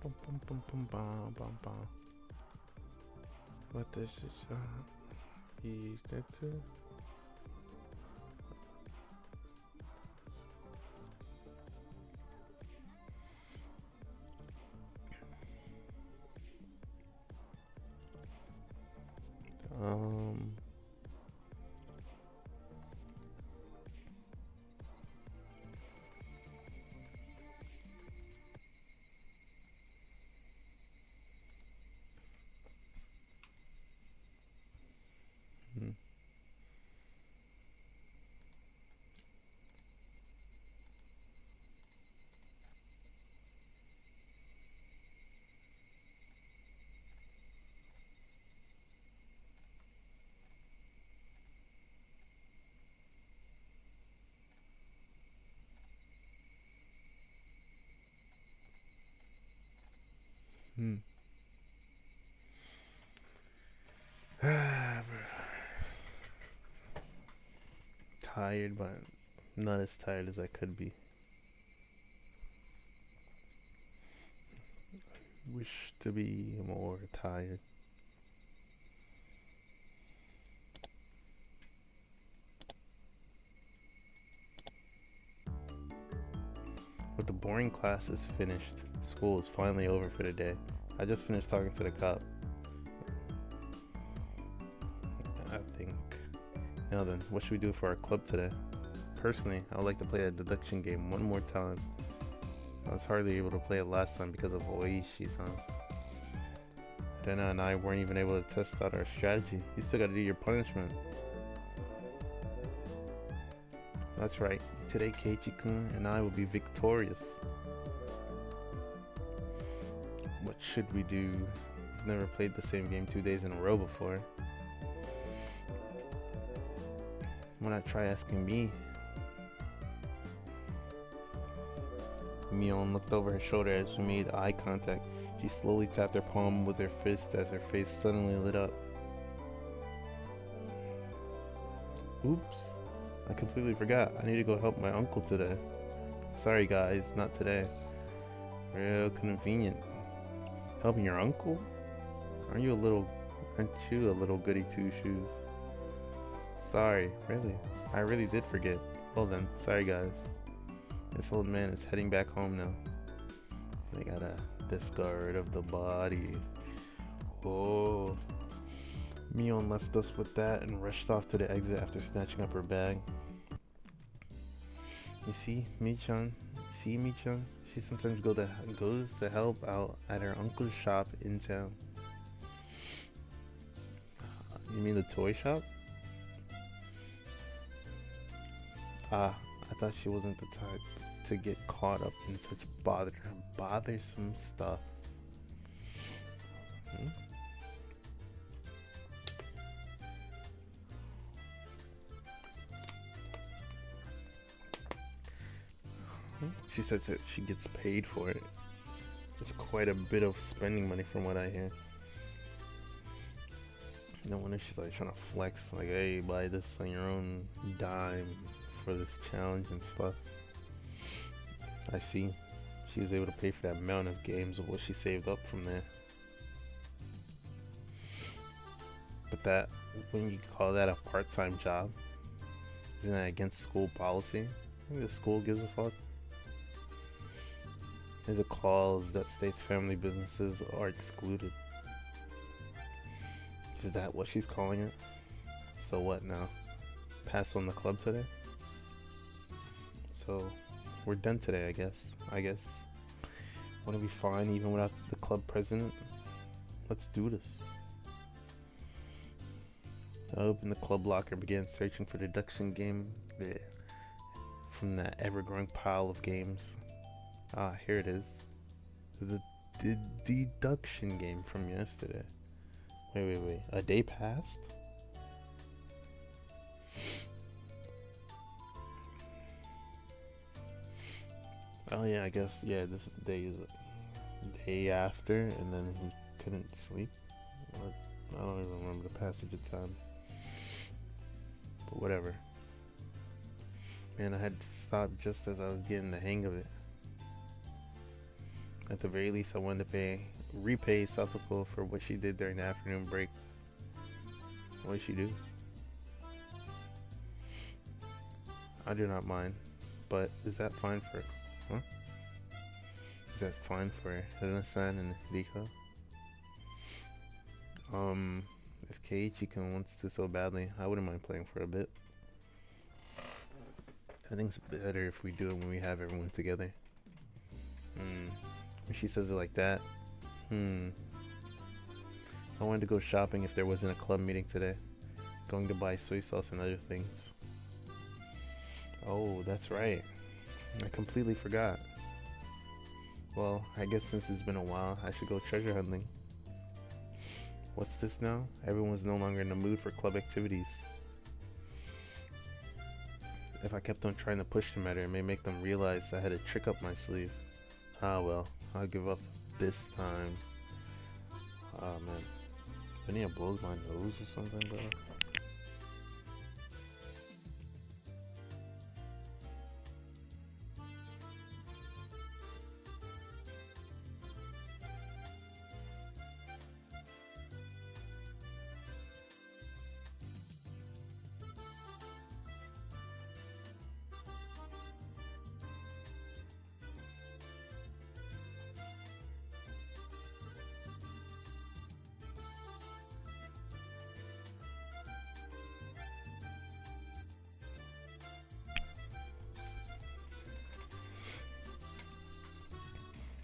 Bum, bum, bum, bum, bum, bum, bum. What is this? He's that too. Um. Hmm. Hmm. Tired, but not as tired as I could be. Wish to be more tired. With the boring classes finished, school is finally over for the day. I just finished talking to the cop. I think. Now then, what should we do for our club today? Personally, I would like to play a deduction game one more time. I was hardly able to play it last time because of Oishi-san. Rena and I weren't even able to test out our strategy. You still gotta do your punishment. That's right. Today Keiichi-kun and I will be victorious. What should we do? We've never played the same game 2 days in a row before. Why not try asking me? Mion looked over her shoulder as we made eye contact. She slowly tapped her palm with her fist as her face suddenly lit up. Oops, I completely forgot. I need to go help my uncle today. Sorry guys, not today. Real convenient. Helping your uncle? Aren't you a little goody two shoes? Sorry, really. I really did forget. Well then, sorry guys. This old man is heading back home now. They got a discard of the body. Oh. Mion left us with that and rushed off to the exit after snatching up her bag. You see, Michan? See, Michan? She sometimes goes to help out at her uncle's shop in town. You mean the toy shop? Ah, I thought she wasn't the type to get caught up in such bothersome stuff. Hmm? She says that she gets paid for it. It's quite a bit of spending money from what I hear. No wonder she's like trying to flex, like, hey, buy this on your own dime for this challenge and stuff. I see. She was able to pay for that amount of games of what she saved up from there. But that, when you call that a part-time job, isn't that against school policy? I think the school gives a fuck. There's a clause that states family businesses are excluded. Is that what she's calling it? So what now? Pass on the club today? So we're done today, I guess. Want to be fine even without the club president? Let's do this. I opened the club locker and began searching for the deduction game from that ever-growing pile of games. Ah, here it is. The deduction game from yesterday. Wait. A day passed? Oh yeah, I guess, yeah, this day is a day after, and then he couldn't sleep. Or, I don't even remember the passage of time. But whatever. Man, I had to stop just as I was getting the hang of it. At the very least, I wanted to repay Satoko for what she did during the afternoon break. What did she do? I do not mind, but is that fine for, huh? Is that fine for Hina-san and Rika? If Keiichi-kun wants to so badly, I wouldn't mind playing for a bit. I think it's better if we do it when we have everyone together. When she says it like that, I wanted to go shopping if there wasn't a club meeting today. Going to buy soy sauce and other things. Oh, that's right. I completely forgot. Well, I guess since it's been a while, I should go treasure hunting. What's this now? Everyone's no longer in the mood for club activities. If I kept on trying to push them at her, it may make them realize I had a trick up my sleeve. Ah well, I'll give up this time. Oh man. Vinny blows my nose or something, bro.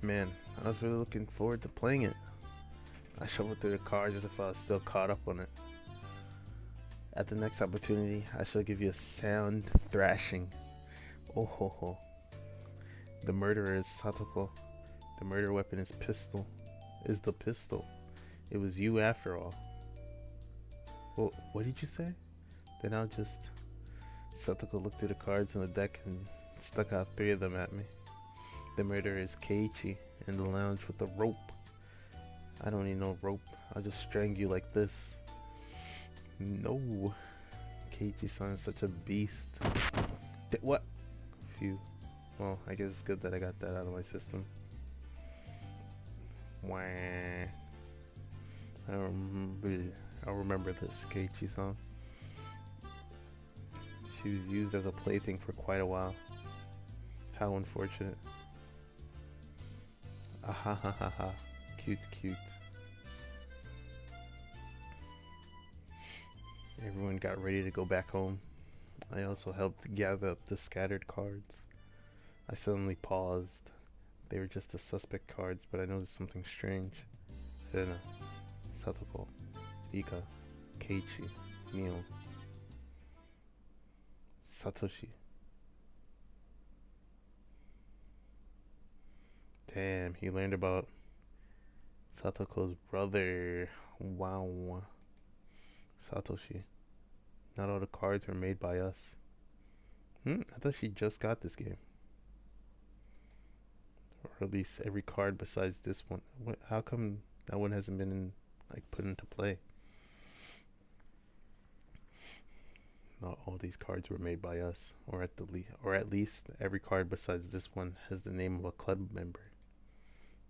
Man, I was really looking forward to playing it. I shuffled through the cards as if I was still caught up on it. At the next opportunity, I shall give you a sound thrashing. Oh ho ho. The murderer is Satoko. The murder weapon is the pistol. It was you after all. Well, what did you say? Then I'll just... Satoko looked through the cards on the deck and stuck out 3 of them at me. The murderer is Keiichi in the lounge with a rope. I don't need no rope. I'll just strangle you like this. No. Keiichi-san is such a beast. What? Phew. Well, I guess it's good that I got that out of my system. Wah. I'll remember this Keiichi-san. She was used as a plaything for quite a while. How unfortunate. Ahahaha. Cute, cute. Everyone got ready to go back home. I also helped gather up the scattered cards. I suddenly paused. They were just the suspect cards, but I noticed something strange. Rena, Satoko, Rika, Keiichi, Mio, Satoshi. Damn, he learned about Satoko's brother. Wow. Satoshi. Not all the cards were made by us. I thought she just got this game. Or at least every card besides this one. How come that one hasn't been put into play? Not all these cards were made by us, or at least every card besides this one has the name of a club member.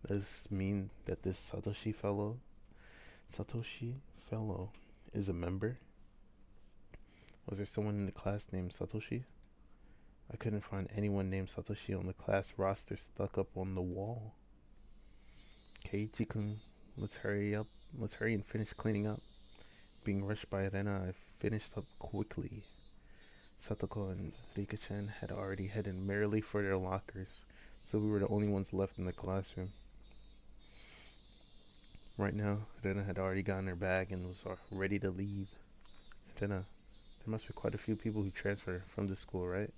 Does this mean that this Satoshi fellow is a member? Was there someone in the class named Satoshi? I couldn't find anyone named Satoshi on the class roster stuck up on the wall. Keiichi-kun, let's hurry up. Let's hurry and finish cleaning up. Being rushed by Rena, I finished up quickly. Satoko and Rika-chan had already headed merrily for their lockers, so we were the only ones left in the classroom. Right now, Rena had already gotten her bag and was ready to leave. Rena, there must be quite a few people who transfer from this school, right?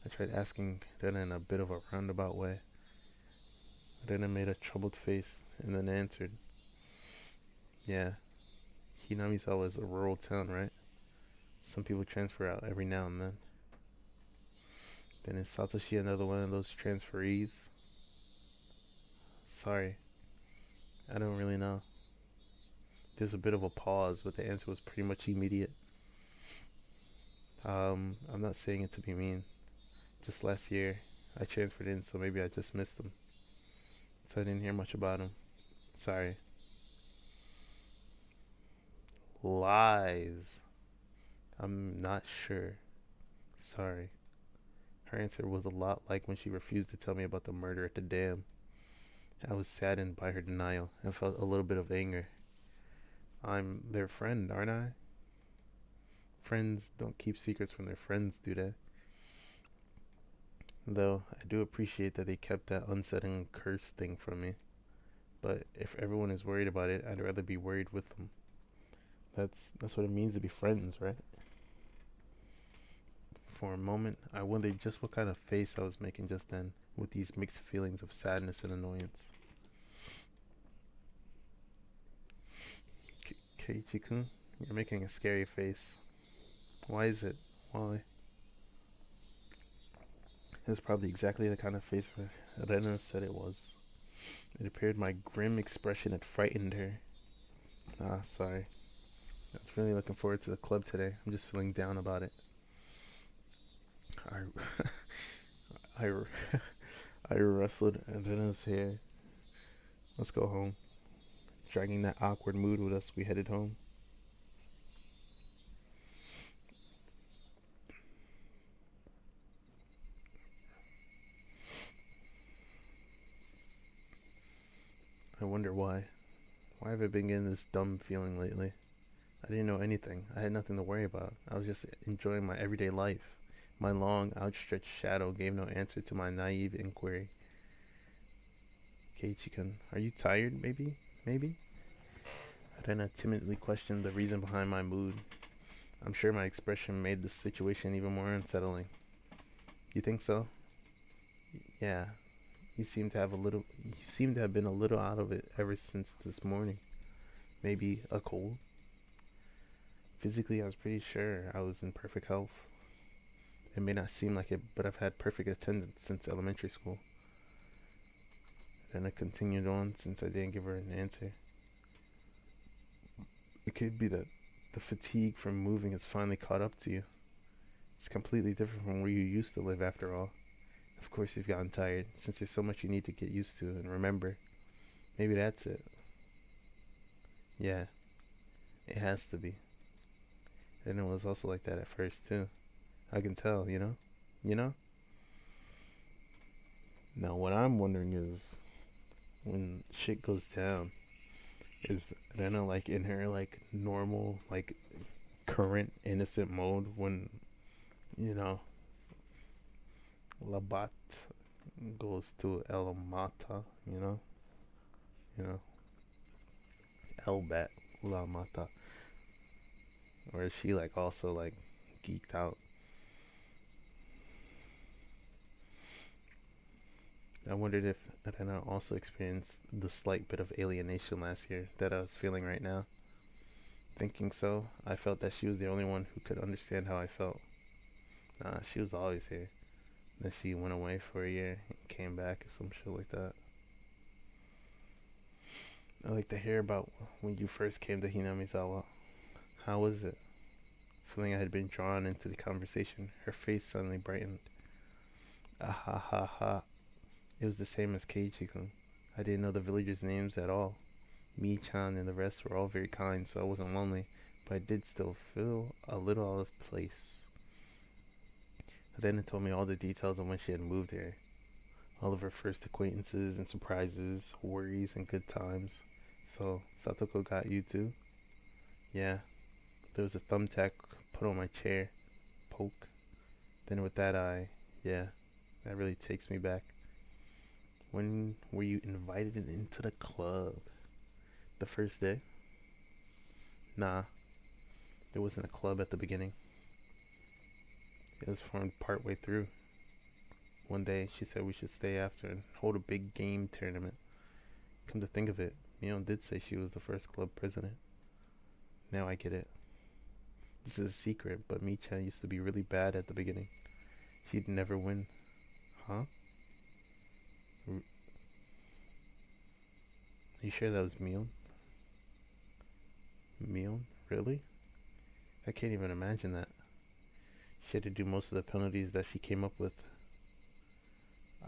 I tried asking Rena in a bit of a roundabout way. Rena made a troubled face and then answered, yeah, Hinamizawa is a rural town, right? Some people transfer out every now and then. Then is Satoshi another one of those transferees? Sorry, I don't really know. There's a bit of a pause, but the answer was pretty much immediate. I'm not saying it to be mean. Just last year, I transferred in, so maybe I just missed them. so I didn't hear much about him. Sorry. Lies. I'm not sure. Sorry. Her answer was a lot like when she refused to tell me about the murder at the dam. I was saddened by her denial and felt a little bit of anger. I'm their friend, aren't I? Friends don't keep secrets from their friends, do they? Though I do appreciate that they kept that unsettling curse thing from me. But if everyone is worried about it, I'd rather be worried with them. That's what it means to be friends, right? For a moment, I wondered just what kind of face I was making just then, with these mixed feelings of sadness and annoyance. Keiichi-kun, you're making a scary face. Why is it? Why? It's probably exactly the kind of face Rena said it was. It appeared my grim expression had frightened her. Ah, sorry. I was really looking forward to the club today. I'm just feeling down about it. I, I, I wrestled Rena's hair. Let's go home. Dragging that awkward mood with us, we headed home. I wonder why. Why have I been getting this dumb feeling lately? I didn't know anything. I had nothing to worry about. I was just enjoying my everyday life. My long, outstretched shadow gave no answer to my naive inquiry. Keiichi-kun, are you tired, maybe? Maybe? Rena timidly questioned the reason behind my mood. I'm sure my expression made the situation even more unsettling. You think so? Yeah. You seem to have been a little out of it ever since this morning. Maybe a cold? Physically, I was pretty sure I was in perfect health. It may not seem like it, but I've had perfect attendance since elementary school. And I continued on since I didn't give her an answer. It could be that the fatigue from moving has finally caught up to you. It's completely different from where you used to live, after all. Of course, you've gotten tired, since there's so much you need to get used to and remember. Maybe that's it. Yeah, it has to be. And it was also like that at first, too. I can tell, you know? You know? Now, what I'm wondering is, when shit goes down, is Rena like in her like normal, like current innocent mode when, you know, Labat goes to El Mata, you know? You know, Elbat, La Mata. Or is she like also like geeked out? I wondered if Rena also experienced the slight bit of alienation last year that I was feeling right now. Thinking so, I felt that she was the only one who could understand how I felt. Nah, she was always here. Then she went away for a year and came back or some shit like that. I like to hear about when you first came to Hinamizawa. How was it? Feeling I had been drawn into the conversation, her face suddenly brightened. Ah ha ha ha. It was the same as Keiichi-kun. I didn't know the villagers' names at all. Mi-chan and the rest were all very kind, so I wasn't lonely, but I did still feel a little out of place. Then it told me all the details on when she had moved here. All of her first acquaintances and surprises, worries and good times. So, Satoko got you too? Yeah. There was a thumbtack put on my chair. Poke. Then with that eye, yeah, that really takes me back. When were you invited into the club? The first day? Nah, there wasn't a club at the beginning. It was formed partway through. One day, she said we should stay after and hold a big game tournament. Come to think of it, Mion did say she was the first club president. Now I get it. This is a secret, but Mi-chan used to be really bad at the beginning. She'd never win. Huh? Are you sure that was Mion? Mion? Really? I can't even imagine that. She had to do most of the penalties that she came up with.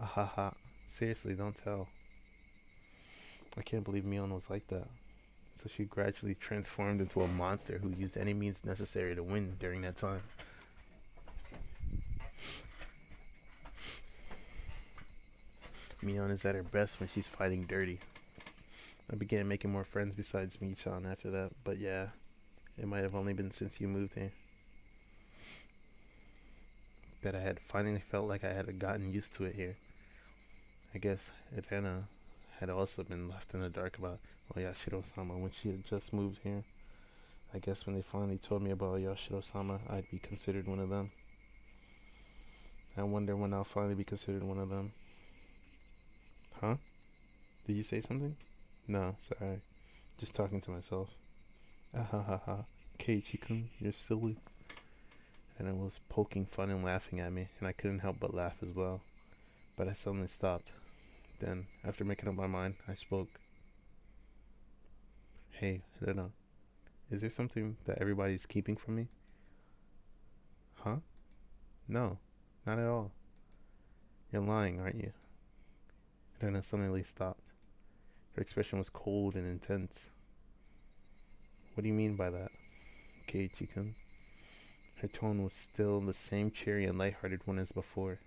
Ahaha. Seriously, don't tell. I can't believe Mion was like that. So she gradually transformed into a monster who used any means necessary to win during that time. Mion is at her best when she's fighting dirty. I began making more friends besides Michan after that, but yeah, it might have only been since you moved here that I had finally felt like I had gotten used to it here. I guess Ivana had also been left in the dark about Oyashiro-sama when she had just moved here. I guess when they finally told me about Oyashiro-sama, I'd be considered one of them. I wonder when I'll finally be considered one of them. Huh? Did you say something? No, sorry. Just talking to myself. Ah ha ha ha. Keiichi-kun, you're silly. And it was poking fun and laughing at me, and I couldn't help but laugh as well. But I suddenly stopped. Then, after making up my mind, I spoke. Hey, Rena, is there something that everybody's keeping from me? Huh? No, not at all. You're lying, aren't you? Rena suddenly stopped. Her expression was cold and intense. What do you mean by that, Keiichi-kun? Her tone was still the same cheery and light-hearted one as before.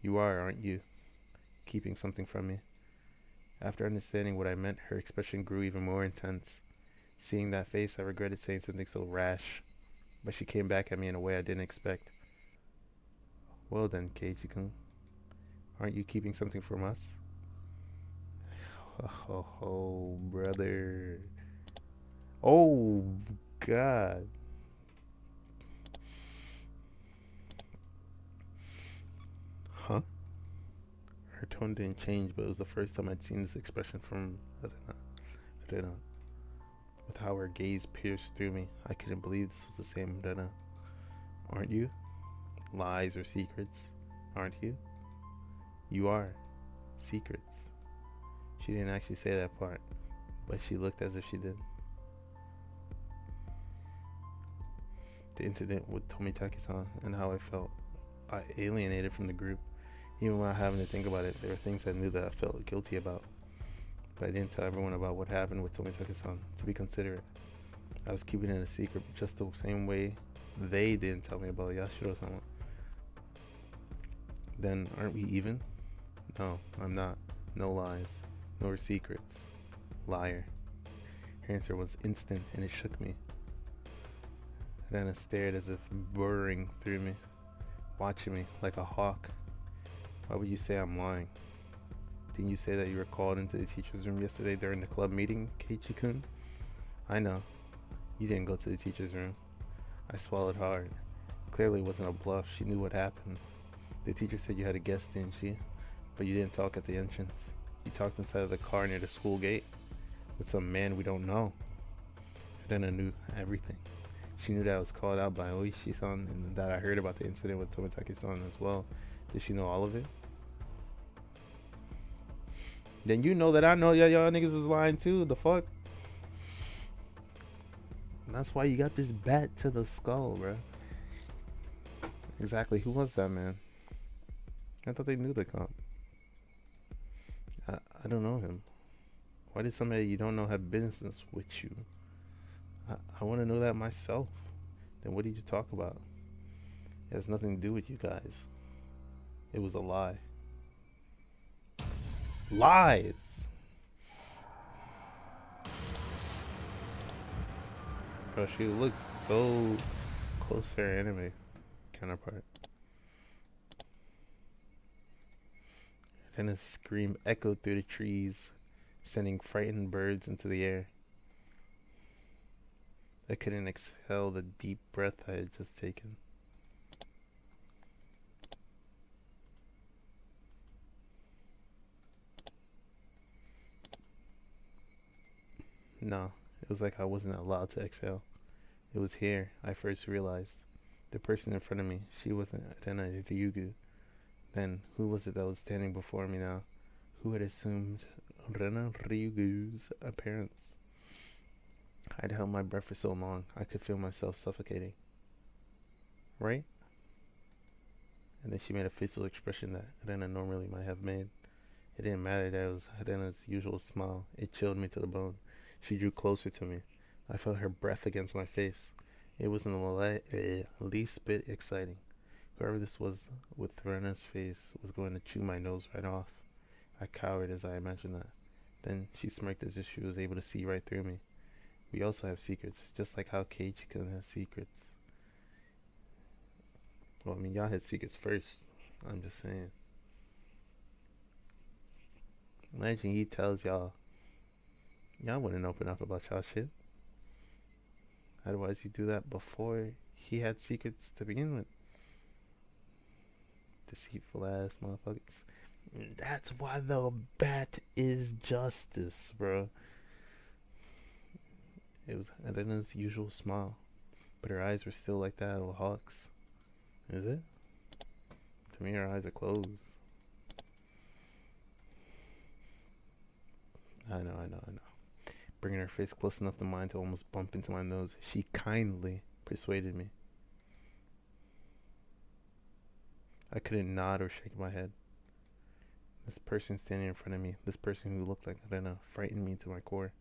You are, aren't you, keeping something from me? After understanding what I meant, her expression grew even more intense. Seeing that face, I regretted saying something so rash, but she came back at me in a way I didn't expect. Well then, Keiichi-kun, aren't you keeping something from us? Oh, brother. Oh, God. Huh? Her tone didn't change, but it was the first time I'd seen this expression from Rena. With how her gaze pierced through me, I couldn't believe this was the same Rena. Aren't you? Lies or secrets, aren't you? You are. Secrets. She didn't actually say that part, but she looked as if she did. The incident with Tomitake-san and how I felt alienated from the group. Even while having to think about it, there were things I knew that I felt guilty about. But I didn't tell everyone about what happened with Tomitake-san, to be considerate. I was keeping it a secret just the same way they didn't tell me about Yashiro-sama. Then aren't we even? No, I'm not. No lies. Nor secrets. Liar. Her answer was instant and it shook me. Rena stared as if burrowing through me, watching me like a hawk. Why would you say I'm lying? Didn't you say that you were called into the teacher's room yesterday during the club meeting, Keiichi-kun? I know. You didn't go to the teacher's room. I swallowed hard. Clearly it wasn't a bluff. She knew what happened. The teacher said you had a guest, didn't she? But you didn't talk at the entrance. You talked inside of the car near the school gate with some man we don't know. Rena knew everything. She knew that I was called out by Oishi-san and that I heard about the incident with Tomitake-san as well. Did she know all of it? Then you know that I know y'all niggas is lying too. The fuck? And that's why you got this bat to the skull, bro. Exactly. Who was that man? I thought they knew the cop. I don't know him. Why did somebody you don't know have business with you? I want to know that myself. Then what did you talk about? It has nothing to do with you guys. It was a lie. Lies! Bro, she looks so close to her anime counterpart. Then a scream echoed through the trees, sending frightened birds into the air. I couldn't exhale the deep breath I had just taken. No, it was like I wasn't allowed to exhale. It was here I first realized. The person in front of me, she wasn't Rena Ryugu. Then, who was it that was standing before me now? Who had assumed Rena Ryugu's appearance? I'd held my breath for so long, I could feel myself suffocating. Right? And then she made a facial expression that Rena normally might have made. It didn't matter that it was Helena's usual smile. It chilled me to the bone. She drew closer to me. I felt her breath against my face. It wasn't the least bit exciting. Whoever this was with Rena's face was going to chew my nose right off. I cowered as I imagined that. Then she smirked as if she was able to see right through me. We also have secrets, just like how Keiichi can have secrets. Well, I mean, y'all had secrets first. I'm just saying. Imagine he tells y'all wouldn't open up about y'all shit. Otherwise, you do that before he had secrets to begin with. Deceitful ass motherfuckers. That's why the bat is justice, bro. It was Elena's usual smile, but her eyes were still like that of a hawk's. Is it? To me, her eyes are closed. I know. Bringing her face close enough to mine to almost bump into my nose, she kindly persuaded me. I couldn't nod or shake my head. This person standing in front of me, this person who looked like Elena, frightened me to my core.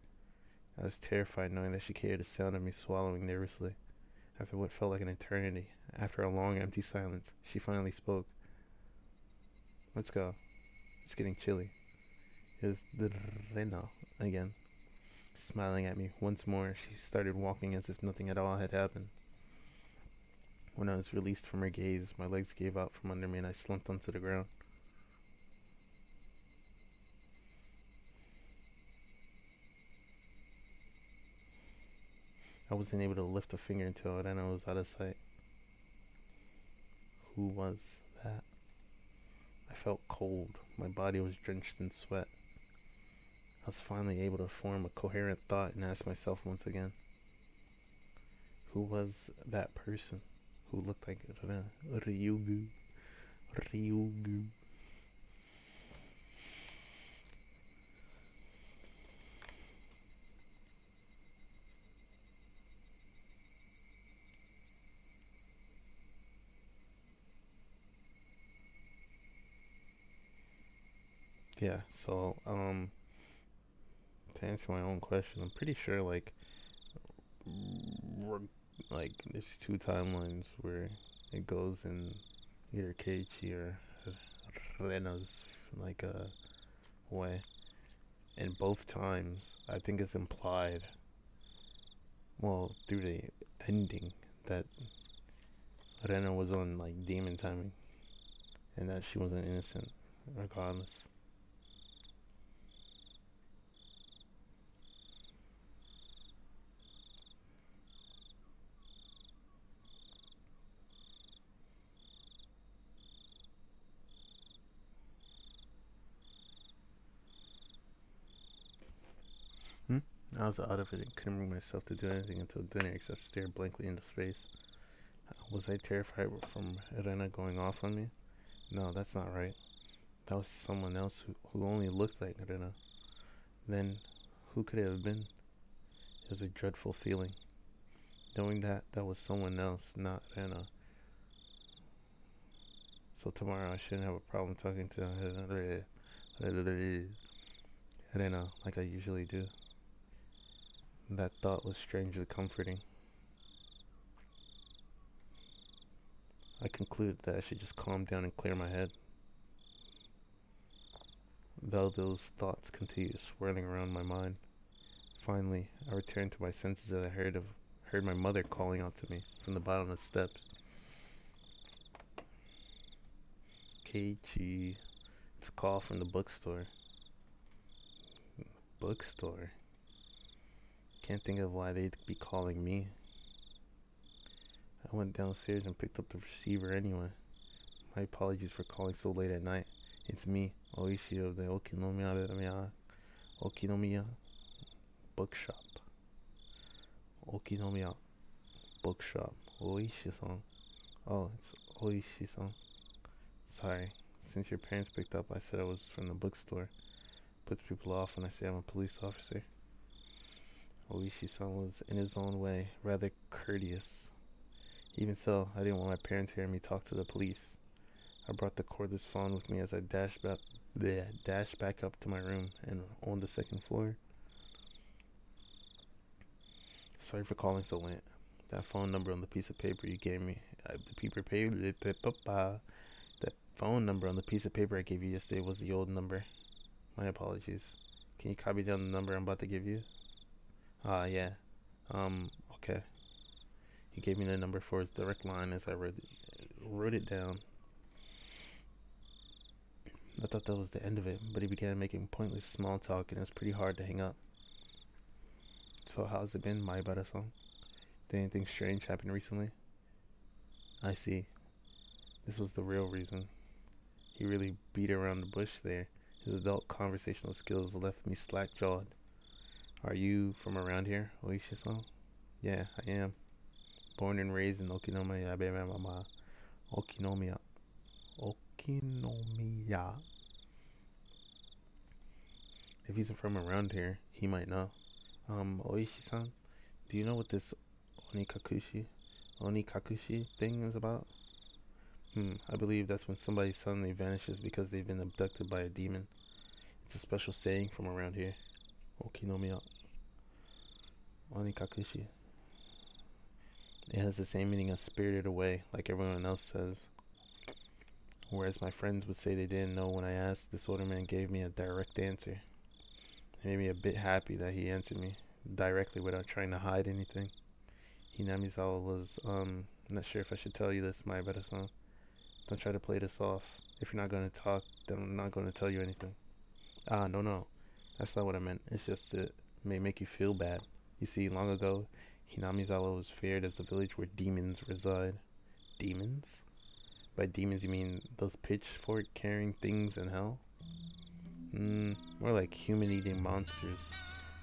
I was terrified knowing that she could hear the sound of me swallowing nervously. After what felt like an eternity, after a long empty silence, she finally spoke. Let's go. It's getting chilly. It was the Elena again. Smiling at me once more, she started walking as if nothing at all had happened. When I was released from her gaze, my legs gave out from under me and I slumped onto the ground. I wasn't able to lift a finger until then I was out of sight. Who was that? I felt cold. My body was drenched in sweat. I was finally able to form a coherent thought and ask myself once again, who was that person who looked like Ryugu? Ryugu. Yeah, so, to answer my own question, I'm pretty sure, there's two timelines where it goes in either Keiichi or Rena's, way. And both times, I think it's implied, well, through the ending, that Rena was on, demon timing, and that she wasn't innocent, regardless. Hmm? I was out of it and couldn't bring myself to do anything until dinner except stare blankly into space. Was I terrified from Rena going off on me? No, that's not right. That was someone else who only looked like Rena. Then, who could it have been? It was a dreadful feeling. Knowing that that was someone else, not Rena. So tomorrow I shouldn't have a problem talking to Rena like I usually do. That thought was strangely comforting. I concluded that I should just calm down and clear my head. Though those thoughts continued swirling around my mind. Finally, I returned to my senses as I heard my mother calling out to me from the bottom of the steps. Keiichi. It's a call from the bookstore. Bookstore? Can't think of why they'd be calling me. I went downstairs and picked up the receiver anyway. My apologies for calling so late at night. It's me, Oishi of the Okinomiya bookshop. Okinomiya bookshop. Oishi-san. Oh, it's Oishi-san. Sorry. Since your parents picked up, I said I was from the bookstore. Puts people off when I say I'm a police officer. Oishi-san was, in his own way, rather courteous. Even so, I didn't want my parents hearing me talk to the police. I brought the cordless phone with me as I dashed Dash back up to my room and on the second floor. Sorry for calling so late. That phone number on the piece of paper you gave me, that phone number on the piece of paper I gave you yesterday was the old number. My apologies. Can you copy down the number I'm about to give you? Yeah. Okay. He gave me the number for his direct line as I wrote it down. I thought that was the end of it, but he began making pointless small talk and it was pretty hard to hang up. So how's it been, my Barasan? Did anything strange happen recently? I see. This was the real reason. He really beat around the bush there. His adult conversational skills left me slack-jawed. Are you from around here, Oishi-san? Yeah, I am. Born and raised in Okinomiya, Mama. Okinomiya. Okinomiya. If he's from around here, he might know. Oishi-san, do you know what this onikakushi, onikakushi thing is about? I believe that's when somebody suddenly vanishes because they've been abducted by a demon. It's a special saying from around here. Okinomiya. Onikakushi. It has the same meaning as spirited away, like everyone else says. Whereas my friends would say they didn't know when I asked, this older man gave me a direct answer. It made me a bit happy that he answered me directly without trying to hide anything. Hinamizawa was, not sure if I should tell you this, my better-san. Don't try to play this off. If you're not going to talk, then I'm not going to tell you anything. No. That's not what I meant. It's just it may make you feel bad. You see, long ago, Hinamizawa was feared as the village where demons reside. Demons? By demons, you mean those pitchfork-carrying things in hell? More like human-eating monsters.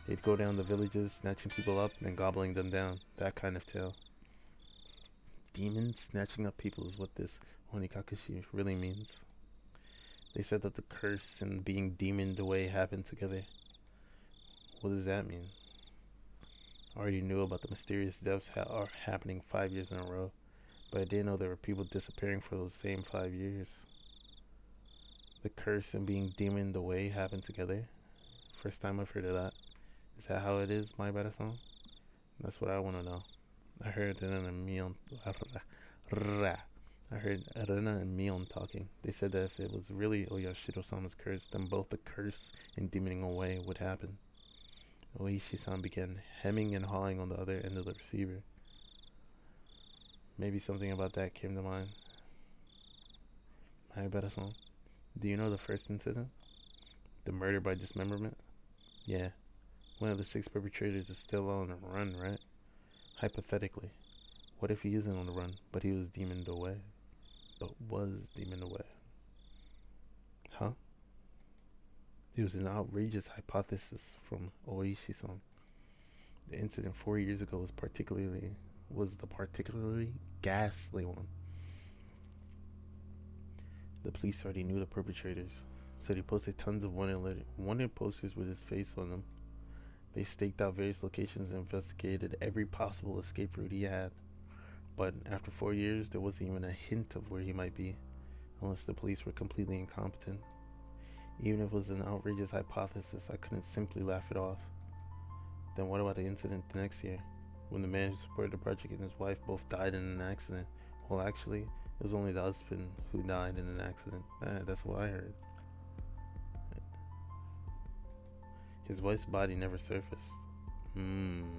They'd go down the villages, snatching people up and gobbling them down. That kind of tale. Demons snatching up people is what this onikakushi really means. They said that the curse and being demoned away happened together. What does that mean? I already knew about the mysterious deaths are happening 5 years in a row, but I didn't know there were people disappearing for those same 5 years. The curse and being demoned away happened together. First time I've heard of that. Is that how it is, my Barasan? That's what I want to know. I heard Rena and Mion. I heard Rena and Mion talking. They said that if it was really Oyashiro-sama's curse, then both the curse and demoning away would happen. Oishi-san began hemming and hawing on the other end of the receiver. Maybe something about that came to mind. My Barasan, do you know the first incident? The murder by dismemberment? Yeah. One of the 6 perpetrators is still on the run, right? Hypothetically. What if he isn't on the run, but he was demoned away? Huh? It was an outrageous hypothesis from Oishi-san. The incident 4 years ago was the particularly ghastly one. The police already knew the perpetrators, so they posted tons of wanted posters with his face on them. They staked out various locations and investigated every possible escape route he had. But after 4 years, there wasn't even a hint of where he might be, unless the police were completely incompetent. Even if it was an outrageous hypothesis, I couldn't simply laugh it off. Then what about the incident the next year, when the man who supported the project and his wife both died in an accident? Well, actually, it was only the husband who died in an accident. That's what I heard. His wife's body never surfaced. Unless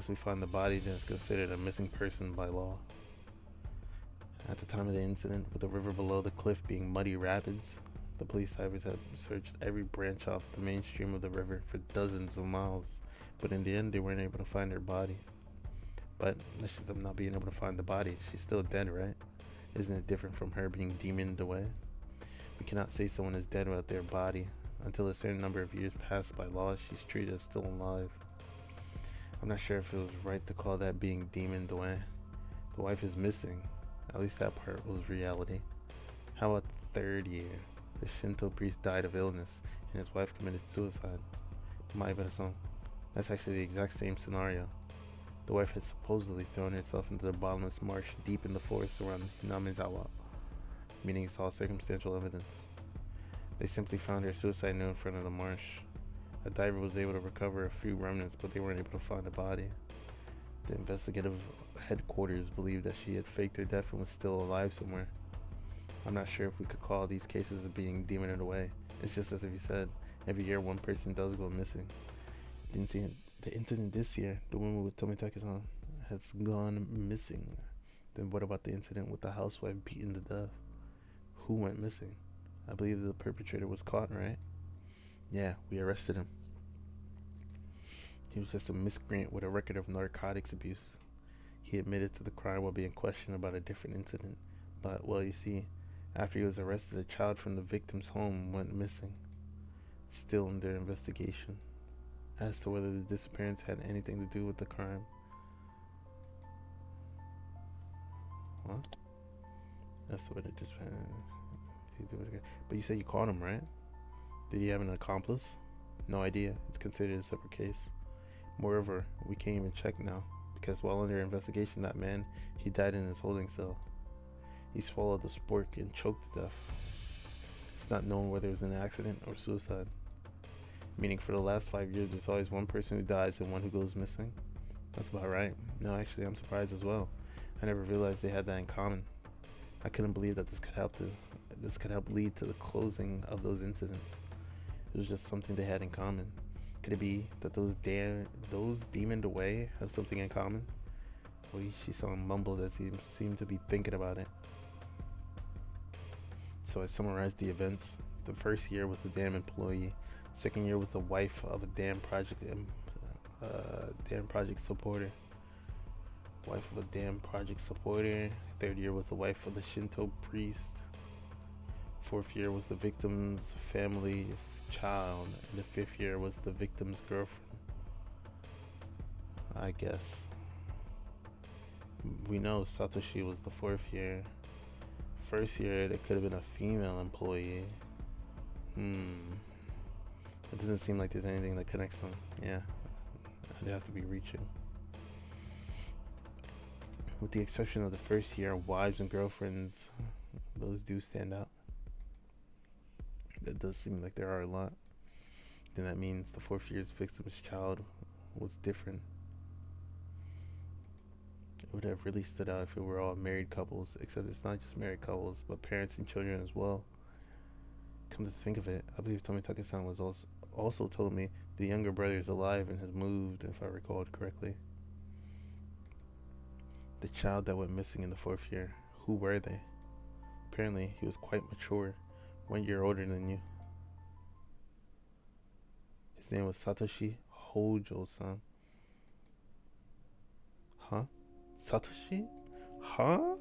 we find the body, then it's considered a missing person by law. At the time of the incident, with the river below the cliff being muddy rapids, the police divers had searched every branch off the main stream of the river for dozens of miles, but in the end they weren't able to find her body. But that's just them not being able to find the body. She's still dead, right? Isn't it different from her being demoned away? We cannot say someone is dead without their body. Until a certain number of years pass by law, she's treated as still alive. I'm not sure if it was right to call that being demoned away. The wife is missing. At least that part was reality. How about the 3rd year? The Shinto priest died of illness, and his wife committed suicide. Maibara-san, that's actually the exact same scenario. The wife had supposedly thrown herself into the bottomless marsh deep in the forest around Hinamizawa, meaning it's all circumstantial evidence. They simply found her suicide note in front of the marsh. A diver was able to recover a few remnants, but they weren't able to find the body. The investigative headquarters believed that she had faked her death and was still alive somewhere. I'm not sure if we could call these cases of being demoned away. It's just as if you said, every year one person does go missing. Didn't see it. The incident this year, the woman with Tomitake-san, has gone missing. Then what about the incident with the housewife beaten to death? Who went missing? I believe the perpetrator was caught, right? Yeah, we arrested him. He was just a miscreant with a record of narcotics abuse. He admitted to the crime while being questioned about a different incident. But, well, you see, after he was arrested, a child from the victim's home went missing. Still under investigation as to whether the disappearance had anything to do with the crime. What? That's what it just. But you said you caught him, right? Did he have an accomplice? No idea. It's considered a separate case. Moreover, we can't even check now, because while under investigation, that man, he died in his holding cell. He swallowed the spork and choked to death. It's not known whether it was an accident or suicide. Meaning for the last 5 years, there's always one person who dies and one who goes missing. That's about right. No, actually, I'm surprised as well. I never realized they had that in common. I couldn't believe that this could help lead to the closing of those incidents. It was just something they had in common. Could it be that those demoned away have something in common? Oishi-san mumbled as he seemed to be thinking about it. So I summarized the events. The first year was the damn employee. Second year was the wife of a damn project supporter. Wife of a damn project supporter. Third year was the wife of the Shinto priest. Fourth year was the victim's family's child. And the fifth year was the victim's girlfriend. I guess. We know Satoshi was the fourth year. First year, there could have been a female employee. It doesn't seem like there's anything that connects them. Yeah, I'd have to be reaching. With the exception of the first year, wives and girlfriends, those do stand out. It does seem like there are a lot. Then that means the fourth year's victim's child was different. It would have really stood out if it were all married couples, except it's not just married couples, but parents and children as well. Come to think of it, I believe Tomitake-san was also told me the younger brother is alive and has moved, if I recalled correctly. The child that went missing in the fourth year, who were they? Apparently, he was quite mature, 1 year older than you. His name was Satoshi Hojo-san. Huh? Satoshi? Huh?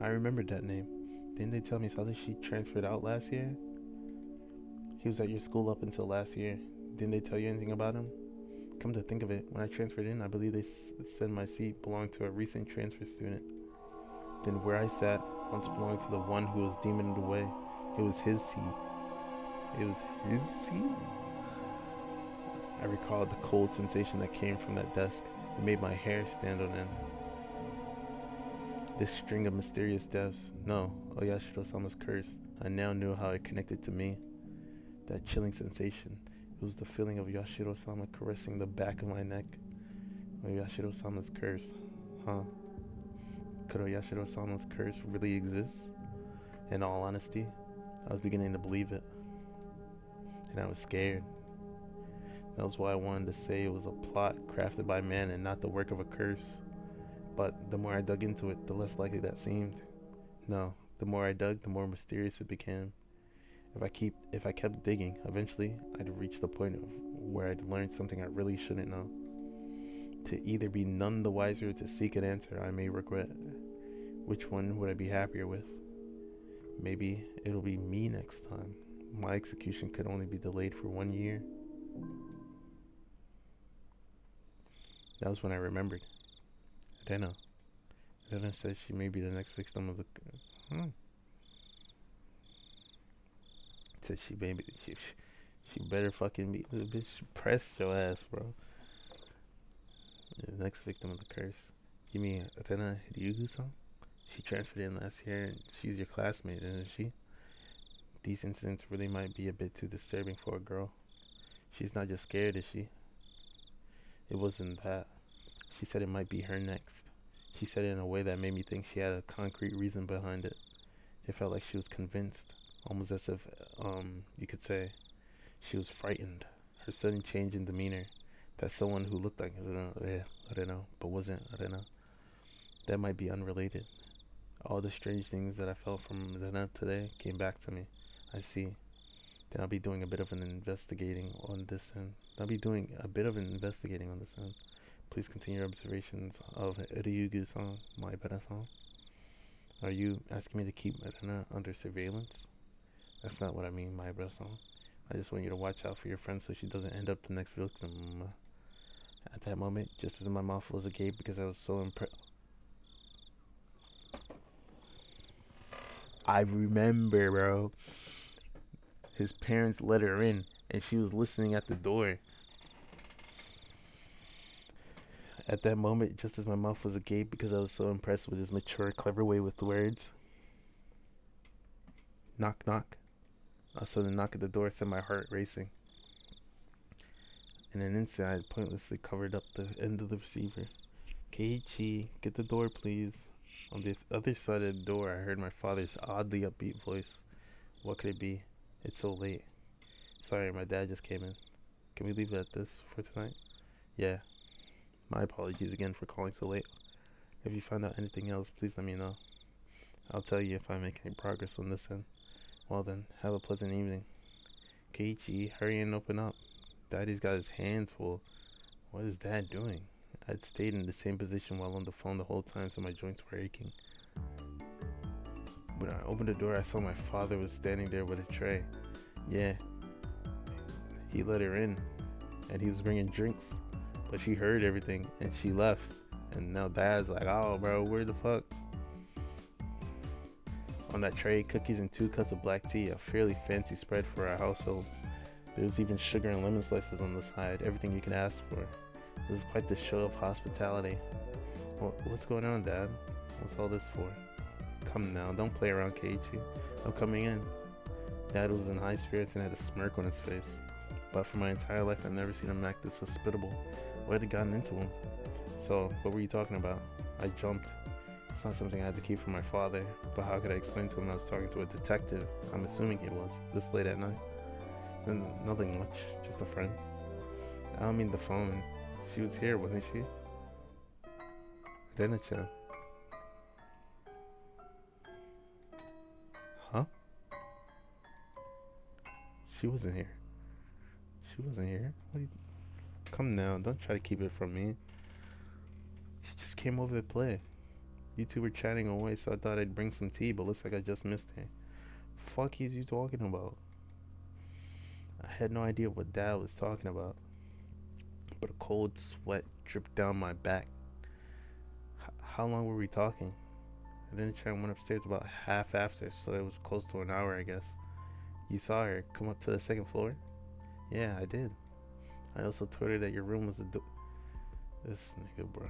I remembered that name. Didn't they tell me Satoshi transferred out last year? He was at your school up until last year. Didn't they tell you anything about him? Come to think of it, when I transferred in, I believe they said my seat belonged to a recent transfer student. Then where I sat once belonged to the one who was demoned away. It was his seat. It was his seat? I recalled the cold sensation that came from that desk. It made my hair stand on end. This string of mysterious deaths, no, Oyashiro-sama's curse, I now knew how it connected to me. That chilling sensation, it was the feeling of Yashiro-sama caressing the back of my neck. Oyashiro-sama's curse, huh? Could Oyashiro-sama's curse really exist? In all honesty, I was beginning to believe it. And I was scared. That was why I wanted to say it was a plot crafted by man and not the work of a curse. But the more I dug into it, the less likely that seemed. No, the more I dug, the more mysterious it became. If I kept digging, eventually I'd reach the point of where I'd learned something I really shouldn't know. To either be none the wiser or to seek an answer I may regret. Which one would I be happier with? Maybe it'll be me next time. My execution could only be delayed for 1 year. That was when I remembered. Rena says she may be the next victim of the... Said she better fucking be the bitch. Press your ass, bro. The next victim of the curse. You mean Rena Ryugu-san? She transferred in last year and she's your classmate, isn't she? These incidents really might be a bit too disturbing for a girl. She's not just scared, is she? It wasn't that. She said it might be her next. She said it in a way that made me think she had a concrete reason behind it. It felt like she was convinced, almost as if, you could say, she was frightened. Her sudden change in demeanor, that someone who looked like, I don't know, but wasn't, I don't know, that might be unrelated. All the strange things that I felt from Rena today came back to me. I see. Then I'll be doing a bit of an investigating on this end. I'll be doing a bit of an investigating on this end. Please continue your observations of Ryugu-san, my Beta-san. Are you asking me to keep Rena under surveillance? That's not what I mean, my Beta-san. I just want you to watch out for your friend so she doesn't end up the next victim. At that moment, just as my mouth was agape because I was so impressed. I remember, bro. His parents let her in, and she was listening at the door. At that moment, just as my mouth was agape because I was so impressed with his mature, clever way with words. Knock, knock. A sudden knock at the door sent my heart racing. In an instant, I had pointlessly covered up the end of the receiver. Keiichi, get the door, please. On the other side of the door, I heard my father's oddly upbeat voice. What could it be? It's so late. Sorry, my dad just came in. Can we leave it at this for tonight? Yeah. My apologies again for calling so late. If you find out anything else, please let me know. I'll tell you if I make any progress on this end. Well then, have a pleasant evening. Keiichi, hurry and open up. Daddy's got his hands full. What is Dad doing? I'd stayed in the same position while on the phone the whole time, so my joints were aching. When I opened the door, I saw my father was standing there with a tray. Yeah, he let her in, and he was bringing drinks, but she heard everything, and she left. And now Dad's like, oh, bro, where the fuck? On that tray, cookies and 2 cups of black tea, a fairly fancy spread for our household. There was even sugar and lemon slices on the side, everything you could ask for. It was quite the show of hospitality. What's going on, Dad? What's all this for? Come now, don't play around, Keiichi. I'm coming in. Dad was in high spirits and had a smirk on his face. But for my entire life, I've never seen him act this hospitable. What had gotten into him? So, what were you talking about? I jumped. It's not something I had to keep from my father, but how could I explain to him I was talking to a detective? I'm assuming it was, this late at night. Nothing much, just a friend. I don't mean the phone. She was here, wasn't she? Rena-chan. Huh? She wasn't here. She wasn't here? Come now, don't try to keep it from me. She just came over to play. You two were chatting away, so I thought I'd bring some tea, but looks like I just missed her. Fuck is you talking about? I had no idea what Dad was talking about, but a cold sweat dripped down my back. How long were we talking? I didn't try and went upstairs about half after, so it was close to an hour, I guess. You saw her come up to the 2nd floor? Yeah, I did. I also told her that your room was the door. This nigga, bro.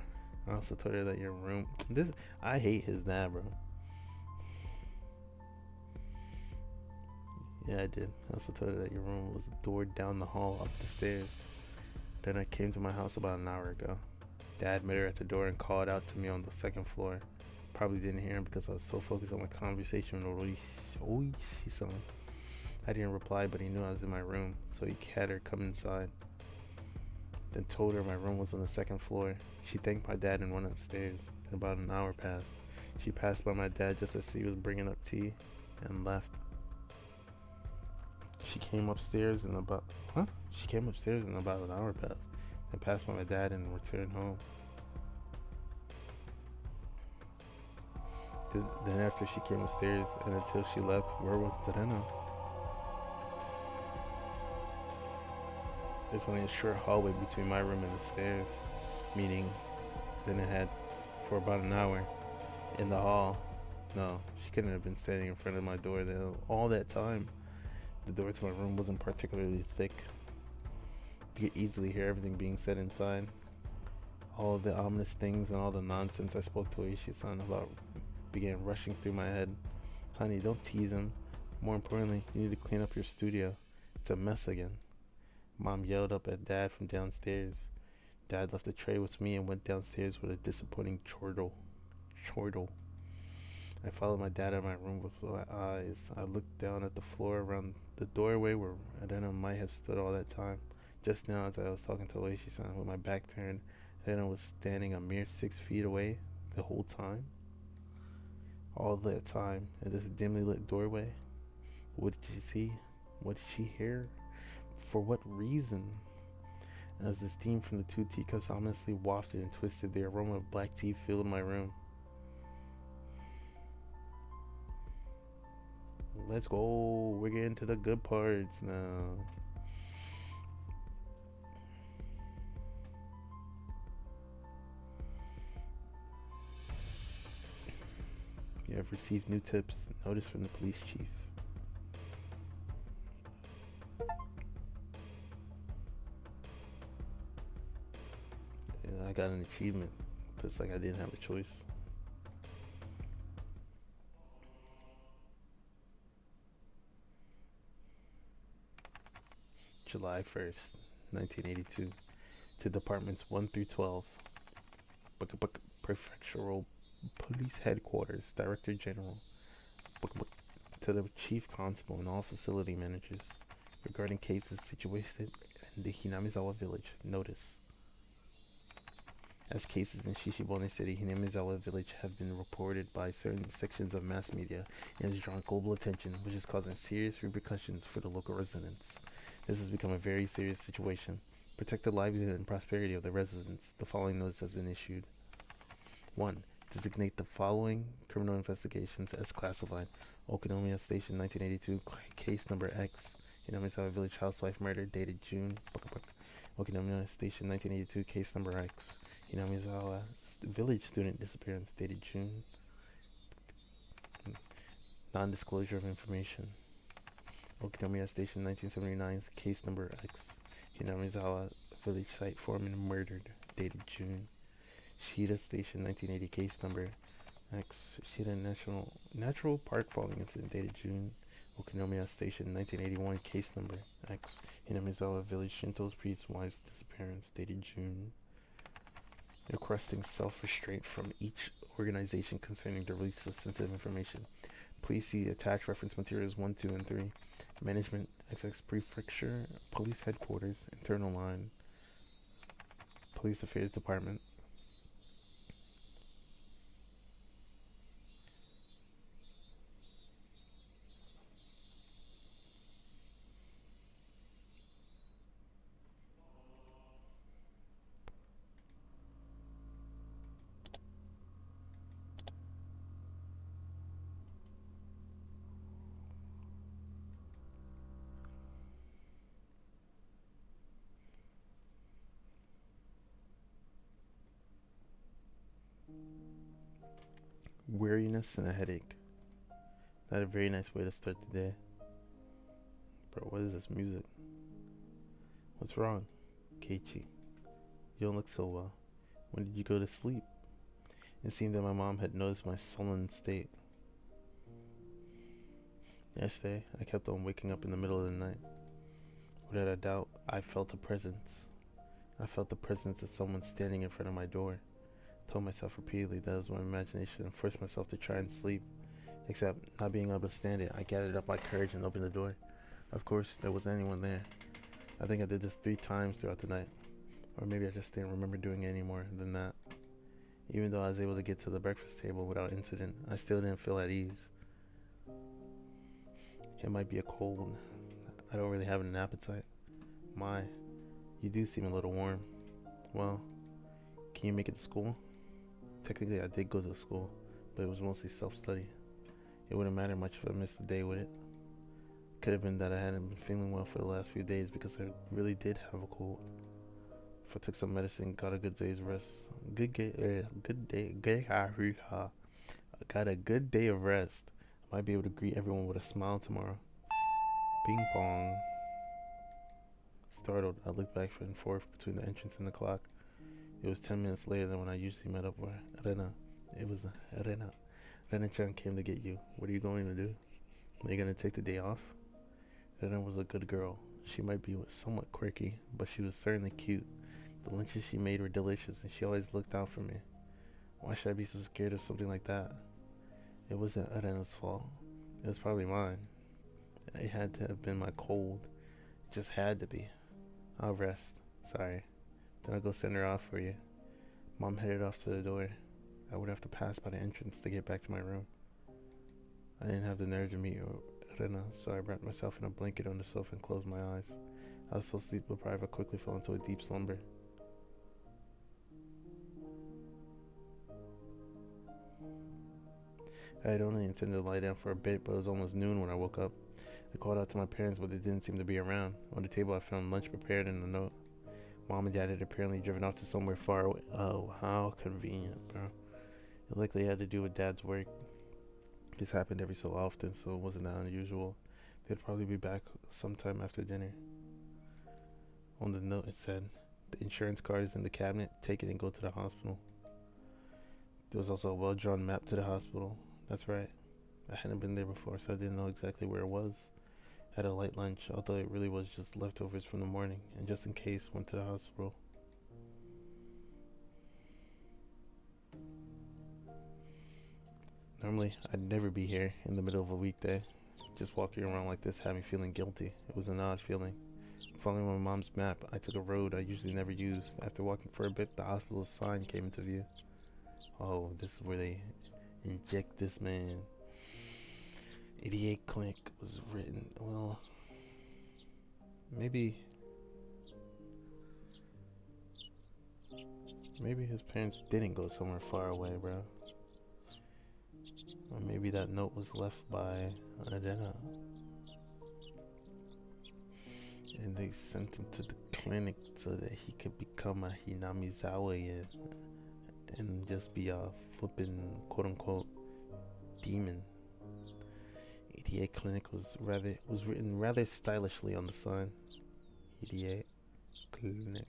I also told her that your room. I hate his dad, bro. Yeah, I did. I also told her that your room was the door down the hall up the stairs. Then I came to my house about an hour ago. Dad met her at the door and called out to me on the 2nd floor. Probably didn't hear him because I was so focused on my conversation with Oishi-san. I didn't reply, but he knew I was in my room, so he had her come inside. Then told her my room was on the 2nd floor. She thanked my dad and went upstairs. And about an hour passed. She passed by my dad just as he was bringing up tea and left. She came upstairs in about an hour passed. And passed by my dad and returned home. Then after she came upstairs and until she left, where was Rena? There's only a short hallway between my room and the stairs, meaning Rena had for about an hour in the hall. No, she couldn't have been standing in front of my door then all that time. The door to my room wasn't particularly thick. You could easily hear everything being said inside. All the ominous things and all the nonsense I spoke to Oishi-san about began rushing through my head. Honey, don't tease him. More importantly, you need to clean up your studio. It's a mess again. Mom yelled up at Dad from downstairs. Dad left the tray with me and went downstairs with a disappointing chortle. Chortle. I followed my dad in my room with my eyes. I looked down at the floor around the doorway where Adena might have stood all that time. Just now, as I was talking to Oishi-san with my back turned, Adena was standing a mere 6 feet away the whole time. All that time, in this dimly lit doorway. What did she see? What did she hear? For what reason? As the steam from the two teacups ominously wafted and twisted, the aroma of black tea filled my room. Let's go. We're getting to the good parts now. You have received new tips. Notice from the police chief. And I got an achievement. Just like I didn't have a choice. July 1st, 1982. To Departments 1 through 12. Prefectural Police Headquarters, Director General. To the Chief Constable and all facility managers. Regarding cases situated in the Hinamizawa village. Notice. As cases in Shishibone City, Hinamizawa village have been reported by certain sections of mass media and has drawn global attention, which is causing serious repercussions for the local residents. This has become a very serious situation. Protect the livelihood and prosperity of the residents. The following notice has been issued. 1. Designate the following criminal investigations as classified. Okinomiya Station 1982, case number X. Hinamizawa Village housewife murder dated June. Okinomiya Station 1982, case number X. Hinamizawa Village student disappearance dated June. Non-disclosure of information. Okinomiya Station 1979, case number X. Hinamizawa Village site foreman murdered dated June. Shida Station 1980, case number X. Shida Natural Park falling incident dated June. Okinomiya Station 1981, case number X. Hinamizawa Village Shinto's priest's wife's disappearance dated June. Requesting self-restraint from each organization concerning the release of sensitive information. Please see attached reference materials 1, 2, and 3. Management, XX Prefecture, Police Headquarters, Internal Line, Police Affairs Department. Weariness and a headache. Not a very nice way to start the day. Bro, what is this music? What's wrong? Keiichi, you don't look so well. When did you go to sleep? It seemed that my mom had noticed my sullen state. Yesterday, I kept on waking up in the middle of the night. Without a doubt, I felt a presence. I felt the presence of someone standing in front of my door. I told myself repeatedly that it was my imagination and forced myself to try and sleep. Except, not being able to stand it, I gathered up my courage and opened the door. Of course, there wasn't anyone there. I think I did this 3 times throughout the night. Or maybe I just didn't remember doing it any more than that. Even though I was able to get to the breakfast table without incident, I still didn't feel at ease. It might be a cold. I don't really have an appetite. My, you do seem a little warm. Well, can you make it to school? Technically, I did go to school, but it was mostly self-study. It wouldn't matter much if I missed a day with it. Could have been that I hadn't been feeling well for the last few days because I really did have a cold. If I took some medicine, got a good day's rest, got a good day of rest, I might be able to greet everyone with a smile tomorrow. Ping pong. Startled, I looked back and forth between the entrance and the clock. It was 10 minutes later than when I usually met up with Rena. It was Rena. Rena-chan came to get you. What are you going to do? Are you gonna take the day off? Rena was a good girl. She might be somewhat quirky, but she was certainly cute. The lunches she made were delicious, and she always looked out for me. Why should I be so scared of something like that? It wasn't Rena's fault. It was probably mine. It had to have been my cold. It just had to be. I'll rest. Sorry. Then I'll go send her off for you. Mom headed off to the door. I would have to pass by the entrance to get back to my room. I didn't have the nerve to meet Rena, so I wrapped myself in a blanket on the sofa and closed my eyes. I was so sleep deprived I quickly fell into a deep slumber. I had only intended to lie down for a bit, but it was almost noon when I woke up. I called out to my parents, but they didn't seem to be around. On the table, I found lunch prepared and a note. Mom and Dad had apparently driven off to somewhere far away. Oh, how convenient, bro. It likely had to do with Dad's work. This happened every so often, so it wasn't that unusual. They'd probably be back sometime after dinner. On the note, it said, "The insurance card is in the cabinet. Take it and go to the hospital." There was also a well-drawn map to the hospital. That's right. I hadn't been there before, so I didn't know exactly where it was. Had a light lunch, although it really was just leftovers from the morning, and just in case, went to the hospital. Normally, I'd never be here in the middle of a weekday. Just walking around like this had me feeling guilty. It was an odd feeling. Following my mom's map, I took a road I usually never used. After walking for a bit, the hospital's sign came into view. Oh, this is where they inject this man. 88 Clinic was written. Well, maybe his parents didn't go somewhere far away, bro. Or maybe that note was left by, I don't know. And they sent him to the clinic so that he could become a Hinamizawa and just be a flippin' quote unquote demon. 88 Clinic was written rather stylishly on the sign. 88 Clinic.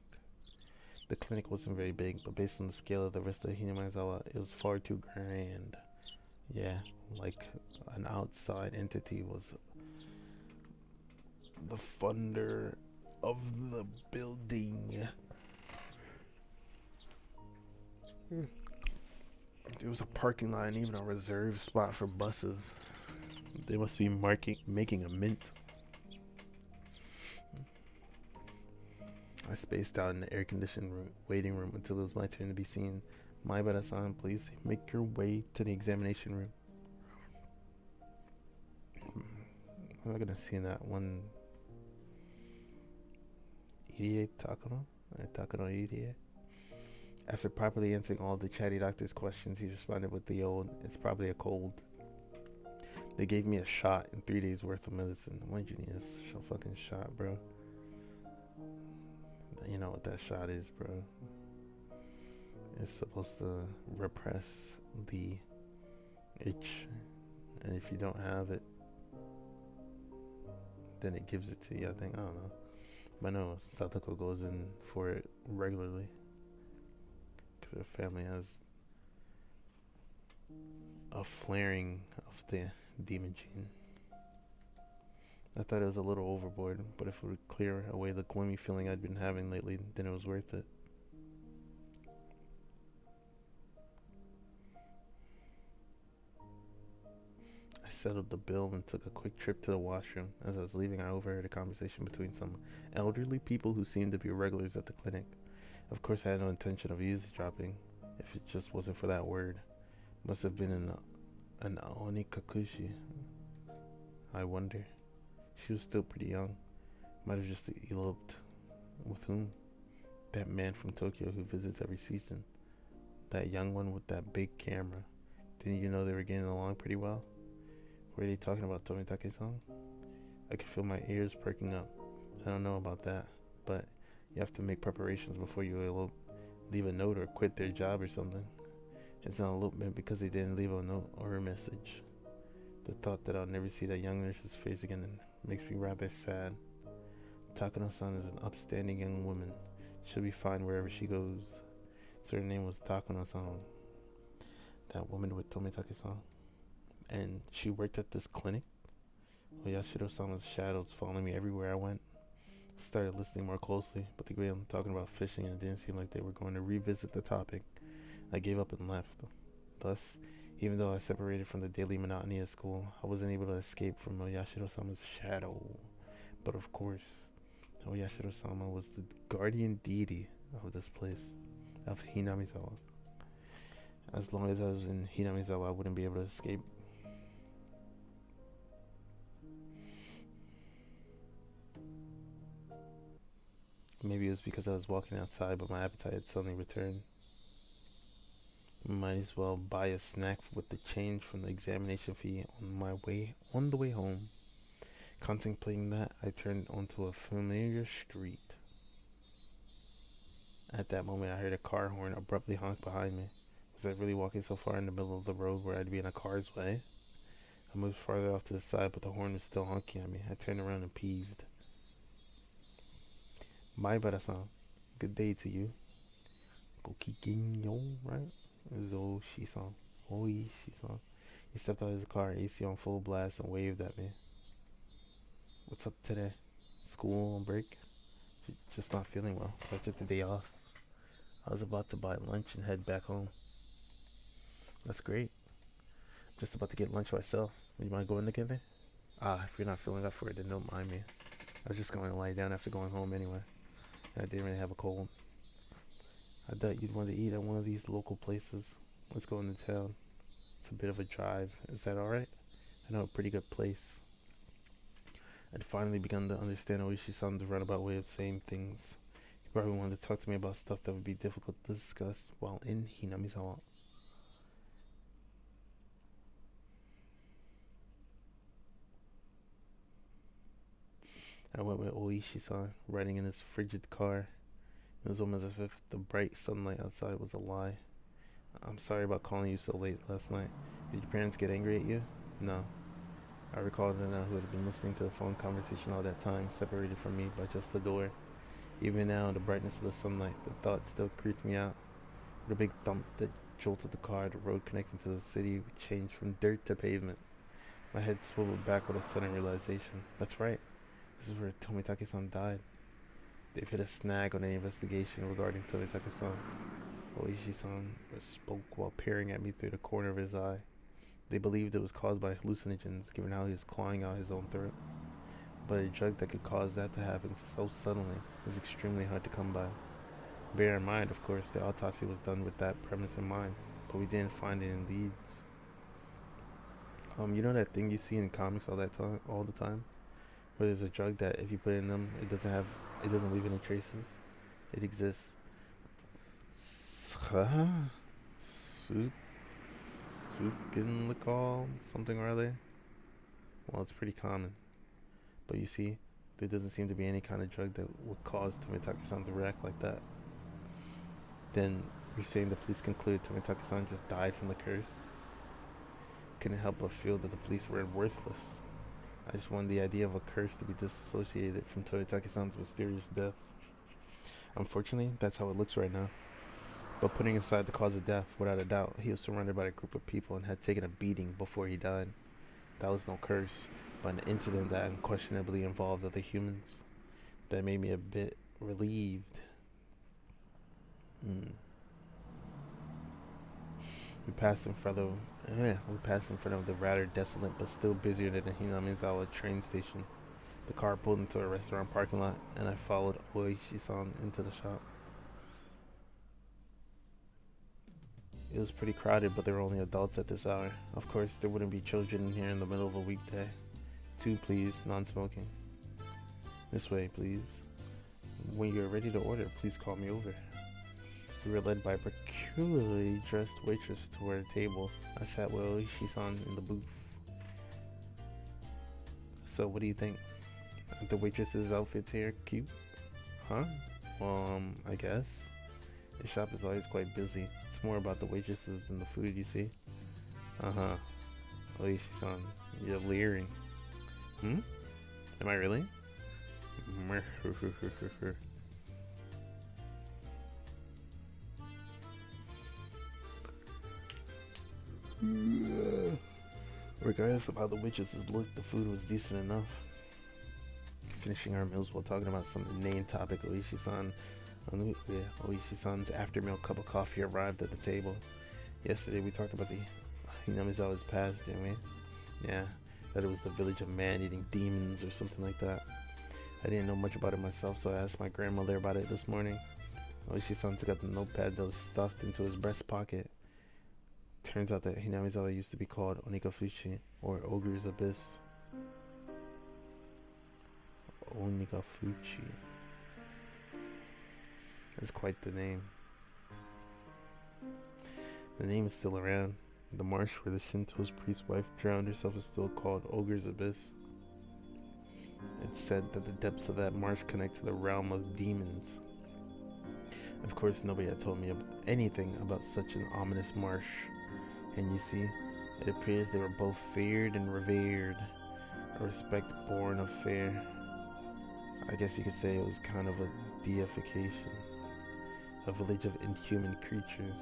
The clinic wasn't very big, but based on the scale of the rest of Hinamizawa, it was far too grand. Yeah, like an outside entity was the funder of the building. There was a parking lot and even a reserved spot for buses. They must be making a mint. I spaced out in the air-conditioned waiting room until it was my turn to be seen. Maibara-san, please make your way to the examination room. I'm not gonna see that one. 88 Takano? Takano 88? After properly answering all the chatty doctor's questions, he responded with the old, "It's probably a cold." They gave me a shot and 3 days worth of medicine. Why'd you need a fucking shot, bro? You know what that shot is, bro. It's supposed to repress the itch. And if you don't have it, then it gives it to you, I think. I don't know. But I know Satoko goes in for it regularly. Because her family has a flaring of the demon gene. I thought it was a little overboard, but if it would clear away the gloomy feeling I'd been having lately, then it was worth it. I settled the bill and took a quick trip to the washroom. As I was leaving, I overheard a conversation between some elderly people who seemed to be regulars at the clinic. Of course, I had no intention of eavesdropping, if it just wasn't for that word. Must have been an Onikakushi. I wonder. She was still pretty young. Might have just eloped. With whom? That man from Tokyo who visits every season. That young one with that big camera. Didn't you know they were getting along pretty well? Were they talking about Tomitake-san? I could feel my ears perking up. I don't know about that, but you have to make preparations before you elope. Leave a note or quit their job or something. It's not elopement because they didn't leave a note or a message. The thought that I'll never see that young nurse's face again makes me rather sad. Takano-san is an upstanding young woman. She'll be fine wherever she goes. So her name was Takano-san. That woman with Tomitake-san. And she worked at this clinic? Yashiro-sama's shadows following me everywhere I went. I started listening more closely, but they began talking about fishing and it didn't seem like they were going to revisit the topic. I gave up and left. Thus, even though I separated from the daily monotony of school, I wasn't able to escape from Yashiro-sama's shadow. But of course, Yashiro-sama was the guardian deity of this place, of Hinamizawa. As long as I was in Hinamizawa, I wouldn't be able to escape. Maybe it was because I was walking outside, but my appetite had suddenly returned. Might as well buy a snack with the change from the examination fee on the way home. Contemplating that, I turned onto a familiar street. At that moment, I heard a car horn abruptly honk behind me. Was I really walking so far in the middle of the road where I'd be in a car's way? I moved farther off to the side, but the horn was still honking at me. I turned around and peeved. Bye, Barasan. Good day to you. Gokigenyo, right? Zo Shisan. Oi Shisan. He stepped out of his car, AC on full blast, and waved at me. What's up today? School on break? Just not feeling well, so I took the day off. I was about to buy lunch and head back home. That's great. Just about to get lunch myself. You mind going together? If you're not feeling up for it, then don't mind me. I was just going to lie down after going home anyway. And I didn't really have a cold. I thought you'd want to eat at one of these local places. Let's go into town. It's a bit of a drive. Is that alright? I know a pretty good place. I'd finally begun to understand Oishi-san's roundabout way of saying things. He probably wanted to talk to me about stuff that would be difficult to discuss while in Hinamizawa. I went with Oishi-san, riding in his frigid car. It was almost as if the bright sunlight outside was a lie. I'm sorry about calling you so late last night. Did your parents get angry at you? No. I recalled Anna, who had been listening to the phone conversation all that time, separated from me by just the door. Even now, in the brightness of the sunlight, the thought still creeped me out. With a big thump that jolted the car, the road connecting to the city changed from dirt to pavement. My head swiveled back with a sudden realization. That's right. This is where Tomitake-san died. They've hit a snag on the investigation regarding Tomitake-san. Oishi-san spoke while peering at me through the corner of his eye. They believed it was caused by hallucinogens, given how he was clawing out his own throat. But a drug that could cause that to happen so suddenly is extremely hard to come by. Bear in mind, of course, the autopsy was done with that premise in mind, but we didn't find any leads. You know that thing you see in comics all the time, where there's a drug that if you put it in them, it doesn't leave any traces. It exists. Sukinlikol, something or other. Well, it's pretty common. But you see, there doesn't seem to be any kind of drug that would cause Tomitake-san to react like that. Then you're saying the police concluded Tomitake-san just died from the curse? Couldn't help but feel that the police were worthless. I just wanted the idea of a curse to be disassociated from Tomitake-san's mysterious death. Unfortunately, that's how it looks right now. But putting aside the cause of death, without a doubt, he was surrounded by a group of people and had taken a beating before he died. That was no curse, but an incident that unquestionably involved other humans. That made me a bit relieved. We passed in front of the rather desolate but still busier than the Hinamizawa train station. The car pulled into a restaurant parking lot, and I followed Oishi-san into the shop. It was pretty crowded, but there were only adults at this hour. Of course, there wouldn't be children in here in the middle of a weekday. 2, please, non-smoking. This way, please. When you're ready to order, please call me over. We were led by a peculiarly dressed waitress to our table. I sat with Oishi-san in the booth. So, what do you think? Are the waitress's outfits here cute? Huh? I guess. The shop is always quite busy. It's more about the waitresses than the food, you see. Uh-huh. Oishi-san, you're leering. Am I really? We're regardless of how the witches looked, the food was decent enough. Finishing our meals while talking about some inane topic, Oishi-san's after meal cup of coffee arrived at the table. Yesterday we talked about the Hinamizawa's past, didn't we? Yeah, that it was the village of man-eating demons or something like that. I didn't know much about it myself, so I asked my grandmother about it this morning. Oishi-san took out the notepad that was stuffed into his breast pocket. Turns out that Hinamizawa used to be called Onikafuchi, or Ogre's Abyss. Onikafuchi. That's quite the name. The name is still around. The marsh where the Shinto's priest's wife drowned herself is still called Ogre's Abyss. It's said that the depths of that marsh connect to the realm of demons. Of course, nobody had told me anything about such an ominous marsh. And you see, it appears they were both feared and revered, a respect born of fear. I guess you could say it was kind of a deification, a village of inhuman creatures.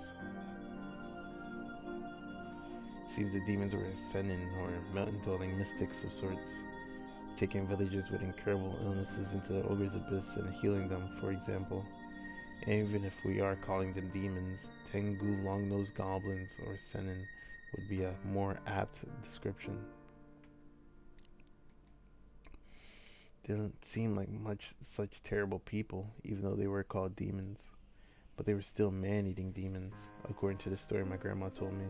Seems the demons were ascending or mountain-dwelling mystics of sorts, taking villagers with incurable illnesses into the Ogre's Abyss and healing them, for example. Even if we are calling them demons, Tengu long-nosed goblins or senin would be a more apt description. They didn't seem like such terrible people, even though they were called demons. But they were still man-eating demons, according to the story my grandma told me.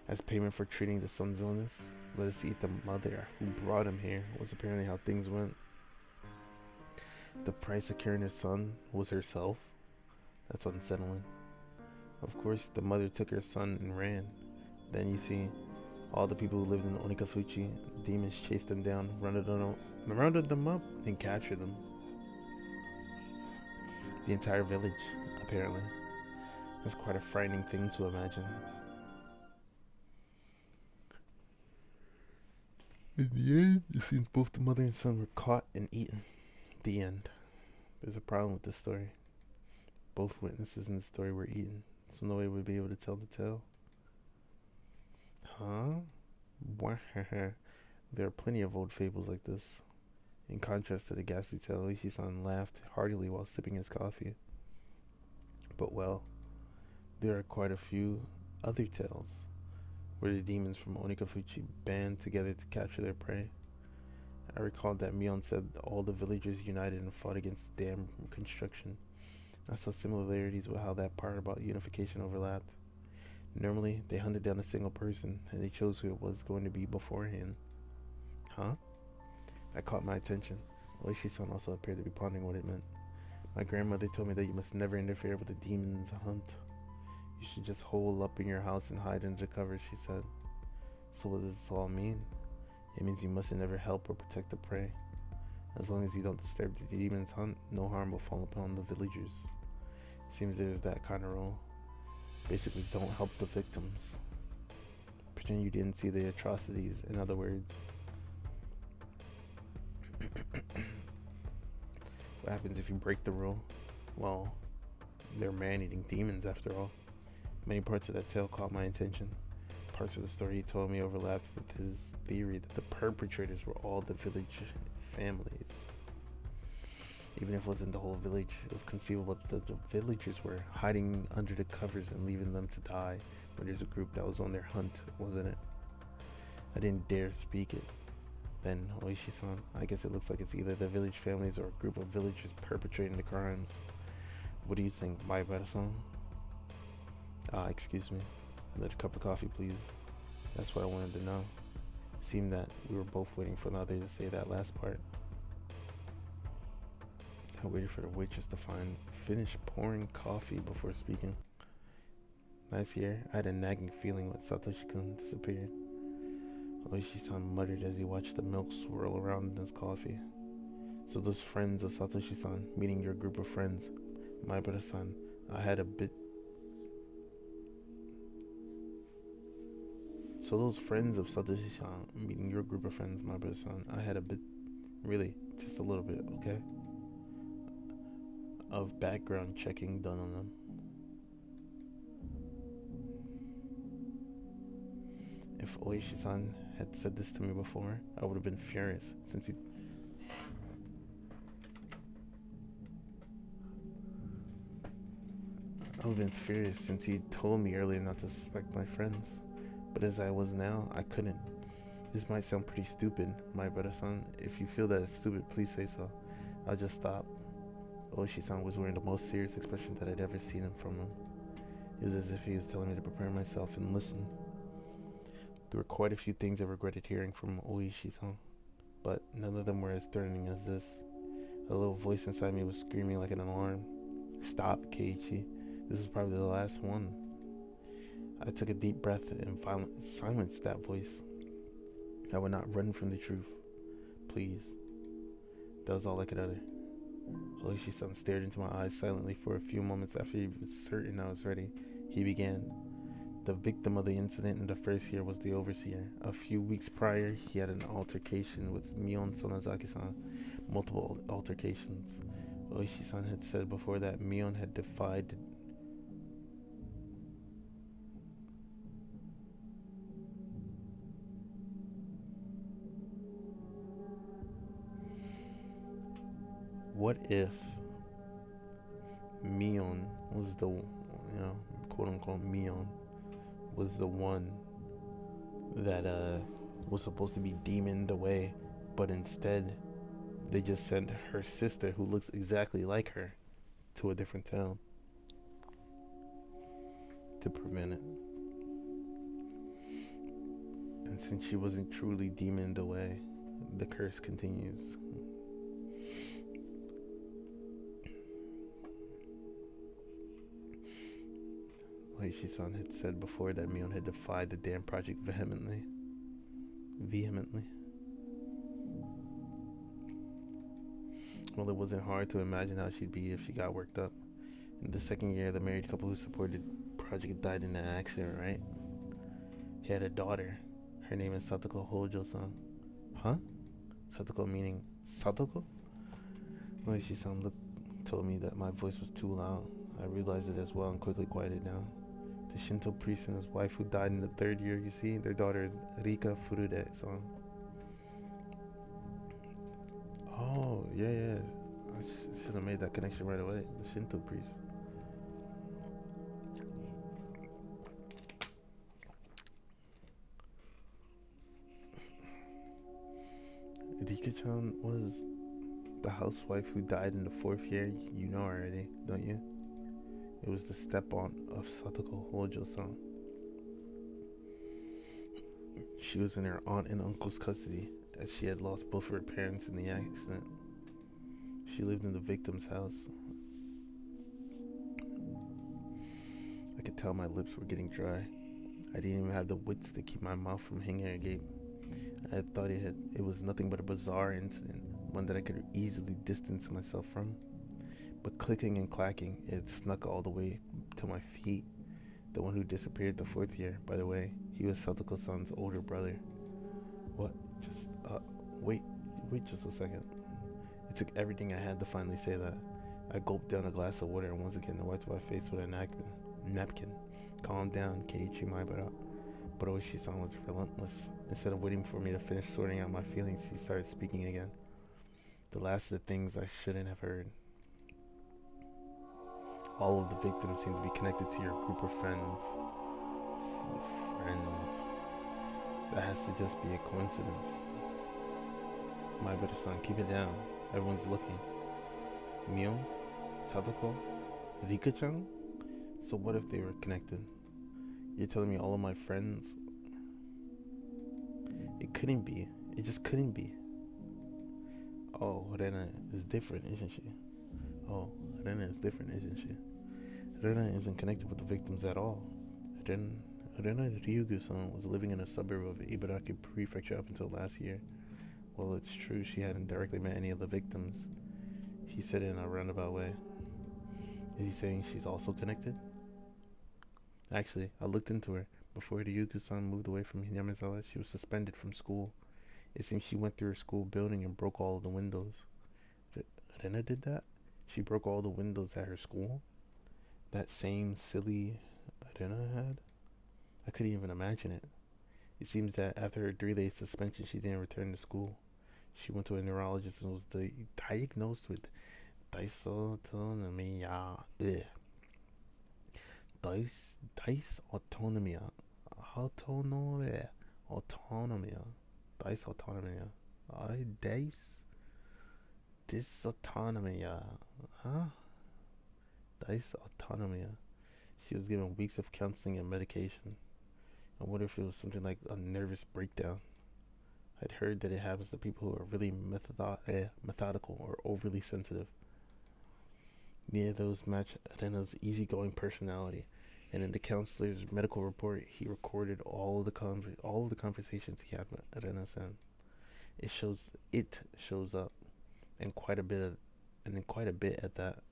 As payment for treating the son's illness, let us eat the mother who brought him here, was apparently how things went. The price of curing her son was herself? That's unsettling. Of course, the mother took her son and ran. Then you see, all the people who lived in Onikafuchi, demons chased them down, rounded them up, and captured them. The entire village, apparently. That's quite a frightening thing to imagine. In the end, it seems both the mother and son were caught and eaten. The end. There's a problem with this story. Both witnesses in the story were eaten, so nobody would be able to tell the tale. Huh? There are plenty of old fables like this. In contrast to the ghastly tale, Oishi-san laughed heartily while sipping his coffee. But well, there are quite a few other tales where the demons from Onikafuchi band together to capture their prey. I recalled that Mion said all the villagers united and fought against the dam construction. I saw similarities with how that part about unification overlapped. Normally, they hunted down a single person, and they chose who it was going to be beforehand. Huh? That caught my attention. Oishi-san also appeared to be pondering what it meant. My grandmother told me that you must never interfere with the demon's hunt. You should just hole up in your house and hide under cover, she said. So what does this all mean? It means you mustn't ever help or protect the prey. As long as you don't disturb the demon's hunt, no harm will fall upon the villagers. Seems there's that kind of rule. Basically, don't help the victims. Pretend you didn't see the atrocities, in other words. What happens if you break the rule? Well, they're man-eating demons after all. Many parts of that tale caught my attention. Parts of the story he told me overlapped with his theory that the perpetrators were all the village families. Even if it wasn't the whole village, it was conceivable that the villagers were hiding under the covers and leaving them to die when there's a group that was on their hunt, wasn't it? I didn't dare speak it. Then, Oishi-san, I guess it looks like it's either the village families or a group of villagers perpetrating the crimes. What do you think, Maibara-san? Excuse me. Another cup of coffee, please. That's what I wanted to know. It seemed that we were both waiting for the other to say that last part. I waited for the waitress to finish pouring coffee before speaking. Last year, I had a nagging feeling when Satoshi-kun disappeared. Oishi-san muttered as he watched the milk swirl around in his coffee. So those friends of Satoshi-san, meeting your group of friends, Maibara-san, So those friends of Satoshi-san, meeting your group of friends, Maibara-san, I had a bit, really, just a little bit, okay, of background checking done on them. If Oishi-san had said this to me before, I would have been furious since he told me earlier not to suspect my friends. But as I was now, I couldn't. This might sound pretty stupid, my brother-san. If you feel that it's stupid, please say so. I'll just stop. Oishi-san was wearing the most serious expression that I'd ever seen from him. It was as if he was telling me to prepare myself and listen. There were quite a few things I regretted hearing from Oishi-san, but none of them were as threatening as this. A little voice inside me was screaming like an alarm. Stop, Keiichi. This is probably the last one. I took a deep breath and silenced that voice. I would not run from the truth. Please. That was all I could utter. Oishi-san stared into my eyes silently for a few moments. After he was certain I was ready, he began. The victim of the incident in the first year was the overseer. A few weeks prior, he had an altercation with Mion Sonozaki-san. Multiple altercations. Oishi-san had said before that Mion had defied what if Mion was the, quote unquote Mion was the one that was supposed to be demoned away, but instead they just sent her sister, who looks exactly like her, to a different town to prevent it. And since she wasn't truly demoned away, the curse continues. Oishi-san had said before that Mion had defied the damn project vehemently. Well, it wasn't hard to imagine how she'd be if she got worked up. In the second year, the married couple who supported the project died in an accident, right? He had a daughter. Her name is Satoko Hojo-san. Huh? Satoko meaning Satoko? Oishi-san told me that my voice was too loud. I realized it as well and quickly quieted down. The Shinto priest and his wife who died in the third year, you see, their daughter is Rika Furude-san. Oh, yeah. I should have made that connection right away. The Shinto priest. Rika-chan was the housewife who died in the fourth year. You know already, don't you? It was the step-aunt of Satoko Hojo-san. She was in her aunt and uncle's custody, as she had lost both of her parents in the accident. She lived in the victim's house. I could tell my lips were getting dry. I didn't even have the wits to keep my mouth from hanging agape. I thought it was nothing but a bizarre incident, one that I could easily distance myself from. But clicking and clacking, it snuck all the way to my feet. The one who disappeared the fourth year, by the way, he was Satoko-san's older brother. What? Wait just a second. It took everything I had to finally say that. I gulped down a glass of water and once again wiped my face with a napkin. Calm down, Keiichi Maibara. But Oishi-san was relentless. Instead of waiting for me to finish sorting out my feelings, he started speaking again. The last of the things I shouldn't have heard. All of the victims seem to be connected to your group of friends. That has to just be a coincidence. My brother-san, keep it down. Everyone's looking. Mio? Sadako? Rika-chan? So what if they were connected? You're telling me all of my friends? It couldn't be. It just couldn't be. Oh, Rena is different, isn't she? Rena isn't connected with the victims at all. Rena Ryugu-san was living in a suburb of Ibaraki Prefecture up until last year. Well, it's true she hadn't directly met any of the victims. He said it in a roundabout way. Is he saying she's also connected? Actually, I looked into her. Before Ryugu-san moved away from Yamazawa, she was suspended from school. It seems she went through her school building and broke all of the windows. Rena did that? She broke all the windows at her school? That same silly Rena had? I couldn't even imagine it. It seems that after her 3 day suspension, she didn't return to school. She went to a neurologist and was diagnosed with dysautonomia. Dysautonomia. Autonomia. Autonomia. Dysautonomia. I dysautonomia. Huh? Dysautonomia. She was given weeks of counseling and medication. I wonder if it was something like a nervous breakdown. I'd heard that it happens to people who are really methodical or overly sensitive. Neither of those match Arena's easygoing personality, and in the counselor's medical report, he recorded all of the conversations he had with Arena San. It shows up, and in quite a bit at that.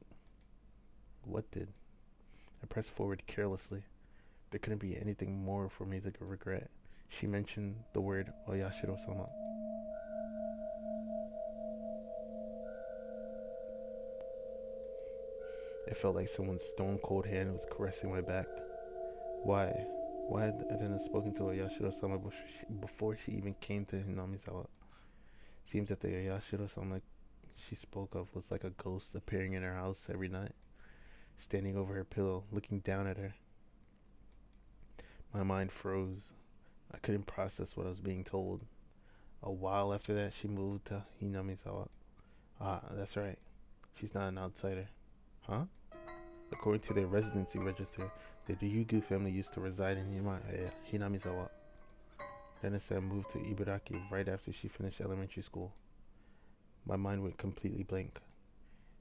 What did? I pressed forward carelessly. There couldn't be anything more for me to regret. She mentioned the word Oyashiro-sama. It felt like someone's stone cold hand was caressing my back. Why? Why had Arena spoken to Oyashiro-sama before she even came to Hinamizawa? Seems that the Oyashiro-sama she spoke of was like a ghost appearing in her house every night, standing over her pillow, looking down at her. My mind froze. I couldn't process what I was being told. A while after that, she moved to Hinamizawa. Ah, that's right. She's not an outsider. Huh? According to their residency register, the Ryugu family used to reside in Hinamizawa. Rena-san moved to Ibaraki right after she finished elementary school. My mind went completely blank.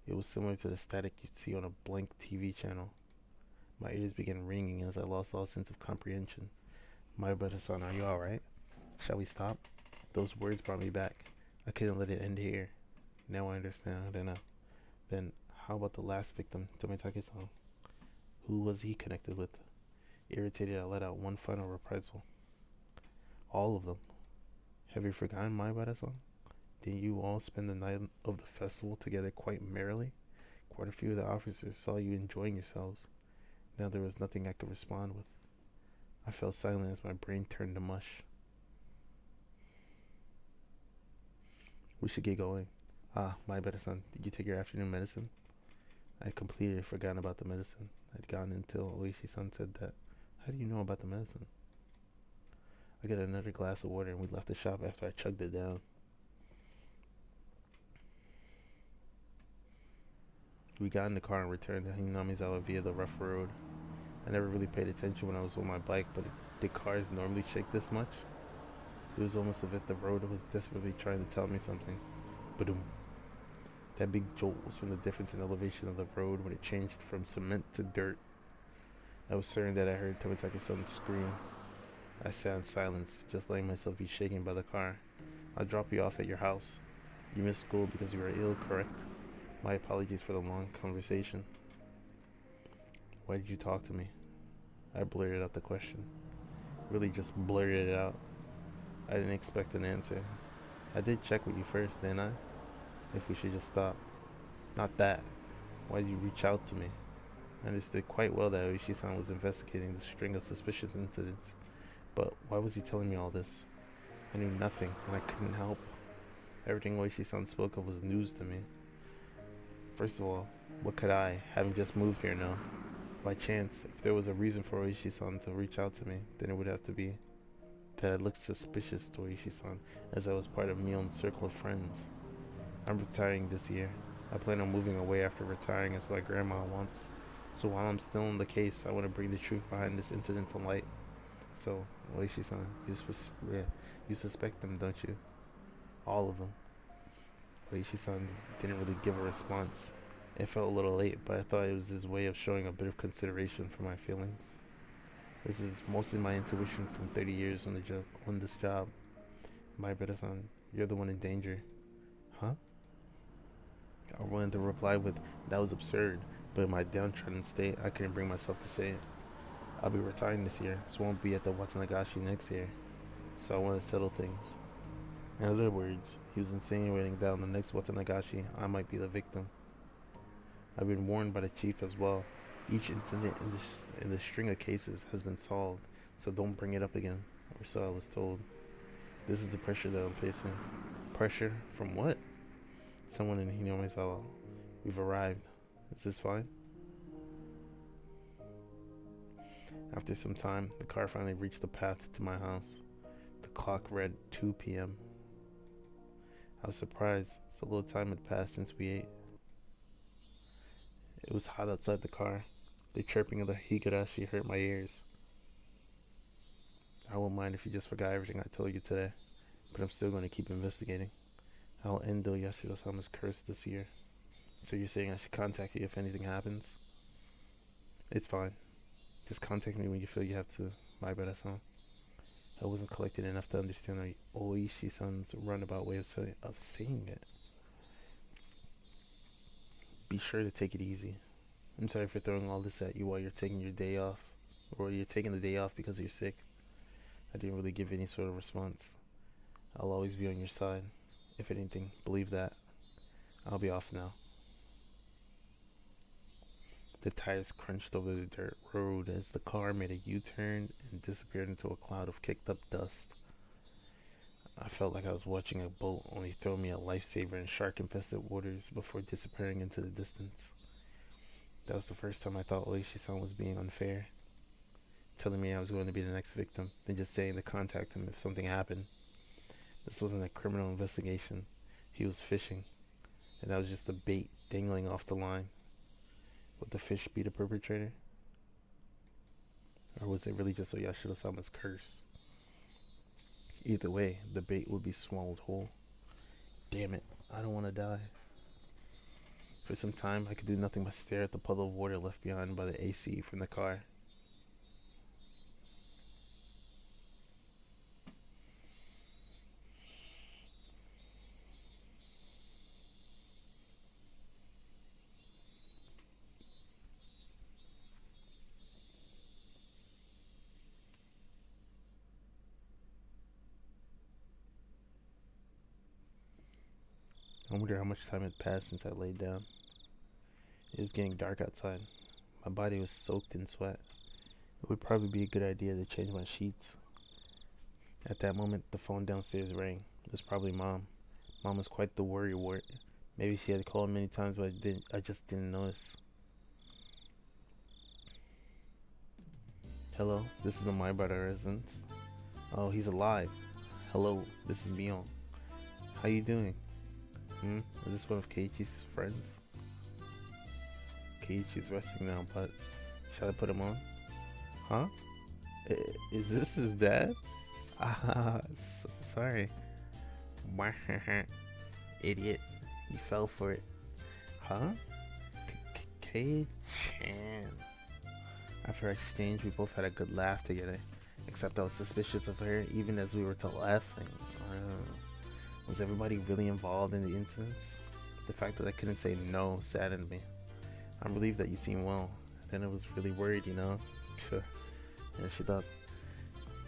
It was similar to the static you'd see on a blank TV channel. My ears began ringing as I lost all sense of comprehension. My brother-san, are you alright? Shall we stop? Those words brought me back. I couldn't let it end here. Now I understand, Rena. Then, how about the last victim, Tomitake-san? Who was he connected with? Irritated, I let out one final reprisal. All of them. Have you forgotten my brother-san? Didn't you all spend the night of the festival together quite merrily? Quite a few of the officers saw you enjoying yourselves. Now there was nothing I could respond with. I fell silent as my brain turned to mush. We should get going. Ah, my better son, did you take your afternoon medicine? I had completely forgotten about the medicine. I'd gone until Oishi-san said that. How do you know about the medicine? I got another glass of water and we left the shop after I chugged it down. We got in the car and returned to Hinamizawa via the rough road. I never really paid attention when I was on my bike, but did cars normally shake this much? It was almost as if the road was desperately trying to tell me something. Ba-doom. That big jolt was from the difference in elevation of the road when it changed from cement to dirt. I was certain that I heard Tomitake-san scream. I sat in silence, just letting myself be shaken by the car. I'll drop you off at your house. You missed school because you were ill, correct? My apologies for the long conversation. Why did you talk to me? I blurted out the question. Really just blurted it out. I didn't expect an answer. I did check with you first, didn't I? If we should just stop. Not that. Why did you reach out to me? I understood quite well that Oishi-san was investigating the string of suspicious incidents. But why was he telling me all this? I knew nothing, and I couldn't help. Everything Oishi-san spoke of was news to me. First of all, what could I, having just moved here, know? By chance, if there was a reason for Oishi-san to reach out to me, then it would have to be that I looked suspicious to Oishi-san, as I was part of Mion's circle of friends. I'm retiring this year. I plan on moving away after retiring as my grandma wants. So while I'm still in the case, I want to bring the truth behind this incident to light. So, Oishi-san, you suspect them, don't you? All of them. Oishi-san didn't really give a response. It felt a little late, but I thought it was his way of showing a bit of consideration for my feelings. This is mostly my intuition from 30 years on this job. My brother-san, you're the one in danger. Huh? I wanted to reply with, that was absurd, but in my downtrodden state, I couldn't bring myself to say it. I'll be retiring this year, so I won't be at the Watanagashi next year. So I want to settle things. In other words, he was insinuating that on the next Watanagashi, I might be the victim. I've been warned by the chief as well. Each incident in this string of cases has been solved, so don't bring it up again. or so I was told. This is the pressure that I'm facing. Pressure from what? Someone in Hinamizawa. We've arrived. Is this fine? After some time, the car finally reached the path to my house. The clock read 2 p.m. I was surprised. So little time had passed since we ate. It was hot outside the car. The chirping of the higurashi hurt my ears. I won't mind if you just forgot everything I told you today, but I'm still going to keep investigating. I'll end Yashiro-sama's curse this year. So you're saying I should contact you if anything happens? It's fine. Just contact me when you feel you have to. My bad-san. I wasn't collected enough to understand Oishi-san's roundabout way of saying it. Be sure to take it easy. I'm sorry for throwing all this at you while you're taking your day off. Or you're taking the day off because you're sick. I didn't really give any sort of response. I'll always be on your side. If anything, believe that. I'll be off now. The tires crunched over the dirt road as the car made a U-turn and disappeared into a cloud of kicked up dust. I felt like I was watching a boat only throw me a lifesaver in shark-infested waters before disappearing into the distance. That was the first time I thought Oishi-san was being unfair, telling me I was going to be the next victim, then just saying to contact him if something happened. This wasn't a criminal investigation. He was fishing, and that was just a bait dangling off the line. Would the fish be the perpetrator? Or was it really just Yashiro-sama's curse? Either way, the bait would be swallowed whole. Damn it, I don't want to die. For some time, I could do nothing but stare at the puddle of water left behind by the AC from the car. I wonder how much time had passed since I laid down. It was getting dark outside. My body was soaked in sweat. It would probably be a good idea to change my sheets. At that moment, the phone downstairs rang. It was probably Mom. Mom was quite the worrywart. Maybe she had called many times, but I just didn't notice. Hello, this is the My Brother residence. Oh, he's alive. Hello, this is Mion. How you doing? Is this one of Keiichi's friends? Keiichi's resting now, but shall I put him on? Huh? Is this his dad? Ah, sorry. Idiot. You fell for it. Huh? Kei-chan. After our exchange, we both had a good laugh together. Except I was suspicious of her even as we were laughing. Was everybody really involved in the incidents? The fact that I couldn't say no saddened me. I'm relieved that you seem well. Then I was really worried, you know? And she thought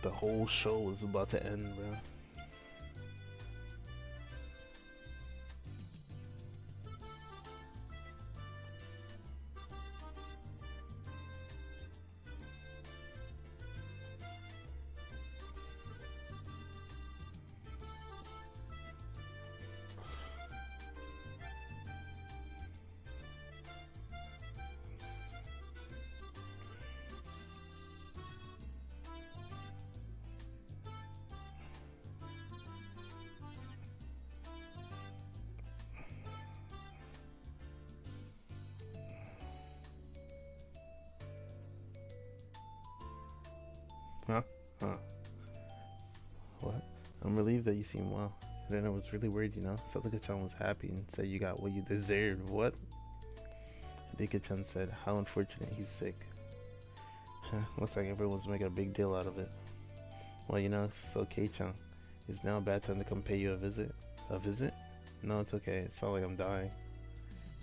the whole show was about to end, bro. Huh? Huh? What? I'm relieved that you seem well. Then I was really worried, you know? Sataka-chan was happy and said you got what you deserved. What? Dika-chan said, how unfortunate he's sick. Looks like everyone's making a big deal out of it. Well, you know, so Kei-chan, is now a bad time to come pay you a visit? A visit? No, it's okay. It's not like I'm dying.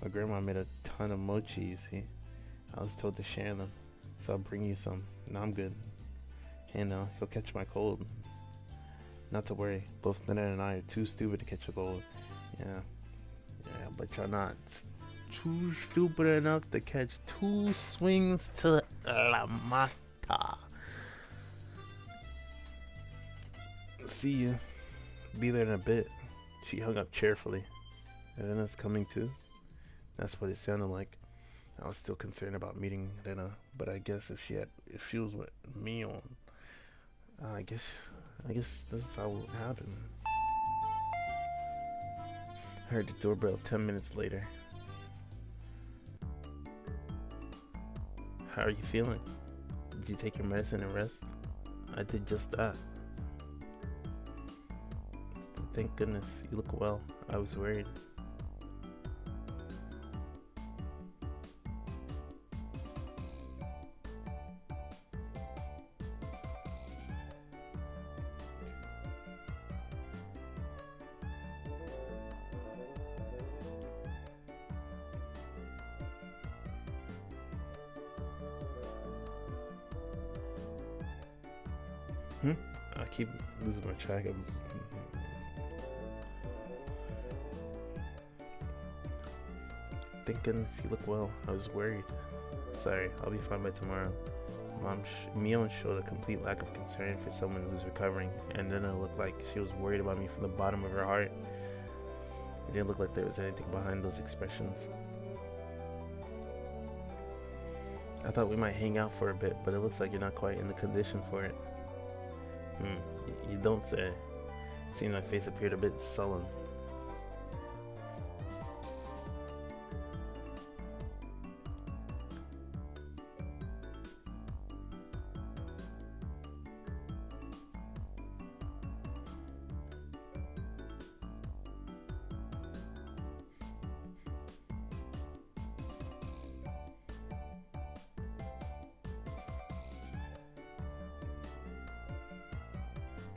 My grandma made a ton of mochi, you see. I was told to share them, so I'll bring you some. No, I'm good. Hey, no, he'll catch my cold. Not to worry, both Nana and I are too stupid to catch a cold. Yeah, but you're not too stupid enough to catch 2 swings to la mata. See you. Be there in a bit. She hung up cheerfully. Rena's coming too? That's what it sounded like. I was still concerned about meeting Rena, but I guess if she was with me on, I guess that's how it happened. I heard the doorbell 10 minutes later. How are you feeling? Did you take your medicine and rest? I did just that. Thank goodness, you look well. I was worried. I keep losing my track of. Thank goodness you look well. I was worried. Sorry, I'll be fine by tomorrow. Mion showed a complete lack of concern for someone who's recovering, and then it looked like she was worried about me from the bottom of her heart. It didn't look like there was anything behind those expressions. I thought we might hang out for a bit, but it looks like you're not quite in the condition for it. You don't say. Seeing my face appeared a bit sullen.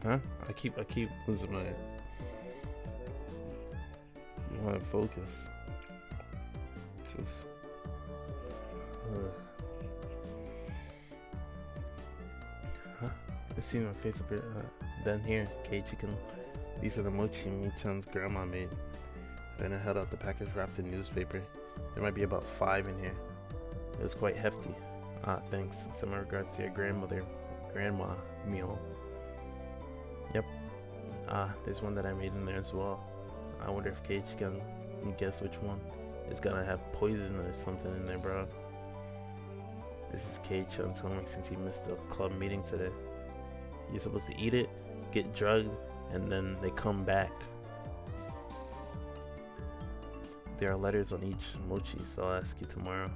Huh? I keep losing my focus. Just huh? I see my face up here. Then here, Kei chicken. These are the mochi Mi-chan's grandma made. Then I held out the package wrapped in newspaper. There might be about 5 in here. It was quite hefty. Thanks. Send my regards to your grandma meal. Yep. There's one that I made in there as well. I wonder if Cage can guess which one. It's gonna have poison or something in there, bro. This is Cage-chan's homework since he missed the club meeting today. You're supposed to eat it, get drugged, and then they come back. There are letters on each mochi, so I'll ask you tomorrow.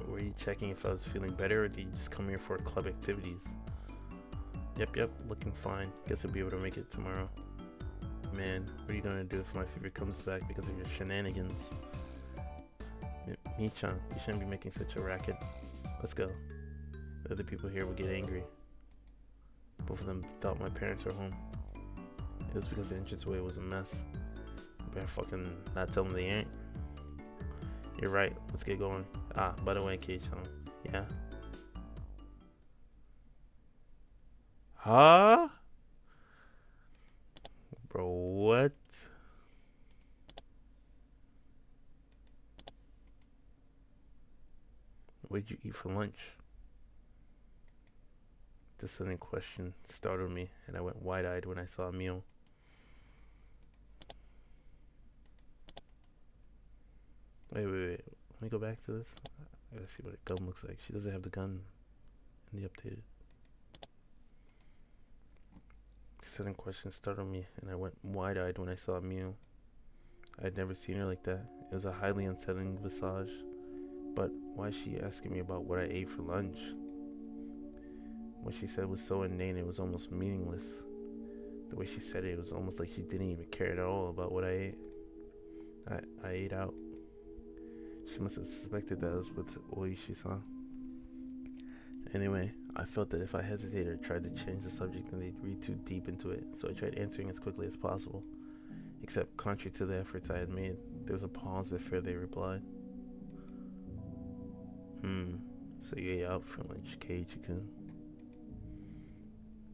Were you checking if I was feeling better, or did you just come here for club activities? Yep, looking fine. Guess I'll be able to make it tomorrow. Man, what are you gonna do if my fever comes back because of your shenanigans? Mi-chan, you shouldn't be making such a racket. Let's go. The other people here will get angry. Both of them thought my parents were home. It was because the entranceway was a mess. Better fucking not tell them they ain't. You're right, let's get going. By the way, Kei-chan. Yeah? Huh? Bro, what? What did you eat for lunch? The sudden question startled me, and I went wide-eyed when I saw a meal. Wait. Let me go back to this. I gotta see what a gun looks like. She doesn't have the gun in the updated. Sudden question startled me, and I went wide-eyed when I saw a meal. I had never seen her like that. It was a highly unsettling visage. But why is she asking me about what I ate for lunch? What she said was so inane it was almost meaningless. The way she said it was almost like she didn't even care at all about what I ate. I ate out. She must have suspected that I was with Oishi-san. Anyway, I felt that if I hesitated or tried to change the subject, then they'd read too deep into it, so I tried answering as quickly as possible. Except, contrary to the efforts I had made, there was a pause before they replied. So you ate out for lunch, Keiichi-kun.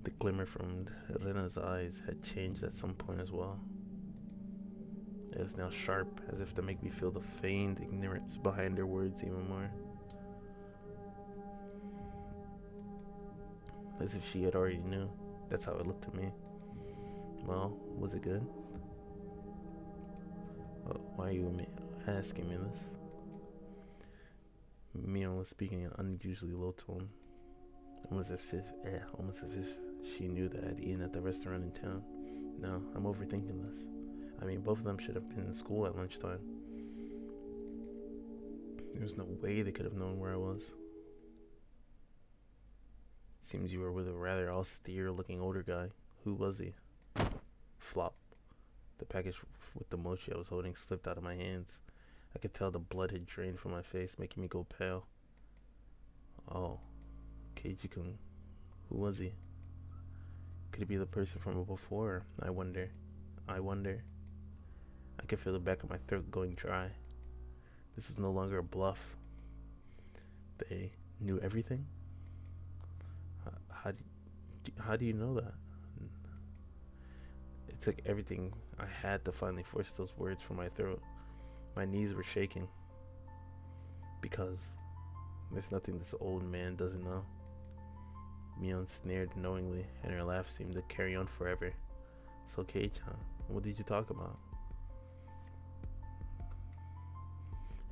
The glimmer from Rena's eyes had changed at some point as well. It was now sharp, as if to make me feel the feigned ignorance behind her words even more. As if she had already knew. That's how it looked to me. Well, was it good? Why are you asking me this? Mion was speaking in an unusually low tone, almost as if she knew that I'd eaten at the restaurant in town. No, I'm overthinking this. I mean, both of them should have been in school at lunchtime. There's no way they could have known where I was. Seems you were with a rather austere-looking older guy. Who was he? Flop. The package with the mochi I was holding slipped out of my hands. I could tell the blood had drained from my face, making me go pale. Oh, Keiji-kun. Who was he? Could he be the person from before? I wonder. I could feel the back of my throat going dry. This is no longer a bluff. They knew everything? How do you know that? It took everything I had to finally force those words from my throat. My knees were shaking. Because there's nothing this old man doesn't know. Mion sneered knowingly, and her laugh seemed to carry on forever. So, Kei-chan, what did you talk about?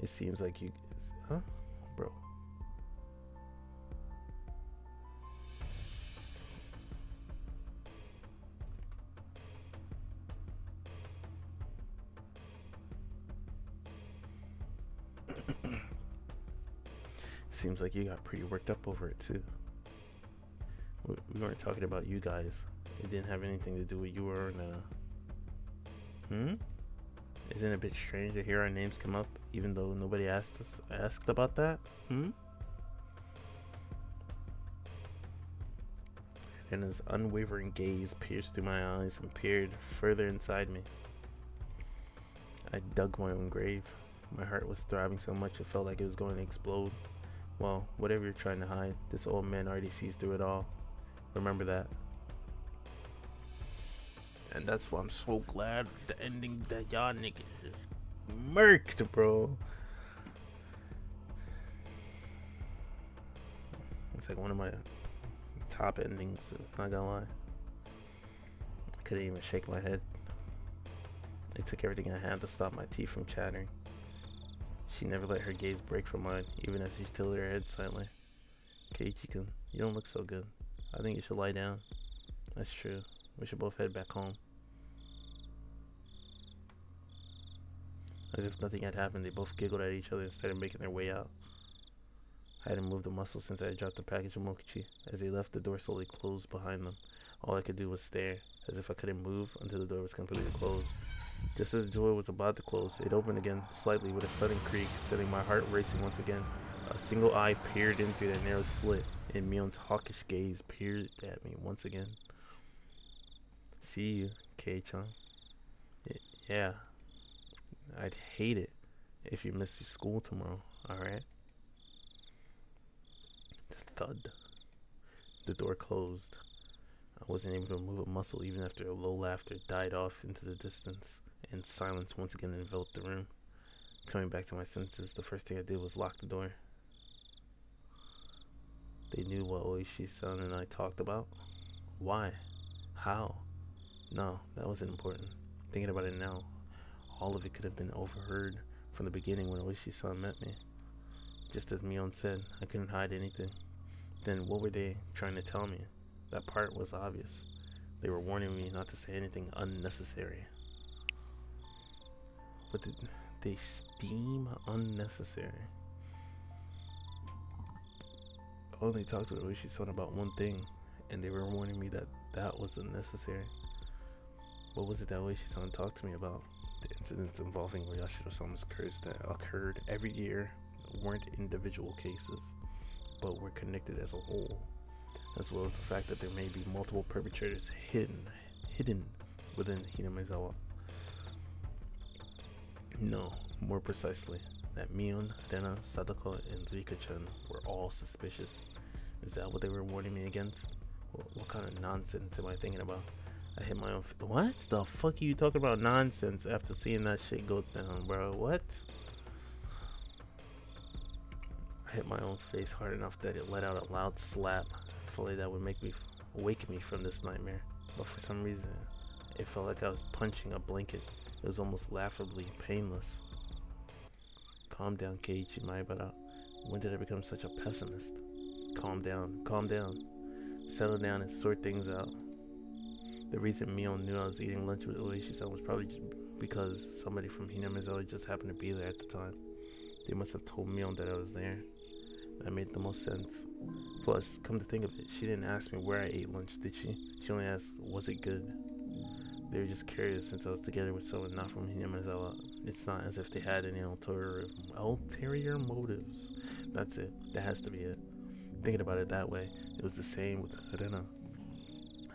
It seems like you... Huh? Bro. Seems like you got pretty worked up over it, too. We weren't talking about you guys. It didn't have anything to do with you or Isn't it a bit strange to hear our names come up, even though nobody asked about that? And his unwavering gaze pierced through my eyes and peered further inside me. I dug my own grave. My heart was throbbing so much it felt like it was going to explode. Well, whatever you're trying to hide, this old man already sees through it all. Remember that. And that's why I'm so glad the ending that y'all niggas is murked, bro. It's like one of my top endings, not gonna lie. I couldn't even shake my head. It took everything I had to stop my teeth from chattering. She never let her gaze break from mine, even as she tilted her head silently. Keiichi-kun, you don't look so good. I think you should lie down. That's true. We should both head back home. As if nothing had happened, they both giggled at each other and started making their way out. I hadn't moved a muscle since I had dropped the package of mochi. As they left, the door slowly closed behind them. All I could do was stare, as if I couldn't move until the door was completely closed. Just as the door was about to close, it opened again, slightly with a sudden creak, setting my heart racing once again. A single eye peered in through that narrow slit, and Mion's hawkish gaze peered at me once again. See you, Kei-chan. Yeah. I'd hate it if you missed your school tomorrow, alright? Thud. The door closed. I wasn't able to move a muscle even after a low laughter died off into the distance, and silence once again enveloped the room. Coming back to my senses, the first thing I did was lock the door. They knew what Oishi-san and I talked about? Why? How? No, that wasn't important. Thinking about it now, all of it could have been overheard from the beginning when Oishi-san met me. Just as Mion said, I couldn't hide anything. Then what were they trying to tell me? That part was obvious. They were warning me not to say anything unnecessary. What did they deem unnecessary? I only talked to Oishi-san about one thing, and they were warning me that that was unnecessary. What was it that Oishi-san talked to me about? The incidents involving Oyashiro-sama's curse that occurred every year weren't individual cases, but were connected as a whole, as well as the fact that there may be multiple perpetrators hidden within Hinamizawa. No, more precisely, that Mion, Rena, Sadako, and Rika-chan were all suspicious. Is that what they were warning me against? What kind of nonsense am I thinking about? I hit my own what the fuck are you talking about nonsense after seeing that shit go down, bro? What? I hit my own face hard enough that it let out a loud slap. If only that would wake me from this nightmare. But for some reason, It felt like I was punching a blanket. It was almost laughably painless. Calm down, Keiichi Maebara. When did I become such a pessimist? Calm down, calm down. Settle down and sort things out. The reason Mio knew I was eating lunch with Oishi-san was probably just because somebody from Hinamizawa just happened to be there at the time. They must have told Mio that I was there. That made the most sense. Plus, come to think of it, she didn't ask me where I ate lunch, did she? She only asked, was it good? They were just curious since I was together with someone not from Hinamizawa. It's not as if they had any ulterior motives. That's it. That has to be it. Thinking about it that way, it was the same with Rena.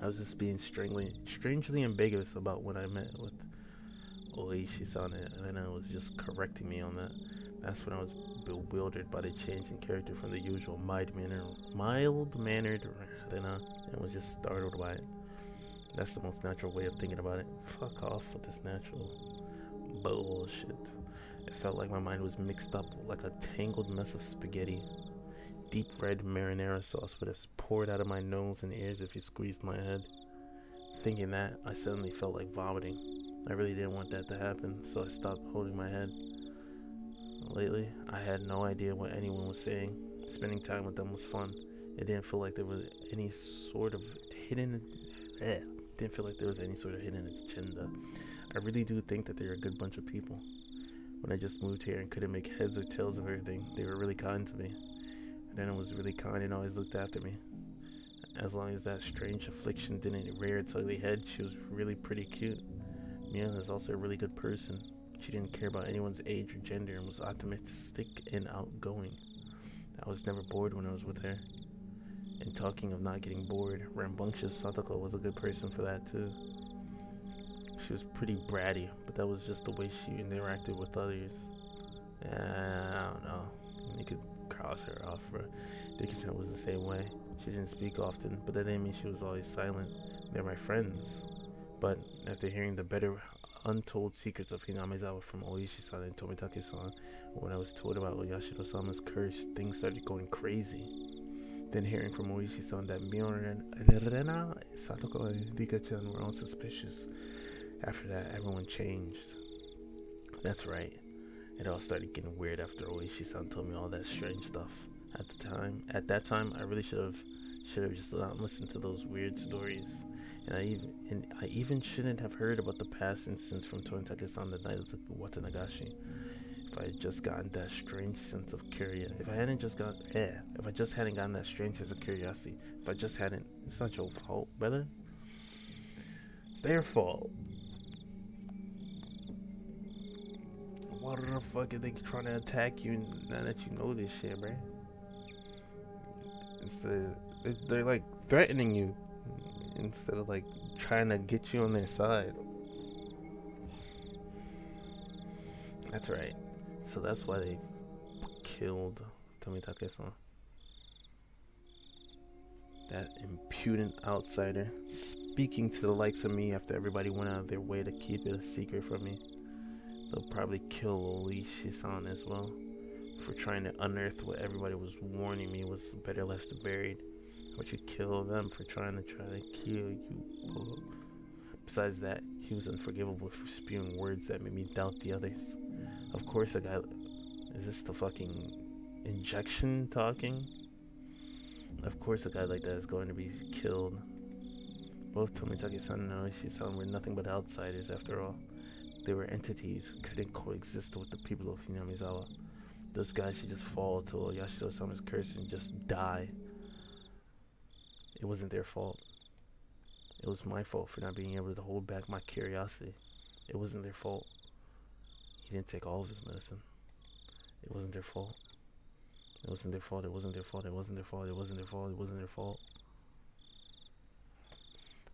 I was just being strangely ambiguous about when I met with Oishi-san, and Rena was just correcting me on that. That's when I was bewildered by the change in character from the usual mild-mannered Rena, and was just startled by it. That's the most natural way of thinking about it. Fuck off with this natural bullshit. It felt like my mind was mixed up like a tangled mess of spaghetti. Deep red marinara sauce would have poured out of my nose and ears if you squeezed my head. Thinking that, I suddenly felt like vomiting. I really didn't want that to happen, so I stopped holding my head. Lately, I had no idea what anyone was saying. Spending time with them was fun. It didn't feel like there was any sort of hidden didn't feel like there was any sort of hidden agenda. I really do think that they're a good bunch of people. When I just moved here and couldn't make heads or tails of everything, they were really kind to me. And then it was really kind and always looked after me. As long as that strange affliction didn't rear its ugly head, she was really pretty cute. Mia is also a really good person. She didn't care about anyone's age or gender and was optimistic and outgoing. I was never bored when I was with her. And talking of not getting bored, rambunctious Satoko was a good person for that too. She was pretty bratty, but that was just the way she interacted with others. I don't know. You could cross her off, bro. Dickinson was the same way. She didn't speak often, but that didn't mean she was always silent. They're my friends. But after hearing the better untold secrets of Hinamizawa from Oishi-san and Tomitake-san, when I was told about Yashiro-sama's curse, things started going crazy. Then hearing from Oishi-san that Rena, Satoko, and Rika-chan were all suspicious. After that, everyone changed. That's right. It all started getting weird after Oishi-san told me all that strange stuff. At that time, I really should have just not listened to those weird stories. And I even shouldn't have heard about the past instance from Tomitake-san the night of the Watanagashi. If I had just gotten that strange sense of curiosity, if I just hadn't gotten that strange sense of curiosity, it's not your fault, brother. It's their fault. What the fuck are they trying to attack you now that you know this shit, bro? They're like threatening you instead of like trying to get you on their side. That's right. So that's why they killed Tomitake-san. That impudent outsider speaking to the likes of me after everybody went out of their way to keep it a secret from me. They'll probably kill Oishi-san as well for trying to unearth what everybody was warning me was better left buried. But you kill them for trying to kill you. Besides that, he was unforgivable for spewing words that made me doubt the others. Of course, a guy. Is this the fucking injection talking? Of course, a guy like that is going to be killed. Both Tomitake-san and Oishi-san were nothing but outsiders after all. They were entities who couldn't coexist with the people of Hinamizawa. Those guys should just fall to Yashiro-sama's curse and just die. It wasn't their fault. It was my fault for not being able to hold back my curiosity. It wasn't their fault. He didn't take all of his medicine. It wasn't their fault. It wasn't their fault. It wasn't their fault. It wasn't their fault. It wasn't their fault. It wasn't their fault.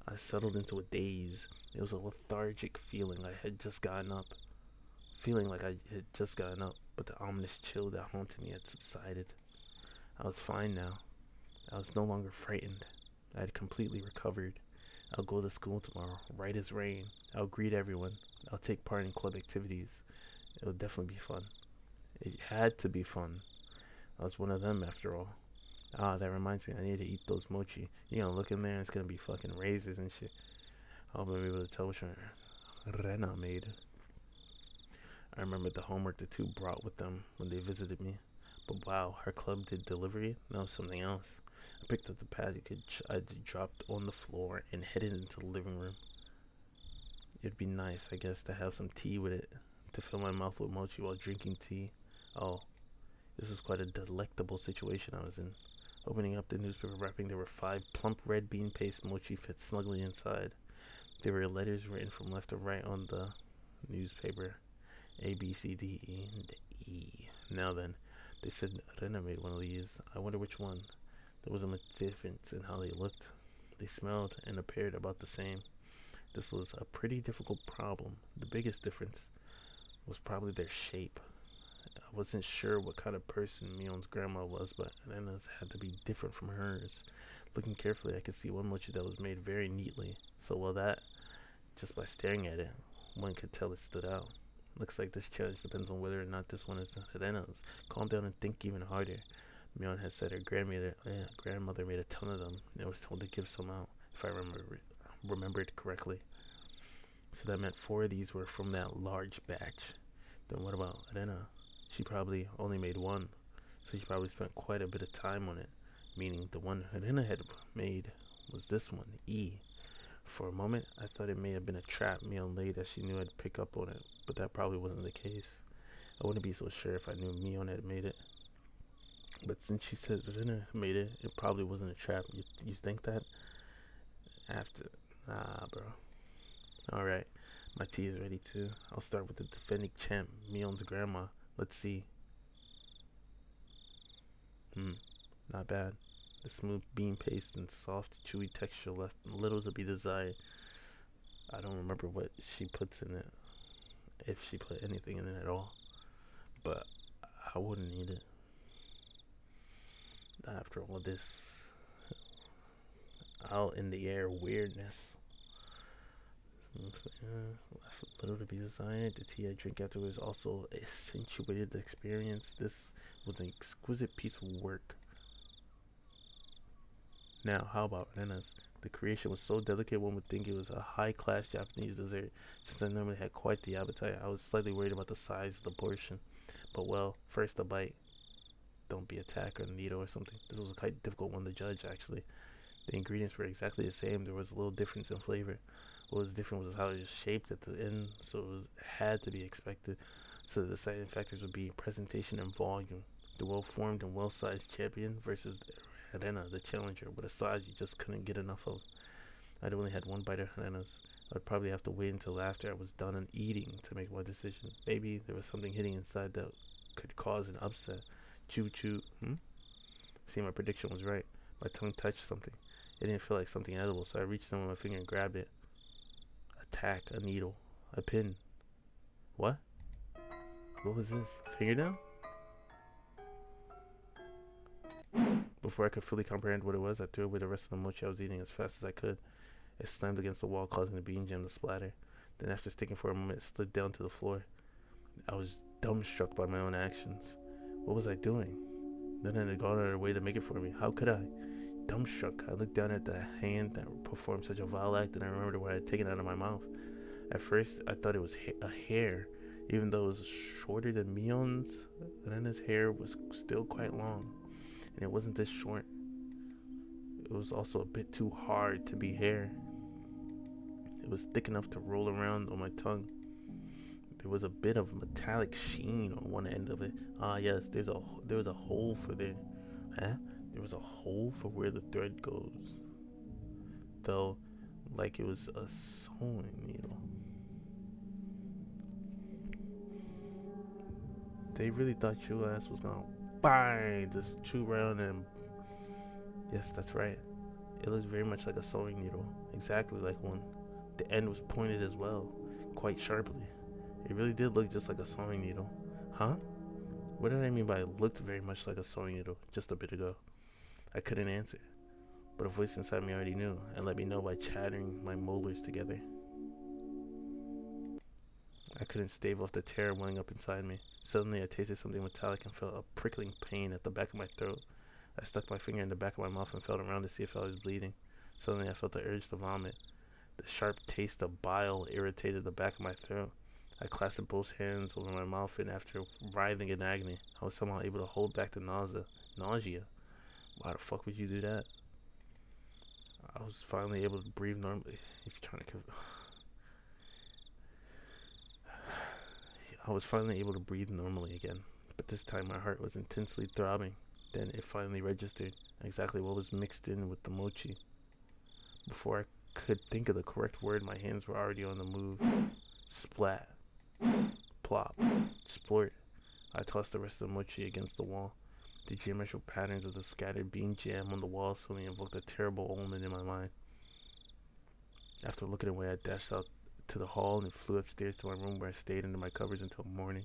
I settled into a daze. It was a lethargic feeling I had just gotten up. Feeling like I had just gotten up, but the ominous chill that haunted me had subsided. I was fine now. I was no longer frightened. I had completely recovered. I'll go to school tomorrow, right as rain. I'll greet everyone. I'll take part in club activities. It'll definitely be fun. It had to be fun. I was one of them after all. Ah, that reminds me, I need to eat those mochi. You're gonna look in there and it's gonna be fucking razors and shit. I hope I'm able to tell which one Rena made. I remembered the homework the two brought with them when they visited me. But wow, her club did delivery? No, something else. I picked up the package I dropped on the floor and headed into the living room. It'd be nice, I guess, to have some tea with it, to fill my mouth with mochi while drinking tea. Oh, this was quite a delectable situation I was in. Opening up the newspaper wrapping, there were 5 plump red bean paste mochi fit snugly inside. There were letters written from left to right on the newspaper. A, B, C, D, E, and E. Now then, they said Rena made one of these. I wonder which one. There wasn't much difference in how they looked. They smelled and appeared about the same. This was a pretty difficult problem. The biggest difference was probably their shape. I wasn't sure what kind of person Mion's grandma was, but Rena's had to be different from hers. Looking carefully, I could see one mochi that was made very neatly. So well that, just by staring at it, one could tell it stood out. Looks like this challenge depends on whether or not this one is Rena's. Calm down and think even harder. Mion had said her grandmother made a ton of them and was told to give some out, if I remembered correctly. So that meant 4 of these were from that large batch. Then what about Rena? She probably only made one, so she probably spent quite a bit of time on it, meaning the one Rena had made was this one, E. For a moment, I thought it may have been a trap Mion laid as she knew I'd pick up on it, but that probably wasn't the case. I wouldn't be so sure if I knew Mion had made it. But since she said Rena made it, it probably wasn't a trap. You think that? After. Nah, bro. Alright, my tea is ready too. I'll start with the defending champ, Mion's grandma. Let's see. Not bad. The smooth bean paste and soft, chewy texture left little to be desired. I don't remember what she puts in it, if she put anything in it at all. But I wouldn't eat it. After all this out in the air weirdness. Left little to be desired. The tea I drink afterwards also accentuated the experience. This was an exquisite piece of work. Now, how about Rena's? The creation was so delicate one would think it was a high-class Japanese dessert. Since I normally had quite the appetite, I was slightly worried about the size of the portion. But well, first a bite. Don't be a tack or a needle or something. This was a quite difficult one to judge, actually. The ingredients were exactly the same. There was a little difference in flavor. What was different was how it was shaped at the end, so had to be expected. So the deciding factors would be presentation and volume. The well-formed and well-sized champion versus Helena, the challenger, with a size you just couldn't get enough of. I'd only had one bite of Helena's. I'd probably have to wait until after I was done and eating to make my decision. Maybe there was something hidden inside that could cause an upset. Choo choo. See, my prediction was right. My tongue touched something. It didn't feel like something edible, so I reached down with my finger and grabbed it. A tack, a needle, a pin. What? What was this? Fingernail? Before I could fully comprehend what it was, I threw away the rest of the mochi I was eating as fast as I could. It slammed against the wall, causing the bean jam to splatter. Then, after sticking for a moment, it slid down to the floor. I was dumbstruck by my own actions. What was I doing? None had gone out of their way to make it for me. How could I? Dumbstruck, I looked down at the hand that performed such a vile act, and I remembered what I had taken out of my mouth. At first, I thought it was a hair, even though it was shorter than Mion's. Rena's hair was still quite long, and it wasn't this short. It was also a bit too hard to be hair. It was thick enough to roll around on my tongue. There was a bit of metallic sheen on one end of it. Ah, yes, there was a hole for there. Huh? There was a hole for where the thread goes. Though, like it was a sewing needle. They really thought your ass was gonna bang, just chew around and. Yes, that's right. It looked very much like a sewing needle, exactly like one. The end was pointed as well, quite sharply. It really did look just like a sewing needle. Huh? What did I mean by it looked very much like a sewing needle just a bit ago? I couldn't answer, but a voice inside me already knew and let me know by chattering my molars together. I couldn't stave off the terror welling up inside me. Suddenly, I tasted something metallic and felt a prickling pain at the back of my throat. I stuck my finger in the back of my mouth and felt around to see if I was bleeding. Suddenly, I felt the urge to vomit. The sharp taste of bile irritated the back of my throat. I clasped both hands over my mouth, and after writhing in agony, I was somehow able to hold back the nausea. Why the fuck would you do that? I was finally able to breathe normally. He's trying to. I was finally able to breathe normally again, but this time my heart was intensely throbbing. Then it finally registered exactly what was mixed in with the mochi. Before I could think of the correct word, my hands were already on the move. Splat, plop, splort. I tossed the rest of the mochi against the wall. The geometrical patterns of the scattered bean jam on the wall suddenly invoked a terrible omen in my mind. After looking away, I dashed out to the hall and flew upstairs to my room, where I stayed under my covers until morning.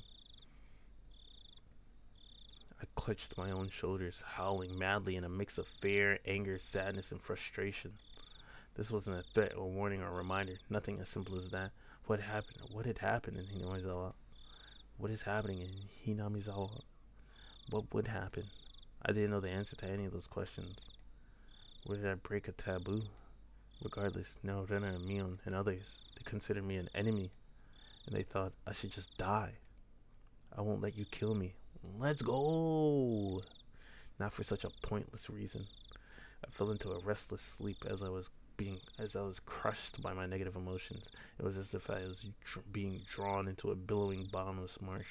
I clutched my own shoulders, howling madly in a mix of fear, anger, sadness, and frustration. This wasn't a threat or warning or reminder, nothing as simple as that. What happened? What had happened in Hinamizawa? What is happening in Hinamizawa? What would happen? I didn't know the answer to any of those questions. Where did I break a taboo? Regardless, now Rena and Mion and others, they considered me an enemy, and they thought I should just die. I won't let you kill me. Let's go! Not for such a pointless reason. I fell into a restless sleep as I was crushed by my negative emotions. It was as if I was being drawn into a billowing bottomless marsh.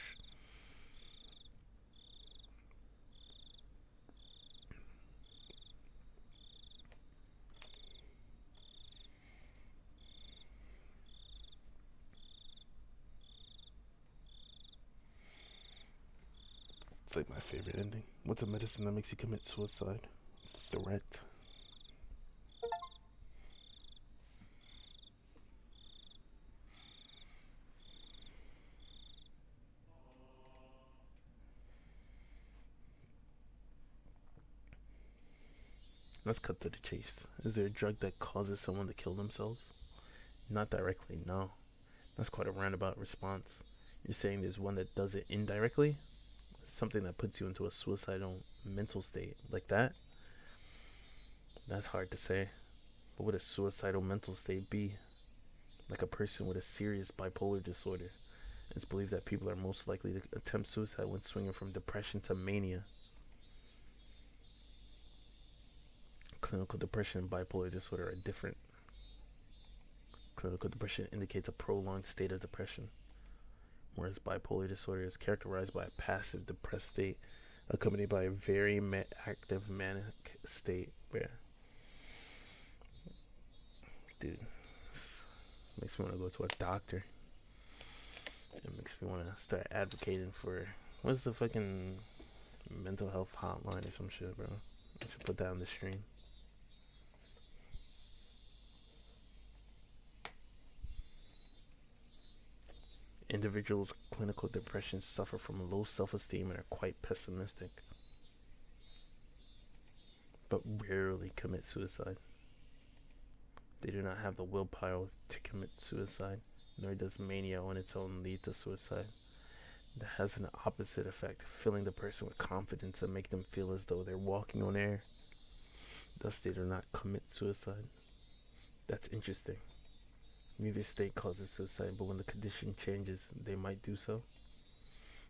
It's like my favorite ending. What's a medicine that makes you commit suicide? Threat. Let's cut to the chase. Is there a drug that causes someone to kill themselves? Not directly, no. That's quite a roundabout response. You're saying there's one that does it indirectly? Something that puts you into a suicidal mental state like that? That's hard to say. What would a suicidal mental state be? Like a person with a serious bipolar disorder. It's believed that people are most likely to attempt suicide when swinging from depression to mania. Clinical depression and bipolar disorder are different. Clinical depression indicates a prolonged state of depression, whereas bipolar disorder is characterized by a passive depressed state accompanied by a very active manic state where, dude, makes me want to go to a doctor. It makes me want to start advocating for, what's the fucking mental health hotline or some shit, bro? I should put that on the stream. Individuals with clinical depression suffer from low self-esteem and are quite pessimistic, but rarely commit suicide. They do not have the willpower to commit suicide, nor does mania on its own lead to suicide. That has an opposite effect, filling the person with confidence and make them feel as though they're walking on air. Thus, they do not commit suicide. That's interesting. Neither state causes suicide, but when the condition changes, they might do so.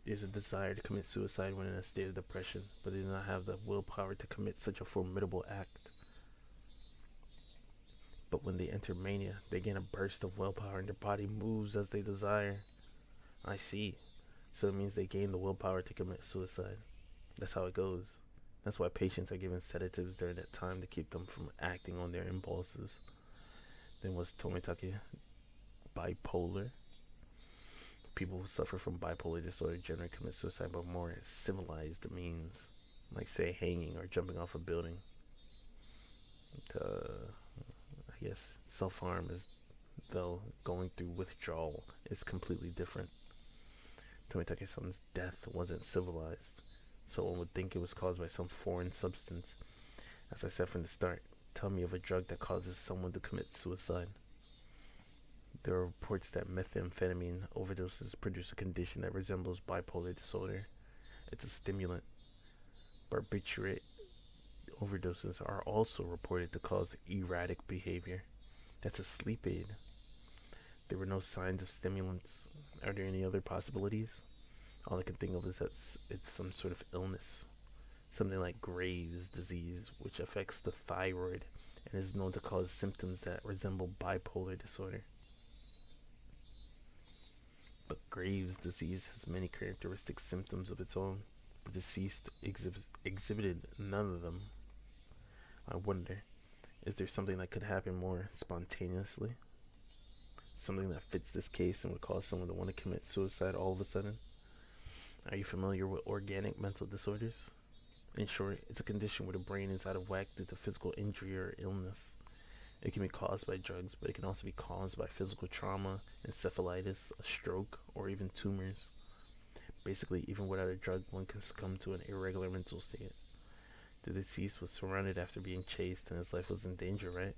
There's a desire to commit suicide when in a state of depression, but they do not have the willpower to commit such a formidable act. But when they enter mania, they gain a burst of willpower and their body moves as they desire. I see. So it means they gain the willpower to commit suicide. That's how it goes. That's why patients are given sedatives during that time to keep them from acting on their impulses. Then was Tomitake bipolar? People who suffer from bipolar disorder generally commit suicide, but more civilized means, like say hanging or jumping off a building. I guess self-harm is, though going through withdrawal is completely different. Tomitake-san's death wasn't civilized, so one would think it was caused by some foreign substance. As I said from the start, tell me of a drug that causes someone to commit suicide. There are reports that methamphetamine overdoses produce a condition that resembles bipolar disorder. It's a stimulant. Barbiturate overdoses are also reported to cause erratic behavior. That's a sleep aid. There were no signs of stimulants. Are there any other possibilities? All I can think of is that it's some sort of illness. Something like Graves' disease, which affects the thyroid and is known to cause symptoms that resemble bipolar disorder. But Graves' disease has many characteristic symptoms of its own. The deceased exhibited none of them. I wonder, is there something that could happen more spontaneously? Something that fits this case and would cause someone to want to commit suicide all of a sudden? Are you familiar with organic mental disorders? In short, it's a condition where the brain is out of whack due to physical injury or illness. It can be caused by drugs, but it can also be caused by physical trauma, encephalitis, a stroke, or even tumors. Basically, even without a drug, one can succumb to an irregular mental state. The deceased was surrounded after being chased, and his life was in danger, right?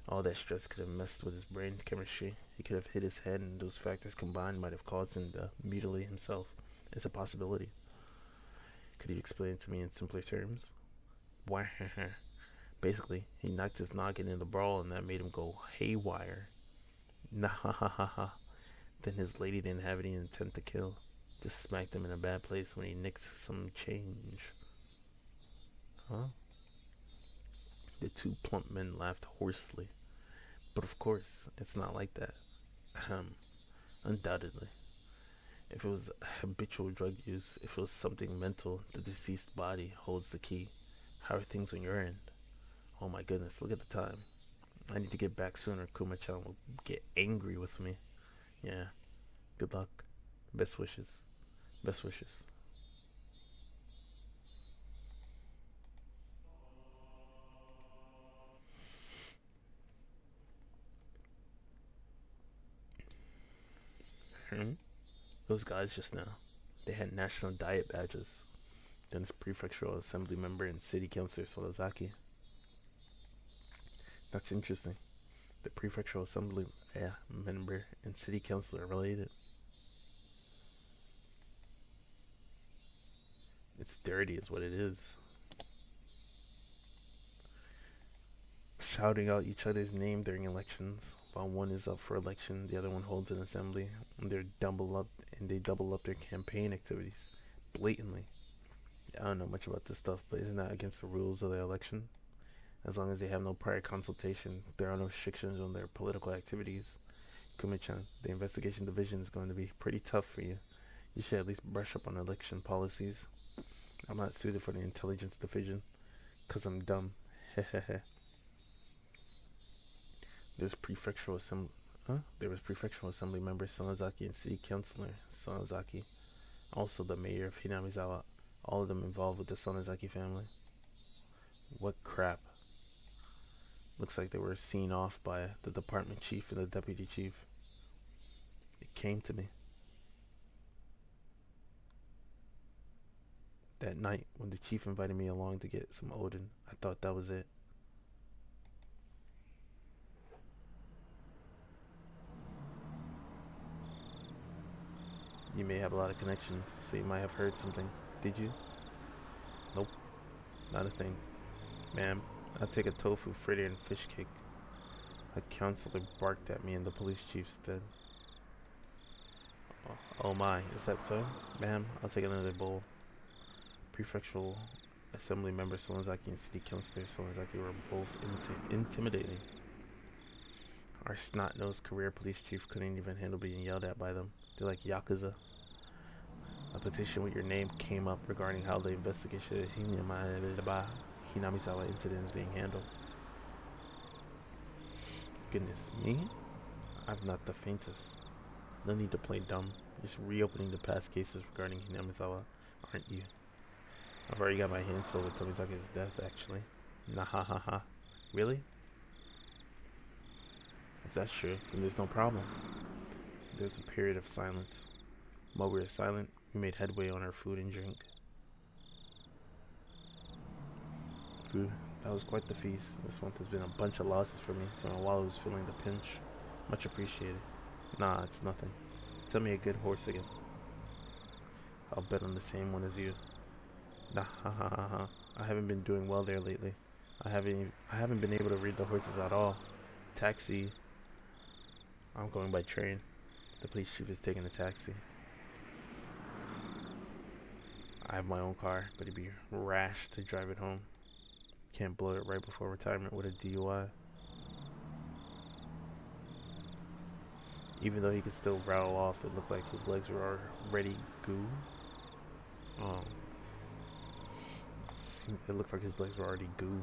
All that stress could have messed with his brain chemistry. He could have hit his head, and those factors combined might have caused him to mutilate himself. It's a possibility. Could you explain it to me in simpler terms? Why? Basically, he knocked his noggin in the brawl, and that made him go haywire. Nah, ha ha ha ha. Then his lady didn't have any intent to kill. Just smacked him in a bad place when he nicked some change. Huh? The two plump men laughed hoarsely. But of course, it's not like that. Ahem. Undoubtedly. If it was habitual drug use, if it was something mental, the deceased body holds the key. How are things on your end? Oh my goodness, look at the time. I need to get back sooner. Kuma-chan will get angry with me. Yeah. Good luck. Best wishes. Best wishes. Hmm? Those guys just now. They had national diet badges. Then his prefectural assembly member and city councilor Solazaki. That's interesting. The prefectural assembly member and city councilor are related. It's dirty, is what it is. Shouting out each other's name during elections. While one is up for election, the other one holds an assembly, and they double up their campaign activities blatantly. I don't know much about this stuff, but isn't that against the rules of the election? As long as they have no prior consultation, there are no restrictions on their political activities. Kumichan, the investigation division is going to be pretty tough for you. You should at least brush up on election policies. I'm not suited for the intelligence division, 'cause I'm dumb. Hehehe. There's prefectural assembly. Huh? There was prefectural assembly member Sonozaki and city councilor Sonozaki, also the mayor of Hinamizawa. All of them involved with the Sonozaki family. What crap. Looks like they were seen off by the department chief and the deputy chief. It came to me. That night, when the chief invited me along to get some Odin, I thought that was it. You may have a lot of connections, so you might have heard something. Did you? Nope, not a thing. Ma'am, I'll take a tofu fritter and fish cake. A counselor barked at me and the police chief said, oh my, is that so? Ma'am, I'll take another bowl. Prefectural assembly member Sonozaki and city councilor Sonozaki were both intimidating. Our snot-nosed career police chief couldn't even handle being yelled at by them. They're like Yakuza. A petition with your name came up regarding how the investigation of Hinamizawa incident is being handled. Goodness me? I've not the faintest. No need to play dumb. Just reopening the past cases regarding Hinamizawa, aren't you? I've already got my hands full with Tomizaki's death, actually. Nah ha ha ha. Really? If that's true, then there's no problem. There's a period of silence. While we were silent, we made headway on our food and drink. Food. That was quite the feast. This month has been a bunch of losses for me, so my wallet was feeling the pinch. Much appreciated. Nah, it's nothing. Tell me a good horse again. I'll bet on the same one as you. Nah, ha ha ha ha. I haven't been doing well there lately. I haven't been able to read the horses at all. taxi. I'm going by train. The police chief is taking a taxi. I have my own car, but it'd be rash to drive it home. Can't blow it right before retirement with a DUI. Even though he could still rattle off, it looked like his legs were already goo. Um, it looked like his legs were already goo.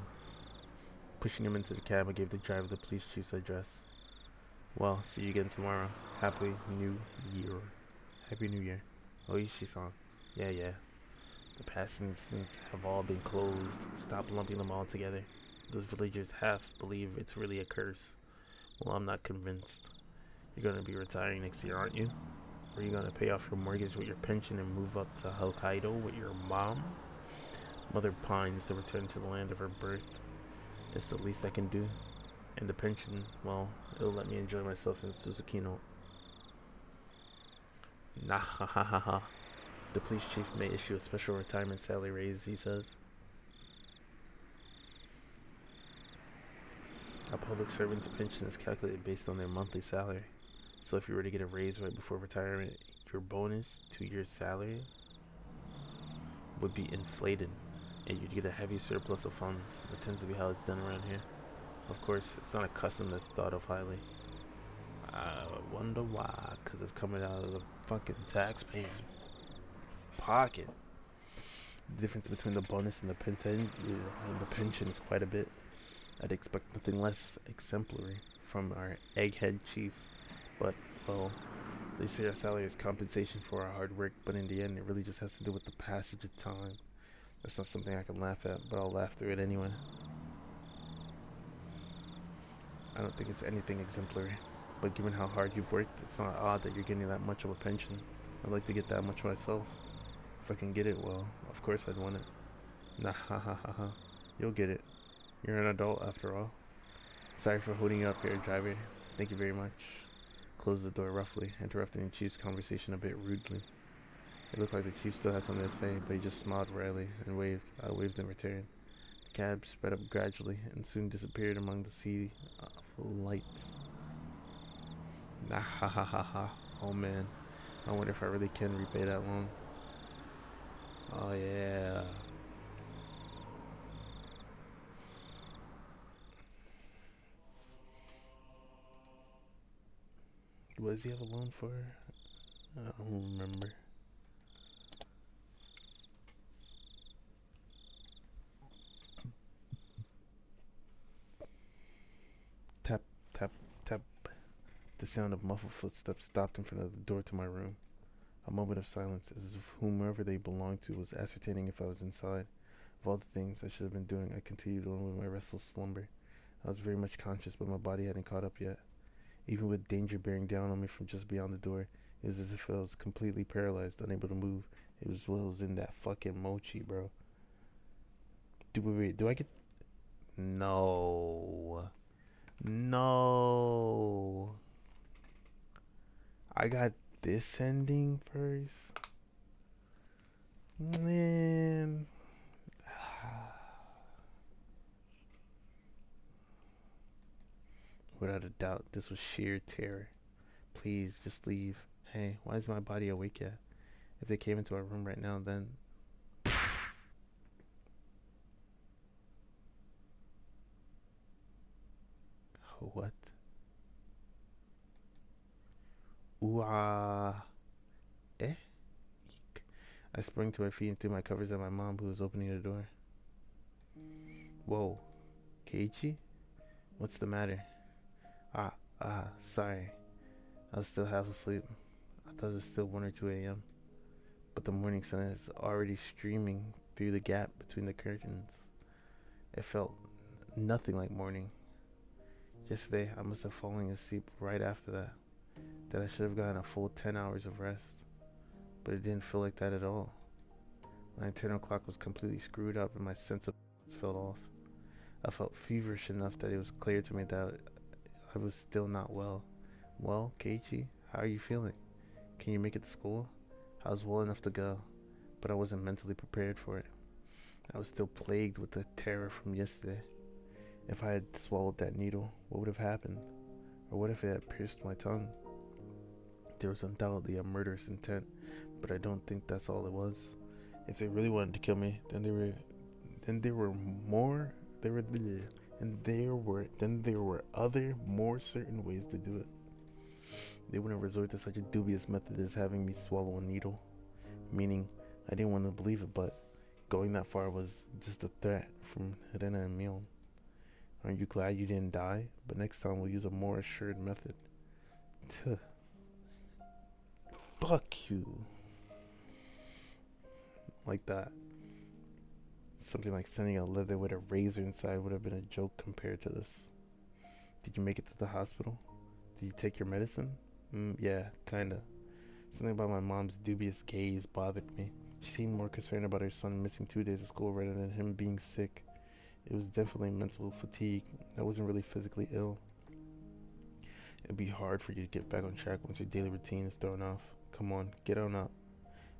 Pushing him into the cab, I gave the driver the police chief's address. Well, see you again tomorrow. Happy New Year. Happy New Year. Oishi-san. Yeah, yeah. The past incidents have all been closed. Stop lumping them all together. Those villagers half believe it's really a curse. Well, I'm not convinced. You're gonna be retiring next year, aren't you? Or are you gonna pay off your mortgage with your pension and move up to Hokkaido with your mom? Mother pines to return to the land of her birth. It's the least I can do. And the pension, well, it'll let me enjoy myself in Susukino. Nah, ha ha ha ha. The police chief may issue a special retirement salary raise, he says. A public servant's pension is calculated based on their monthly salary. So if you were to get a raise right before retirement, your bonus 2 years salary would be inflated, and you'd get a heavy surplus of funds. That tends to be how it's done around here. Of course, it's not a custom that's thought of highly. I wonder why, because it's coming out of the fucking taxpayer's pocket. The difference between the bonus and the pension is quite a bit. I'd expect nothing less exemplary from our egghead chief. But, well, they say our salary is compensation for our hard work, but in the end, it really just has to do with the passage of time. That's not something I can laugh at, but I'll laugh through it anyway. I don't think it's anything exemplary, but given how hard you've worked, it's not odd that you're getting that much of a pension. I'd like to get that much myself. If I can get it, well, of course I'd want it. Nah, ha ha ha ha. You'll get it. You're an adult after all. Sorry for holding you up here, driver. Thank you very much. Closed the door roughly, interrupting the chief's conversation a bit rudely. It looked like the chief still had something to say, but he just smiled wryly and waved. I waved in return. The cab sped up gradually and soon disappeared among the sea of lights. Nah, ha ha ha ha. Oh man, I wonder if I really can repay that loan. Oh yeah. What does he have a loan for? I don't remember. Tap, tap, tap. The sound of muffled footsteps stopped in front of the door to my room. A moment of silence, as if whomever they belonged to was ascertaining if I was inside. Of all the things I should have been doing, I continued on with my restless slumber. I was very much conscious, but my body hadn't caught up yet. Even with danger bearing down on me from just beyond the door, it was as if I was completely paralyzed, unable to move. It was what was in that fucking mochi, bro. Wait, do I get... No. No. I got this ending first? Man. Without a doubt, this was sheer terror. Please, just leave. Hey, why is my body awake yet? If they came into our room right now, then... What? Ooh, ah. Eh? Eek. I sprang to my feet and threw my covers at my mom, who was opening the door. Whoa. Keiichi? What's the matter? Sorry. I was still half asleep. I thought it was still 1 or 2 a.m. But the morning sun is already streaming through the gap between the curtains. It felt nothing like morning. Yesterday, I must have fallen asleep right after that. That I should have gotten a full 10 hours of rest. But it didn't feel like that at all. My internal clock was completely screwed up and my sense of fell off. I felt feverish enough that it was clear to me that I was still not well. Well, Keiichi, how are you feeling? Can you make it to school? I was well enough to go, but I wasn't mentally prepared for it. I was still plagued with the terror from yesterday. If I had swallowed that needle, what would have happened? Or what if it had pierced my tongue? There was undoubtedly a murderous intent, but I don't think that's all it was. If they really wanted to kill me, then there were more there were and there were other more certain ways to do it. They wouldn't resort to such a dubious method as having me swallow a needle. Meaning, I didn't want to believe it, but going that far was just a threat from Helena and Mion. Aren't you glad you didn't die? But next time we'll use a more assured method. Tuh. Fuck you. Like that. Something like sending a leather with a razor inside would have been a joke compared to this. Did you make it to the hospital? Did you take your medicine? Yeah, kinda. Something about my mom's dubious gaze bothered me. She seemed more concerned about her son missing 2 days of school rather than him being sick. It was definitely mental fatigue. I wasn't really physically ill. It'd be hard for you to get back on track once your daily routine is thrown off. Come on, get on up.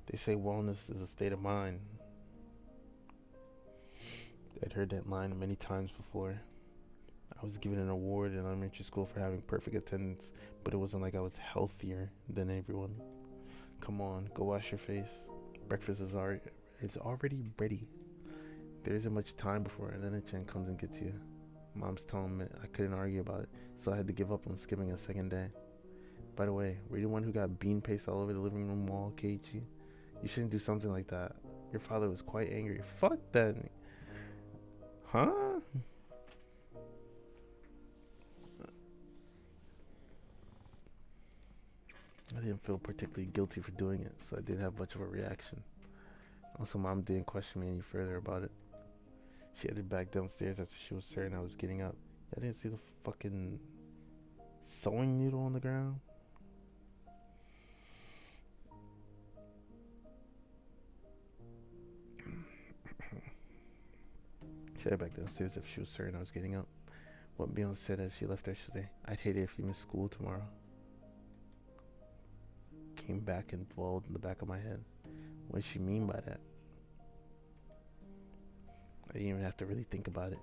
They say wellness is a state of mind. I'd heard that line many times before. I was given an award in elementary school for having perfect attendance, but it wasn't like I was healthier than everyone. Come on, go wash your face. Breakfast is already ready. There isn't much time before Elena-chan comes and gets you. Mom's telling me I couldn't argue about it, so I had to give up on skipping a second day. By the way, were you the one who got bean paste all over the living room wall, Keiichi? You shouldn't do something like that. Your father was quite angry. Fuck that. Huh? I didn't feel particularly guilty for doing it, so I didn't have much of a reaction. Also, Mom didn't question me any further about it. She headed back downstairs after she was certain I was getting up. I didn't see the fucking sewing needle on the ground. She headed back downstairs after she was certain I was getting up. What Beyonce said as she left yesterday. I'd hate it if you missed school tomorrow. Came back and dwelled in the back of my head. What did she mean by that? I didn't even have to really think about it.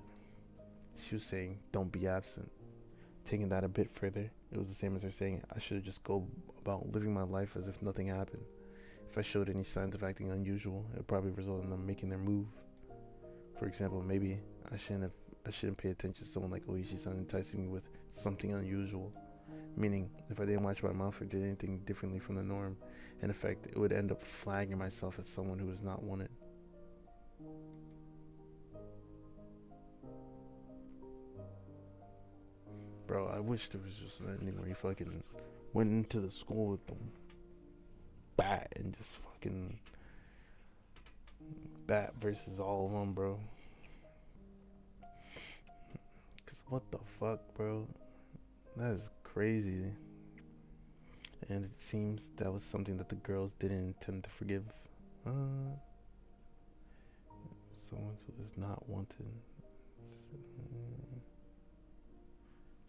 She was saying, don't be absent. Taking that a bit further, it was the same as her saying I should just go about living my life as if nothing happened. If I showed any signs of acting unusual, it would probably result in them making their move. For example, maybe I shouldn't pay attention to someone like Oishi-san enticing me with something unusual. Meaning, if I didn't watch my mouth or did anything differently from the norm, in effect, it would end up flagging myself as someone who is not wanted. Bro, I wish there was just an ending where he fucking went into the school with the bat and just fucking bat versus all of them, bro. Cause what the fuck, bro? That is crazy. And it seems that was something that the girls didn't intend to forgive. Someone who is not wanted.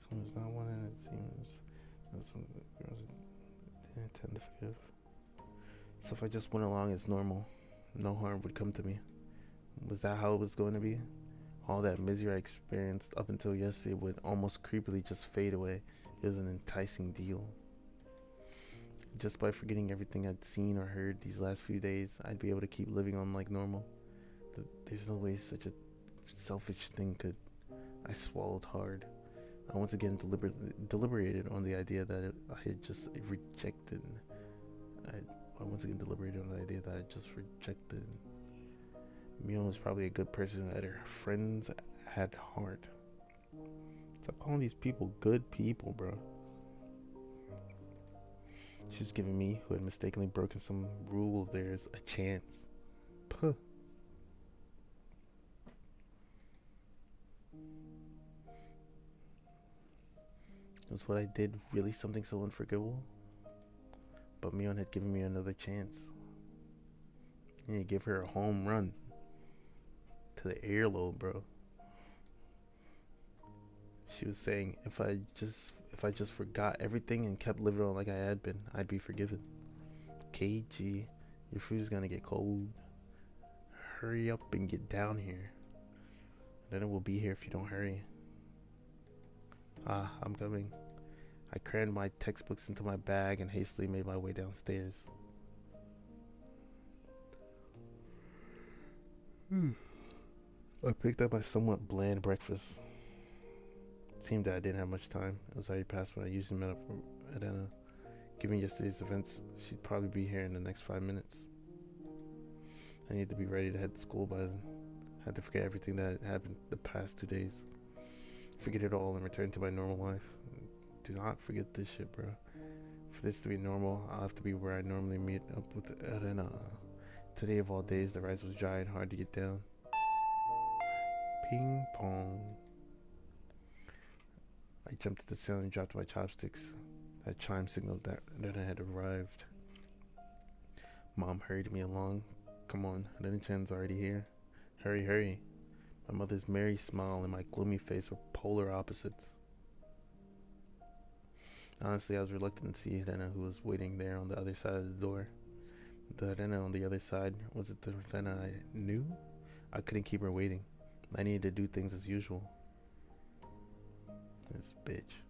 Someone who's not wanted, it seems that some of the girls didn't intend to forgive. So if I just went along as normal, no harm would come to me. Was that how it was going to be? All that misery I experienced up until yesterday would almost creepily just fade away. It was an enticing deal. Just by forgetting everything I'd seen or heard these last few days, I'd be able to keep living on like normal. There's no way such a selfish thing could. I swallowed hard. I once again deliberated on the idea that I had just rejected. I once again deliberated on the idea that I just rejected. Mion was probably a good person that her friends had heart. Stop calling these people good people, bro. She was giving me, who had mistakenly broken some rule of theirs, a chance. Puh. Was what I did really something so unforgivable? But Mion had given me another chance. And you give her a home run to the earlobe, bro. She was saying if I just forgot everything and kept living on like I had been, I'd be forgiven. KG, your food's gonna get cold. Hurry up and get down here. Then it will be here if you don't hurry. Ah, I'm coming. I crammed my textbooks into my bag and hastily made my way downstairs. I picked up my somewhat bland breakfast. It seemed that I didn't have much time. It was already past when I usually met up for Adana. Given yesterday's events, she'd probably be here in the next 5 minutes. I needed to be ready to head to school by then. I had to forget everything that had happened the past 2 days. Forget it all and return to my normal life. Do not forget this shit, bro. For this to be normal, I'll have to be where I normally meet up with Elena. Today of all days, the rise was dry and hard to get down. Ping pong. I jumped at the ceiling and dropped my chopsticks. That chime signaled that I had arrived. Mom hurried me along. Come on, Elena-chan's already here. Hurry, hurry. My mother's merry smile and my gloomy face were polar opposites. Honestly, I was reluctant to see Helena, who was waiting there on the other side of the door. The Helena on the other side, was it the Helena I knew? I couldn't keep her waiting. I needed to do things as usual. This bitch.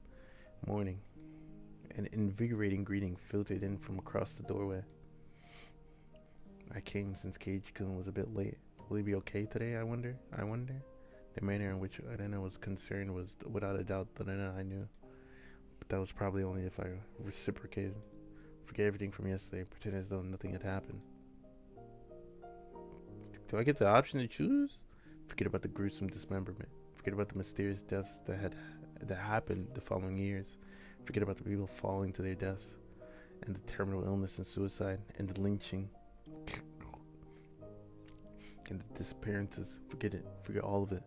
Morning. An invigorating greeting filtered in from across the doorway. I came since Keiji-kun was a bit late. Will he be okay today, I wonder? The manner in which Helena was concerned was without a doubt the Helena I knew. But that was probably only if I reciprocated. Forget everything from yesterday, pretend as though nothing had happened. Do I get the option to choose? Forget about the gruesome dismemberment. Forget about the mysterious deaths that happened the following years. Forget about the people falling to their deaths, and the terminal illness and suicide, and the lynching, and the disappearances. Forget it. Forget all of it.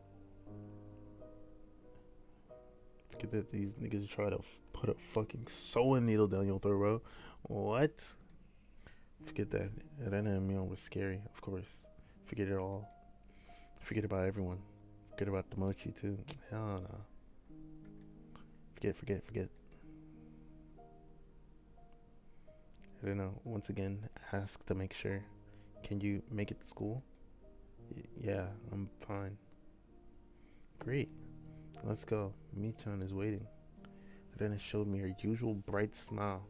Forget that these niggas try to put a fucking sewing needle down your throat, bro. What? Forget that. Elena and Mio was scary, of course. Forget it all. Forget about everyone. Forget about the mochi too. Hell no. Forget. I don't know. Once again, ask to make sure. Can you make it to school? Yeah, I'm fine. Great. Let's go. Mi-chan is waiting. Elena showed me her usual bright smile.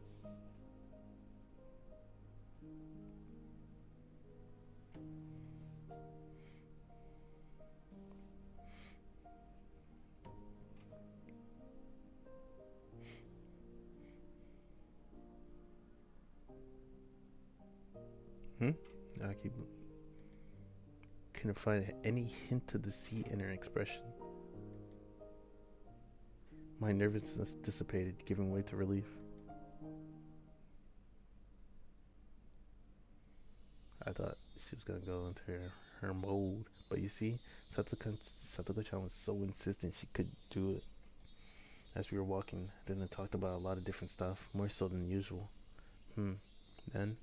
I couldn't find any hint of deceit in her expression. My nervousness dissipated, giving way to relief. I thought she was gonna go into her mode, but you see, Satoko-chan was so insistent she could do it. As we were walking, then they talked about a lot of different stuff, more so than usual. Then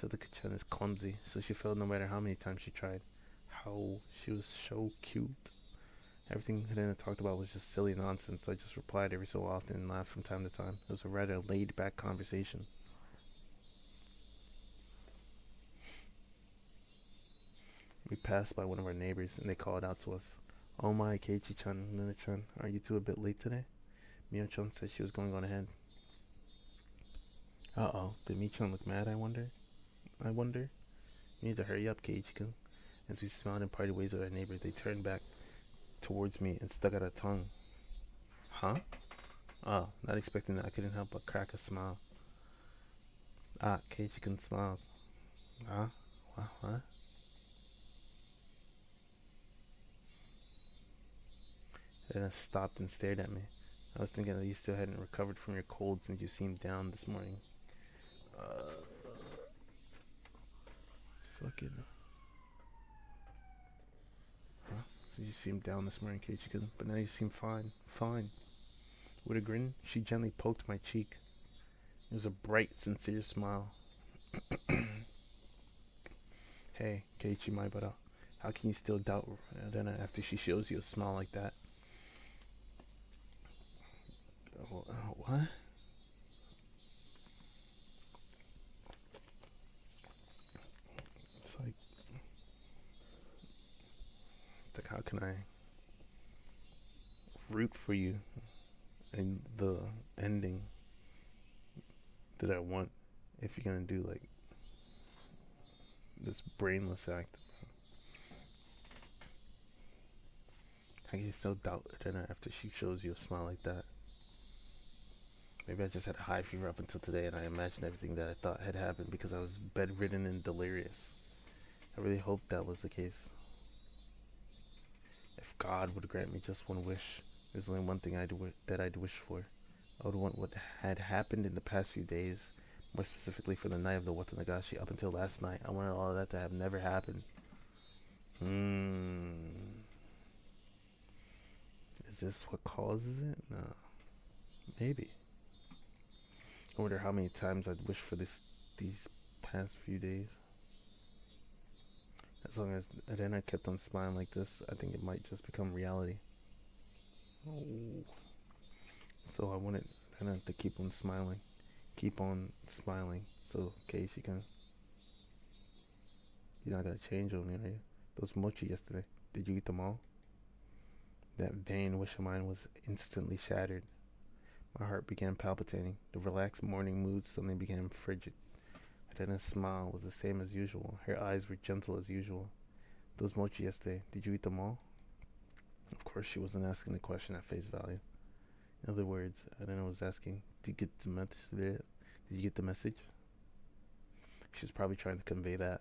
Satoko-chan is clumsy, so she failed no matter how many times she tried. How she was so cute. Everything Helena talked about was just silly nonsense. I just replied every so often and laughed from time to time. It was a rather laid-back conversation. We passed by one of our neighbors and they called out to us. Oh my, Keiichi-chan and Luna-chan, are you two a bit late today? Mio-chan said she was going on ahead. Uh-oh, did Mi-chan look mad, I wonder? You need to hurry up, Keiichi-kun. As we smiled and parted ways with our neighbor, they turned back towards me and stuck out a tongue. Huh? Oh, not expecting that. I couldn't help but crack a smile. Ah, Keiichi-kun smiles. Huh? What? Then I stopped and stared at me. I was thinking that you still hadn't recovered from your cold since you seemed down this morning. Fucking. Huh? So you seemed down this morning, Keiichi-kun, but now you seem fine. Fine. With a grin, she gently poked my cheek. It was a bright, sincere smile. Hey, Keiichi Maibara, how can you still doubt Rena after she shows you a smile like that? What? It's like how can I root for you in the ending that I want if you're gonna do like this brainless act. How can you still doubt Adena after she shows you a smile like that? Maybe I just had a high fever up until today and I imagined everything that I thought had happened because I was bedridden and delirious. I really hoped that was the case. If God would grant me just one wish, there's only one thing that I'd wish for. I would want what had happened in the past few days, more specifically for the night of the Watanagashi up until last night. I wanted all of that to have never happened. Is this what causes it? No. Maybe. I wonder how many times I'd wish for these past few days. As long as then I kept on smiling like this, I think it might just become reality. Oh. So I wanted Anna to keep on smiling. Keep on smiling. So, okay, she can. You're not gonna change on me, are you? Those mochi yesterday, did you eat them all? That vain wish of mine was instantly shattered. My heart began palpitating. The relaxed morning mood suddenly became frigid. Arena's smile was the same as usual. Her eyes were gentle as usual. Those mochi yesterday, did you eat them all? Of course, she wasn't asking the question at face value. In other words, Arena was asking, did you get the message? Did you get the message? She was probably trying to convey that.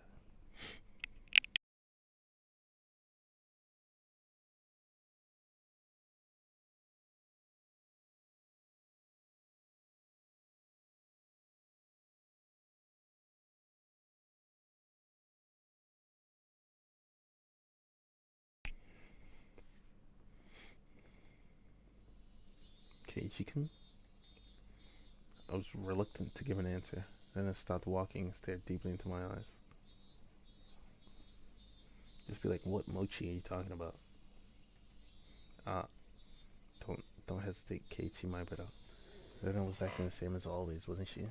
Keiichi-kun? I was reluctant to give an answer. Then I stopped walking and stared deeply into my eyes. Just be like, what mochi are you talking about? Ah, don't hesitate, Keiichi Maibara. Rena was acting the same as always, wasn't she?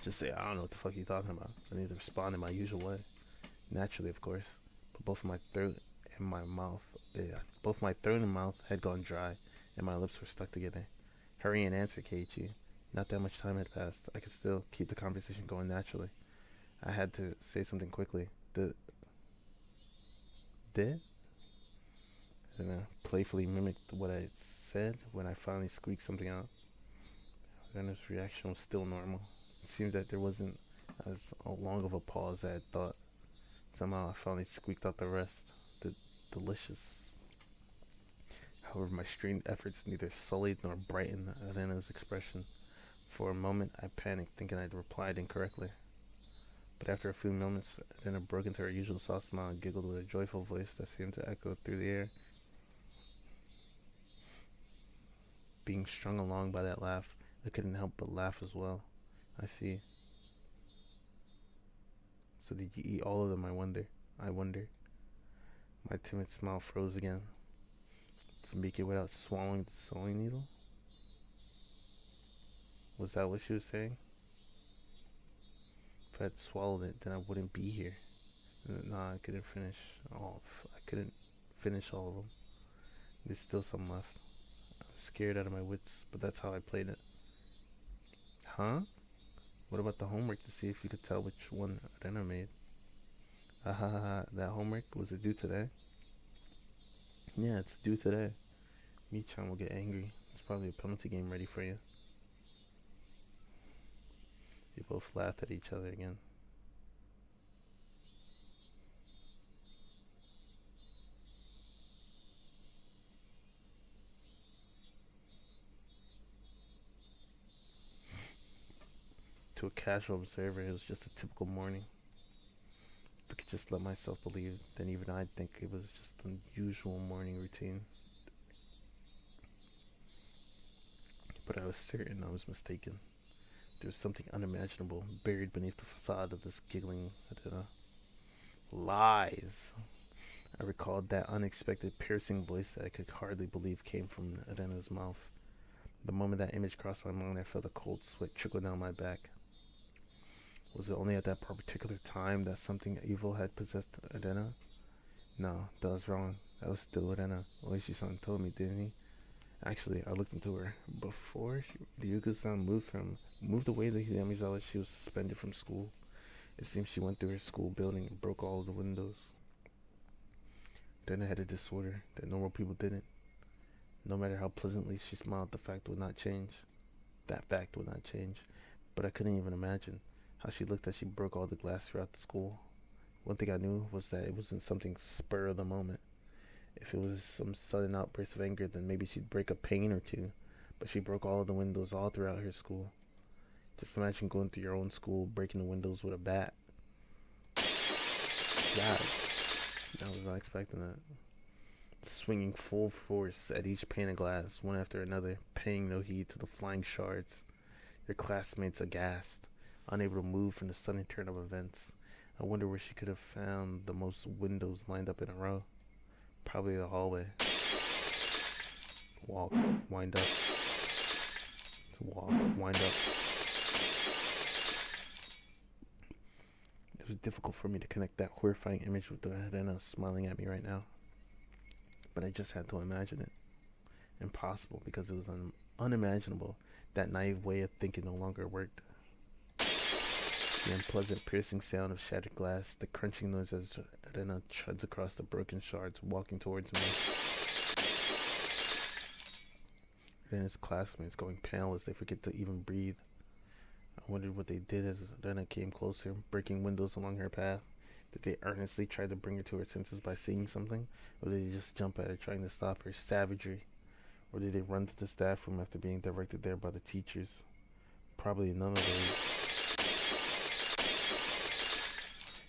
Just say, I don't know what the fuck you're talking about. I need to respond in my usual way. Naturally, of course. But both my throat and my mouth, both my throat and mouth had gone dry, and my lips were stuck together. Hurry and answer, Keiichi. Not that much time had passed. I could still keep the conversation going naturally. I had to say something quickly. Did? And I playfully mimicked what I said when I finally squeaked something out. Rena's reaction was still normal. It seems that there wasn't as long of a pause as I had thought. Somehow I finally squeaked out the rest. The delicious. However, my strained efforts neither sullied nor brightened Rena's expression. For a moment, I panicked, thinking I'd replied incorrectly. But after a few moments, Rena broke into her usual soft smile and giggled with a joyful voice that seemed to echo through the air. Being strung along by that laugh, I couldn't help but laugh as well. I see. So did you eat all of them, I wonder? I wonder. My timid smile froze again. To make it without swallowing the sewing needle? Was that what she was saying? If I had swallowed it, then I wouldn't be here. Nah, I couldn't finish all. I couldn't finish all of them. There's still some left. I was scared out of my wits, but that's how I played it. Huh? What about the homework to see if you could tell which one Rena made? Ha ha ha! That homework, was it due today? Yeah, it's due today. Mi-chan will get angry. It's probably a penalty game ready for you. They both laughed at each other again. To a casual observer, it was just a typical morning. If I could just let myself believe, then even I'd think it was just an unusual morning routine. But I was certain I was mistaken. There was something unimaginable buried beneath the facade of this giggling lies. I recalled that unexpected piercing voice that I could hardly believe came from Arena's mouth. The moment that image crossed my mind, I felt a cold sweat trickle down my back. Was it only at that particular time that something evil had possessed Arena? No, that was wrong. That was still Rena. Oishi-san told me, didn't he? Actually, I looked into her. Before Ryuga-san moved away to Hinamizawa, she was suspended from school. It seems she went through her school building and broke all of the windows. Then I had a disorder that normal people didn't. No matter how pleasantly she smiled, the fact would not change. That fact would not change. But I couldn't even imagine how she looked as she broke all the glass throughout the school. One thing I knew was that it wasn't something spur of the moment. If it was some sudden outburst of anger, then maybe she'd break a pane or two. But she broke all of the windows all throughout her school. Just imagine going through your own school, breaking the windows with a bat. Yeah, I was not expecting that. Swinging full force at each pane of glass, one after another, paying no heed to the flying shards. Your classmates aghast, unable to move from the sudden turn of events. I wonder where she could have found the most windows lined up in a row. Probably the hallway. Walk, wind up. Walk, wind up. It was difficult for me to connect that horrifying image with the Helena smiling at me right now. But I just had to imagine it. Impossible, because it was unimaginable. That naive way of thinking no longer worked. The unpleasant, piercing sound of shattered glass, the crunching noise as Helena chuds across the broken shards, walking towards me. Helena's classmates going pale as they forget to even breathe. I wondered what they did as Helena came closer, breaking windows along her path. Did they earnestly try to bring her to her senses by saying something? Or did they just jump at her, trying to stop her savagery? Or did they run to the staff room after being directed there by the teachers? Probably none of those.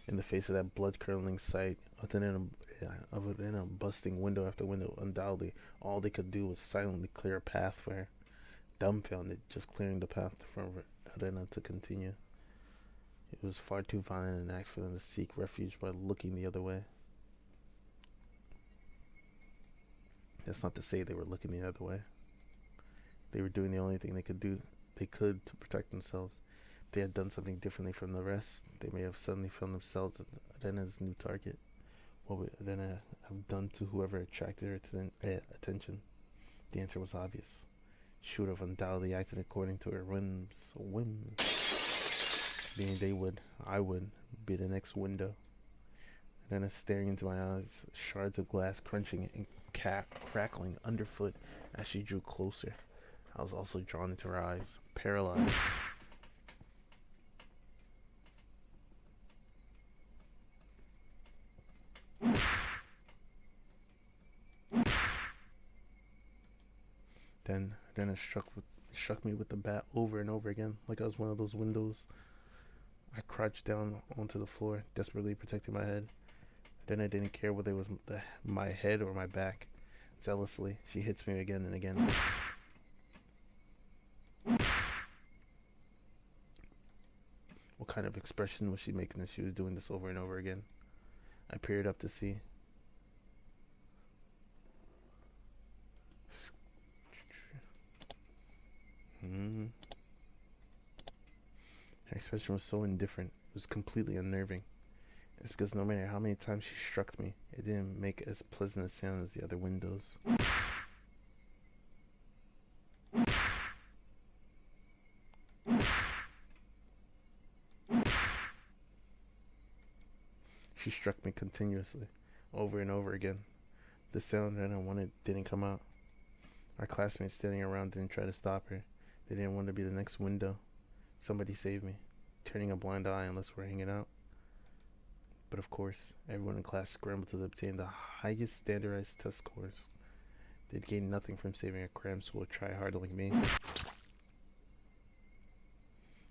In the face of that blood-curdling sight, other than a busting window after window, undoubtedly, all they could do was silently clear a path for her. Dumbfounded, just clearing the path for Helena to continue. It was far too violent an act for them to seek refuge by looking the other way. That's not to say they were looking the other way. They were doing the only thing they could to protect themselves. If they had done something differently from the rest, they may have suddenly found themselves Arena's new target. What would Arena have done to whoever attracted her attention? The answer was obvious. She would have undoubtedly acted according to her whims. Meaning I would, be the next window. Arena staring into my eyes, shards of glass crunching and crackling underfoot as she drew closer. I was also drawn into her eyes, paralyzed. Then it struck me with the bat over and over again, like I was one of those windows. I crouched down onto the floor, desperately protecting my head. Then I didn't care whether it was my head or my back. Zealously, she hits me again and again. What kind of expression was she making as she was doing this over and over again? I peered up to see. Her expression was so indifferent. It was completely unnerving. It's because no matter how many times she struck me, it didn't make as pleasant a sound as the other windows. She struck me continuously, over and over again. The sound that I wanted didn't come out. Our classmates standing around didn't try to stop her. They didn't want to be the next window. Somebody save me, turning a blind eye unless we're hanging out. But of course, everyone in class scrambled to obtain the highest standardized test scores. They'd gain nothing from saving a cram school tryhard like me.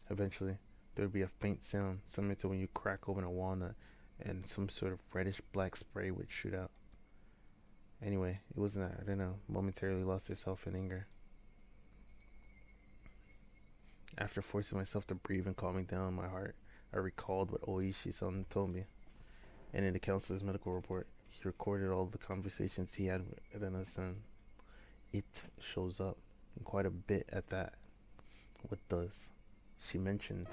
Eventually, there would be a faint sound, similar to when you crack open a walnut, and some sort of reddish-black spray would shoot out. Anyway, it wasn't that Arena momentarily lost herself in anger. After forcing myself to breathe and calming down my heart, I recalled what Oishi-san told me. And in the counselor's medical report, he recorded all the conversations he had with Arena-san. It shows up, and quite a bit at that. What does? She mentioned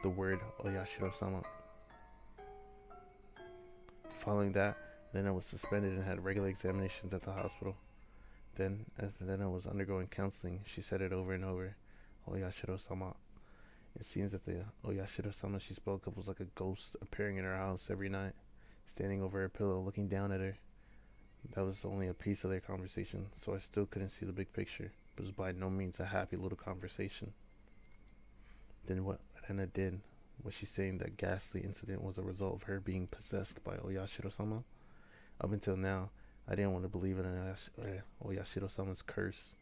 the word Oyashiro-sama. Following that, Then I was suspended and had regular examinations at the hospital. Then, as Elena was undergoing counseling, she said it over and over. Oyashiro-sama. It seems that the Oyashiro-sama she spoke of was like a ghost appearing in her house every night, standing over her pillow, looking down at her. That was only a piece of their conversation, so I still couldn't see the big picture. It was by no means a happy little conversation. Then what Elena did, was she saying that ghastly incident was a result of her being possessed by Oyashiro-sama? Up until now, I didn't want to believe in Oyashiro-sama's curse.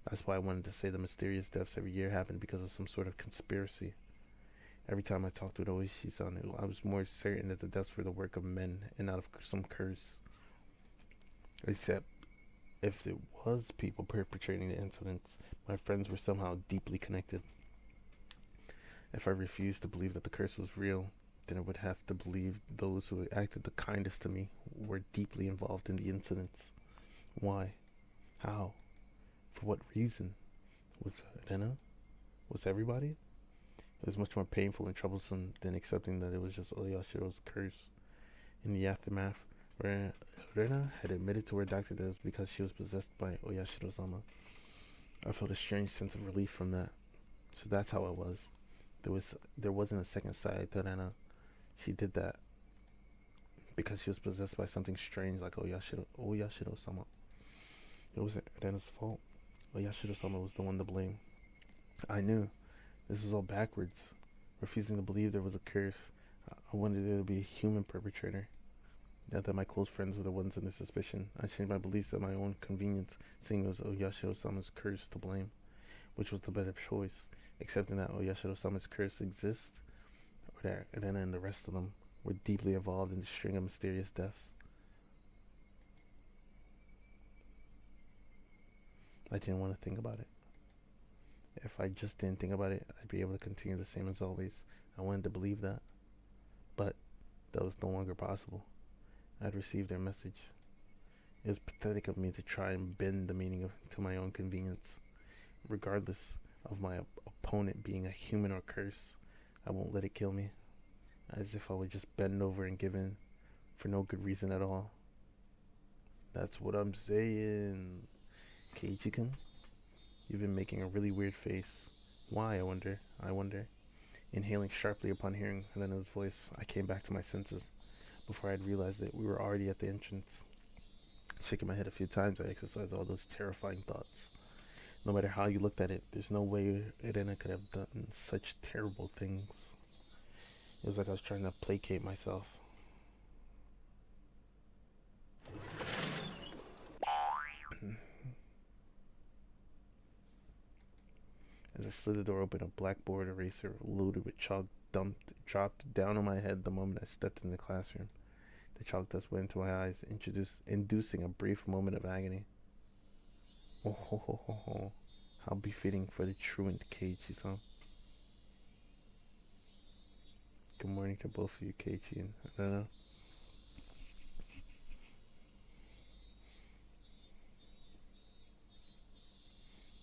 That's why I wanted to say the mysterious deaths every year happened because of some sort of conspiracy. Every time I talked with Oishi-san, I was more certain that the deaths were the work of men and not of some curse. Except, if it was people perpetrating the incidents, my friends were somehow deeply connected. If I refused to believe that the curse was real, then I would have to believe those who acted the kindest to me were deeply involved in the incidents. Why? How? For what reason? Was Rena? Was everybody? It was much more painful and troublesome than accepting that it was just Oyashiro's curse. In the aftermath, Rena had admitted to her doctor that it was because she was possessed by Oyashiro-sama. I felt a strange sense of relief from that. So that's how it was. There wasn't a second side to Rena. She did that because she was possessed by something strange like Oyashiro-sama. It wasn't Rena's fault. Oyashiro-sama was the one to blame. I knew this was all backwards. Refusing to believe there was a curse, I wanted there to be a human perpetrator. Now that my close friends were the ones under suspicion, I changed my beliefs at my own convenience, seeing it was Oyashiro-sama's curse to blame, which was the better choice, accepting that Oyashiro-sama's curse exists, or that Rena and the rest of them were deeply involved in the string of mysterious deaths. I didn't want to think about it. If I just didn't think about it, I'd be able to continue the same as always. I wanted to believe that, but that was no longer possible. I'd received their message. It was pathetic of me to try and bend the meaning to my own convenience. Regardless of my opponent being a human or curse, I won't let it kill me. As if I would just bend over and give in for no good reason at all. That's what I'm saying. Keiichi-kun, you've been making a really weird face. Why, I wonder. Inhaling sharply upon hearing Helena's voice, I came back to my senses. Before I'd realized it, we were already at the entrance. Shaking my head a few times, I exercised all those terrifying thoughts. No matter how you looked at it, there's no way Elena could have done such terrible things. It was like I was trying to placate myself. As I slid the door open, a blackboard eraser loaded with chalk dropped down on my head the moment I stepped in the classroom. The chalk dust went into my eyes, inducing a brief moment of agony. Oh ho ho ho ho. How befitting for the truant Keiichi-san. Good morning to both of you, Keiichi and Elena.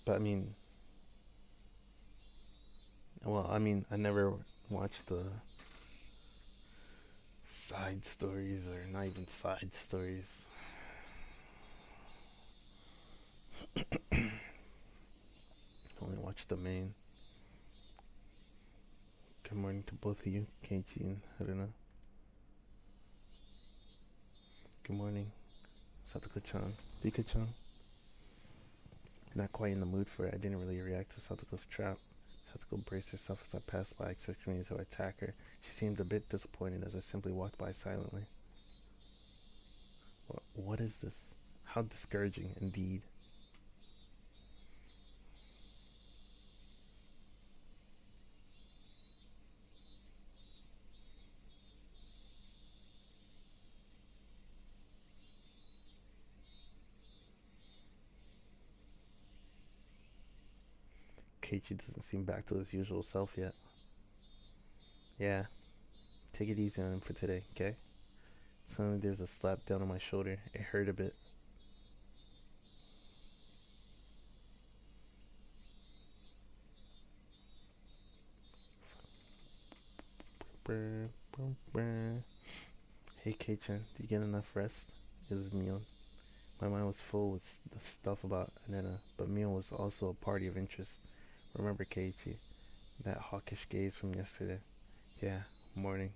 But I never watched the side stories, or not even side stories. Only watched the main. Good morning to both of you, Keiichi and Haruna. Good morning, Satoko-chan. Pika-chan. Not quite in the mood for it. I didn't really react to Satoko's trap. Satoko braced herself as I passed by, expecting me to attack her. She seemed a bit disappointed as I simply walked by silently. What is this? How discouraging, indeed. Keiichi doesn't seem back to his usual self yet. Yeah, take it easy on him for today, okay? Suddenly there's a slap down on my shoulder. It hurt a bit. Hey Kei-chan, did you get enough rest? It was Mion. My mind was full with the stuff about Nena, but Mion was also a party of interest. Remember Keiichi? That hawkish gaze from yesterday. Yeah, morning.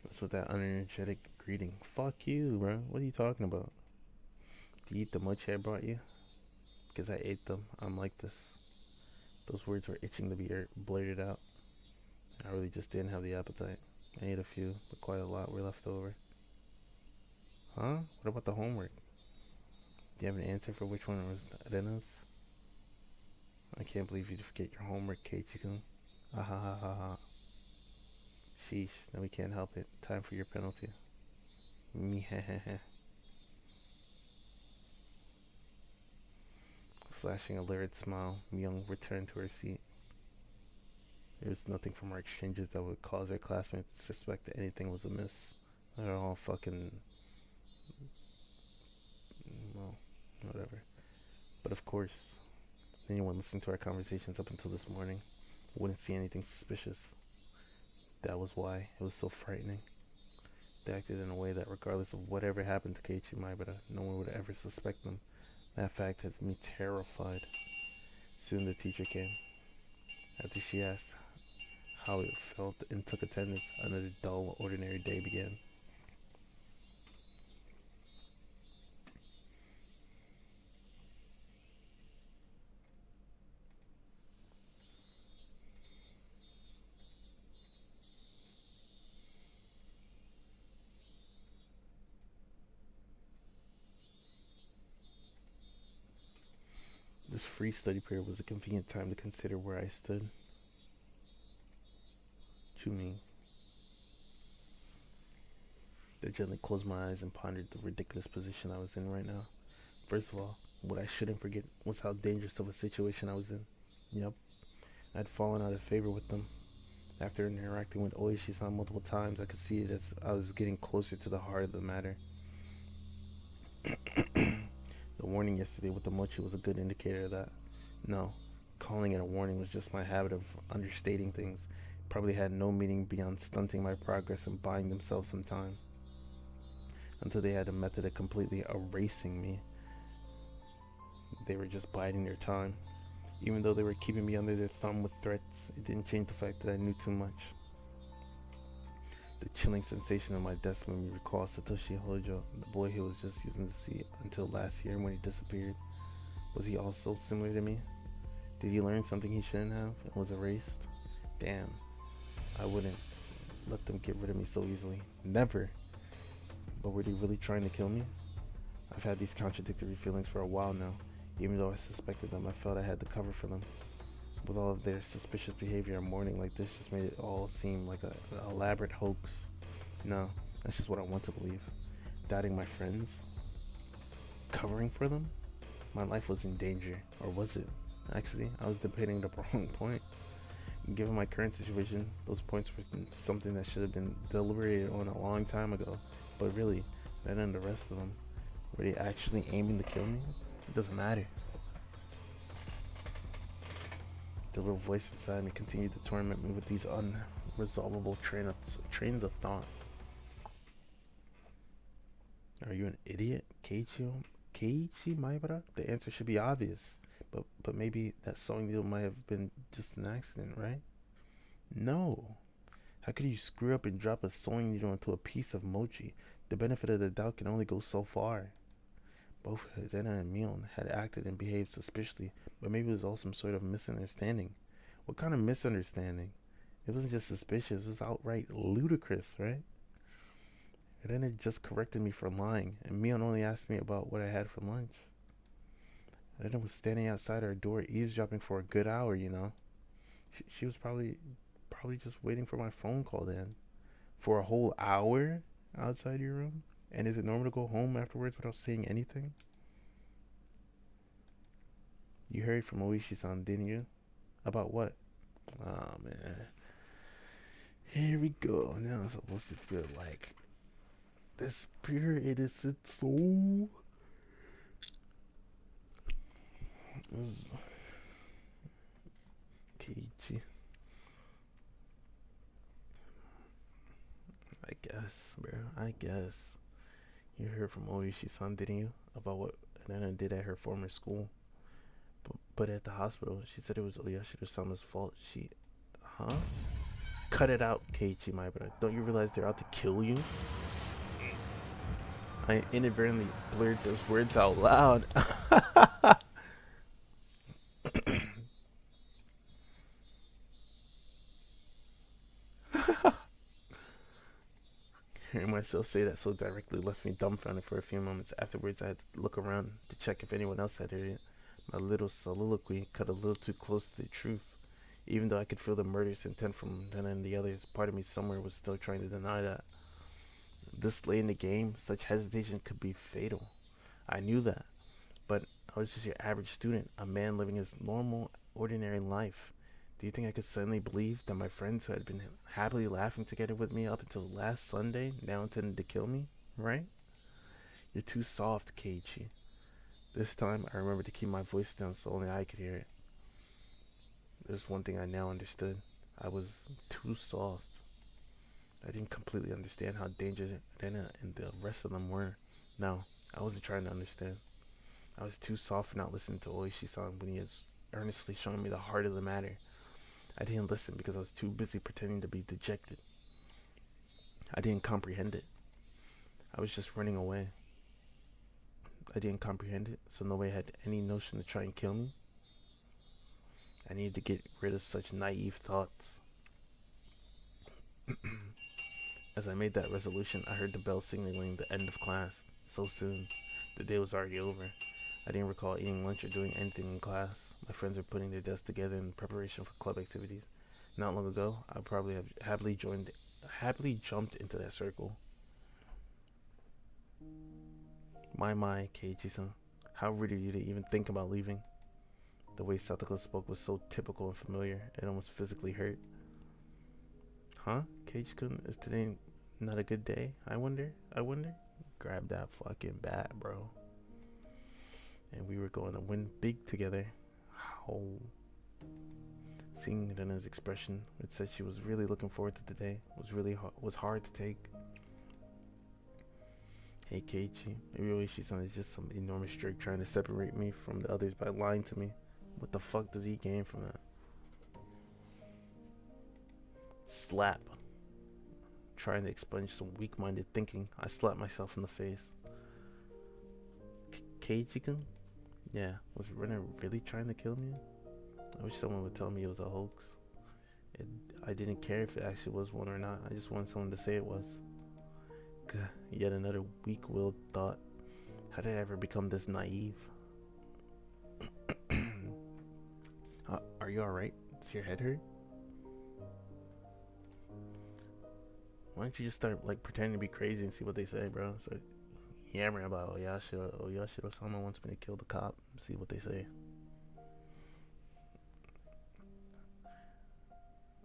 What's with that unenergetic greeting? Fuck you, bro. What are you talking about? Do you eat the mochi I brought you? Because I ate them. I'm like this. Those words were itching to be blurted out. I really just didn't have the appetite. I ate a few, but quite a lot were left over. Huh? What about the homework? Do you have an answer for which one was Rena's? I can't believe you'd forget your homework, Keiichi-kun. Ah ha ha ha ha. Sheesh, then we can't help it. Time for your penalty. Me heh heh heh. Flashing a lurid smile, Myung returned to her seat. There was nothing from our exchanges that would cause our classmates to suspect that anything was amiss. They're all fucking... well, whatever. But of course, anyone listening to our conversations up until this morning wouldn't see anything suspicious. That was why it was so frightening. They acted in a way that regardless of whatever happened to Keiichi Maibara, no one would ever suspect them. That fact had me terrified. Soon the teacher came. After she asked how it felt and took attendance, another dull, ordinary day began. This free study period was a convenient time to consider where I stood. Chumi. I gently closed my eyes and pondered the ridiculous position I was in right now. First of all, what I shouldn't forget was how dangerous of a situation I was in. Yep, I'd fallen out of favor with them. After interacting with Oishi-san multiple times, I could see it as I was getting closer to the heart of the matter. The warning yesterday with the mochi was a good indicator of that. No, calling it a warning was just my habit of understating things. Probably had no meaning beyond stunting my progress and buying themselves some time. Until they had a method of completely erasing me. They were just biding their time. Even though they were keeping me under their thumb with threats, it didn't change the fact that I knew too much. The chilling sensation on my desk made me recall Satoshi Hojo, the boy who was just using to see until last year when he disappeared. Was he also similar to me? Did he learn something he shouldn't have and was erased? Damn, I wouldn't let them get rid of me so easily. Never. But were they really trying to kill me? I've had these contradictory feelings for a while now. Even though I suspected them, I felt I had to cover for them. With all of their suspicious behavior, a morning like this just made it all seem like an elaborate hoax. No, that's just what I want to believe. Doubting my friends? Covering for them? My life was in danger. Or was it? Actually, I was debating the wrong point. Given my current situation, those points were something that should have been deliberated on a long time ago. But really, then and the rest of them, were they actually aiming to kill me? It doesn't matter. The little voice inside me continued to torment me with these unresolvable trains of thought. Are you an idiot, Keiichi Maibara? The answer should be obvious. But maybe that sewing needle might have been just an accident, right? No. How could you screw up and drop a sewing needle into a piece of mochi? The benefit of the doubt can only go so far. Both Helena and Mion had acted and behaved suspiciously, but maybe it was all some sort of misunderstanding. What kind of misunderstanding? It wasn't just suspicious, it was outright ludicrous, right? Helena just corrected me for lying, and Mion only asked me about what I had for lunch. Helena was standing outside our door eavesdropping for a good hour, you know. She was probably just waiting for my phone call to end. For a whole hour outside your room? And is it normal to go home afterwards without saying anything? You heard from Oishi-san, didn't you? About what? Oh man. Here we go. Now I'm supposed to feel like this pure innocent soul. This Keiichi. I guess, bro. I guess. You heard from Oishi-san, didn't you? About what Nana did at her former school. But at the hospital, she said it was Oyashiro-sama's fault. Huh? Cut it out, Keiichi, my brother. Don't you realize they're out to kill you? I inadvertently blurred those words out loud. Hearing myself say that so directly left me dumbfounded for a few moments. Afterwards, I had to look around to check if anyone else had heard it. My little soliloquy cut a little too close to the truth. Even though I could feel the murderous intent from Nana and the others, part of me somewhere was still trying to deny that. This late in the game, such hesitation could be fatal. I knew that, but I was just your average student, a man living his normal, ordinary life. Do you think I could suddenly believe that my friends who had been happily laughing together with me up until last Sunday now intended to kill me? Right? You're too soft, Keiichi. This time, I remembered to keep my voice down so only I could hear it. There's one thing I now understood. I was too soft. I didn't completely understand how dangerous Rena and the rest of them were. No, I wasn't trying to understand. I was too soft for not listening to Oishi-san when he is earnestly showing me the heart of the matter. I didn't listen because I was too busy pretending to be dejected. I didn't comprehend it. I was just running away. I didn't comprehend it, so nobody had any notion to try and kill me. I needed to get rid of such naive thoughts. As I made that resolution, I heard the bell signaling the end of class. So soon. The day was already over. I didn't recall eating lunch or doing anything in class. My friends were putting their desks together in preparation for club activities. Not long ago, I probably have happily jumped into that circle. My, Keiichi-san. How rude of you to even think about leaving. The way Satoko spoke was so typical and familiar, it almost physically hurt. Huh? Keiichi-kun, is today not a good day? I wonder? Grab that fucking bat, bro. And we were going to win big together. How? Seeing Rena's expression, it said she was really looking forward to the day. Was hard to take. Hey Keiichi, maybe Oishi-san is just some enormous jerk trying to separate me from the others by lying to me. What the fuck does he gain from that? Slap. Trying to expunge some weak-minded thinking, I slapped myself in the face. Keiichi-kun? Yeah, was Rena really trying to kill me? I wish someone would tell me it was a hoax. I didn't care if it actually was one or not. I just wanted someone to say it was. Gah, yet another weak-willed thought. How did I ever become this naive? Are you alright? Does your head hurt? Why don't you just start like pretending to be crazy and see what they say, bro? So yammering about Oyashiro-sama wants me to kill the cop. See what they say.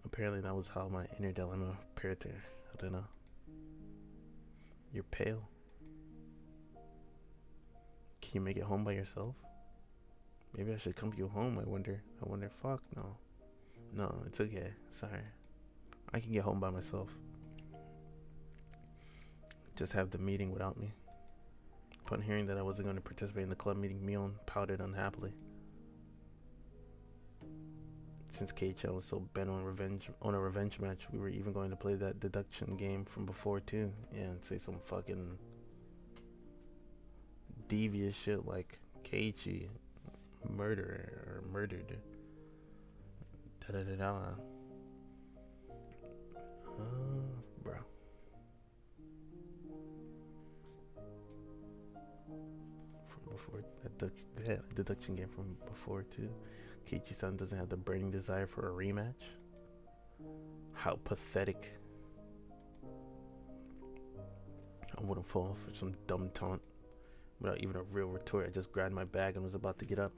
Apparently that was how my inner dilemma appeared to Rena. You're pale. Can you make it home by yourself? Maybe I should come to you home, I wonder. Fuck, no. No, it's okay. Sorry. I can get home by myself. Just have the meeting without me. Upon hearing that I wasn't going to participate in the club meeting, Mion pouted unhappily. Since Kei-chan was so bent on a revenge match, we were even going to play that deduction game from before too. Yeah, and say some fucking devious shit like Keiichi murdered. Da da da da. Bro. From before that deduction game from before too. Keiichi-san doesn't have the burning desire for a rematch. How pathetic. I wouldn't fall for some dumb taunt. Without even a real retort, I just grabbed my bag and was about to get up.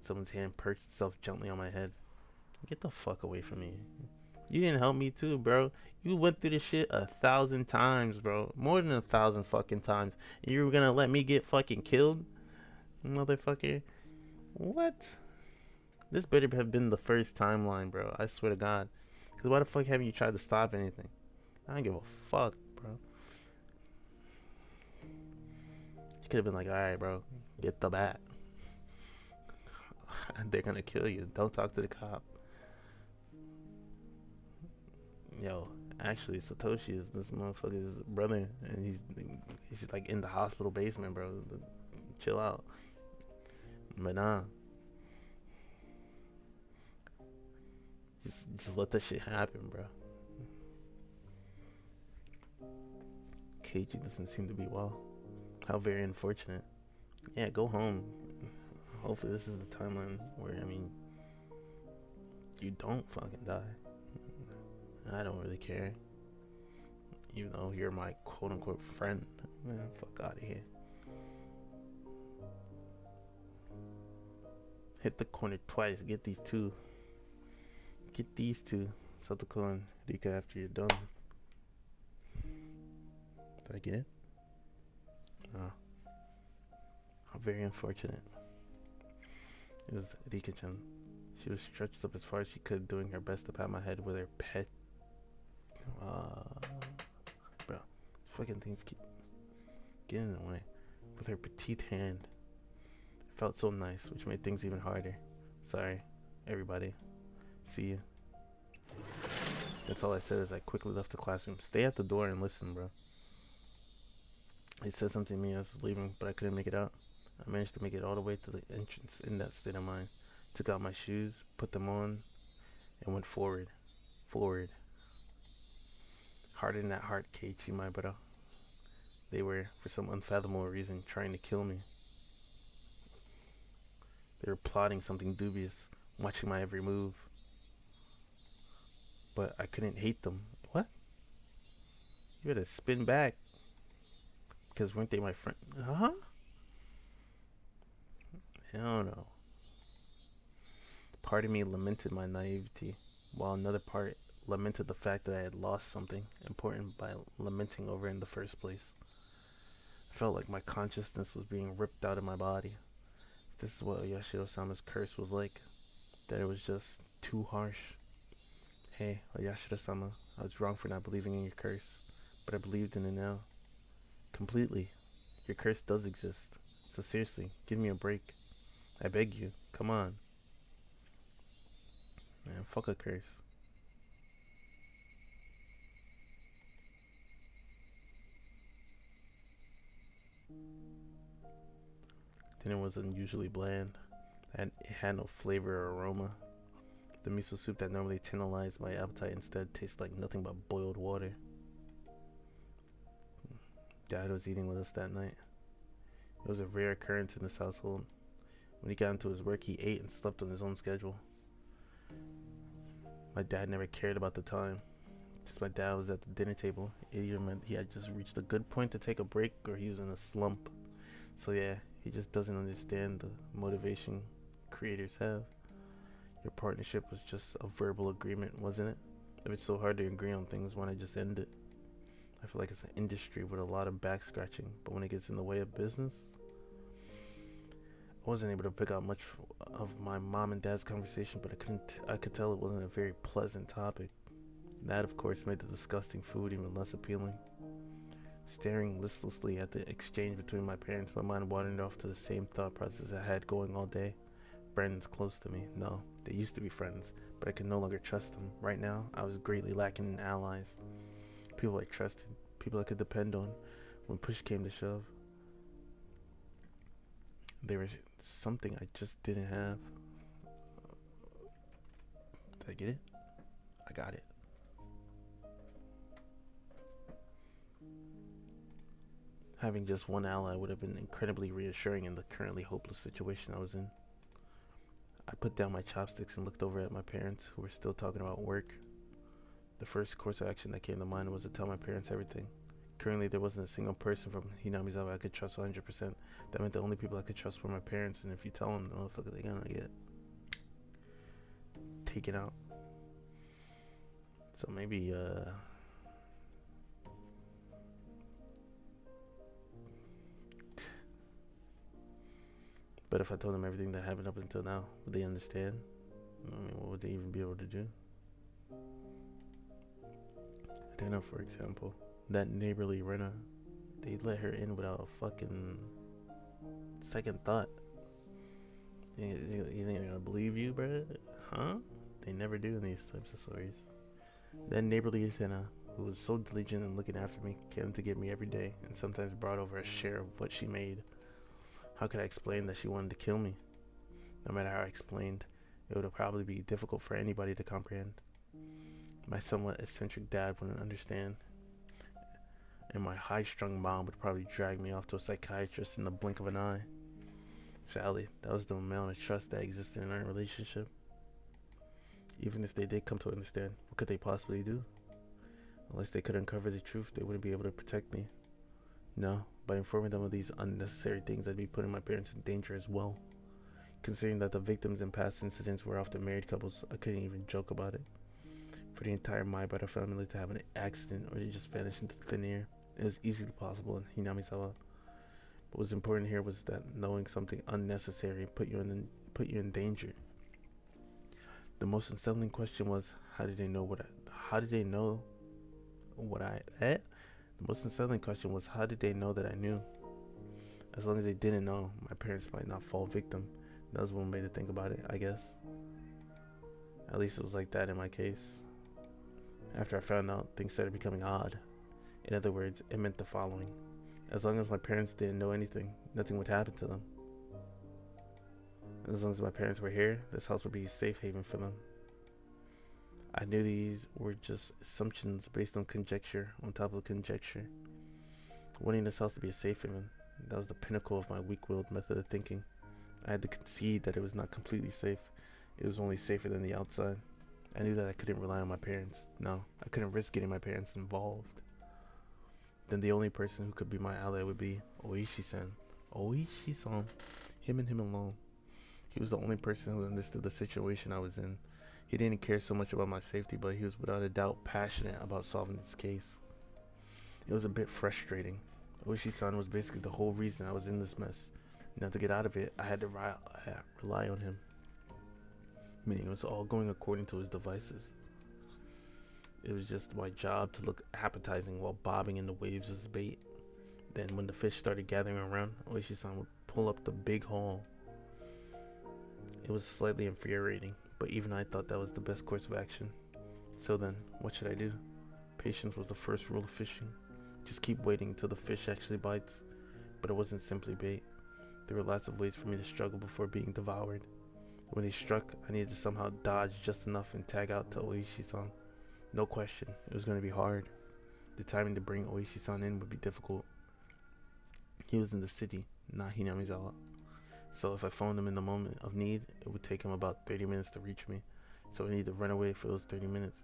Someone's hand perched itself gently on my head. Get the fuck away from me. You didn't help me too, bro. You went through this shit 1,000 times, bro. More than 1,000 fucking times. And you were gonna let me get fucking killed? Motherfucker. What? This better have been the first timeline, bro. I swear to God. Because why the fuck haven't you tried to stop anything? I don't give a fuck, bro. You could have been like, alright, bro, get the bat. They're gonna kill you. Don't talk to the cop. Yo, actually, Satoshi is this motherfucker's brother, and he's like in the hospital basement, bro. Chill out. But nah, just let that shit happen, bro. Keiji doesn't seem to be well. How very unfortunate. Yeah, go home. Hopefully, this is the timeline where you don't fucking die. I don't really care. Even though you're my quote unquote friend. Man, fuck out of here. Hit the corner twice. Get these two. Get these two. Satoko and Rika after you're done. Did I get it? Oh. How very unfortunate. It was Rika-chan. She was stretched up as far as she could, doing her best to pat my head with her pet. Bro, fucking things keep getting in the way. With her petite hand. It felt so nice, which made things even harder. Sorry, everybody. See you. That's all I said as I quickly left the classroom. Stay at the door and listen, bro. He said something to me as I was leaving, but I couldn't make it out. I managed to make it all the way to the entrance in that state of mind. Took out my shoes, put them on, and went forward. Forward. Hard in that heart, Keiichi, my brother. They were, for some unfathomable reason, trying to kill me. They were plotting something dubious, watching my every move. But I couldn't hate them. What? You had to spin back. Because weren't they my friend? Huh? Hell no. Part of me lamented my naivety, while another part lamented the fact that I had lost something important by lamenting over it in the first place. I felt like my consciousness was being ripped out of my body. This is what Yashiro-sama's curse was like. That it was just too harsh. Hey, Yashiro-sama, I was wrong for not believing in your curse, but I believed in it now. Completely. Your curse does exist. So seriously, give me a break. I beg you. Come on. Man, fuck a curse. Dinner was unusually bland. It had no flavor or aroma. The miso soup that normally tantalized my appetite instead tasted like nothing but boiled water. Dad was eating with us that night. It was a rare occurrence in this household. When he got into his work, he ate and slept on his own schedule. My dad never cared about the time. Since my dad was at the dinner table, it either meant he had just reached a good point to take a break or he was in a slump. So yeah, he just doesn't understand the motivation creators have. Your partnership was just a verbal agreement, wasn't it? If it's so hard to agree on things, why not just end it? I feel like it's an industry with a lot of back scratching, but when it gets in the way of business, I wasn't able to pick out much of my mom and dad's conversation, but I could tell it wasn't a very pleasant topic. That, of course, made the disgusting food even less appealing. Staring listlessly at the exchange between my parents, my mind wandered off to the same thought process I had going all day. Friends close to me. No, they used to be friends, but I could no longer trust them. Right now, I was greatly lacking in allies. People I trusted, people I could depend on when push came to shove. There was something I just didn't have. Did I get it? I got it. Having just one ally would have been incredibly reassuring in the currently hopeless situation I was in. I put down my chopsticks and looked over at my parents, who were still talking about work. The first course of action that came to mind was to tell my parents everything. Currently, there wasn't a single person from Hinamizawa I could trust 100%. That meant the only people I could trust were my parents, and if you tell them, the motherfucker, they're gonna get taken out. So maybe, but if I told them everything that happened up until now, would they understand? I mean, what would they even be able to do? Rena, for example. That neighborly Rena. They let her in without a fucking second thought. You think they're gonna believe you, bruh? Huh? They never do in these types of stories. Then neighborly lieutenant, who was so diligent in looking after me, came to get me every day, and sometimes brought over a share of what she made. How could I explain that she wanted to kill me? No matter how I explained, it would probably be difficult for anybody to comprehend. My somewhat eccentric dad wouldn't understand, and my high-strung mom would probably drag me off to a psychiatrist in the blink of an eye. Sadly, that was the amount of trust that existed in our relationship. Even if they did come to understand, what could they possibly do? Unless they could uncover the truth, they wouldn't be able to protect me. No, by informing them of these unnecessary things, I'd be putting my parents in danger as well. Considering that the victims in past incidents were often married couples, I couldn't even joke about it. For the entire Maibara family to have an accident or to just vanish into thin air, it was easily possible in Hinamizawa. What was important here was that knowing something unnecessary put you in danger. The most unsettling question was, how did they know what I The most unsettling question was, how did they know that I knew? As long as they didn't know, my parents might not fall victim. That was one way to think about it, I guess. At least it was like that in my case. After I found out, things started becoming odd. In other words, it meant the following. As long as my parents didn't know anything, nothing would happen to them. As long as my parents were here, this house would be a safe haven for them. I knew these were just assumptions based on conjecture on top of conjecture. Wanting this house to be a safe haven, that was the pinnacle of my weak-willed method of thinking. I had to concede that it was not completely safe. It was only safer than the outside. I knew that I couldn't rely on my parents. No, I couldn't risk getting my parents involved. Then the only person who could be my ally would be Oishi-san. Oishi-san. Him and him alone. He was the only person who understood the situation I was in. He didn't care so much about my safety, but he was without a doubt passionate about solving this case. It was a bit frustrating. Oishi-san was basically the whole reason I was in this mess. Now to get out of it, I had to rely on him. Meaning it was all going according to his devices. It was just my job to look appetizing while bobbing in the waves as bait. Then when the fish started gathering around, Oishi-san would pull up the big haul. It was slightly infuriating, but even I thought that was the best course of action. So then, what should I do? Patience was the first rule of fishing. Just keep waiting until the fish actually bites. But it wasn't simply bait. There were lots of ways for me to struggle before being devoured. When they struck, I needed to somehow dodge just enough and tag out to Oishi-san. No question, it was going to be hard. The timing to bring Oishi-san in would be difficult. He was in the city, not Hinamizawa. So if I phoned him in the moment of need, it would take him about 30 minutes to reach me. So I need to run away for those 30 minutes.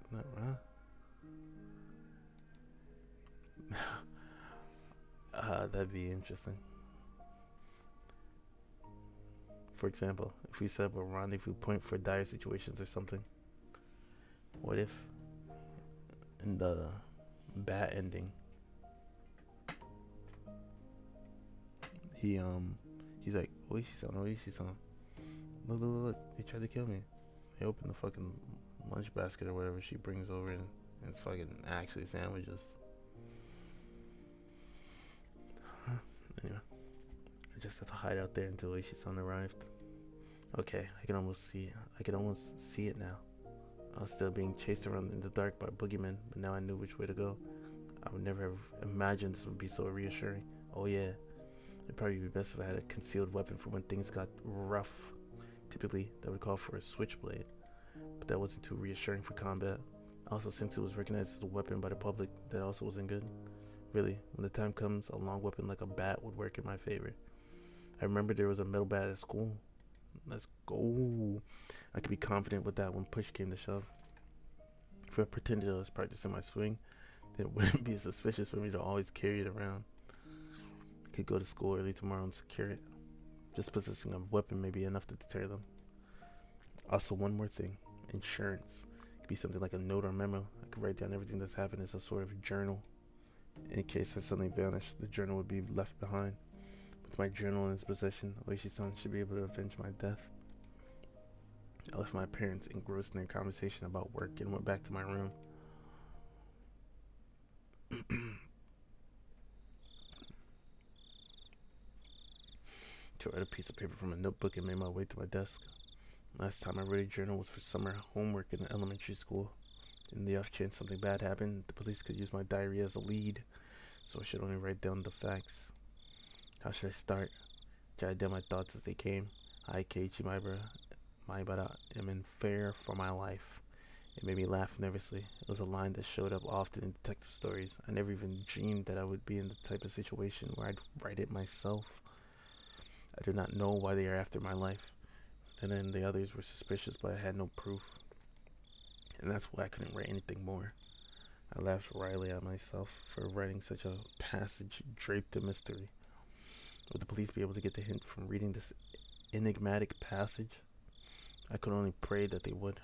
That'd be interesting. For example, if we set up a rendezvous point for dire situations or something. What if in the bad ending he's like, Oishi-san, look, they tried to kill me. They opened the fucking lunch basket or whatever she brings over, and it's fucking actually sandwiches. Anyway, I just have to hide out there until Oishi-san arrived. Okay, I can almost see it now. I was still being chased around in the dark by boogeymen, but now I knew which way to go. I would never have imagined this would be so reassuring. Oh yeah, it'd probably be best if I had a concealed weapon for when things got rough. Typically, that would call for a switchblade, but that wasn't too reassuring for combat. Also, since it was recognized as a weapon by the public, that also wasn't good. Really, when the time comes, a long weapon like a bat would work in my favor. I remember there was a metal bat at school. Let's go. I could be confident with that when push came to shove. If I pretended I was practicing my swing, then it wouldn't be suspicious for me to always carry it around. I could go to school early tomorrow and secure it. Just possessing a weapon may be enough to deter them. Also, one more thing. Insurance. It could be something like a note or memo. I could write down everything that's happened as a sort of journal. In case I suddenly vanish, the journal would be left behind. With my journal in his possession, Oishi-san should be able to avenge my death. I left my parents engrossed in their conversation about work and went back to my room. tore out a piece of paper from a notebook and made my way to my desk. Last time I wrote a journal was for summer homework in elementary school. In the off chance something bad happened, the police could use my diary as a lead, so I should only write down the facts. How should I start? Jotted down my thoughts as they came. I, Keiichi Maibara, am in fear for my life. It made me laugh nervously. It was a line that showed up often in detective stories. I never even dreamed that I would be in the type of situation where I'd write it myself. I do not know why they are after my life. And then the others were suspicious, but I had no proof. And that's why I couldn't write anything more. I laughed wryly at myself for writing such a passage draped in mystery. Would the police be able to get the hint from reading this enigmatic passage? I could only pray that they would.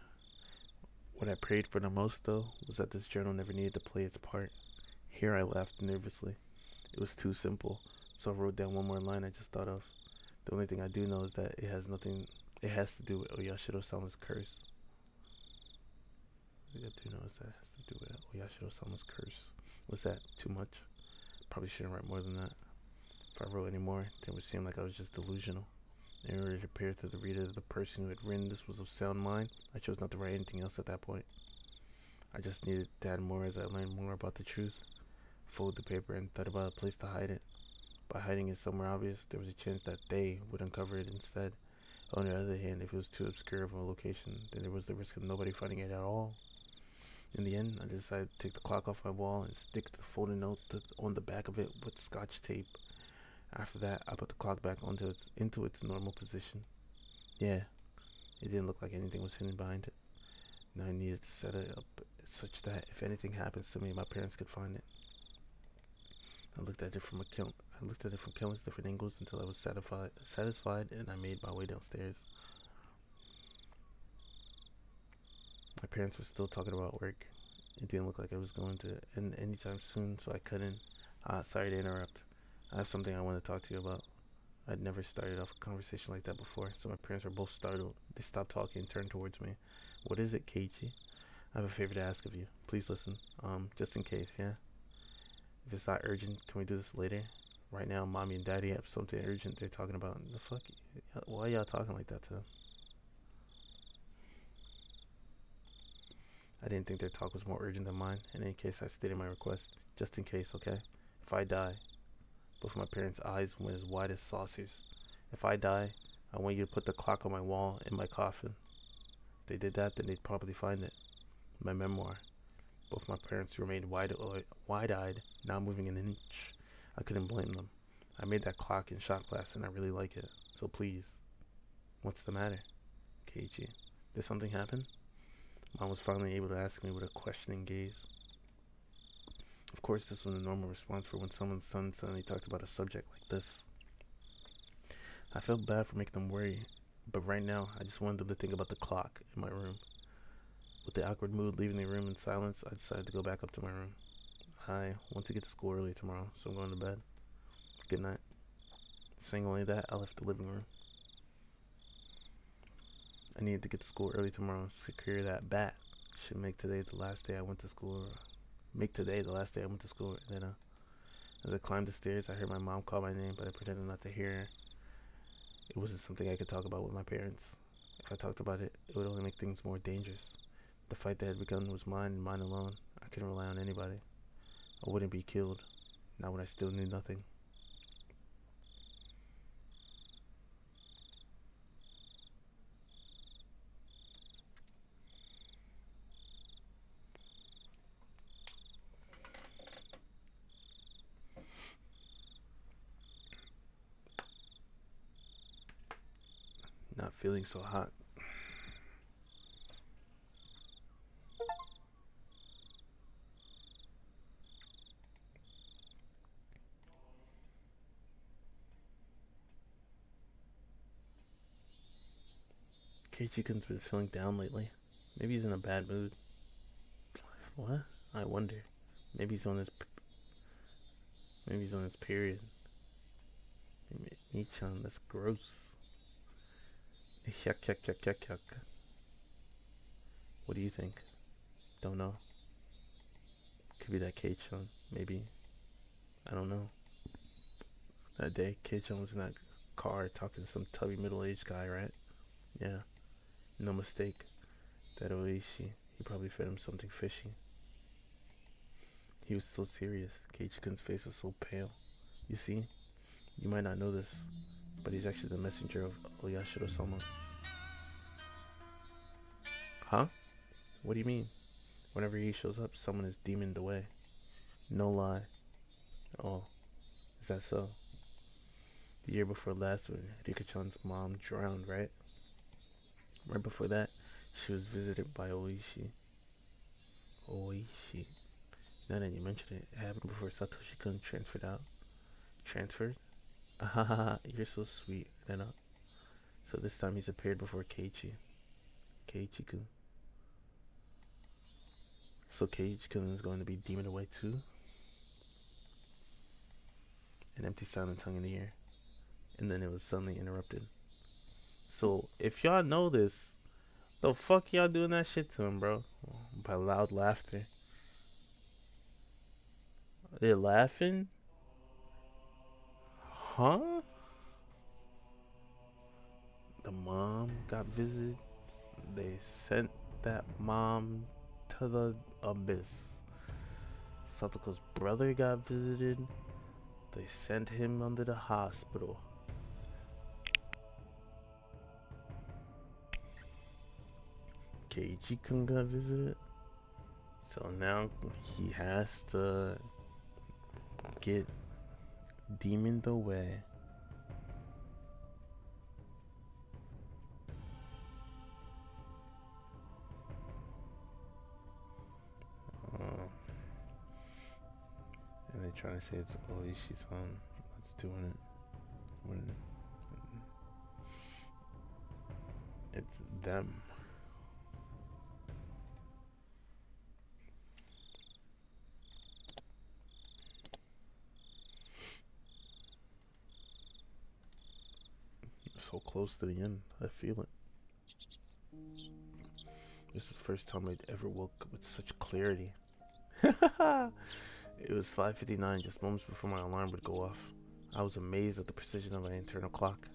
What I prayed for the most, though, was that this journal never needed to play its part. Here I laughed nervously. It was too simple, so I wrote down one more line I just thought of. The only thing I do know is that it has to do with Oyashiro-sama's curse. The only thing I do know is that it has to do with Oyashiro-sama's curse. Was that too much? Probably shouldn't write more than that. If I wrote any more, then it would seem like I was just delusional. In order to appear to the reader that the person who had written this was of sound mind, I chose not to write anything else at that point. I just needed to add more as I learned more about the truth. Folded the paper and thought about a place to hide it. By hiding it somewhere obvious, there was a chance that they would uncover it instead. On the other hand, if it was too obscure of a location, then there was the risk of nobody finding it at all. In the end, I decided to take the clock off my wall and stick the folded note on the back of it with scotch tape. After that, I put the clock back into its normal position. Yeah, it didn't look like anything was hidden behind it. Now I needed to set it up such that if anything happens to me, my parents could find it. I looked at it from countless different angles until I was satisfied, and I made my way downstairs. My parents were still talking about work. It didn't look like I was going to end anytime soon, so I couldn't. Sorry to interrupt. I have something I want to talk to you about. I'd never started off a conversation like that before, so my parents were both startled. They stopped talking and turned towards me. What is it, Keiichi? I have a favor to ask of you. Please listen. Just in case, yeah? If it's not urgent, can we do this later? Right now, mommy and daddy have something urgent they're talking about. The fuck? Why y'all talking like that to them? I didn't think their talk was more urgent than mine. In any case, I stated my request. Just in case, okay? If I die, both my parents' eyes went as wide as saucers. If I die, I want you to put the clock on my wall in my coffin. If they did that, then they'd probably find it. My memoir. Both my parents remained wide-eyed, not moving an inch. I couldn't blame them. I made that clock in shot glass and I really like it. So please. What's the matter, Keiichi? Did something happen? Mom was finally able to ask me with a questioning gaze. Of course, this was a normal response for when someone's son suddenly talked about a subject like this. I felt bad for making them worry, but right now, I just wanted them to think about the clock in my room. With the awkward mood leaving the room in silence, I decided to go back up to my room. I want to get to school early tomorrow, so I'm going to bed. Good night. Saying only that, I left the living room. I needed to get to school early tomorrow and secure that bat. Should make today the last day I went to school. And then, as I climbed the stairs, I heard my mom call my name, but I pretended not to hear her. It wasn't something I could talk about with my parents. If I talked about it, it would only make things more dangerous. The fight that had begun was mine and mine alone. I couldn't rely on anybody. I wouldn't be killed, not when I still knew nothing. Not feeling so hot. Keiichi's been feeling down lately. Maybe he's in a bad mood. What? I wonder. Maybe he's on his period. Nichan, that's gross. Yuck, yuck, yuck, yuck, yuck. What do you think? Don't know. Could be that Keiichi, maybe. I don't know. That day, Keiichi was not. car talking to some tubby middle-aged guy, right? Yeah, no mistake. That Oishi, he probably fed him something fishy. He was so serious. Keiichi-kun's face was so pale. You see, you might not know this, but he's actually the messenger of Oyashiro-sama. Huh? What do you mean? Whenever he shows up, someone is demoned away. No lie. Oh, is that so? The year before last when Rika-chan's mom drowned, right? Right before that, she was visited by Oishi. Oishi. Now that you mention it, it happened before Satoshi-kun transferred out. Transferred? Ah, you're so sweet, Rena. So this time he's appeared before Keiichi. Keiichi-kun. So Keiichi-kun is going to be demoned away too? An empty silence hung in the air, and then it was suddenly interrupted. So, if y'all know this, the fuck y'all doing that shit to him, bro? By loud laughter. They're laughing? Huh? The mom got visited. They sent that mom to the abyss. Satoko's brother got visited. They sent him under the hospital. Keiichi-kun got visited. So now he has to get demoned away. And they're trying to say it's Oishi-san that's doing it. When it's them. So close to the end, I feel it. This is the first time I'd ever woke up with such clarity. It was 5:59, just moments before my alarm would go off. I was amazed at the precision of my internal clock.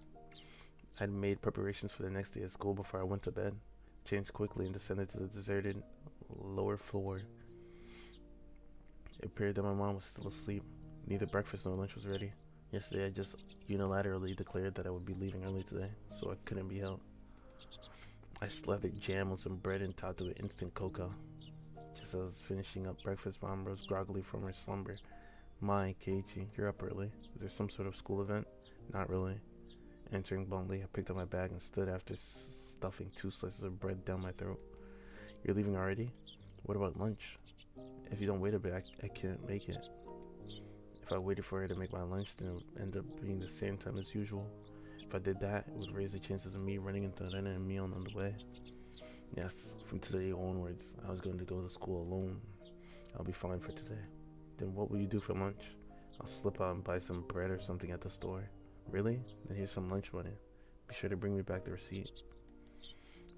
I'd made preparations for the next day at school before I went to bed, changed quickly and descended to the deserted lower floor. It appeared that my mom was still asleep. Neither breakfast nor lunch was ready. Yesterday I just unilaterally declared that I would be leaving early today, so I couldn't be helped. I slathered jam on some bread and topped it with instant cocoa. Just as I was finishing up breakfast, Mom rose groggily from her slumber. My, Keiichi, you're up early. Is there some sort of school event? Not really. Entering bluntly, I picked up my bag and stood after stuffing 2 slices of bread down my throat. You're leaving already? What about lunch? If you don't wait a bit, I can't make it. If I waited for her to make my lunch, then it would end up being the same time as usual. If I did that, it would raise the chances of me running into Rena and Mion on the way. Yes, from today onwards, I was going to go to school alone. I'll be fine for today. Then what will you do for lunch? I'll slip out and buy some bread or something at the store. Really? Then here's some lunch money. Be sure to bring me back the receipt.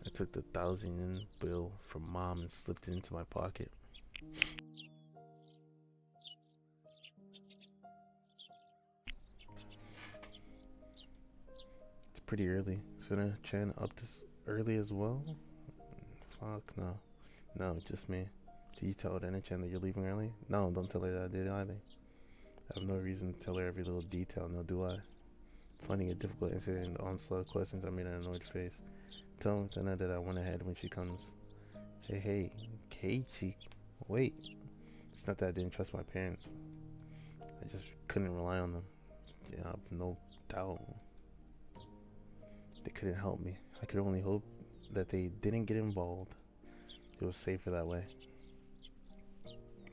I took the 1,000 yen bill from Mom and slipped it into my pocket. It's pretty early. Suna Chan up this early as well? Fuck no. No, just me. Did you tell Rena-chan that you're leaving early? No, don't tell her that I did either. I have no reason to tell her every little detail, no do I? Finding it difficult answering the onslaught of questions, I made an annoyed face. Tell Rena that I went ahead when she comes. Hey, Keiichi. Wait. It's not that I didn't trust my parents. I just couldn't rely on them. Yeah, no doubt. They couldn't help me. I could only hope that they didn't get involved. It was safer that way.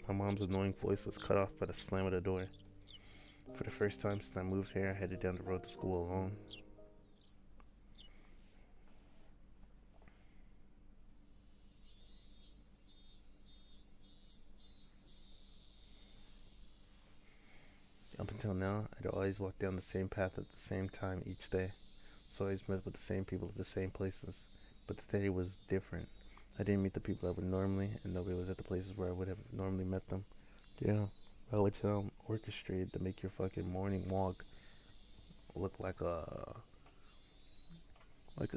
My mom's annoying voice was cut off by the slam of the door. For the first time since I moved here, I headed down the road to school alone. Up until now, I'd always walked down the same path at the same time each day. So I always met with the same people at the same places. But today was different. I didn't meet the people I would normally, and nobody was at the places where I would have normally met them. Yeah, well, it's orchestrated to make your fucking morning walk looked like a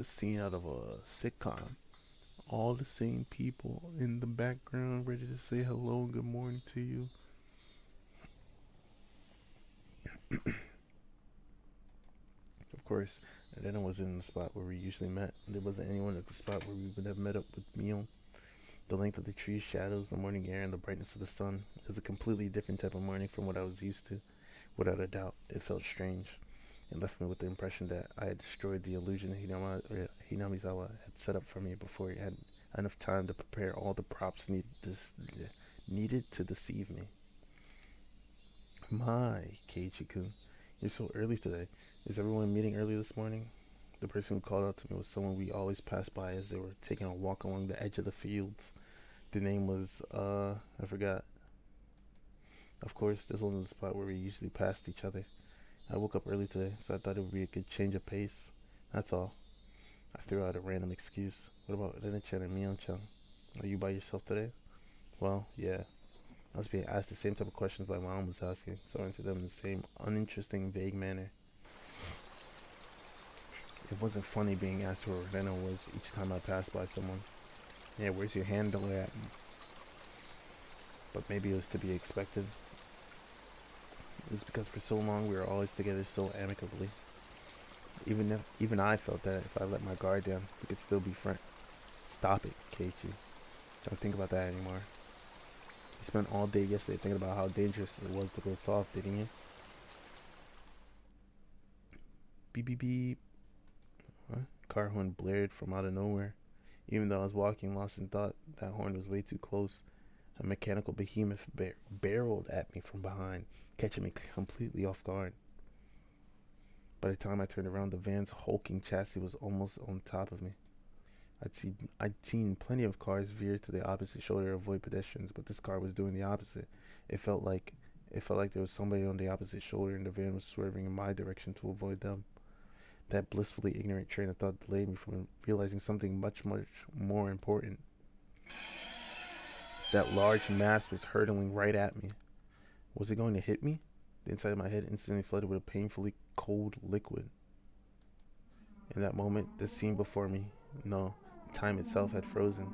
scene out of a sitcom. All the same people in the background ready to say hello and good morning to you. Of course, and then I was in the spot where we usually met. There wasn't anyone at the spot where we would have met up with Meal. The length of the trees, shadows, the morning air, and the brightness of the sun. It was a completely different type of morning from what I was used to. Without a doubt, it felt strange. It left me with the impression that I had destroyed the illusion Hinamizawa had set up for me before he had enough time to prepare all the props needed to deceive me. My, Keiichi-kun, you're so early today. Is everyone meeting early this morning? The person who called out to me was someone we always passed by as they were taking a walk along the edge of the fields. The name was, I forgot. Of course, this wasn't the spot where we usually passed each other. I woke up early today, so I thought it would be a good change of pace. That's all. I threw out a random excuse. What about Ren-chan and Mion-chan? Are you by yourself today? Well, yeah. I was being asked the same type of questions my mom was asking, so I answered them in the same uninteresting, vague manner. It wasn't funny being asked where Rena was each time I passed by someone. Yeah, where's your handler at? But maybe it was to be expected. It was because for so long we were always together so amicably. Even I felt that if I let my guard down, we could still be friends. Stop it, Keiichi. Don't think about that anymore. You spent all day yesterday thinking about how dangerous it was to go soft, didn't you? Beep beep beep. Huh? Car horn blared from out of nowhere. Even though I was walking lost in thought, that horn was way too close. A mechanical behemoth barreled at me from behind, catching me completely off guard. By the time I turned around, the van's hulking chassis was almost on top of me. I'd seen plenty of cars veer to the opposite shoulder to avoid pedestrians, but this car was doing the opposite. It felt like it felt like there was somebody on the opposite shoulder and the van was swerving in my direction to avoid them. That blissfully ignorant train of thought delayed me from realizing something much, much more important. That large mass was hurtling right at me. Was it going to hit me? The inside of my head instantly flooded with a painfully cold liquid. In that moment, the scene before me, no, time itself had frozen.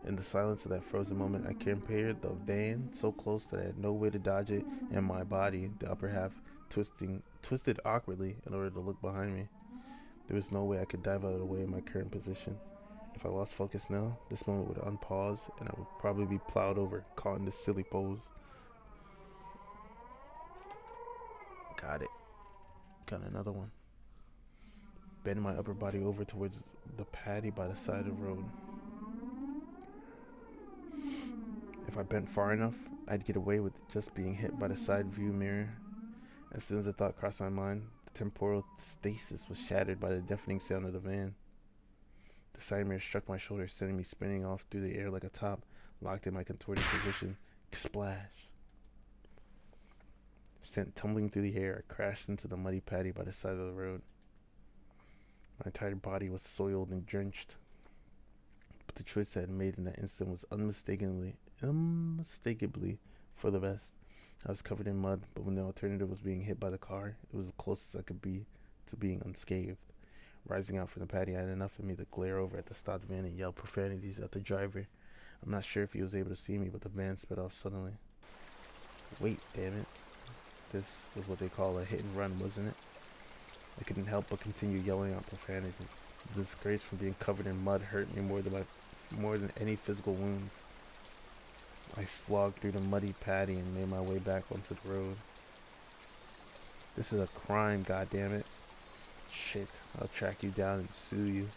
In the silence of that frozen moment, I compared the van so close that I had no way to dodge it, and my body, the upper half, twisted awkwardly in order to look behind me. There was no way I could dive out of the way in my current position. If I lost focus now, this moment would unpause, and I would probably be plowed over, caught in this silly pose. Got it. Got another one. Bend my upper body over towards the paddy by the side of the road. If I bent far enough, I'd get away with just being hit by the side view mirror. As soon as the thought crossed my mind, the temporal stasis was shattered by the deafening sound of the van. The side mirror struck my shoulder, sending me spinning off through the air like a top, locked in my contorted position. Splash! Sent tumbling through the air, I crashed into the muddy paddy by the side of the road. My entire body was soiled and drenched, but the choice I had made in that instant was unmistakably for the best. I was covered in mud, but when the alternative was being hit by the car, it was the closest I could be to being unscathed. Rising out from the patio, I had enough of me to glare over at the stopped van and yell profanities at the driver. I'm not sure if he was able to see me, but the van sped off suddenly. Wait, damn it. This was what they call a hit and run, wasn't it? I couldn't help but continue yelling out profanity. The disgrace from being covered in mud hurt me more than any physical wounds. I slogged through the muddy paddy and made my way back onto the road. This is a crime, goddammit. Shit, I'll track you down and sue you.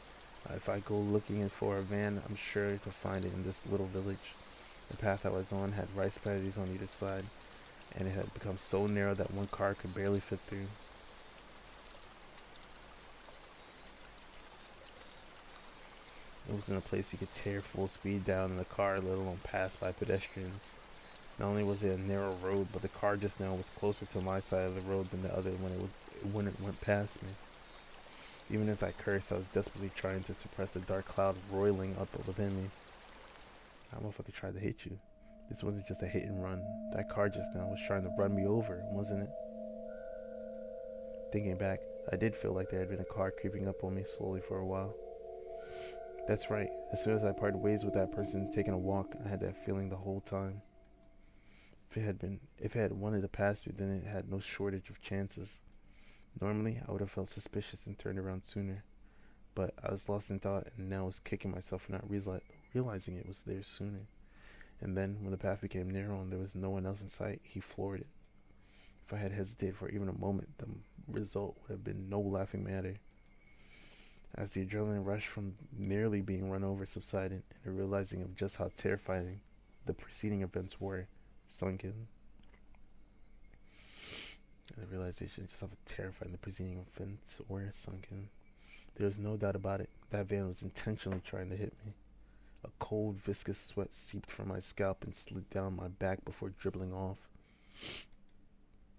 If I go looking for a van, I'm sure to find it in this little village. The path I was on had rice paddies on either side, and it had become so narrow that one car could barely fit through. It wasn't a place you could tear full speed down in a car, let alone pass by pedestrians. Not only was it a narrow road, but the car just now was closer to my side of the road than the other when it went past me. Even as I cursed, I was desperately trying to suppress the dark cloud roiling up within me. That motherfucker tried to hit you. This wasn't just a hit and run. That car just now was trying to run me over, wasn't it? Thinking back, I did feel like there had been a car creeping up on me slowly for a while. That's right, as soon as I parted ways with that person taking a walk, I had that feeling the whole time. If it had wanted to pass me, then it had no shortage of chances. Normally, I would have felt suspicious and turned around sooner, but I was lost in thought and now was kicking myself for not realizing it was there sooner. And then, when the path became narrow and there was no one else in sight, he floored it. If I had hesitated for even a moment, the result would have been no laughing matter. As the adrenaline rush from nearly being run over subsided, and the realizing of just how terrifying the preceding events were sunk in, there was no doubt about it. That van was intentionally trying to hit me. A cold, viscous sweat seeped from my scalp and slid down my back before dribbling off.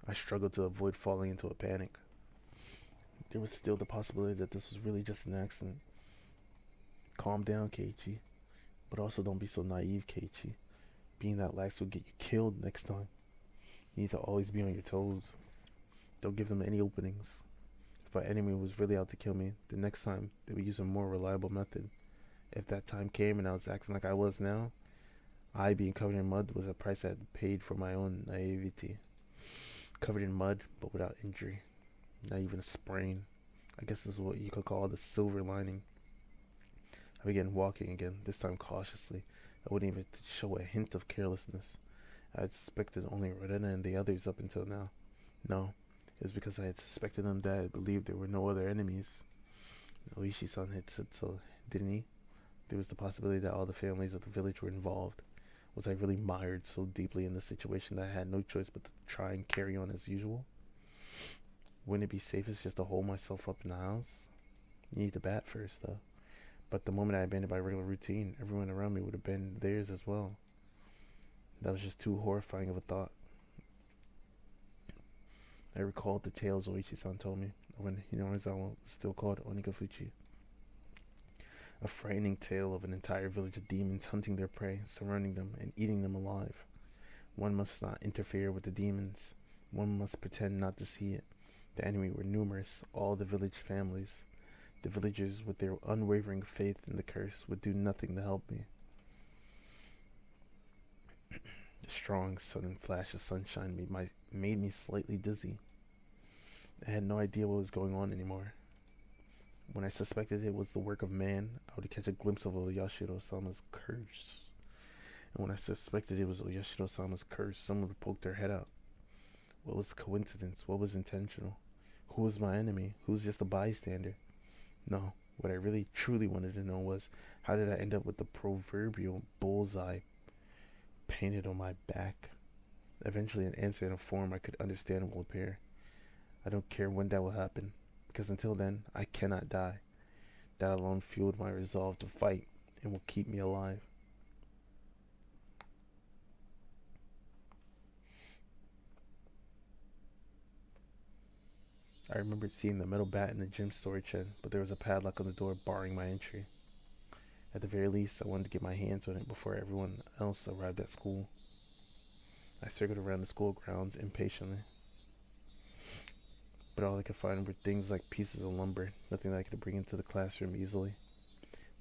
I struggled to avoid falling into a panic. There was still the possibility that this was really just an accident. Calm down, Keiichi. But also don't be so naive, Keiichi. Being that lax will get you killed next time. You need to always be on your toes. Don't give them any openings. If our enemy was really out to kill me, the next time they would use a more reliable method. If that time came and I was acting like I was now, I being covered in mud was a price I had paid for my own naivety. Covered in mud, but without injury. Not even a sprain. I guess this is what you could call the silver lining. I began walking again, this time cautiously. I wouldn't even show a hint of carelessness. I had suspected only Rodena and the others up until now. No, it was because I had suspected them that I believed there were no other enemies. Oishi-san had said so, didn't he? There was the possibility that all the families of the village were involved. Was I really mired so deeply in the situation that I had no choice but to try and carry on as usual? Wouldn't it be safest just to hold myself up in the house? You need to bat first, though. But the moment I abandoned my regular routine, everyone around me would have been theirs as well. That was just too horrifying of a thought. I recalled the tales Oichi-san told me when Hinorizawa was still called Onikafuchi. A frightening tale of an entire village of demons hunting their prey, surrounding them, and eating them alive. One must not interfere with the demons. One must pretend not to see it. The enemy were numerous, all the village families. The villagers, with their unwavering faith in the curse, would do nothing to help me. The strong, sudden flash of sunshine made me slightly dizzy. I had no idea what was going on anymore. When I suspected it was the work of man, I would catch a glimpse of Oyashiro-sama's curse. And when I suspected it was Oyashiro-sama's curse, someone would poke their head out. What was coincidence? What was intentional? Who was my enemy? Who was just a bystander? No, what I really truly wanted to know was, how did I end up with the proverbial bullseye painted on my back? Eventually an answer in a form I could understand will appear. I don't care when that will happen, because until then, I cannot die. That alone fueled my resolve to fight and will keep me alive. I remembered seeing the metal bat in the gym storage shed, but there was a padlock on the door barring my entry. At the very least, I wanted to get my hands on it before everyone else arrived at school. I circled around the school grounds impatiently, but all I could find were things like pieces of lumber, nothing that I could bring into the classroom easily.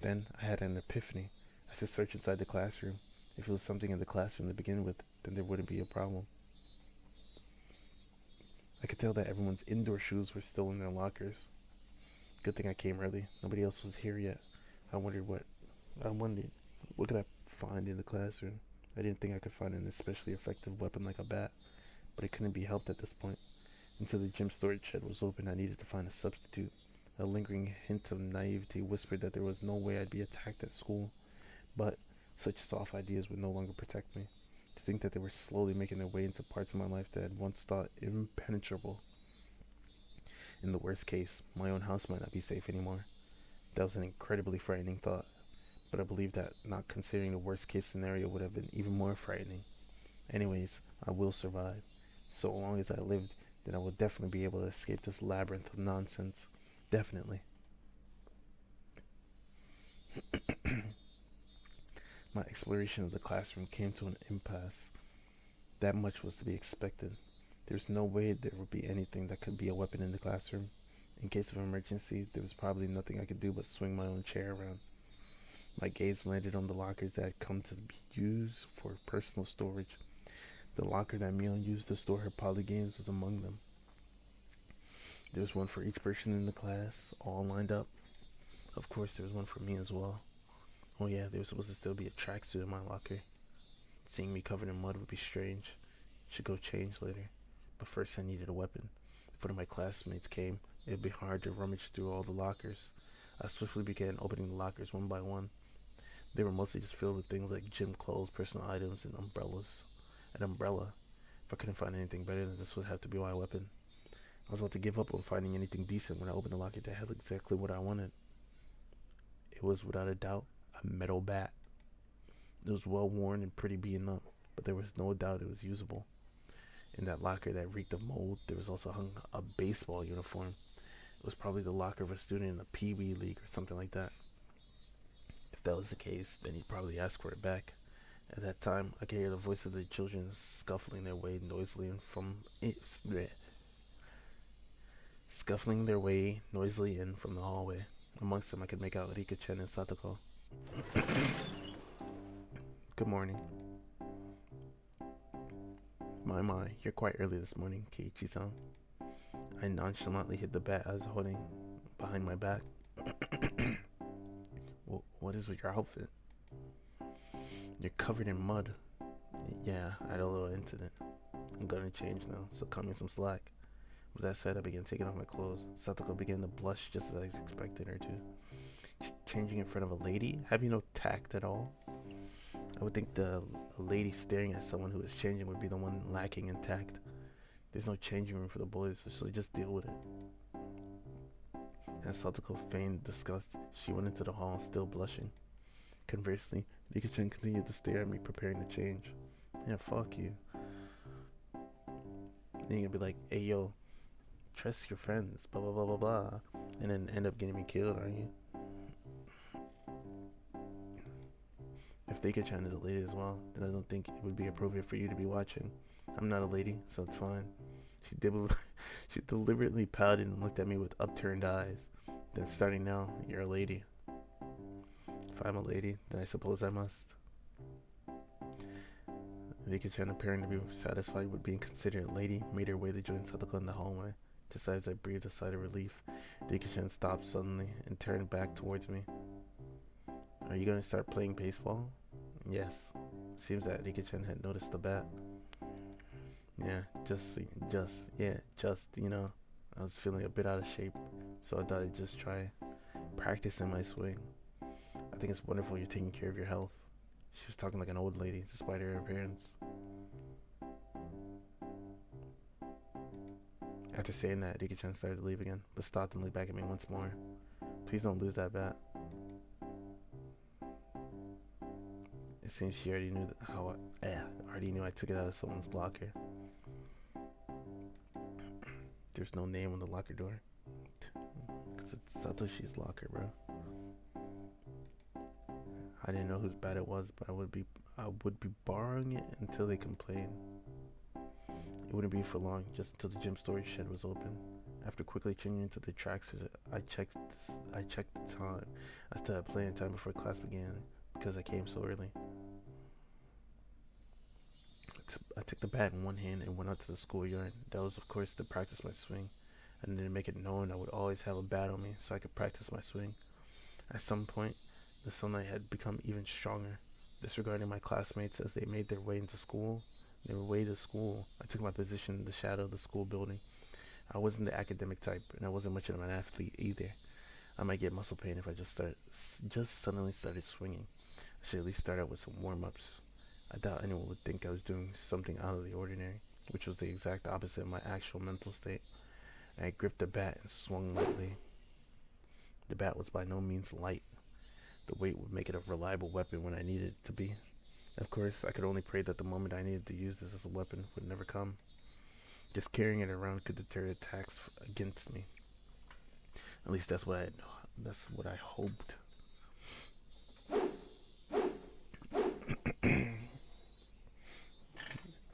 Then I had an epiphany. I should search inside the classroom. If it was something in the classroom to begin with, then there wouldn't be a problem. I could tell that everyone's indoor shoes were still in their lockers. Good thing I came early. Nobody else was here yet. I wondered what could I find in the classroom? I didn't think I could find an especially effective weapon like a bat, but it couldn't be helped at this point. Until the gym storage shed was open, I needed to find a substitute. A lingering hint of naivety whispered that there was no way I'd be attacked at school, but such soft ideas would no longer protect me. To think that they were slowly making their way into parts of my life that I had once thought impenetrable. In the worst case, my own house might not be safe anymore. That was an incredibly frightening thought, but I believe that not considering the worst case scenario would have been even more frightening. Anyways, I will survive. So long as I lived, then I will definitely be able to escape this labyrinth of nonsense. Definitely. My exploration of the classroom came to an impasse. That much was to be expected. There's no way there would be anything that could be a weapon in the classroom. In case of emergency, there was probably nothing I could do but swing my own chair around. My gaze landed on the lockers that had come to be used for personal storage. The locker that Mion used to store her poly games was among them. There was one for each person in the class, all lined up. Of course, there was one for me as well. Oh yeah, there was supposed to still be a tracksuit in my locker. Seeing me covered in mud would be strange. Should go change later. But first I needed a weapon. If one of my classmates came, it would be hard to rummage through all the lockers. I swiftly began opening the lockers one by one. They were mostly just filled with things like gym clothes, personal items, and umbrellas. An umbrella. If I couldn't find anything better, then this would have to be my weapon. I was about to give up on finding anything decent when I opened the locker that had exactly what I wanted. It was, without a doubt, a metal bat. It was well worn and pretty beaten up, but there was no doubt it was usable. In that locker that reeked of mold, there was also hung a baseball uniform. It was probably the locker of a student in a Pee-wee league or something like that. If that was the case, then he'd probably ask for it back. At that time, I could hear the voice of the children scuffling their way noisily in from the hallway. Amongst them, I could make out Rika-chan and Satoko. Good morning. My, you're quite early this morning, Keiichi-san. I nonchalantly hid the bat I was holding behind my back. What is with your outfit? You're covered in mud. Yeah, I had a little incident. I'm gonna change now, so cut me some slack. With that said, I began taking off my clothes. Satoko began to blush just as I expected her to. Changing in front of a lady? Have you no tact at all? I would think the lady staring at someone who is changing would be the one lacking in tact. There's no changing room for the boys, so just deal with it. As Satoko feigned disgust, she went into the hall, still blushing. Conversely, Rika-chan continued to stare at me, preparing to change. Yeah, fuck you. Then you're gonna be like, hey yo, trust your friends, blah blah blah blah blah, and then end up getting me killed, aren't you? If Rika-chan is a lady as well, then I don't think it would be appropriate for you to be watching. I'm not a lady, so it's fine. She deliberately pouted and looked at me with upturned eyes. Then starting now, you're a lady. If I'm a lady, then I suppose I must. Rika-chan, appearing to be satisfied with being considered a lady, made her way to join Satoko in the hallway. Just as I breathed a sigh of relief, Rika-chan stopped suddenly and turned back towards me. Are you going to start playing baseball? Yes. Seems that Rika-chan had noticed the bat. Yeah, you know, I was feeling a bit out of shape, so I thought I'd just try practicing my swing. I think it's wonderful you're taking care of your health. She was talking like an old lady, despite her appearance. After saying that, Rika-chan started to leave again, but stopped and looked back at me once more. Please don't lose that bat. It seems she already knew already knew I took it out of someone's locker. There's no name on the locker door. Cause it's Satoshi's locker, bro. I didn't know whose bat it was, but I would be borrowing it until they complain. It wouldn't be for long, just until the gym storage shed was open. After quickly changing into the tracksuit, I checked the time. I still had plenty of time before class began because I came so early. I took the bat in one hand and went out to the schoolyard. That was, of course, to practice my swing. I needed to make it known I would always have a bat on me so I could practice my swing. At some point, the sunlight had become even stronger. Disregarding my classmates as they made their way to school, I took my position in the shadow of the school building. I wasn't the academic type, and I wasn't much of an athlete either. I might get muscle pain if I just suddenly started swinging. I should at least start out with some warm-ups. I doubt anyone would think I was doing something out of the ordinary, which was the exact opposite of my actual mental state. I gripped the bat and swung lightly. The bat was by no means light. The weight would make it a reliable weapon when I needed it to be. Of course, I could only pray that the moment I needed to use this as a weapon would never come. Just carrying it around could deter attacks against me. At least that's what I hoped.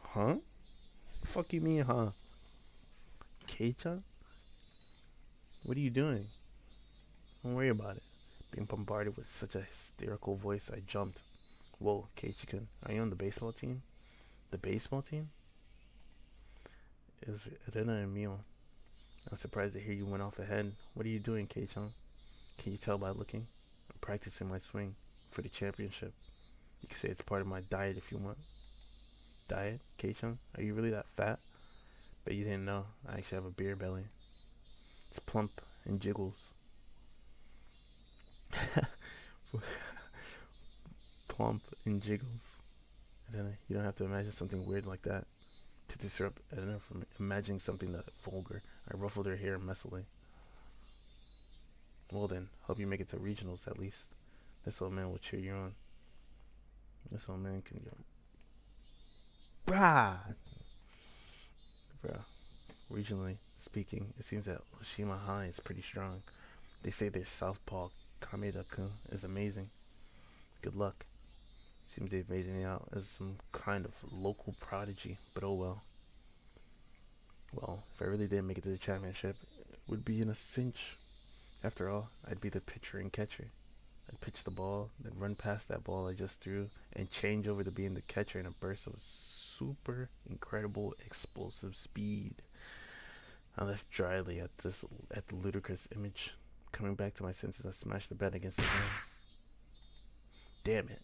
Huh? Fuck you mean, huh? Kei-chan? What are you doing? Don't worry about it. Being bombarded with such a hysterical voice, I jumped. Whoa, Keiichi-kun, are you on the baseball team? The baseball team? It was Rena and Mio. I'm surprised to hear you went off ahead. What are you doing, Kei-chan? Can you tell by looking? I'm practicing my swing for the championship. You can say it's part of my diet if you want. Diet? Kei-chan? Are you really that fat? Bet you didn't know. I actually have a beer belly. It's plump and jiggles. Plump and jiggles. And you don't have to imagine something weird like that. To disrupt Edna from imagining something that vulgar, I ruffled her hair messily. Well then, hope you make it to regionals at least. This old man will cheer you on. This old man can go. Brah! Bruh. Regionally speaking, it seems that Oshima High is pretty strong. They say their southpaw Kameda-kun is amazing. Good luck. Seems they've made me out as some kind of local prodigy, but oh well. Well, if I really did make it to the championship, it would be in a cinch. After all, I'd be the pitcher and catcher. I'd pitch the ball, then run past that ball I just threw, and change over to being the catcher in a burst of super incredible explosive speed. I laughed dryly at the ludicrous image. Coming back to my senses, I smashed the bat against the ground. Damn it.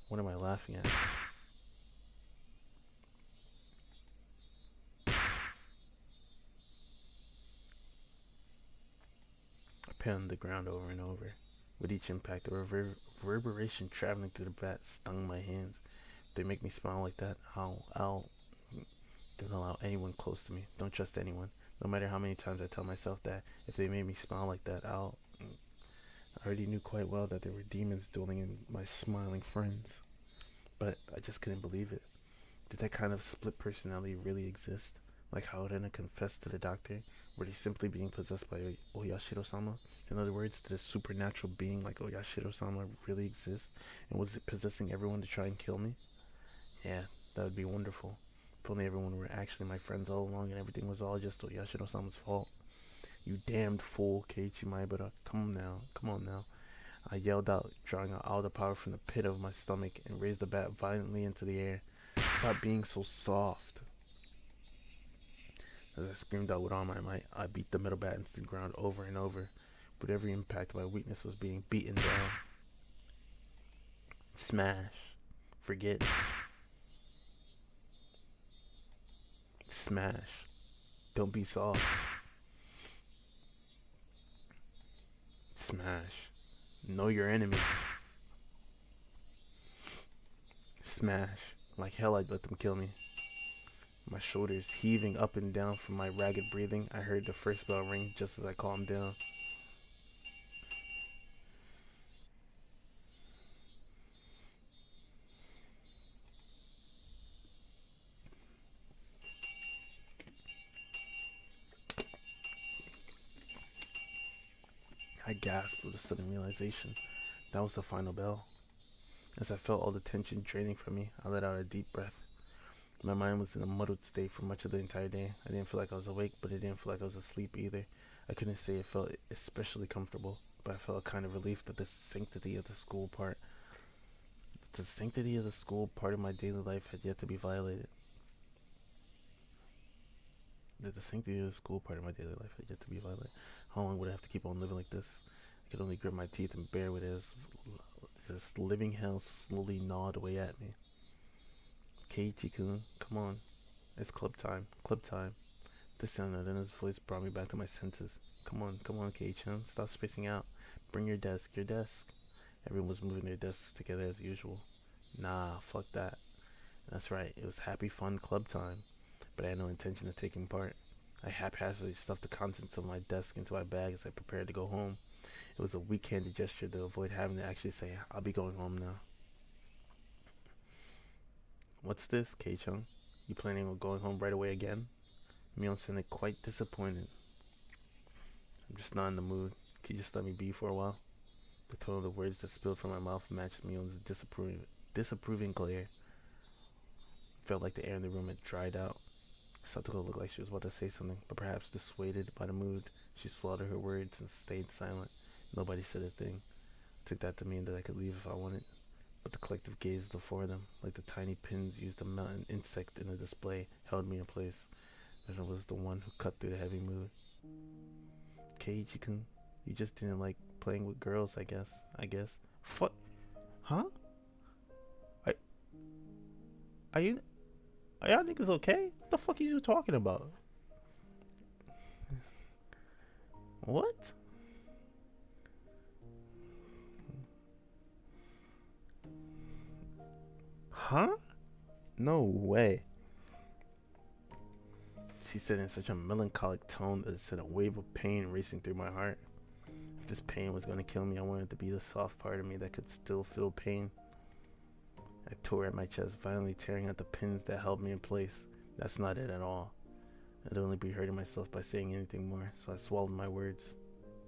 What am I laughing at? I pounded the ground over and over. With each impact, the reverberation traveling through the bat stung my hands. If they make me smile like that, I'll don't allow anyone close to me. Don't trust anyone. No matter how many times I tell myself that if they made me smile like that, I already knew quite well that there were demons dwelling in my smiling friends. But I just couldn't believe it. Did that kind of split personality really exist? Like how Rena confessed to the doctor? Were they simply being possessed by Oyashiro-sama? In other words, did a supernatural being like Oyashiro-sama really exist? And was it possessing everyone to try and kill me? Yeah, that would be wonderful. If only everyone were actually my friends all along and everything was all just Oyashiro-sama's fault. You damned fool, Keiichi Maebara. Come on now. I yelled out, drawing out all the power from the pit of my stomach and raised the bat violently into the air. Stop being so soft. As I screamed out with all my might, I beat the metal bat into the ground over and over. With every impact, my weakness was being beaten down. Smash. Forget. Smash. Don't be soft. Smash. Know your enemy. Smash. Like hell I'd let them kill me. My shoulders heaving up and down from my ragged breathing, I heard the first bell ring just as I calmed down. I gasped with a sudden realization. That was the final bell. As I felt all the tension draining from me, I let out a deep breath. My mind was in a muddled state for much of the entire day. I didn't feel like I was awake, but it didn't feel like I was asleep either. I couldn't say it felt especially comfortable, but I felt a kind of relief that the sanctity of the school part of my daily life had yet to be violated. That the sanctity of the school part of my daily life had yet to be violated. How long would I have to keep on living like this? I could only grit my teeth and bear with it as living hell slowly gnawed away at me. Keiichi-kun, come on. It's club time. Club time. The sound of Rena's voice brought me back to my senses. Come on, Keiichi-kun. Stop spacing out. Bring your desk. Everyone was moving their desks together as usual. Nah, fuck that. That's right, it was happy fun club time. But I had no intention of taking part. I haphazardly stuffed the contents of my desk into my bag as I prepared to go home. It was a weak-handed gesture to avoid having to actually say, I'll be going home now. What's this, Kei-chung? You planning on going home right away again? Mion sounded quite disappointed. I'm just not in the mood. Can you just let me be for a while? The tone of the words that spilled from my mouth matched Mion's disapproving glare. It felt like the air in the room had dried out. Satoko looked like she was about to say something, but perhaps dissuaded by the mood, she swallowed her words and stayed silent. Nobody said a thing. I took that to mean that I could leave if I wanted, but the collective gaze before them, like the tiny pins used to mount an insect in a display, held me in place. And it was the one who cut through the heavy mood. Cage, you just didn't like playing with girls, I guess. Fuck, huh? I, are you, are y'all niggas okay? What the fuck are you talking about? What? Huh? No way. She said in such a melancholic tone that it sent a wave of pain racing through my heart. If this pain was going to kill me, I wanted it to be the soft part of me that could still feel pain. I tore at my chest, violently tearing at the pins that held me in place. That's not it at all. I'd only be hurting myself by saying anything more, so I swallowed my words.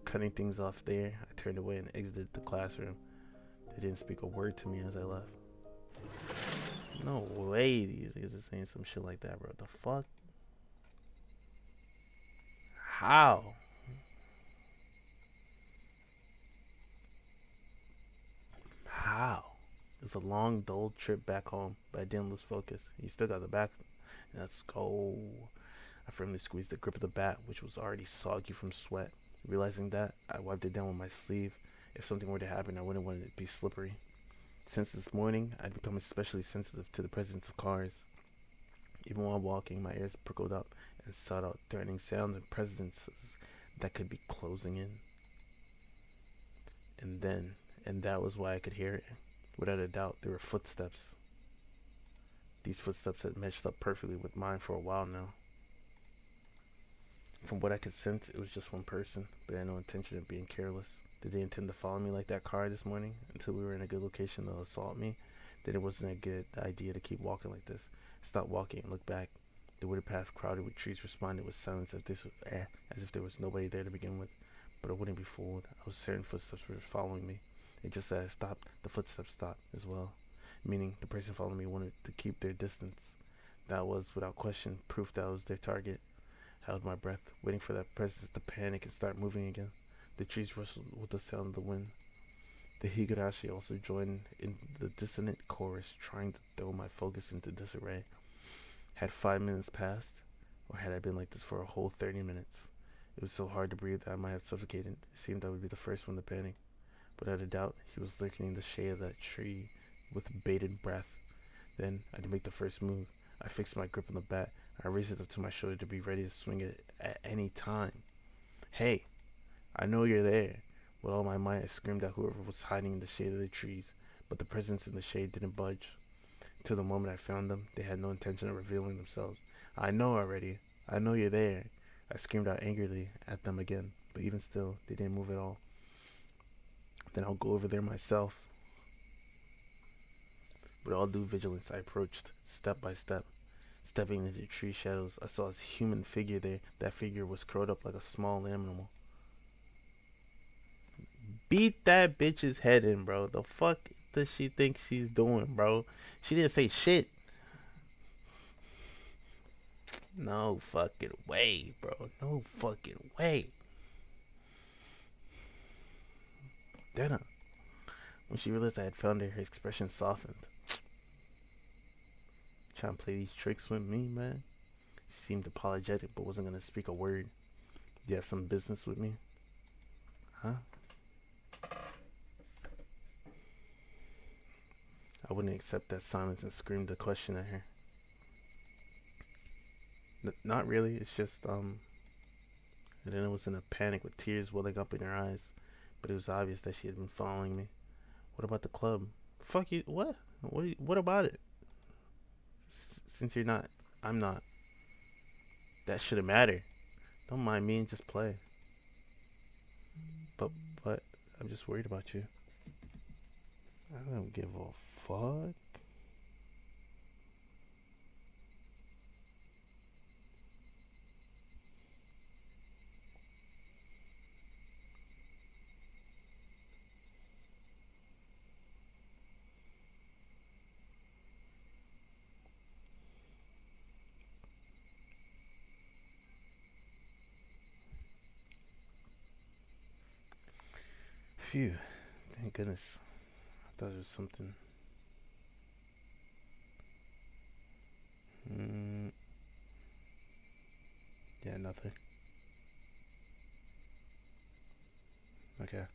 Cutting things off there, I turned away and exited the classroom. They didn't speak a word to me as I left. No way these niggas are saying some shit like that, bro. The fuck? How? How? It's a long, dull trip back home, but I didn't lose focus. You still got the back. Let's go. I firmly squeezed the grip of the bat, which was already soggy from sweat. Realizing that, I wiped it down with my sleeve. If something were to happen, I wouldn't want it to be slippery. Since this morning, I'd become especially sensitive to the presence of cars. Even while walking, my ears prickled up and sought out threatening sounds and presences that could be closing in. And that was why I could hear it. Without a doubt, there were footsteps. These footsteps had matched up perfectly with mine for a while now. From what I could sense, it was just one person, but I had no intention of being careless. Did they intend to follow me like that car this morning until we were in a good location to assault me? Then it wasn't a good idea to keep walking like this. I stopped walking and looked back. The wooded path crowded with trees responded with silence as if there was nobody there to begin with. But I wouldn't be fooled. I was certain footsteps were following me. It just as I stopped, the footsteps stopped as well, meaning the person following me wanted to keep their distance. That was, without question, proof that I was their target. I held my breath, waiting for that presence to panic and start moving again. The trees rustled with the sound of the wind. The higurashi also joined in the dissonant chorus, trying to throw my focus into disarray. Had 5 minutes passed, or had I been like this for a whole 30 minutes? It was so hard to breathe that I might have suffocated. It seemed I would be the first one to panic. Without a doubt, he was lurking in the shade of that tree with bated breath. Then I'd make the first move. I fixed my grip on the bat. I raised it up to my shoulder to be ready to swing it at any time. Hey, I know you're there. With all my might, I screamed at whoever was hiding in the shade of the trees, but the presence in the shade didn't budge. Till the moment I found them, they had no intention of revealing themselves. I know already. I know you're there. I screamed out angrily at them again, but even still, they didn't move at all. Then I'll go over there myself. With all due vigilance, I approached, step by step. Stepping into the tree shadows, I saw a human figure there. That figure was curled up like a small animal. Beat that bitch's head in, bro. The fuck does she think she's doing, bro? She didn't say shit. No fucking way, bro. No fucking way. Then, when she realized I had found her, her expression softened. Trying to play these tricks with me, man? She seemed apologetic, but wasn't gonna speak a word. Do you have some business with me? Huh? I wouldn't accept that silence and screamed a question at her. Not really, it's just, And then I was in a panic with tears welling up in her eyes. But it was obvious that she had been following me. What about the club? Fuck you, what? What about it? Since you're not, I'm not. That shouldn't matter. Don't mind me and just play. But, but, I'm just worried about you. I don't give a fuck. Phew. Thank goodness. I thought it was something. Mm, yeah, nothing. Okay.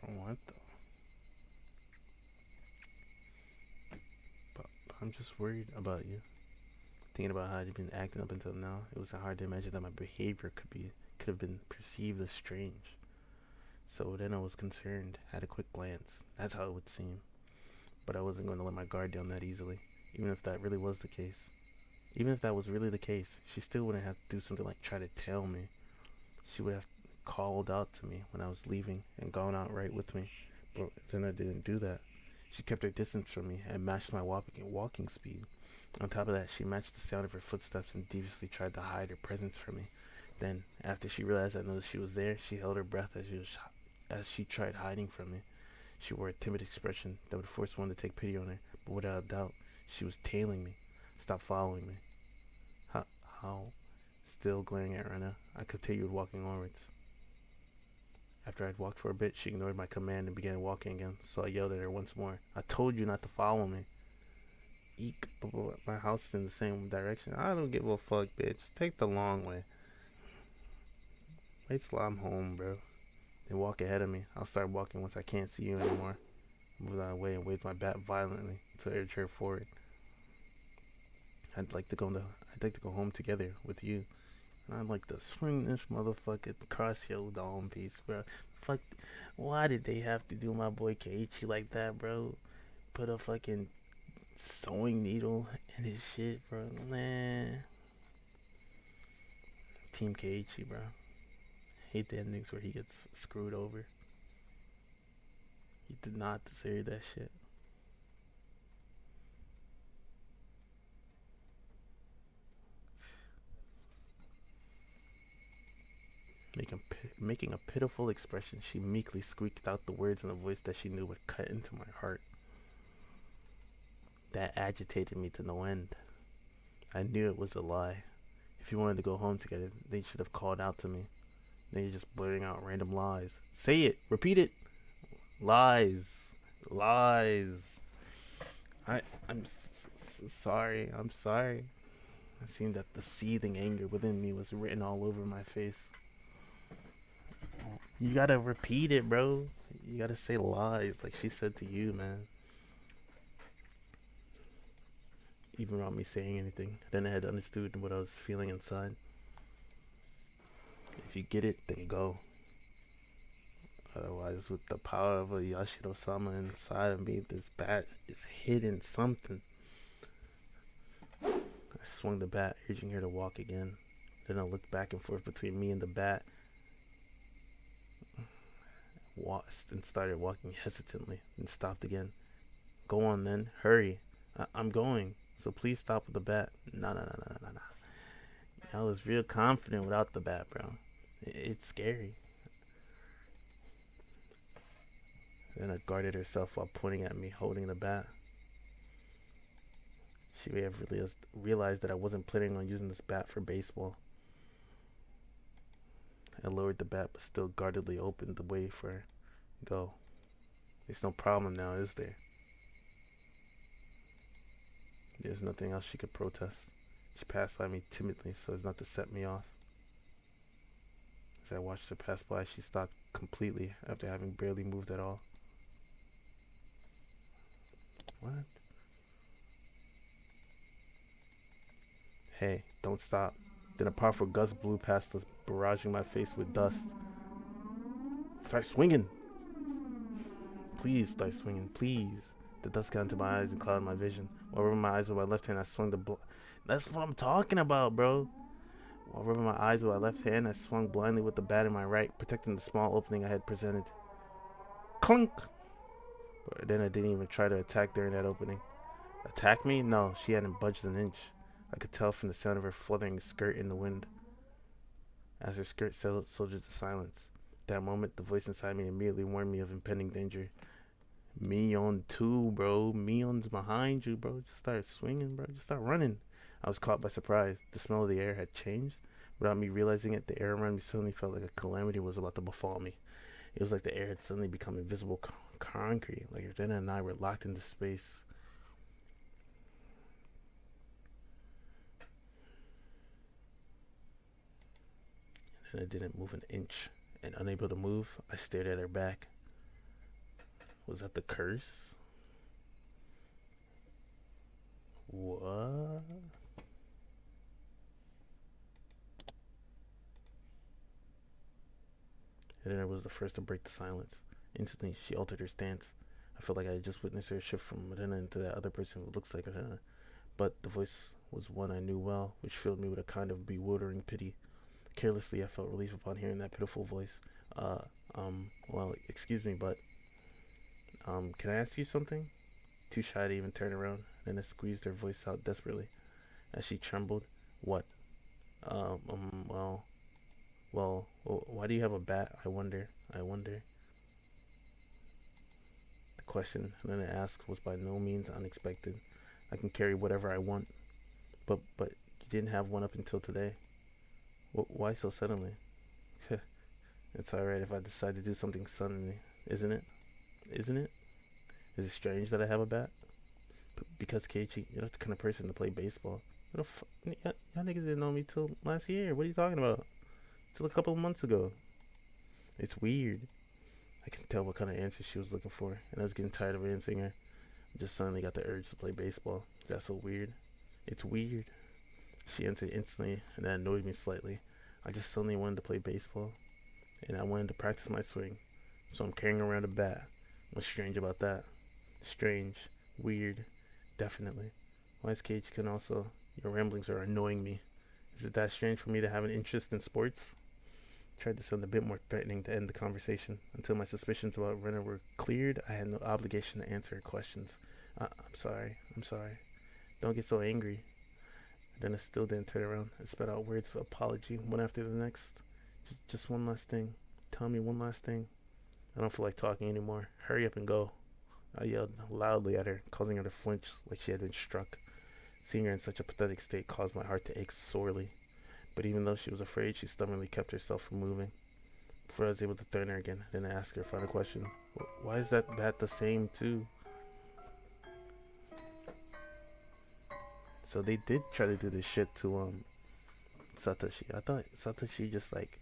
Bro, what the? But I'm just worried about you. Thinking about how you've been acting up until now, it was hard to imagine that my behavior could have been perceived as strange. So then I was concerned, had a quick glance. That's how it would seem. But I wasn't going to let my guard down that easily, even if that really was the case. Even if that was really the case, she still wouldn't have to do something like try to tell me. She would have called out to me when I was leaving and gone out right with me. But then I didn't do that. She kept her distance from me and matched my walking speed. On top of that, she matched the sound of her footsteps and deviously tried to hide her presence from me. Then, after she realized I noticed she was there, she held her breath as she tried hiding from me. She wore a timid expression that would force one to take pity on her, but without a doubt, she was tailing me. Stop following me. How? How? Still glaring at Rena, I continued walking onwards. After I'd walked for a bit, she ignored my command and began walking again, so I yelled at her once more. I told you not to follow me. Eek, my house is in the same direction. I don't give a fuck, bitch. Take the long way. Wait till I'm home, bro. Then walk ahead of me. I'll start walking once I can't see you anymore. Moved out of the way and waved my bat violently to urge her forward. I'd like to go to, I'd like to go home together with you. And I'd like to swing this motherfucker across your dome piece, bro. Fuck, why did they have to do my boy Keiichi like that, bro? Put a fucking sewing needle in his shit, bro. Man. Team Keiichi, bro. Hate the endings where he gets screwed over. He did not deserve that shit. Making a pitiful expression, she meekly squeaked out the words in a voice that she knew would cut into my heart. That agitated me to no end. I knew it was a lie. If you wanted to go home together, they should have called out to me. Then you're just blurting out random lies. Say it! Repeat it! Lies! Lies! I'm sorry. I'm sorry. It seemed that the seething anger within me was written all over my face. You gotta repeat it, bro. You gotta say lies like she said to you, man. Even without me saying anything, then I had understood what I was feeling inside. If you get it, then go. Otherwise, with the power of a Yashiro-sama inside of me, this bat is hidden something. I swung the bat, urging her to walk again. Then I looked back and forth between me and the bat and started walking hesitantly, and stopped again. Go on then, hurry. I'm going, so please stop with the bat. No. I was real confident without the bat, bro. It's scary. Then I guarded herself while pointing at me, holding the bat. She may have realized that I wasn't planning on using this bat for baseball. I lowered the bat, but still guardedly opened the way for her. Go. There's no problem now, is there? There's nothing else she could protest. She passed by me timidly so as not to set me off. As I watched her pass by, she stopped completely after having barely moved at all. What? Hey, don't stop. Then a powerful gust blew past us, barraging my face with dust. Start swinging! Please start swinging, please. The dust got into my eyes and clouded my vision. While rubbing my eyes with my left hand, I swung That's what I'm talking about, bro. While rubbing my eyes with my left hand, I swung blindly with the bat in my right, protecting the small opening I had presented. Clunk! Then I didn't even try to attack during that opening. Attack me? No, she hadn't budged an inch. I could tell from the sound of her fluttering skirt in the wind. As her skirt settled, soldiered to silence. At that moment, the voice inside me immediately warned me of impending danger. Mion too, bro. Mion's behind you, bro. Just start swinging, bro. Just start running. I was caught by surprise. The smell of the air had changed. Without me realizing it, the air around me suddenly felt like a calamity was about to befall me. It was like the air had suddenly become invisible concrete, like Ardena and I were locked into space. And I didn't move an inch. And unable to move, I stared at her back. Was that the curse? What? Ardena was the first to break the silence. Instantly, she altered her stance. I felt like I had just witnessed her shift from Ardena into that other person who looks like Ardena. But the voice was one I knew well, which filled me with a kind of bewildering pity. Carelessly, I felt relief upon hearing that pitiful voice. Uh, well, excuse me, but, can I ask you something? Too shy to even turn around, then I squeezed her voice out desperately. As she trembled, what? Well, why do you have a bat? I wonder. The question then I asked was by no means unexpected. I can carry whatever I want, but you didn't have one up until today. Why so suddenly? It's alright if I decide to do something suddenly, isn't it? Isn't it? Is it strange that I have a bat? Because Keiichi, you're not the kind of person to play baseball. What the y'all niggas didn't know me till last year. What are you talking about? Till a couple of months ago. It's weird. I can tell what kind of answer she was looking for, and I was getting tired of answering her. I just suddenly got the urge to play baseball. Is that so weird? It's weird. She answered instantly, and that annoyed me slightly. I just suddenly wanted to play baseball, and I wanted to practice my swing. So I'm carrying around a bat. What's strange about that? Strange. Weird. Definitely. Why is Keiichi also? Your ramblings are annoying me. Is it that strange for me to have an interest in sports? Tried to sound a bit more threatening to end the conversation. Until my suspicions about Renner were cleared, I had no obligation to answer her questions. I'm sorry. I'm sorry. Don't get so angry. Then I still didn't turn around and spit out words of apology one after the next. Just one last thing. Tell me one last thing. I don't feel like talking anymore. Hurry up and go. I yelled loudly at her, causing her to flinch like she had been struck. Seeing her in such a pathetic state caused my heart to ache sorely. But even though she was afraid, she stubbornly kept herself from moving. Before I was able to turn her again, then I asked her a final question. Why is that bat the same too? So they did try to do this shit to Satoshi. I thought Satoshi just like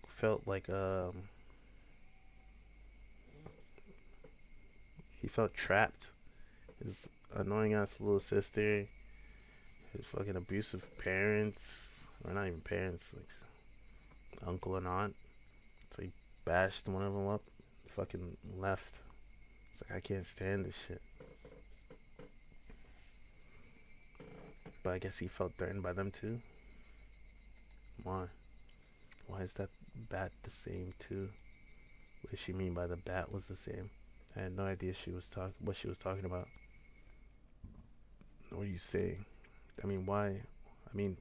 felt like he felt trapped. His annoying ass little sister, his fucking abusive parents, or not even parents, like uncle and aunt. So he bashed one of them up, fucking left. It's like I can't stand this shit. But I guess he felt threatened by them too. Why? Why is that bat the same too? What does she mean by the bat was the same? I had no idea what she was talking about. What are you saying? Why?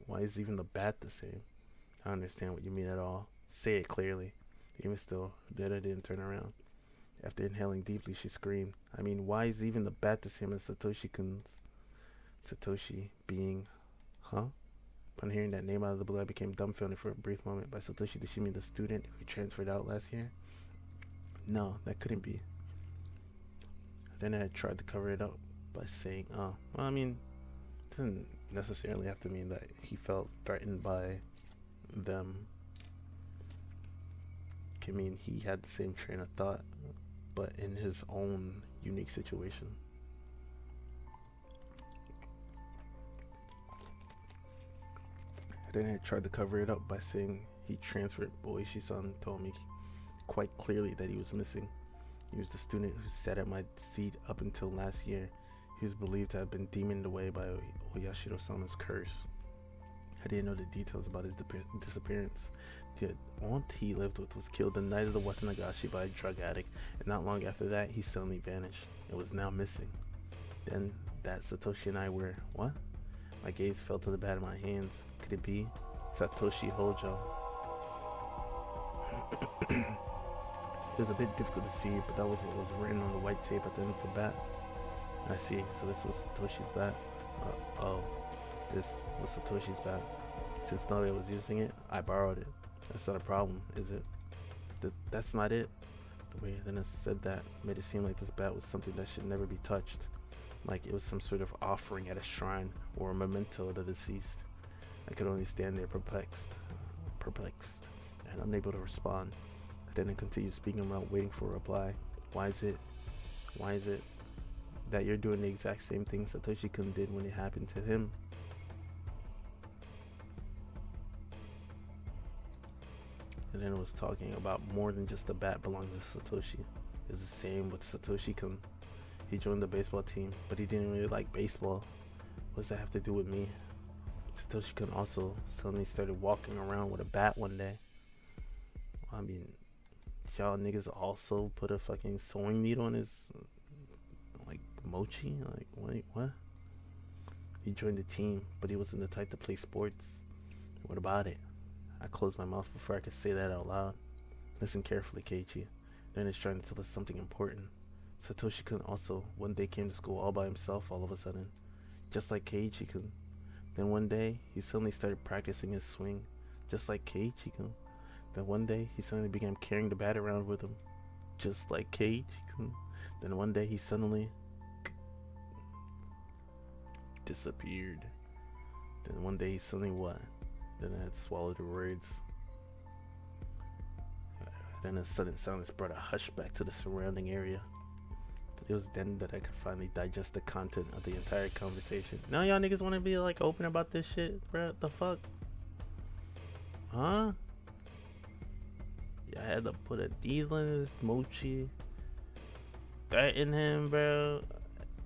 Why is even the bat the same? I don't understand what you mean at all. Say it clearly. Even still, Detta didn't turn around. After inhaling deeply, she screamed. Why is even the bat the same as Satoshi-kun's? Satoshi being, huh? Upon hearing that name out of the blue, I became dumbfounded for a brief moment. By Satoshi, did she mean the student who transferred out last year? No, that couldn't be. Then I had tried to cover it up by saying, oh, well, it doesn't necessarily have to mean that he felt threatened by them. It can mean he had the same train of thought, but in his own unique situation. Then I had tried to cover it up by saying he transferred, but Oishi-san told me quite clearly that he was missing. He was the student who sat at my seat up until last year. He was believed to have been demoned away by Oyashiro-sama's curse. I didn't know the details about his disappearance. The aunt he lived with was killed the night of the Watanagashi by a drug addict, and not long after that, he suddenly vanished and was now missing. Then that Satoshi and I were, what? My gaze fell to the bat of my hands. Could it be Satoshi Hojo? It was a bit difficult to see, but that was what was written on the white tape at the end of the bat. I see, so this was Satoshi's bat. Oh, this was Satoshi's bat. Since nobody was using it, I borrowed it. That's not a problem, is it? That's not it. The way Dennis said that made it seem like this bat was something that should never be touched. Like it was some sort of offering at a shrine or a memento of the deceased. I could only stand there perplexed, and unable to respond. I didn't continue speaking around waiting for a reply. Why is it that you're doing the exact same thing Satoshi-kun did when it happened to him? And then it was talking about more than just the bat belonging to Satoshi. It was the same with Satoshi-kun. He joined the baseball team, but he didn't really like baseball. What does that have to do with me? Satoshi-kun also suddenly started walking around with a bat one day. I mean, y'all niggas also put a fucking sewing needle in his, like, mochi? Like, wait, what? He joined the team, but he wasn't the type to play sports. What about it? I closed my mouth before I could say that out loud. Listen carefully, Keiichi. Then it's trying to tell us something important. Satoshi-kun also one day came to school all by himself all of a sudden, just like Keiichi-kun. Then one day, he suddenly started practicing his swing, just like Keiichi-kun. Then one day, he suddenly began carrying the bat around with him, just like Keiichi-kun. Then one day, he suddenly disappeared. Then one day, he suddenly what? Then I had swallowed the words. Then a sudden silence brought a hush back to the surrounding area. It was then that I could finally digest the content of the entire conversation. Now y'all niggas want to be like open about this shit, bro? The fuck? Huh? Y'all had to put a needle in his mochi, threaten him, bro.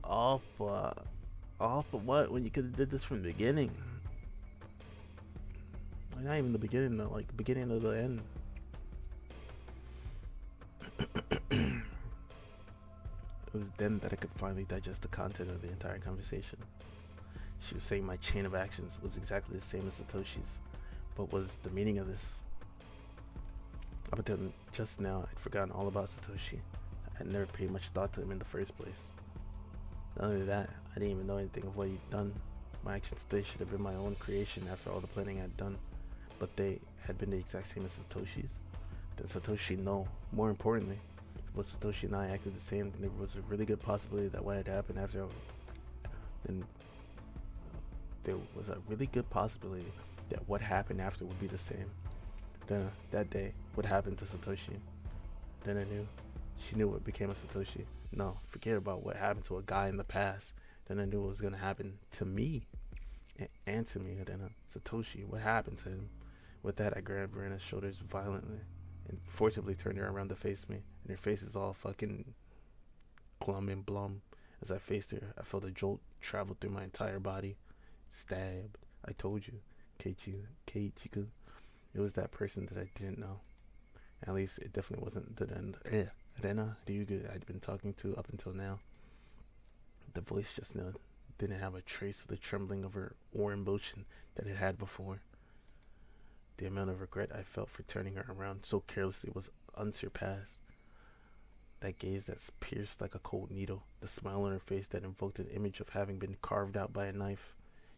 All for what? When you could have did this from the beginning. Like, not even the beginning though, like the beginning of the end. It was then that I could finally digest the content of the entire conversation. She was saying my chain of actions was exactly the same as Satoshi's. What was the meaning of this? Up until just now, I'd forgotten all about Satoshi. I had never paid much thought to him in the first place. Not only that, I didn't even know anything of what he'd done. My actions today should have been my own creation after all the planning I'd done, but they had been the exact same as Satoshi's. Then Satoshi, no. More importantly, but Satoshi and I acted the same, and there was a really good possibility that what had happened after, and there was a really good possibility that what happened after would be the same. Then that day, what happened to Satoshi? Then I knew. She knew what became of Satoshi. No, forget about what happened to a guy in the past. Then I knew what was gonna happen to me, and to me. Then Satoshi, what happened to him? With that, I grabbed Rena's shoulders violently and forcibly turned her around to face me, and her face is all fucking glum and blum. As I faced her, I felt a jolt travel through my entire body. Stabbed. I told you, Keiichi-kun. It was that person that I didn't know. At least it definitely wasn't the Rena Ryugu I'd been talking to up until now. The voice just now didn't have a trace of the trembling of her or emotion that it had before. The amount of regret I felt for turning her around so carelessly was unsurpassed. That gaze that pierced like a cold needle, the smile on her face that invoked an image of having been carved out by a knife.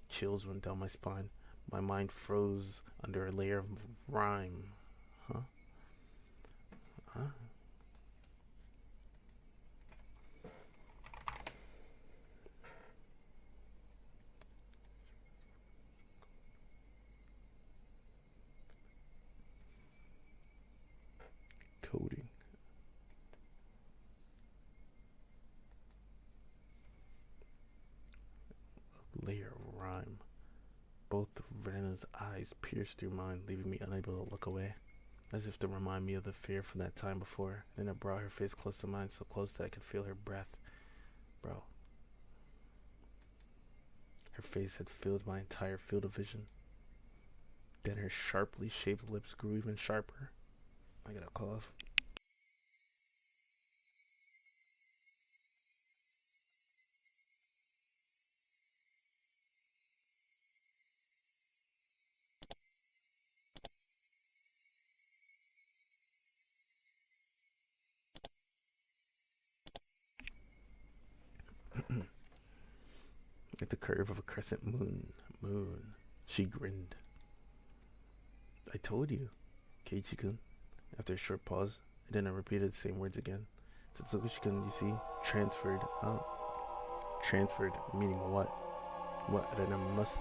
Chills went down my spine. My mind froze under a layer of rhyme. Huh? Coding. Layer of rhyme. Both of Rena's eyes pierced through mine, leaving me unable to look away, as if to remind me of the fear from that time before. Then I brought her face close to mine, so close that I could feel her breath. Bro. Her face had filled my entire field of vision. Then her sharply shaped lips grew even sharper. I gotta cough. At the curve of a crescent moon. She grinned. I told you, Keiichi-kun. After a short pause, and then I repeated the same words again. Satsuki-kun, you see, transferred. Transferred, meaning what? What then must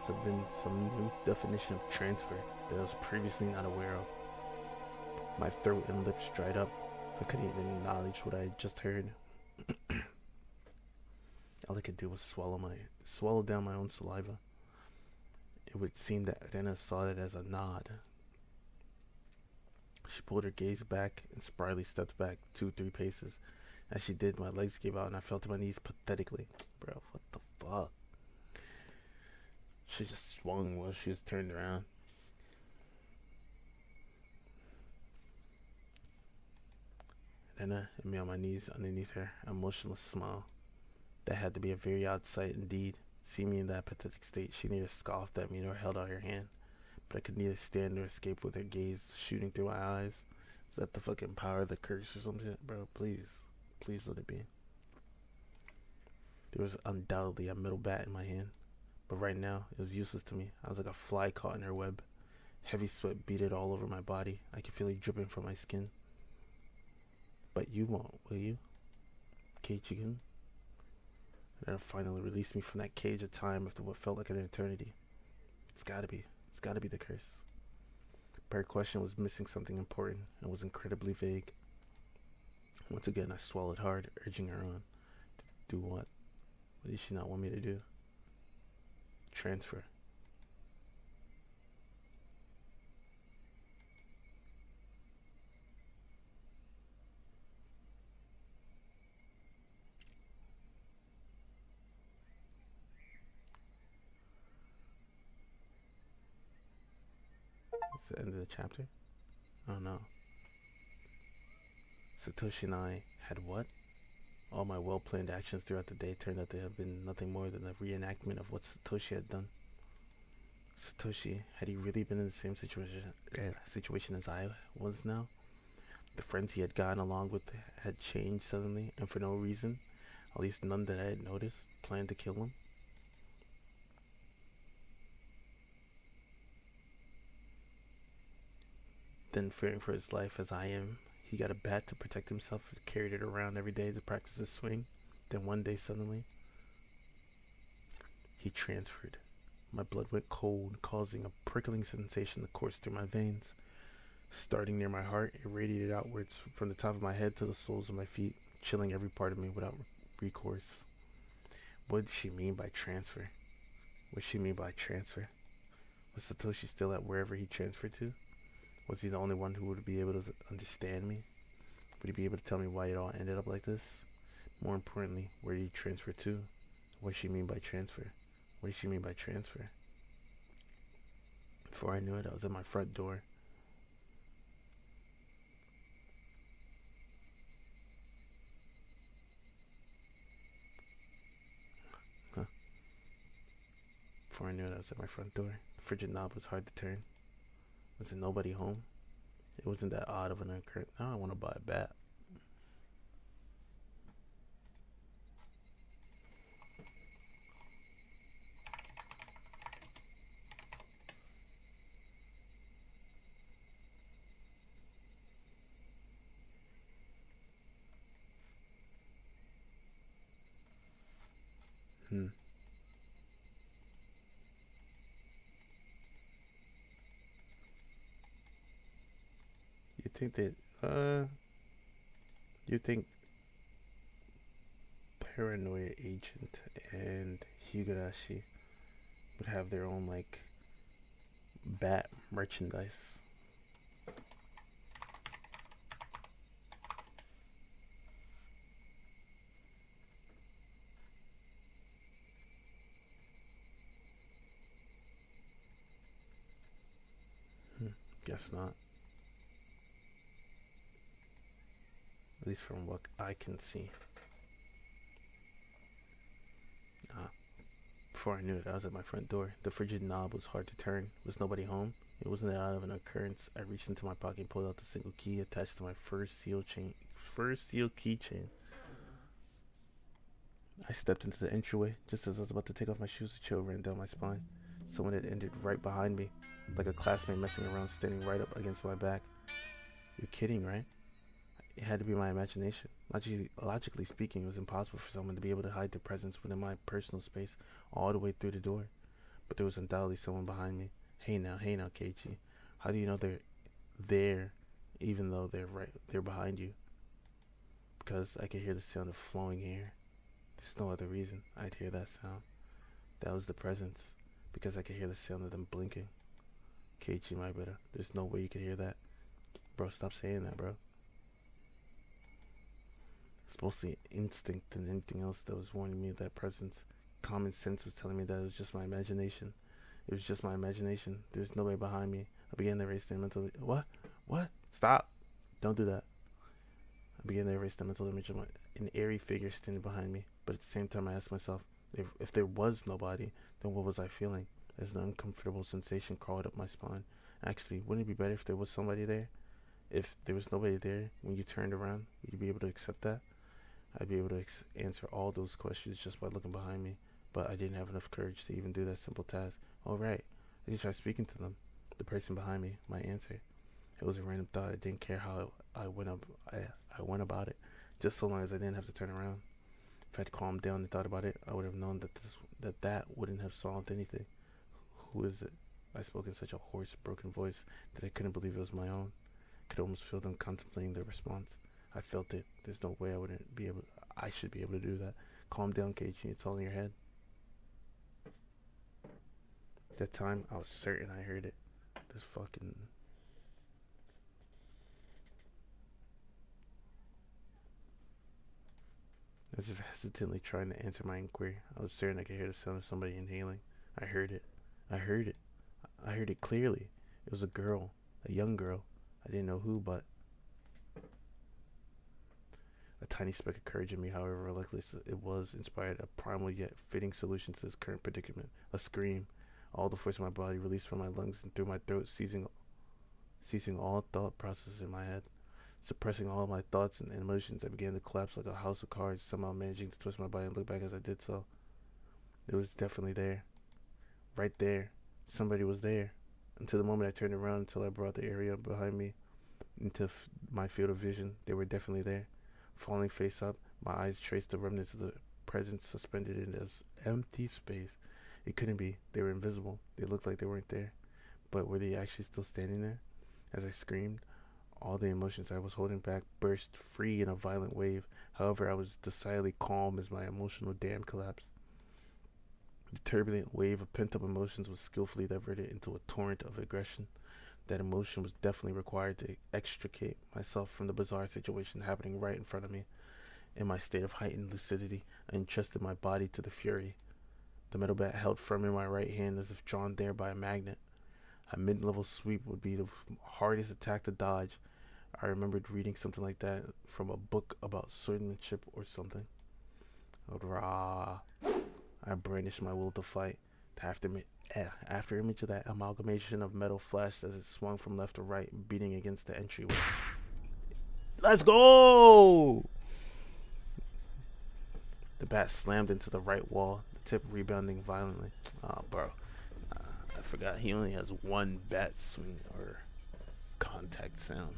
have been some new definition of transfer that I was previously not aware of. My throat and lips dried up. I couldn't even acknowledge what I had just heard. All I could do was swallow down my own saliva. It would seem that Rena saw it as a nod. She pulled her gaze back and spryly stepped back 2-3 paces. As she did, my legs gave out and I fell to my knees pathetically. Bro, what the fuck? She just swung while she was turned around. Rena and me on my knees underneath her, a motionless smile. That had to be a very odd sight indeed. Seeing me in that pathetic state, she neither scoffed at me nor held out her hand. But I could neither stand nor escape with her gaze shooting through my eyes. Is that the fucking power of the curse or something? Bro, please. Please let it be. There was undoubtedly a metal bat in my hand. But right now, it was useless to me. I was like a fly caught in her web. Heavy sweat beaded all over my body. I could feel it dripping from my skin. But you won't, will you? Keiichi-kun? And it finally released me from that cage of time after what felt like an eternity. It's gotta be the curse. But her question was missing something important and was incredibly vague. Once again, I swallowed hard, urging her on. To do what? What did she not want me to do? Transfer. It's the end of the chapter? Oh no. Satoshi and I had what? All my well-planned actions throughout the day turned out to have been nothing more than a reenactment of what Satoshi had done. Satoshi, had he really been in the same situation as I was now? The friends he had gotten along with had changed suddenly, and for no reason, at least none that I had noticed, planned to kill him. Then, fearing for his life as I am, he got a bat to protect himself and carried it around every day to practice his swing. Then one day, suddenly, he transferred. My blood went cold, causing a prickling sensation to course through my veins. Starting near my heart, it radiated outwards from the top of my head to the soles of my feet, chilling every part of me without recourse. What did she mean by transfer? What did she mean by transfer? Was Satoshi still at wherever he transferred to? Was he the only one who would be able to understand me? Would he be able to tell me why it all ended up like this? More importantly, where did he transfer to? What did she mean by transfer? What did she mean by transfer? Before I knew it, I was at my front door. Before I knew it, I was at my front door. The frigid knob was hard to turn. Was there nobody home? It wasn't that odd of an occurrence. Now I want to buy a bat. You think that, you think Paranoia Agent and Higurashi would have their own, like, bat merchandise? Guess not. At least from what I can see. Before I knew it, I was at my front door. The frigid knob was hard to turn. Was nobody home? It wasn't that out of an occurrence. I reached into my pocket and pulled out the single key attached to my first seal keychain. I stepped into the entryway. Just as I was about to take off my shoes, a chill ran down my spine. Someone had ended right behind me, like a classmate messing around, standing right up against my back. You're kidding, right? It had to be my imagination. Logically speaking, it was impossible for someone to be able to hide their presence within my personal space all the way through the door. But there was undoubtedly someone behind me. Hey now, Keiichi. How do you know they're there, even though they're behind you? Because I could hear the sound of flowing air. There's no other reason I'd hear that sound. That was the presence, because I could hear the sound of them blinking. Keiichi, my brother, there's no way you could hear that. Bro, stop saying that, bro. It's mostly instinct than anything else that was warning me of that presence. Common sense was telling me that it was just my imagination. It was just my imagination. There was nobody behind me. I began to erase the mental... What? What? Stop! Don't do that. I began to erase the mental image of an airy figure standing behind me. But at the same time, I asked myself, if there was nobody, then what was I feeling? As an uncomfortable sensation crawled up my spine. Actually, wouldn't it be better if there was somebody there? If there was nobody there, when you turned around, would you be able to accept that? I'd be able to answer all those questions just by looking behind me. But I didn't have enough courage to even do that simple task. Alright, I could try speaking to them. The person behind me might answer. It was a random thought. I didn't care how I went about it, just so long as I didn't have to turn around. If I'd calmed down and thought about it, I would have known that wouldn't have solved anything. Who is it? I spoke in such a hoarse, broken voice that I couldn't believe it was my own. I could almost feel them contemplating their response. I felt it. There's no way I should be able to do that. Calm down, Keiichi. It's all in your head. At that time, I was certain I heard it. This fucking... As if hesitantly trying to answer my inquiry, I was certain I could hear the sound of somebody inhaling. I heard it. I heard it. I heard it clearly. It was a girl. A young girl. I didn't know who, but... A tiny speck of courage in me, however relentless it was, inspired a primal yet fitting solution to this current predicament. A scream. All the force of my body released from my lungs and through my throat, ceasing all thought processes in my head. Suppressing all of my thoughts and emotions, I began to collapse like a house of cards, somehow managing to twist my body and look back as I did so. It was definitely there. Right there. Somebody was there. Until the moment I turned around, until I brought the area behind me into my field of vision, they were definitely there. Falling face up, my eyes traced the remnants of the presence suspended in this empty space. It couldn't be. They were invisible. They looked like they weren't there. But were they actually still standing there? As I screamed, all the emotions I was holding back burst free in a violent wave. However, I was decidedly calm as my emotional dam collapsed. The turbulent wave of pent-up emotions was skillfully diverted into a torrent of aggression. That emotion was definitely required to extricate myself from the bizarre situation happening right in front of me. In my state of heightened lucidity, I entrusted my body to the fury. The metal bat held firm in my right hand as if drawn there by a magnet. A mid-level sweep would be the hardest attack to dodge. I remembered reading something like that from a book about swordsmanship or something. Rah! I brandished my will to fight. The after image of that amalgamation of metal flashed as it swung from left to right, beating against the entryway. Let's go! The bat slammed into the right wall, the tip rebounding violently. Oh, bro. I forgot he only has one bat swing or contact sound.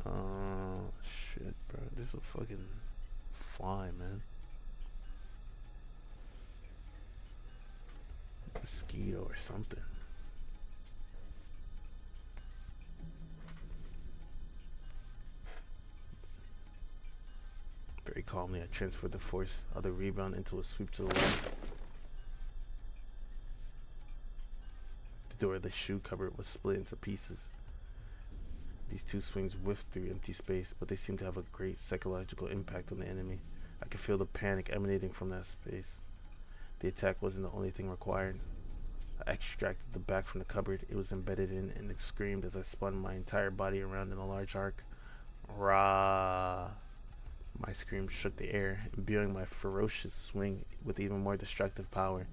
Oh, shit, bro. This is a fucking fly, man. Mosquito or something. Very calmly, I transferred the force of the rebound into a sweep to the left. The door of the shoe cupboard was split into pieces. These two swings whiffed through empty space, but they seemed to have a great psychological impact on the enemy. I could feel the panic emanating from that space. The attack wasn't the only thing required. I extracted the back from the cupboard it was embedded in and it screamed as I spun my entire body around in a large arc. Rah! My scream shook the air, imbuing my ferocious swing with even more destructive power.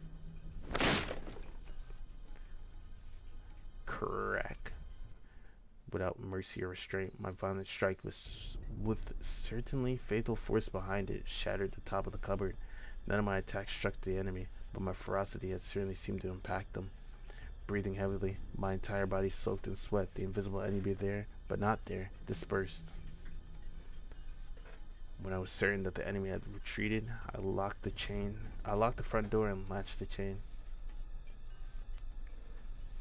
Crack. Without mercy or restraint, my violent strike with certainly fatal force behind it shattered the top of the cupboard. None of my attacks struck the enemy, but my ferocity had certainly seemed to impact them. Breathing heavily, my entire body soaked in sweat, the invisible enemy there, but not there, dispersed. When I was certain that the enemy had retreated, I locked the front door and latched the chain.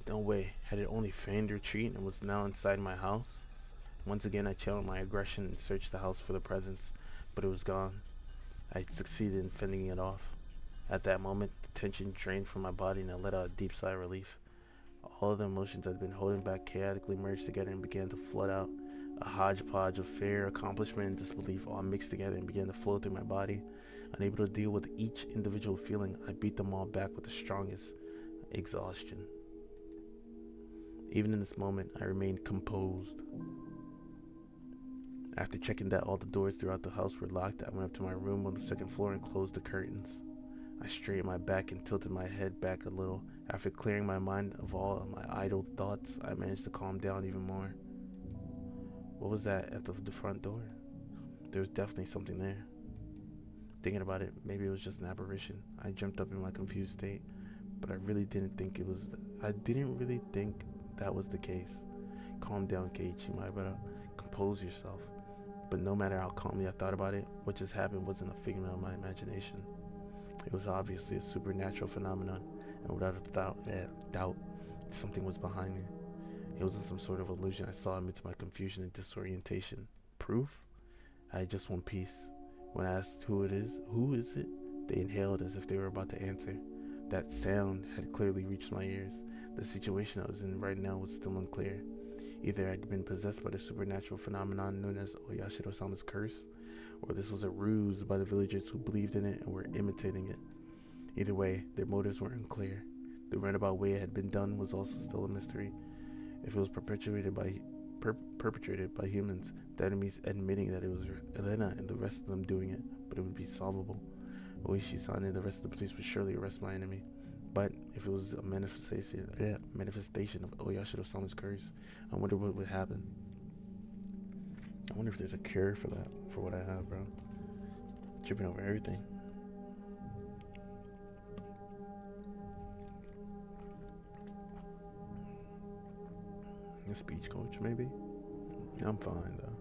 No way, had it only feigned retreat and was now inside my house? Once again I channeled my aggression and searched the house for the presence, but it was gone. I had succeeded in fending it off. At that moment, the tension drained from my body and I let out a deep sigh of relief. All of the emotions I'd been holding back chaotically merged together and began to flood out. A hodgepodge of fear, accomplishment, and disbelief all mixed together and began to flow through my body. Unable to deal with each individual feeling, I beat them all back with the strongest exhaustion. Even in this moment, I remained composed. After checking that all the doors throughout the house were locked, I went up to my room on the second floor and closed the curtains. I straightened my back and tilted my head back a little. After clearing my mind of all of my idle thoughts, I managed to calm down even more. What was that at the front door? There was definitely something there. Thinking about it, maybe it was just an apparition. I jumped up in my confused state, but I didn't really think that was the case. Calm down, Keiichi, my brother. Compose yourself. But no matter how calmly I thought about it, what just happened wasn't a figment of my imagination. It was obviously a supernatural phenomenon, and without a doubt, something was behind me. It wasn't some sort of illusion I saw amidst my confusion and disorientation. Proof? I had just one piece. When I asked who is it? They inhaled as if they were about to answer. That sound had clearly reached my ears. The situation I was in right now was still unclear. Either I'd been possessed by the supernatural phenomenon known as Oyashiro-sama's curse, or this was a ruse by the villagers who believed in it and were imitating it. Either way, their motives were unclear. The roundabout way it had been done was also still a mystery. If it was perpetrated by humans, the enemies admitting that it was Elena and the rest of them doing it, but it would be solvable. Oishi-san and the rest of the police would surely arrest my enemy. But if it was a manifestation of Oyashiro-sama's curse, I wonder what would happen. I wonder if there's a cure for that, for what I have, bro. Tripping over everything. A speech coach, maybe? I'm fine, though.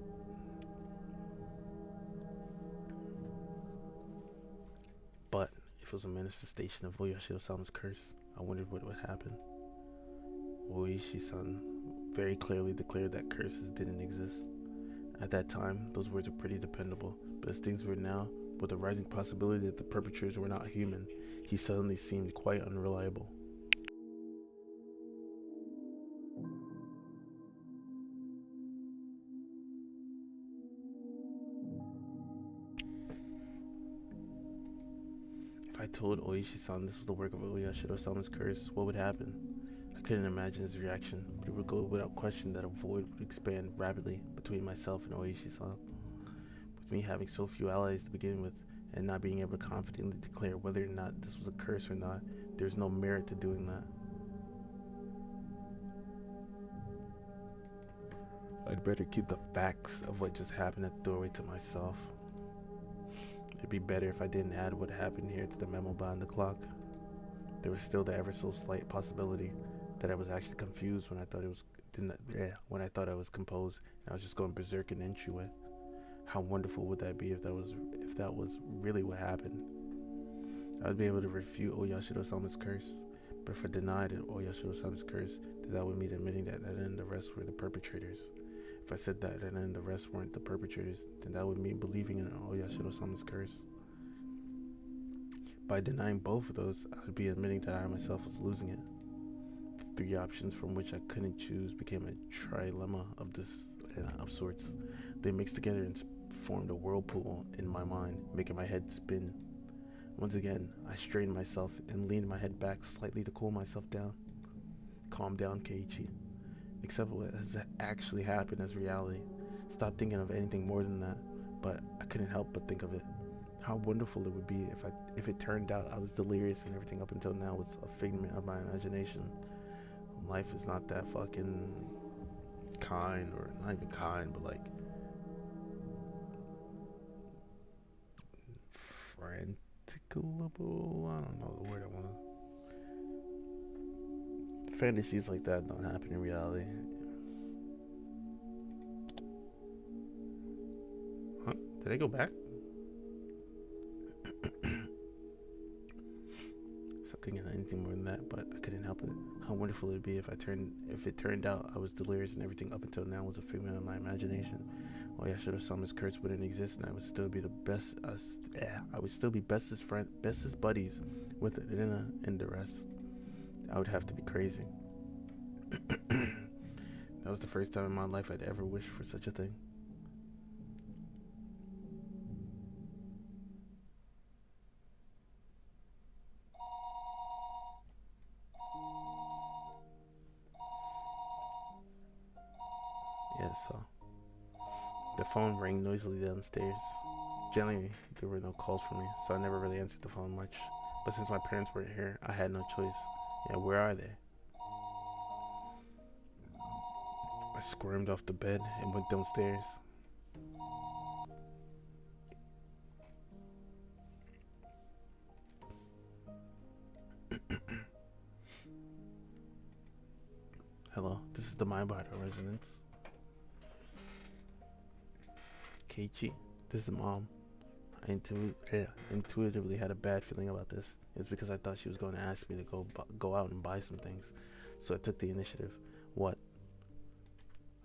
But if it was a manifestation of Oyashiro-sama's curse, I wondered what would happen. Oishi-san very clearly declared that curses didn't exist. At that time, those words were pretty dependable, but as things were now, with the rising possibility that the perpetrators were not human, he suddenly seemed quite unreliable. If I told Oishi-san this was the work of Oyashiro-sama's curse, what would happen? I couldn't imagine his reaction, but it would go without question that a void would expand rapidly between myself and Oishi-san. With me having so few allies to begin with, and not being able to confidently declare whether or not this was a curse or not, there's no merit to doing that. I'd better keep the facts of what just happened at the doorway to myself. It'd be better if I didn't add what happened here to the memo behind the clock. There was still the ever so slight possibility that I was actually confused when I thought I was composed and I was just going berserk in entryway. How wonderful would that be if that was really what happened? I would be able to refute Oyashiro-sama's curse, but if I denied Oyashiro-sama's curse, then that would mean admitting that Eren and the rest were the perpetrators. If I said that Eren and the rest weren't the perpetrators, then that would mean believing in Oyashiro-sama's curse. By denying both of those, I would be admitting that I myself was losing it. The three options from which I couldn't choose became a trilemma of sorts. They mixed together and formed a whirlpool in my mind, making my head spin. Once again, I straightened myself and leaned my head back slightly to cool myself down. Calm down, Keiichi. Accept what has actually happened as reality. Stop thinking of anything more than that. But I couldn't help but think of it. How wonderful it would be if it turned out I was delirious and everything up until now was a figment of my imagination. Life is not that fucking kind, or not even kind, but like franticable. I don't know the word I want to. Fantasies like that don't happen in reality. Huh? Did I go back? Something and anything more than that, but I couldn't help it. How wonderful it'd be if it turned out I was delirious and everything up until now was a figment of my imagination. Oh yeah, should have some as Kurtz wouldn't exist, and I would still be the best. I would still be bestest friend, bestest buddies with Irina and the rest. I would have to be crazy. That was the first time in my life I'd ever wished for such a thing. Yeah, so the phone rang noisily downstairs. Generally, there were no calls from me, so I never really answered the phone much. But since my parents weren't here, I had no choice. Yeah, where are they? I squirmed off the bed and went downstairs. Hello, this is the Maibara residence. Keiichi, this is Mom. I intuitively had a bad feeling about this. It's because I thought she was going to ask me to go out and buy some things, so I took the initiative. What?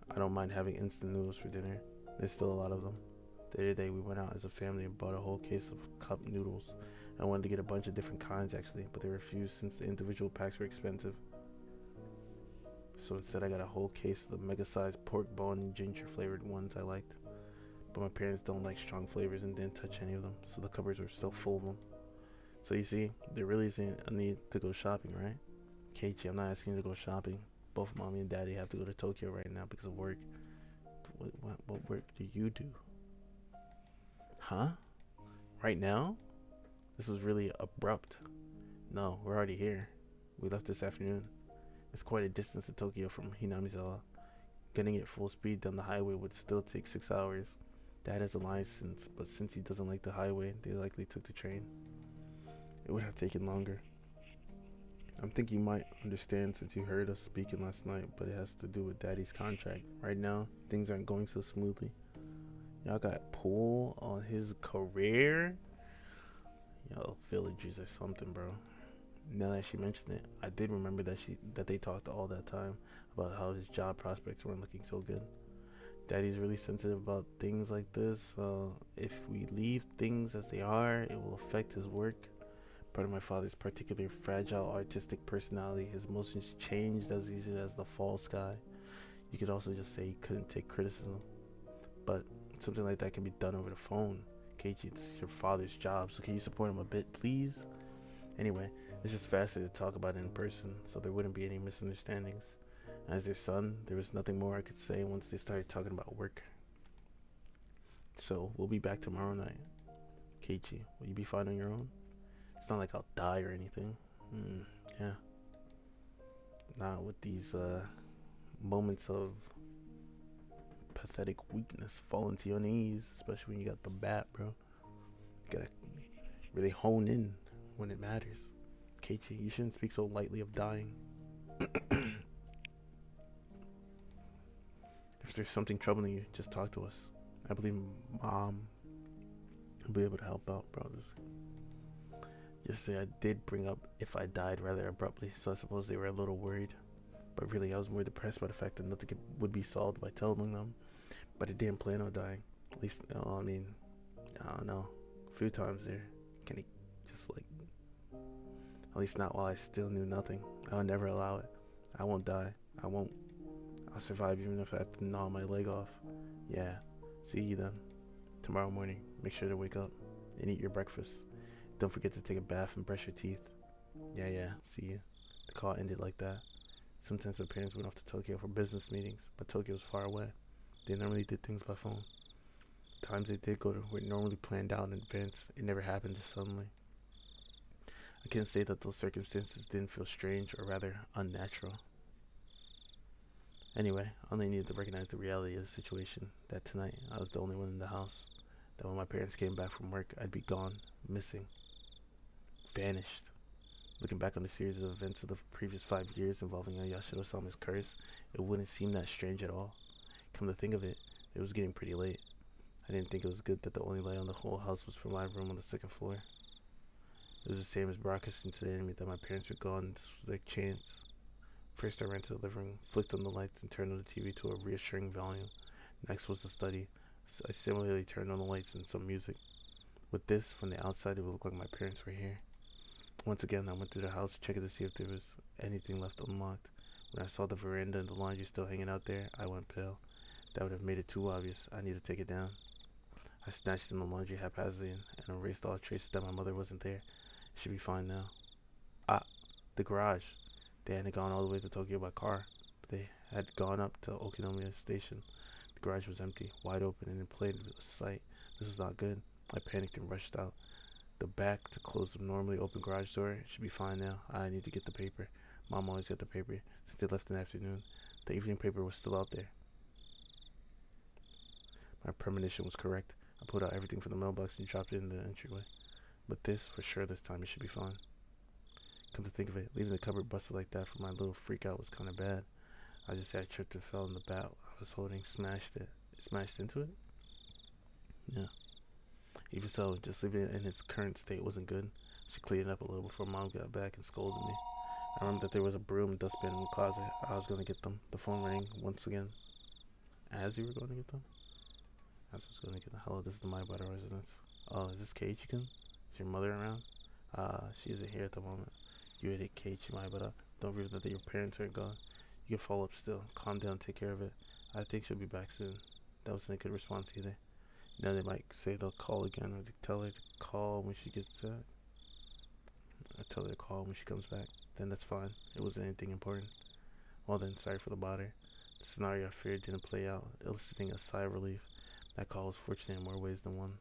I don't mind having instant noodles for dinner. There's still a lot of them. The other day we went out as a family and bought a whole case of cup noodles. I wanted to get a bunch of different kinds actually, but they refused since the individual packs were expensive. So instead I got a whole case of the mega-sized pork bone and ginger flavored ones I liked. But my parents don't like strong flavors and didn't touch any of them, so the cupboards were still full of them. So you see, there really isn't a need to go shopping, right? Keiichi, I'm not asking you to go shopping. Both mommy and daddy have to go to Tokyo right now because of work. What work do you do? Huh? Right now? This was really abrupt. No, we're already here. We left this afternoon. It's quite a distance to Tokyo from Hinamizawa. Getting it full speed down the highway would still take 6 hours. Dad has a license, but since he doesn't like the highway, they likely took the train. It would have taken longer. I'm thinking you might understand since you heard us speaking last night, but it has to do with Daddy's contract. Right now, things aren't going so smoothly. Y'all got pull on his career? Yo, villagers or something, bro. Now that she mentioned it, I did remember that they talked all that time about how his job prospects weren't looking so good. Daddy's really sensitive about things like this. If we leave things as they are, it will affect his work. Part of my father's particular fragile artistic personality, his emotions changed as easily as the fall sky. You could also just say he couldn't take criticism. But something like that can be done over the phone. Keiichi, it's your father's job, so can you support him a bit, please? Anyway, it's just faster to talk about it in person, so there wouldn't be any misunderstandings. As their son, there was nothing more I could say once they started talking about work. So, we'll be back tomorrow night. Keiichi, will you be fine on your own? It's not like I'll die or anything. Yeah. Not with these moments of pathetic weakness falling to your knees, especially when you got the bat, bro. You gotta really hone in when it matters. Keiichi, you shouldn't speak so lightly of dying. If there's something troubling you, just talk to us. I believe Mom will be able to help out, brothers. Yesterday I did bring up if I died rather abruptly, so I suppose they were a little worried. But really, I was more depressed by the fact that nothing would be solved by telling them. But I didn't plan on dying. At least, I don't know. A few times there, can he just like, at least not while I still knew nothing. I would never allow it. I won't die. I won't. I'll survive even if I have to gnaw my leg off. Yeah. See you then. Tomorrow morning, make sure to wake up and eat your breakfast. Don't forget to take a bath and brush your teeth. Yeah. See you. The call ended like that. Sometimes my parents went off to Tokyo for business meetings, but Tokyo's far away. They normally did things by phone. Times they did go to were normally planned out in advance. It never happened just suddenly. I can't say that those circumstances didn't feel strange or rather unnatural. Anyway, I only needed to recognize the reality of the situation, that tonight I was the only one in the house, that when my parents came back from work, I'd be gone, missing, vanished. Looking back on the series of events of the previous 5 years involving Yashiro-sama's curse, it wouldn't seem that strange at all. Come to think of it, it was getting pretty late. I didn't think it was good that the only light on the whole house was from my room on the second floor. It was the same as broadcasting to the enemy that my parents were gone. This was like chance. First, I ran to the living room, flicked on the lights, and turned on the TV to a reassuring volume. Next was the study. I similarly turned on the lights and some music. With this, from the outside, it would look like my parents were here. Once again, I went through the house, checking to see if there was anything left unlocked. When I saw the veranda and the laundry still hanging out there, I went pale. That would have made it too obvious. I need to take it down. I snatched in the laundry haphazardly and erased all traces that my mother wasn't there. It should be fine now. Ah, the garage. They hadn't gone all the way to Tokyo by car, but they had gone up to Okinomiya Station. The garage was empty, wide open, and in plain sight. This was not good. I panicked and rushed out the back to close the normally open garage door. It should be fine now. I need to get the paper. Mom always got the paper since they left in the afternoon. The evening paper was still out there. My premonition was correct. I pulled out everything from the mailbox and dropped it in the entryway. But this, for sure this time, it should be fine. Come to think of it, leaving the cupboard busted like that for my little freak out was kind of bad. I just had tripped and fell in the bat I was holding, smashed it. Smashed into it? Yeah. Even so, just leaving it in its current state wasn't good. She cleaned it up a little before Mom got back and scolded me. I remember that there was a broom and dustpan in the closet. I was going to get them. The phone rang once again. As you were going to get them? As I was going to get them. Hello, this is the Maibara residence. Oh, is this Keiichi-kun? Is your mother around? She isn't here at the moment. You idiot Keiichi Maibara. Don't realize that your parents aren't gone. You can follow up still. Calm down, take care of it. I think she'll be back soon. That wasn't a good response either. Now they might say they'll call again, or they tell her to call when she gets back. I tell her to call when she comes back. Then that's fine. It wasn't anything important. Well then, sorry for the bother. The scenario I feared didn't play out, eliciting a sigh of relief. That call was fortunate in more ways than one.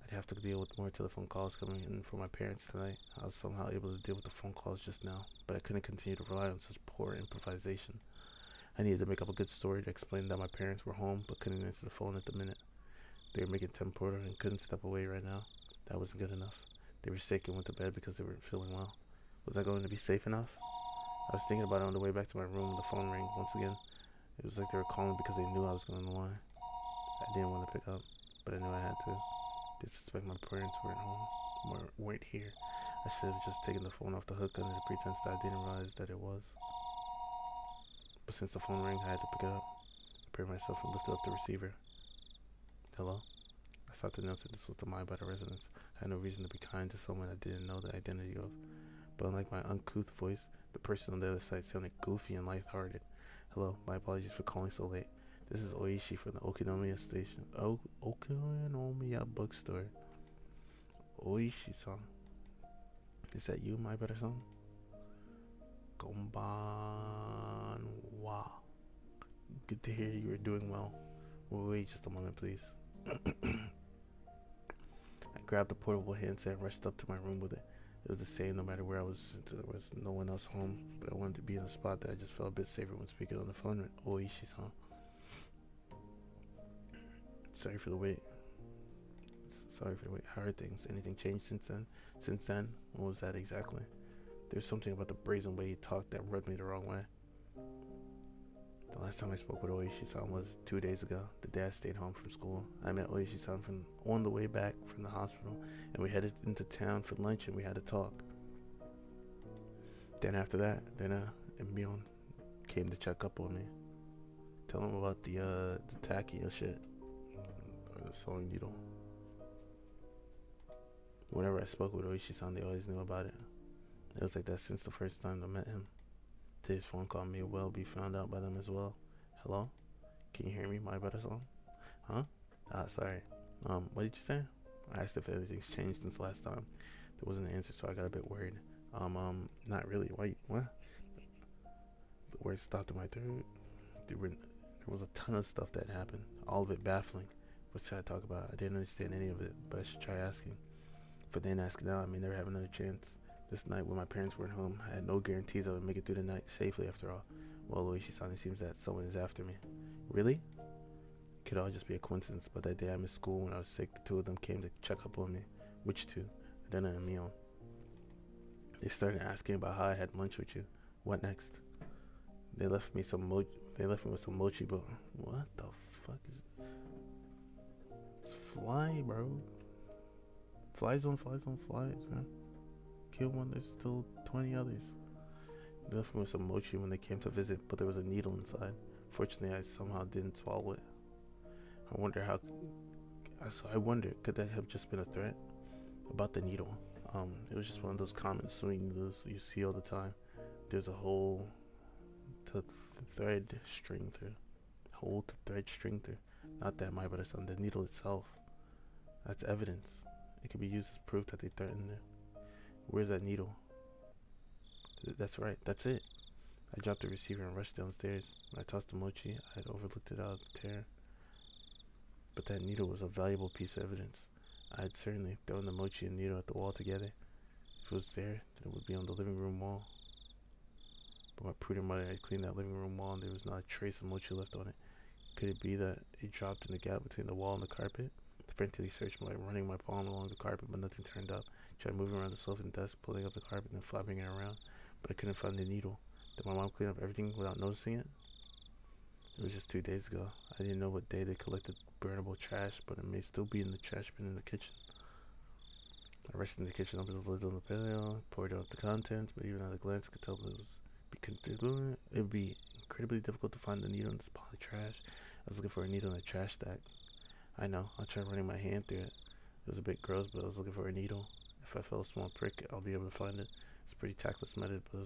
I'd have to deal with more telephone calls coming in from my parents tonight. I was somehow able to deal with the phone calls just now, but I couldn't continue to rely on such poor improvisation. I needed to make up a good story to explain that my parents were home, but couldn't answer the phone at the minute. They were making tempura and couldn't step away right now. That wasn't good enough. They were sick and went to bed because they weren't feeling well. Was I going to be safe enough? I was thinking about it on the way back to my room when the phone rang once again. It was like they were calling because they knew I was going to lie. I didn't want to pick up, but I knew I had to. They suspect my parents weren't home, weren't here. I should have just taken the phone off the hook under the pretense that I didn't realize that it was. But since the phone rang, I had to pick it up. I prepared myself and lifted up the receiver. Hello? I thought to note that this was the Maibata residence. I had no reason to be kind to someone I didn't know the identity of. But unlike my uncouth voice, the person on the other side sounded goofy and lighthearted. Hello, my apologies for calling so late. This is Oishi from the Okinomiya station. Okinomiya bookstore. Oishi-san. Is that you, Maibata-san? Konbanwa. Good to hear you are doing well. Wait just a moment, please. I grabbed the portable handset and rushed up to my room with it. It was the same no matter where I was, since there was no one else home, but I wanted to be in a spot that I just felt a bit safer when speaking on the phone with Oishi-san. Sorry for the wait. How are things? Anything changed since then? Since then? What was that exactly? There's something about the brazen way he talked that rubbed me the wrong way. The last time I spoke with Oishi-san was 2 days ago, the day I stayed home from school. I met Oishi-san on the way back from the hospital, and we headed into town for lunch and we had a talk. Then after that, Mion came to check up on me. Tell him about the Takio shit, or the sewing needle. Whenever I spoke with Oishi-san, they always knew about it. It was like that since the first time I met him. Today's phone call may well be found out by them as well. Hello? Can you hear me, my brother-son? Huh? Sorry. What did you say? I asked if anything's changed since last time. There wasn't an answer, so I got a bit worried. Not really. Why? What? The words stopped in my throat. There was a ton of stuff that happened. All of it baffling. What should I talk about? I didn't understand any of it, but I should try asking. If I didn't ask now, I may never have another chance. This night when my parents weren't home, I had no guarantees I would make it through the night safely after all. Well, Oishi-san, it seems that someone is after me. Really? Could all just be a coincidence, but that day I missed school when I was sick, the two of them came to check up on me. Which two? Rena and Mion. They started asking about how I had lunch with you. What next? They left me with some mochi, but what the fuck is it's fly, bro? Flies on flies on flies, man. Kill one, there's still 20 others. They left me with some mochi when they came to visit, but there was a needle inside. Fortunately, I somehow didn't swallow it. I wonder, could that have just been a threat? About the needle. It was just one of those common sewing needles you see all the time. There's a hole to thread string through. Not that my, but it's on the needle itself. That's evidence. It could be used as proof that they threatened it. Where's that needle? That's right, that's it. I dropped the receiver and rushed downstairs. When I tossed the mochi, I had overlooked it out of terror. But that needle was a valuable piece of evidence. I had certainly thrown the mochi and needle at the wall together. If it was there, then it would be on the living room wall. But my prudent mother had cleaned that living room wall and there was not a trace of mochi left on it. Could it be that it dropped in the gap between the wall and the carpet? I frantically searched, like running my palm along the carpet, but nothing turned up. I tried moving around the sofa and desk, pulling up the carpet and flapping it around, but I couldn't find the needle. Did my mom clean up everything without noticing it? It was just 2 days ago. I didn't know what day they collected burnable trash, but it may still be in the trash bin in the kitchen. I rushed into the kitchen, opened the lid on the pail, poured out the contents, but even at a glance I could tell that it would be incredibly difficult to find the needle in this pile of trash. I was looking for a needle in a trash stack. I know, I tried running my hand through it. It was a bit gross, but I was looking for a needle. If I felt a small prick, I'll be able to find it. It's a pretty tactless method, but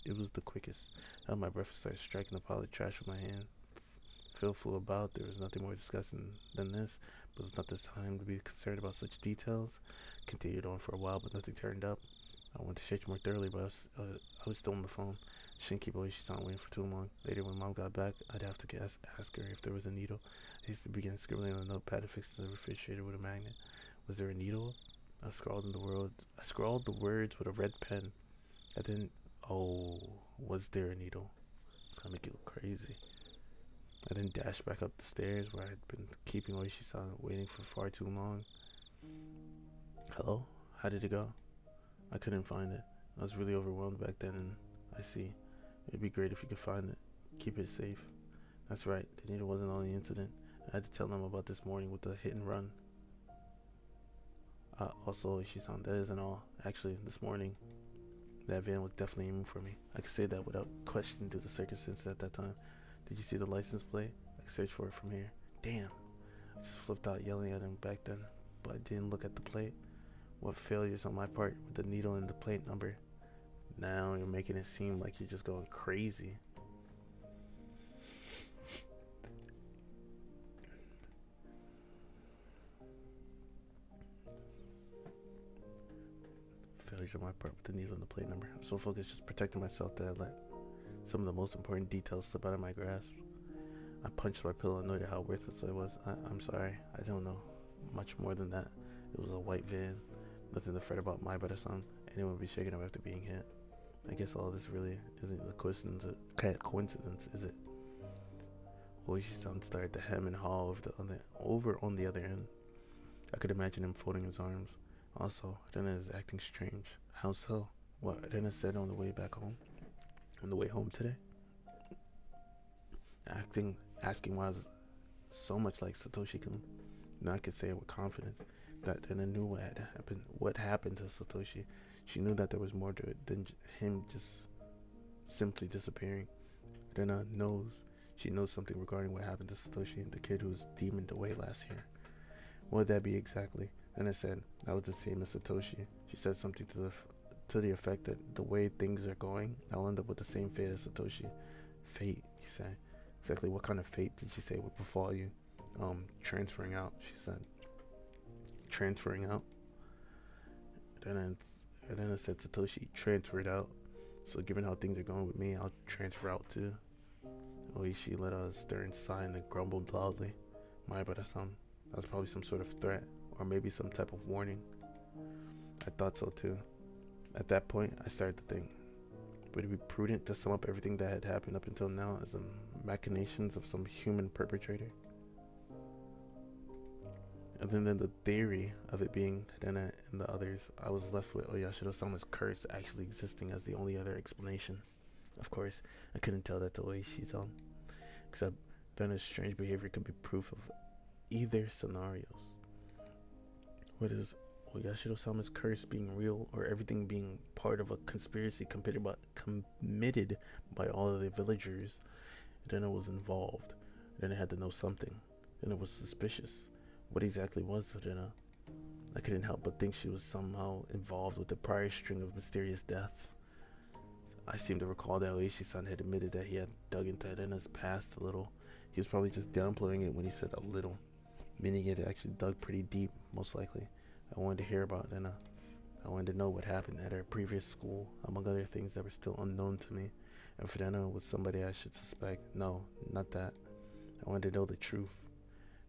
it was the quickest. I held my breath and started striking the pile of trash with my hand. Phil flew about. There was nothing more disgusting than this, but it was not this time to be concerned about such details. Continued on for a while, but nothing turned up. I wanted to search more thoroughly, but I was still on the phone. Shouldn't keep Oishi-san waiting for too long. Later, when Mom got back, I'd have to ask her if there was a needle. I used to begin scribbling on a notepad and fixed in the refrigerator with a magnet. Was there a needle? I scrawled the words with a red pen. I didn't. Oh, was there a needle? It's gonna make you look crazy. I then dashed back up the stairs where I had been keeping Oishi-san waiting for far too long. Hello? How did it go? I couldn't find it. I was really overwhelmed back then, and I see. It'd be great if you could find it. Keep it safe. That's right, the needle wasn't on the incident. I had to tell them about this morning with the hit and run. Also, Oishi-san, that isn't all. Actually, this morning, that van was definitely aiming for me. I could say that without question due to the circumstances at that time. Did you see the license plate? I could search for it from here. Damn. I just flipped out yelling at him back then, but I didn't look at the plate. What failures on my part with the needle and the plate number. Now you're making it seem like you're just going crazy. Failures on my part with the needle and the plate number. I'm so focused just protecting myself that I let some of the most important details slip out of my grasp. I punched my pillow and noted how worthless I was. I'm sorry. I don't know much more than that. It was a white van. Nothing to fret about my brother-san. Anyone would be shaken up after being hit. I guess all this really isn't a coincidence, is it? Oishi-san started to hem and haw over on the other end. I could imagine him folding his arms. Also, Rena is acting strange. How so? What Rena said on the way back home? On the way home today? Asking why I was so much like Satoshi-kun. Now I could say it with confidence that Rena knew what happened to Satoshi. She knew that there was more to it than him just simply disappearing. Rena knows. She knows something regarding what happened to Satoshi, the kid who was demoned away last year. What would that be exactly? Rena said that was the same as Satoshi. She said something to the effect that the way things are going, I'll end up with the same fate as Satoshi. Fate, he said. Exactly what kind of fate did she say would befall you? Transferring out, she said. Transferring out? Rena said Satoshi transferred out. So given how things are going with me, I'll transfer out too. Oishi let out a stern sigh and then grumbled loudly. My brother-san, that was probably some sort of threat, or maybe some type of warning. I thought so too. At that point, I started to think, Would it be prudent to sum up everything that had happened up until now as the machinations of some human perpetrator? Other than the theory of it being Rena and the others, I was left with Oyashiro-sama's curse actually existing as the only other explanation. Of course, I couldn't tell that to Oishi-san, except Rena's strange behavior could be proof of either scenarios. What is Oyashiro-sama's curse being real, or everything being part of a conspiracy committed by all of the villagers? Rena was involved. Rena had to know something. Rena was suspicious. What exactly was Rena? I couldn't help but think she was somehow involved with the prior string of mysterious deaths. I seem to recall that Oishi-san had admitted that he had dug into Rena's past a little. He was probably just downplaying it when he said a little, meaning he had actually dug pretty deep, most likely. I wanted to hear about Rena. I wanted to know what happened at her previous school, among other things that were still unknown to me. And if Rena was somebody I should suspect, no, not that. I wanted to know the truth.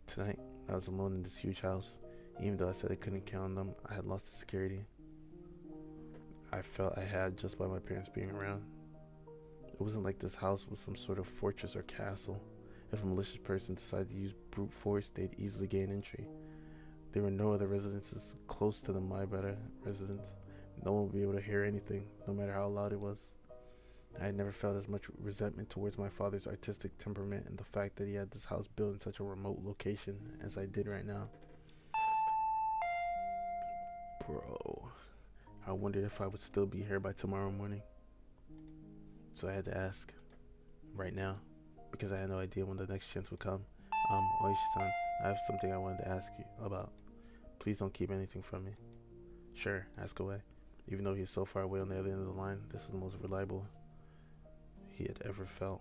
Tonight, I was alone in this huge house. Even though I said I couldn't count on them, I had lost the security I felt I had just by my parents being around. It wasn't like this house was some sort of fortress or castle. If a malicious person decided to use brute force, they'd easily gain entry. There were no other residences close to the Maibara residence. No one would be able to hear anything, no matter how loud it was. I had never felt as much resentment towards my father's artistic temperament and the fact that he had this house built in such a remote location as I did right now. Bro, I wondered if I would still be here by tomorrow morning. So I had to ask, right now, because I had no idea when the next chance would come. Oishi-san, I have something I wanted to ask you about. Please don't keep anything from me. Sure, ask away. Even though he is so far away on the other end of the line, this was the most reliable he had ever felt.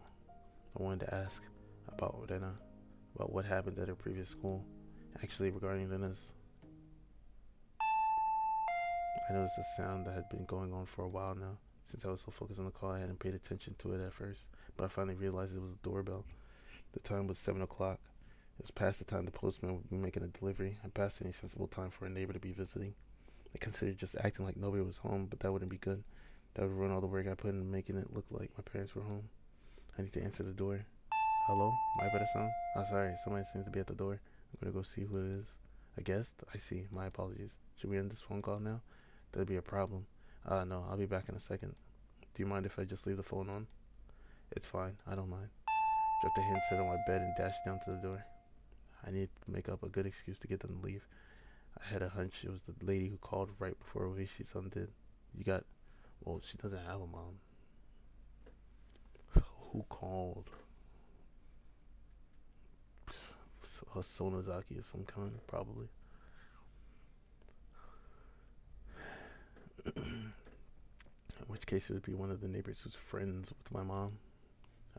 I wanted to ask about Rena, about what happened at her previous school. Actually, regarding Rena's. I noticed a sound that had been going on for a while now. Since I was so focused on the call, I hadn't paid attention to it at first, but I finally realized it was a doorbell. The time was 7 o'clock. It was past the time the postman would be making a delivery, and past any sensible time for a neighbor to be visiting. I considered just acting like nobody was home, but that wouldn't be good. That would ruin all the work I put in making it look like my parents were home. I need to answer the door. Hello? My better son? Oh, sorry. Somebody seems to be at the door. I'm gonna go see who it is. A guest? I see. My apologies. Should we end this phone call now? That'd be a problem. No. I'll be back in a second. Do you mind if I just leave the phone on? It's fine. I don't mind. Dropped a handset on my bed and dashed down to the door. I needed to make up a good excuse to get them to leave. I had a hunch it was the lady who called right before Oishi-san did. Well, she doesn't have a mom. So who called? A Sonozaki of some kind, probably. In which case it would be one of the neighbors who's friends with my mom.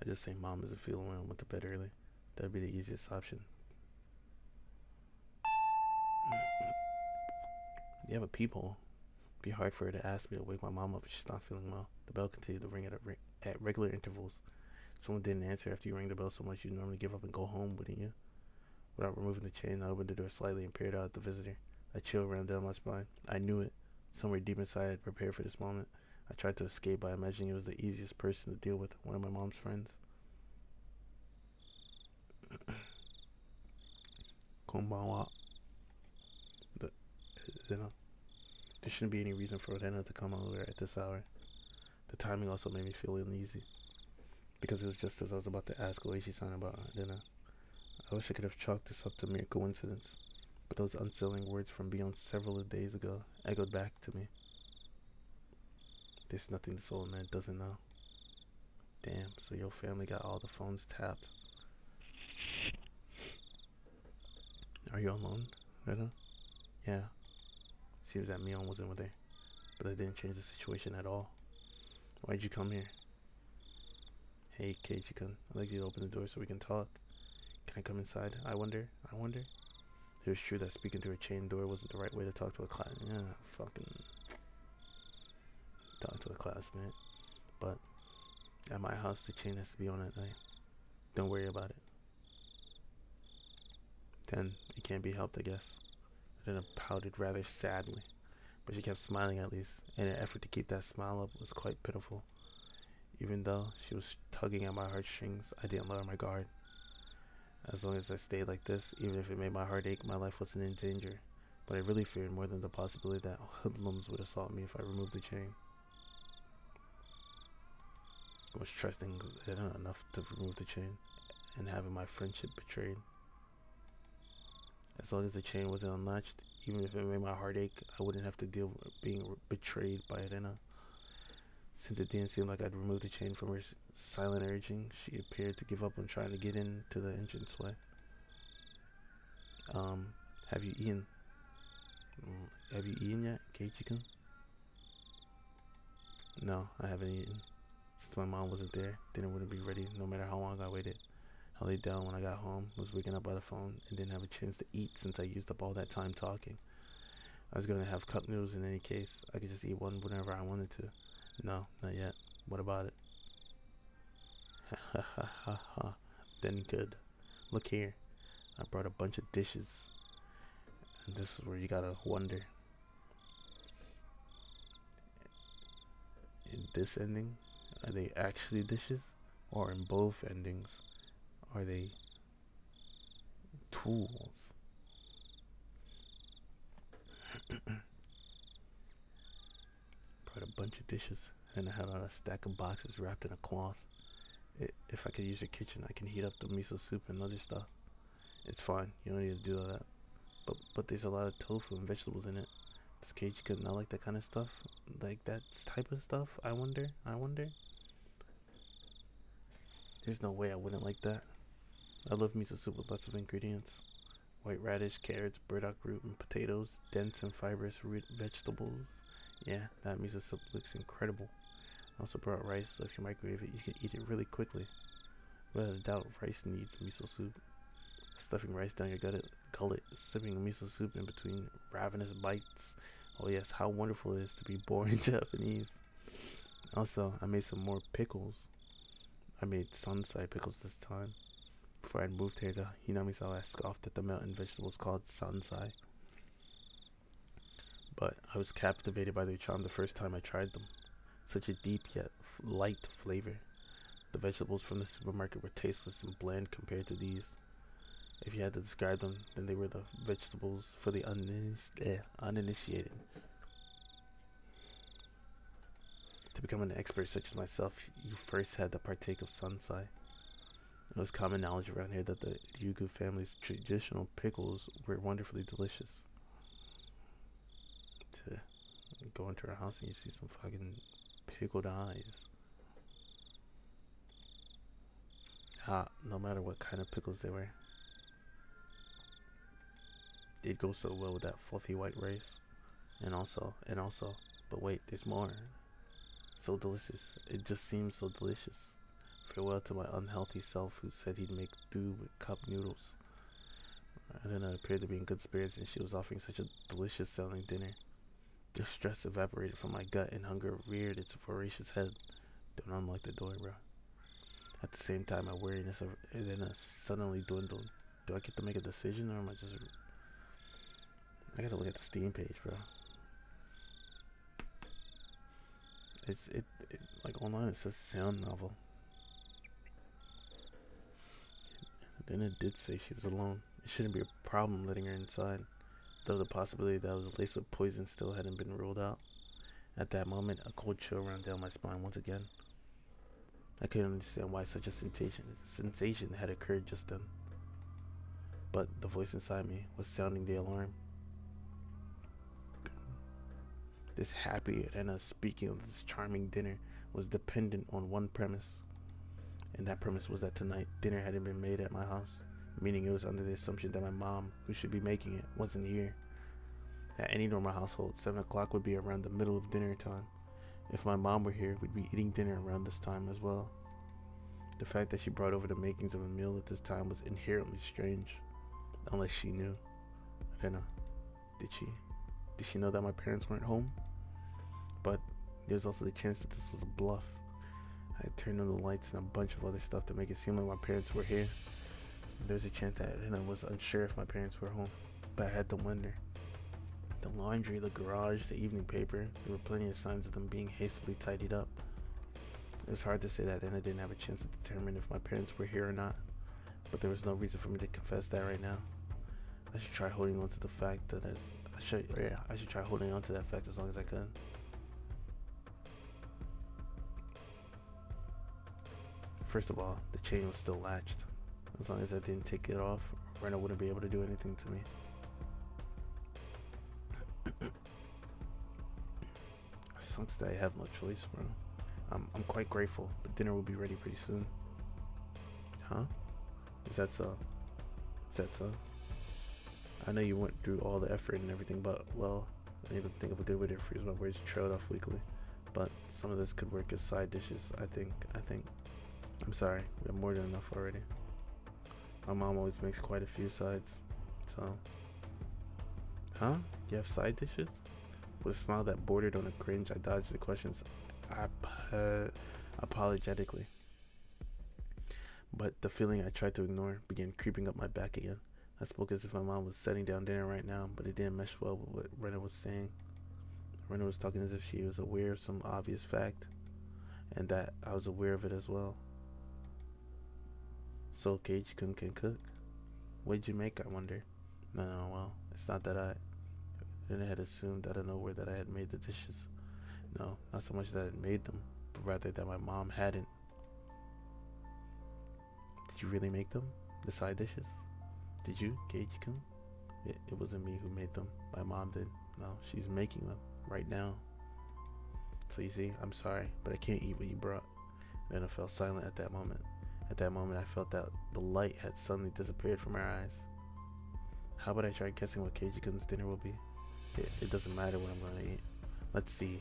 I just say mom isn't feeling well and went to bed early. That'd be the easiest option. You have a peephole. It'd be hard for her to ask me to wake my mom up if she's not feeling well. The bell continued to ring at regular intervals. If someone didn't answer after you rang the bell so much, you'd normally give up and go home, wouldn't you? Without removing the chain, I opened the door slightly and peered out at the visitor. A chill ran down my spine. I knew it. Somewhere deep inside, I had prepared for this moment. I tried to escape by imagining it was the easiest person to deal with, one of my mom's friends. Konbanwa. Zena. There shouldn't be any reason for Rena to come over at this hour. The timing also made me feel uneasy, because it was just as I was about to ask Oishi-san about Rena. I wish I could have chalked this up to mere coincidence, but those unsettling words from beyond several days ago echoed back to me. There's nothing this old man doesn't know. Damn, so your family got all the phones tapped. Are you alone, Rena? Yeah. Seems that Mion wasn't with her, but that didn't change the situation at all. Why'd you come here? Hey, Keiichi-kun, I'd like you to open the door so we can talk. Can I come inside? I wonder. It was true that speaking through a chain door wasn't the right way to talk to a classmate. But at my house, the chain has to be on at night. Don't worry about it. Then it can't be helped, I guess. Rena pouted rather sadly, but she kept smiling at least, and her effort to keep that smile up was quite pitiful. Even though she was tugging at my heartstrings, I didn't lower my guard. As long as I stayed like this, even if it made my heart ache, my life wasn't in danger. But I really feared more than the possibility that hoodlums would assault me if I removed the chain. I was trusting enough to remove the chain and having my friendship betrayed. As long as the chain wasn't unlatched, even if it made my heart ache, I wouldn't have to deal with being betrayed by Elena. Since it didn't seem like I'd removed the chain from her silent urging, she appeared to give up on trying to get into the entranceway. Have you eaten? Have you eaten yet, Keiichi-kun? No, I haven't eaten. Since my mom wasn't there, dinner wouldn't be ready no matter how long I waited. I laid down when I got home, was waking up by the phone, and didn't have a chance to eat since I used up all that time talking. I was going to have cup noodles in any case. I could just eat one whenever I wanted to. No, not yet. What about it? Ha ha ha ha ha. Then good. Look here. I brought a bunch of dishes. And this is where you gotta wonder. In this ending, are they actually dishes? Or in both endings, are they tools? Brought a bunch of dishes, and I had on a stack of boxes wrapped in a cloth. If I could use your kitchen, I can heat up the miso soup and other stuff. It's fine, you don't need to do all that. But there's a lot of tofu and vegetables in it. Does Keiichi not like that kind of stuff? Like that type of stuff? I wonder. There's no way I wouldn't like that. I love miso soup with lots of ingredients. White radish, carrots, burdock root, and potatoes. Dense and fibrous root vegetables. Yeah, that miso soup looks incredible. I also brought rice, so if you microwave it, you can eat it really quickly. Without a doubt, rice needs miso soup. Stuffing rice down your gullet, sipping miso soup in between ravenous bites. Oh yes, how wonderful it is to be born Japanese. Also, I made some more pickles. I made sansai pickles this time. Before I moved here to Hinamisawa, I scoffed at the mountain vegetables called sansai. But I was captivated by their charm the first time I tried them. Such a deep yet light flavor. The vegetables from the supermarket were tasteless and bland compared to these. If you had to describe them, then they were the vegetables for the uninitiated. To become an expert such as myself, you first had to partake of sansai. It was common knowledge around here that the Ryugu family's traditional pickles were wonderfully delicious. To go into her house and you see some fucking pickled eyes. No matter what kind of pickles they were. They'd go so well with that fluffy white rice. And also, but wait, there's more. So delicious. It just seems so delicious. Farewell to my unhealthy self who said he'd make do with cup noodles. Elena appeared to be in good spirits and she was offering such a delicious sounding dinner. The stress evaporated from my gut and hunger reared its voracious head. Don't unlock the door, bro. At the same time, my weariness of Elena suddenly dwindled. Do I get to make a decision or am I just... I gotta look at the Steam page, bro. It like online it says sound novel. Then it did say she was alone. It shouldn't be a problem letting her inside, though the possibility that I was laced with poison still hadn't been ruled out. At that moment, a cold chill ran down my spine once again. I couldn't understand why such a sensation had occurred just then. But the voice inside me was sounding the alarm. This happy Elena speaking of this charming dinner was dependent on one premise. And that premise was that tonight dinner hadn't been made at my house, meaning it was under the assumption that my mom, who should be making it, wasn't here. At any normal household, 7 o'clock would be around the middle of dinner time. If my mom were here, we'd be eating dinner around this time as well. The fact that she brought over the makings of a meal at this time was inherently strange. Unless she knew. I don't know. Did she know that my parents weren't home? But there's also the chance that this was a bluff. I had turned on the lights and a bunch of other stuff to make it seem like my parents were here. There's a chance that I was unsure if my parents were home, but I had to wonder. The laundry, the garage, the evening paper, there were plenty of signs of them being hastily tidied up. It was hard to say that, and I didn't have a chance to determine if my parents were here or not. But there was no reason for me to confess that right now. I should try holding on to the fact that I should try holding on to that fact as long as I could. First of all, the chain was still latched. As long as I didn't take it off, Rena wouldn't be able to do anything to me. Sucks that I have no choice, bro. I'm quite grateful, but dinner will be ready pretty soon. Huh? Is that so? Is that so? I know you went through all the effort and everything, but, well, I need to think of a good way to freeze my words trailed off weekly. But some of this could work as side dishes, I think. I'm sorry, we have more than enough already. My mom always makes quite a few sides, so. Huh? You have side dishes? With a smile that bordered on a cringe, I dodged the questions apologetically. But the feeling I tried to ignore began creeping up my back again. I spoke as if my mom was setting down dinner right now, but it didn't mesh well with what Rena was saying. Rena was talking as if she was aware of some obvious fact, and that I was aware of it as well. So Keiichi-kun can cook? What did you make, I wonder? No, well, it's not that I had assumed out of nowhere that I had made the dishes. No, not so much that I had made them, but rather that my mom hadn't. Did you really make them? The side dishes? Did you, Keiichi-kun? It wasn't me who made them. My mom did. No, she's making them right now. So you see, I'm sorry, but I can't eat what you brought. Then I fell silent at that moment. At that moment, I felt that the light had suddenly disappeared from her eyes. How about I try guessing what Keiichi-kun's dinner will be? It doesn't matter what I'm going to eat. Let's see.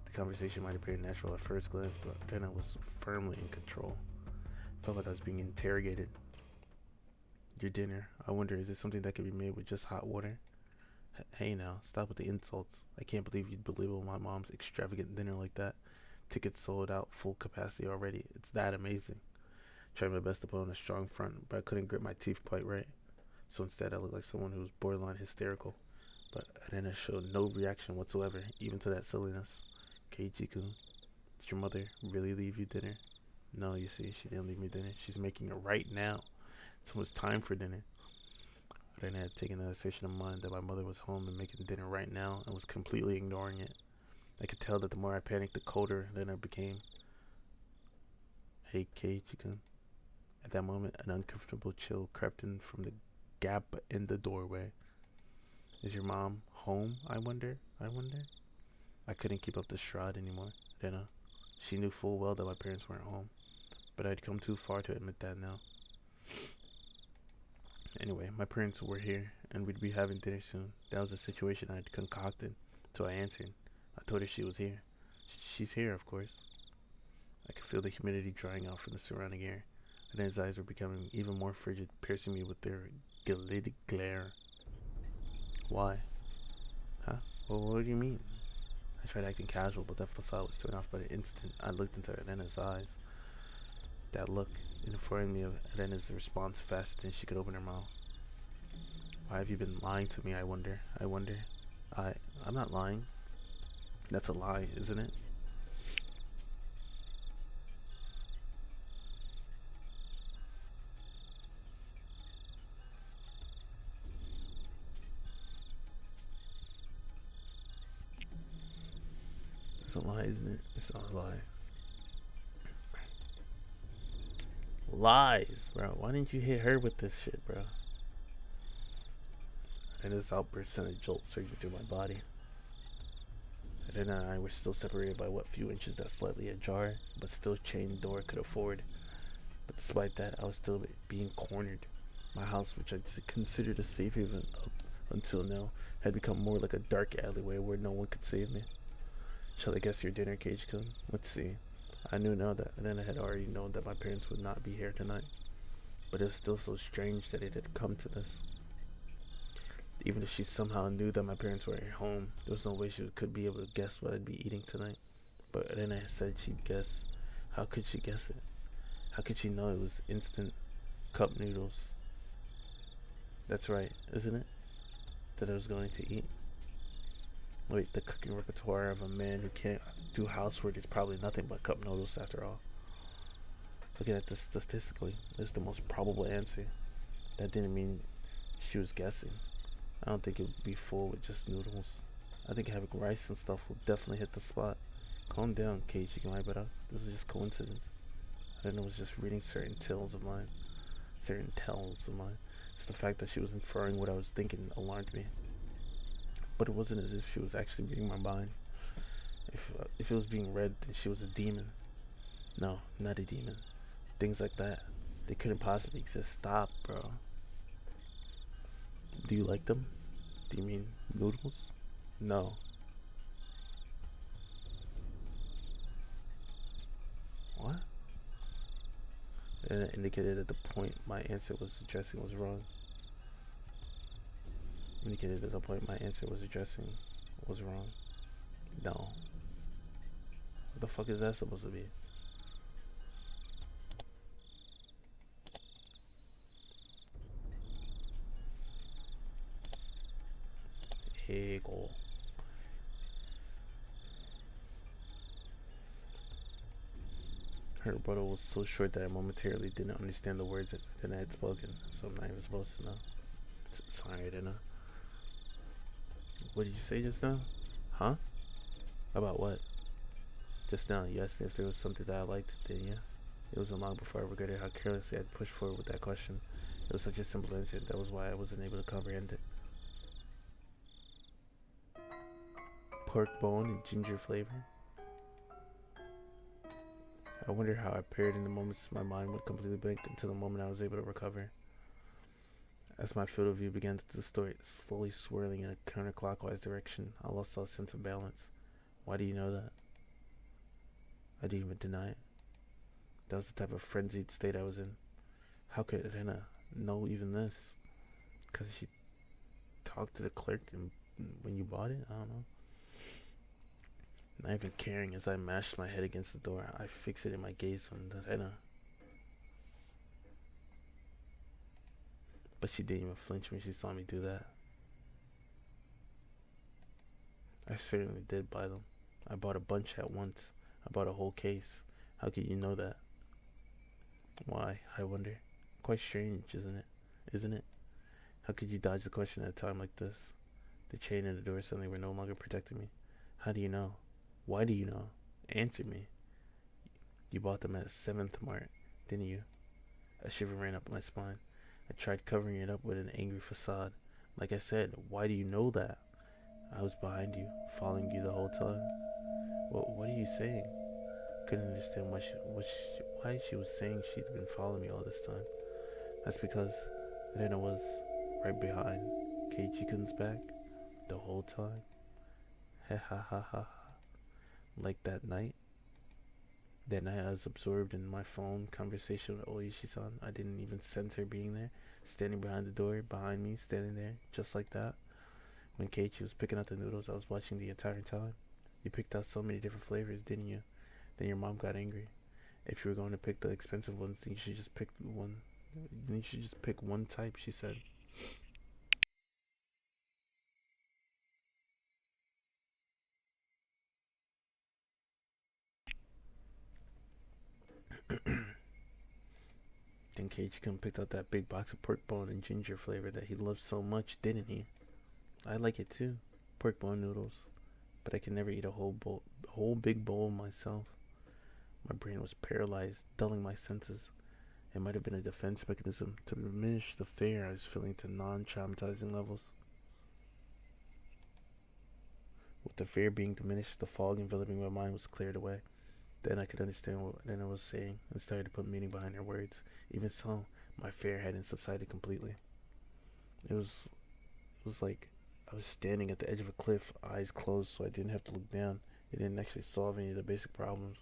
The conversation might appear natural at first glance, but then I was firmly in control. I felt like I was being interrogated. Your dinner, I wonder, is it something that can be made with just hot water? Hey now, stop with the insults. I can't believe you'd belittle my mom's extravagant dinner like that. Tickets sold out full capacity already. It's that amazing. Tried my best to put on a strong front, but I couldn't grip my teeth quite right. So instead, I looked like someone who was borderline hysterical. But Arena showed no reaction whatsoever, even to that silliness. Keiichi-kun, did your mother really leave you dinner? No, you see, she didn't leave me dinner. She's making it right now. It's almost time for dinner. Arena had taken that assertion of mine that my mother was home and making dinner right now and was completely ignoring it. I could tell that the more I panicked, the colder Arena became. Hey, Keiichi-kun. At that moment, an uncomfortable chill crept in from the gap in the doorway. Is your mom home, I wonder? I couldn't keep up the stride anymore. Rena, she knew full well that my parents weren't home, but I'd come too far to admit that now. Anyway, my parents were here, and we'd be having dinner soon. That was the situation I'd concocted, so I answered. I told her she was here. She's here, of course. I could feel the humidity drying out from the surrounding air, and his eyes were becoming even more frigid, piercing me with their gilded glare. Why? Huh? Well, what do you mean? I tried acting casual, but that facade was turned off by the instant I looked into Elena's eyes. That look informed me of Elena's response faster than she could open her mouth. Why have you been lying to me, I wonder? I'm not lying. That's a lie, isn't it? It's a lie, isn't it? It's not a lie. Lies, bro. Why didn't you hit her with this shit, bro? And this outburst sent a jolt surging through my body. Elena and I were still separated by what few inches that slightly ajar, but still chained door could afford. But despite that, I was still being cornered. My house, which I considered a safe haven up until now, had become more like a dark alleyway where no one could save me. Shall I guess your dinner, Keiichi-kun? Let's see. I knew now that Elena had already known that my parents would not be here tonight. But it was still so strange that it had come to this. Even if she somehow knew that my parents were at home, there was no way she could be able to guess what I'd be eating tonight. But Elena said she'd guess. How could she guess it? How could she know it was instant cup noodles? That's right, isn't it? That I was going to eat. Wait, the cooking repertoire of a man who can't do housework is probably nothing but cup noodles after all. Looking at this statistically, it's the most probable answer. That didn't mean she was guessing. I don't think it would be full with just noodles. I think having rice and stuff will definitely hit the spot. Calm down, Keiichi Maibara. This is just coincidence. I didn't know it was just reading certain tells of mine. So the fact that she was inferring what I was thinking alarmed me. But it wasn't as if she was actually reading my mind. If it was being read, then she was a demon. No, not a demon. Things like that, they couldn't possibly exist. Stop, bro. Do you like them? Do you mean noodles? No. What? And it indicated that the point my answer was addressing was wrong. Indicated that the point my answer was addressing was wrong. No. What the fuck is that supposed to be? Hegel. Her rebuttal was so short that I momentarily didn't understand the words that I had spoken, so I'm not even supposed to know. Sorry, I didn't know. What did you say just now? Huh? About what? Just now, you asked me if there was something that I liked, didn't you? It wasn't long before I regretted how carelessly I'd pushed forward with that question. It was such a simple answer, that was why I wasn't able to comprehend it. Pork bone and ginger flavor? I wonder how I paired in the moments my mind went completely blank until the moment I was able to recover. As my field of view began to distort, slowly swirling in a counterclockwise direction, I lost all sense of balance. Why do you know that? I didn't even deny it. That was the type of frenzied state I was in. How could Rena know even this? Because she talked to the clerk and when you bought it? I don't know. Not even caring as I mashed my head against the door, I fixated my gaze on Rena. But she didn't even flinch when she saw me do that. I certainly did buy them. I bought a bunch at once. I bought a whole case. How could you know that? Why, I wonder. Quite strange, isn't it? Isn't it? How could you dodge the question at a time like this? The chain and the door suddenly were no longer protecting me. How do you know? Why do you know? Answer me. You bought them at 7th Mart, didn't you? A shiver ran up my spine. I tried covering it up with an angry facade. Like I said, why do you know that? I was behind you, following you the whole time. What are you saying? Couldn't understand why she was saying she'd been following me all this time. That's because Rena was right behind Keiichi-kun's back the whole time. Ha ha ha ha. Like that night. That night I was absorbed in my phone conversation with Oishi-san. I didn't even sense her being there. Standing behind the door, behind me, standing there, just like that. When Keiichi was picking out the noodles, I was watching the entire time. You picked out so many different flavors, didn't you? Then your mom got angry. If you were going to pick the expensive ones, then you should just pick one. Then you should just pick one type, she said. Then Keiichi-kun picked out that big box of pork bone and ginger flavor that he loved so much, didn't he? I like it too. Pork bone noodles. But I can never eat a whole big bowl myself. My brain was paralyzed, dulling my senses. It might have been a defense mechanism to diminish the fear I was feeling to non-traumatizing levels. With the fear being diminished, the fog enveloping my mind was cleared away. Then I could understand what Nana was saying and started to put meaning behind her words. Even so, my fear hadn't subsided completely. It was like I was standing at the edge of a cliff, eyes closed so I didn't have to look down. It didn't actually solve any of the basic problems.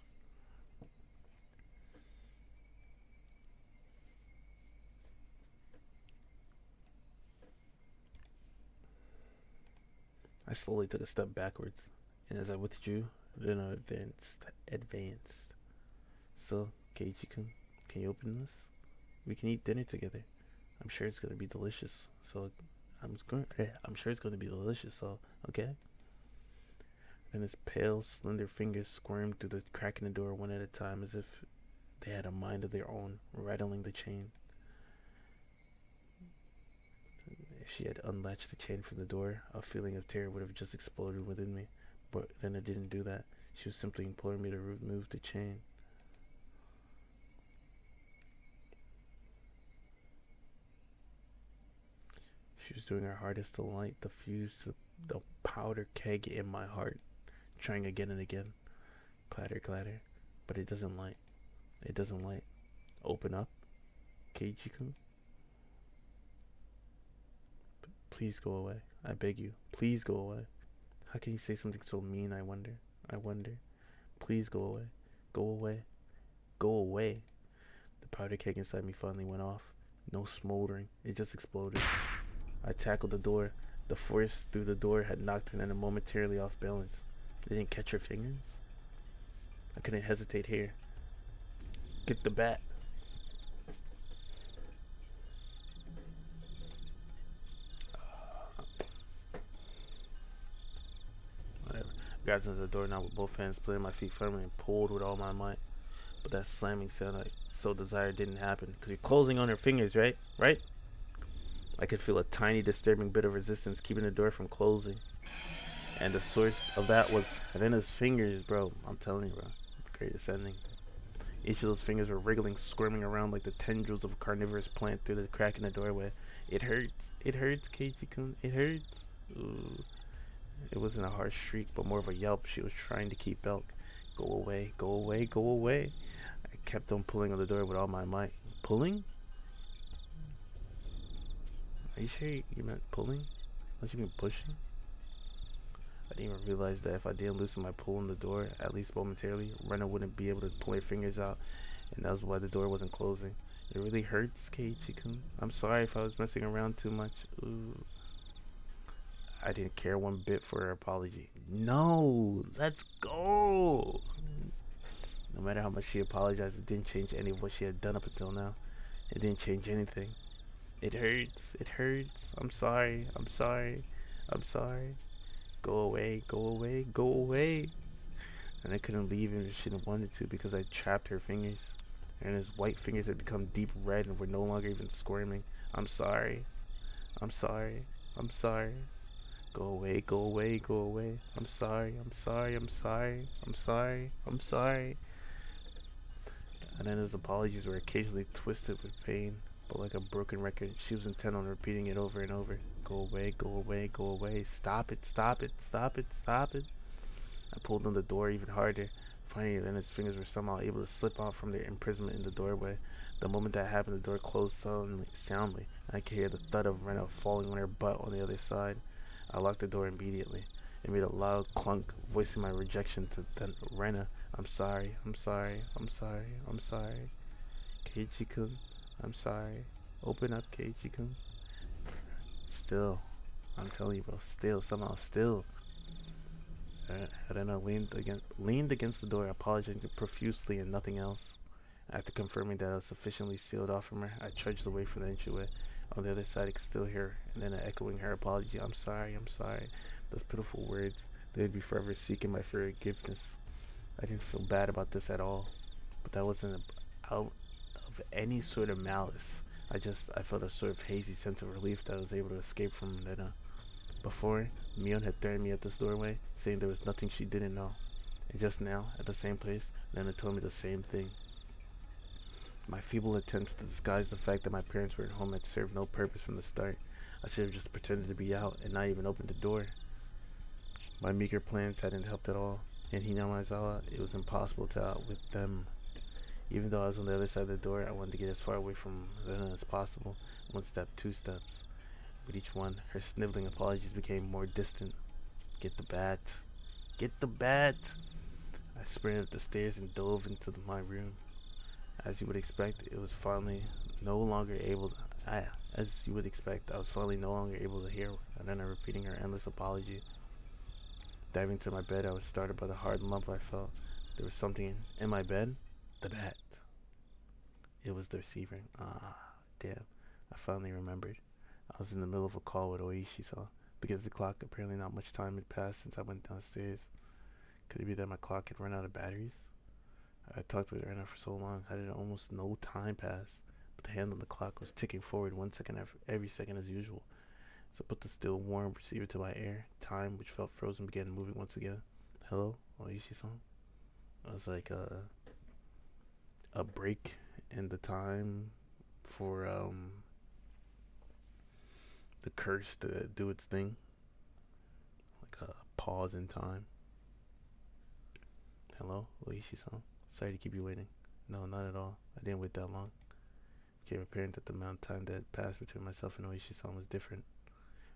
I slowly took a step backwards, and as I withdrew, Rena advanced. So, Keiichi-kun, can you open this? We can eat dinner together. I'm sure it's gonna be delicious. So, I'm sure it's gonna be delicious. So, okay. and his pale, slender fingers squirmed through the crack in the door one at a time as if they had a mind of their own, rattling the chain. If she had unlatched the chain from the door, a feeling of terror would have just exploded within me. But then it didn't do that. She was simply imploring me to remove the chain. She was doing her hardest to light the fuse to the powder keg in my heart, trying again and again. Clatter, clatter. But it doesn't light. It doesn't light. Open up, Keiichi-kun. Please go away. I beg you. Please go away. How can you say something so mean, I wonder? I wonder. Please go away. Go away. Go away. The powder keg inside me finally went off. No smoldering. It just exploded. I tackled the door. The force through the door had knocked Nana momentarily off balance. It didn't catch her fingers. I couldn't hesitate here. Get the bat. Whatever. I got into the door now with both hands, planted my feet firmly, and pulled with all my might. But that slamming sound I so desired didn't happen. Because you're closing on her fingers, right? Right? I could feel a tiny disturbing bit of resistance keeping the door from closing. And the source of that was Rena's fingers, bro. I'm telling you, bro. Greatest ending. Each of those fingers were wriggling, squirming around like the tendrils of a carnivorous plant through the crack in the doorway. It hurts. It hurts, Keiichi-kun. It hurts. Ooh. It wasn't a harsh shriek, but more of a yelp she was trying to keep out. Go away, go away, go away. I kept on pulling on the door with all my might. Pulling? Are you sure you meant pulling? Don't you mean pushing? I didn't even realize that if I didn't loosen my pull on the door, at least momentarily, Rena wouldn't be able to pull her fingers out, and that was why the door wasn't closing. It really hurts, Keiichi-kun. I'm sorry if I was messing around too much. Ooh. I didn't care one bit for her apology. No! Let's go! No matter how much she apologized, it didn't change any of what she had done up until now. It didn't change anything. It hurts. It hurts. I'm sorry. I'm sorry. I'm sorry. Go away. Go away. Go away. And I couldn't leave even if she didn't wanted to because I trapped her fingers. And his white fingers had become deep red and were no longer even squirming. I'm sorry. I'm sorry. I'm sorry. Go away. Go away. Go away. I'm sorry. I'm sorry. I'm sorry. I'm sorry. I'm sorry. And then his apologies were occasionally twisted with pain. But like a broken record, she was intent on repeating it over and over. Go away, go away, go away. Stop it, stop it, stop it, stop it. I pulled on the door even harder, finding that his fingers were somehow able to slip out from their imprisonment in the doorway. The moment that happened, the door closed soundly, and I could hear the thud of Rena falling on her butt on the other side. I locked the door immediately. It made a loud clunk, voicing my rejection to Rena. I'm sorry, I'm sorry, I'm sorry, I'm sorry. Keiichi-kun. I'm sorry. Open up, Keiichi-kun. Still. I'm telling you, bro. Still. Somehow still. Helena leaned against the door, apologizing profusely and nothing else. After confirming that I was sufficiently sealed off from her, I trudged away from the entryway. On the other side, I could still hear Helena echoing her apology. I'm sorry. I'm sorry. Those pitiful words. They would be forever seeking my forgiveness. I didn't feel bad about this at all. But that wasn't out of any sort of malice. I felt a sort of hazy sense of relief that I was able to escape from Lena. Before, Mion had threatened me at this doorway, saying there was nothing she didn't know. And just now, at the same place, Lena told me the same thing. My feeble attempts to disguise the fact that my parents were at home had served no purpose from the start. I should have just pretended to be out and not even opened the door. My meager plans hadn't helped at all. In Hinamazawa, it was impossible to outwit them. Even though I was on the other side of the door, I wanted to get as far away from Lena as possible. One step, two steps. With each one, her sniveling apologies became more distant. Get the bat. Get the bat! I sprinted up the stairs and dove into my room. As you would expect, I was finally no longer able to hear Lena repeating her endless apology. Diving to my bed, I was startled by the hard lump I felt. There was something in my bed. The bat. It was the receiver. Ah, damn. I finally remembered. I was in the middle of a call with Oishi-san. Because of the clock, apparently not much time had passed since I went downstairs. Could it be that my clock had run out of batteries? I talked with Anna for so long, I did almost no time pass, but the hand on the clock was ticking forward 1 second after every second as usual. So I put the still warm receiver to my ear. Time, which felt frozen, began moving once again. Hello, Oishi-san? It was like a break in the time for the curse to do its thing, like a pause in time. Hello, Oishi-san? Sorry to keep you waiting. No, not at all. I didn't wait that long. It became apparent that the amount of time that had passed between myself and Oishi-san was different.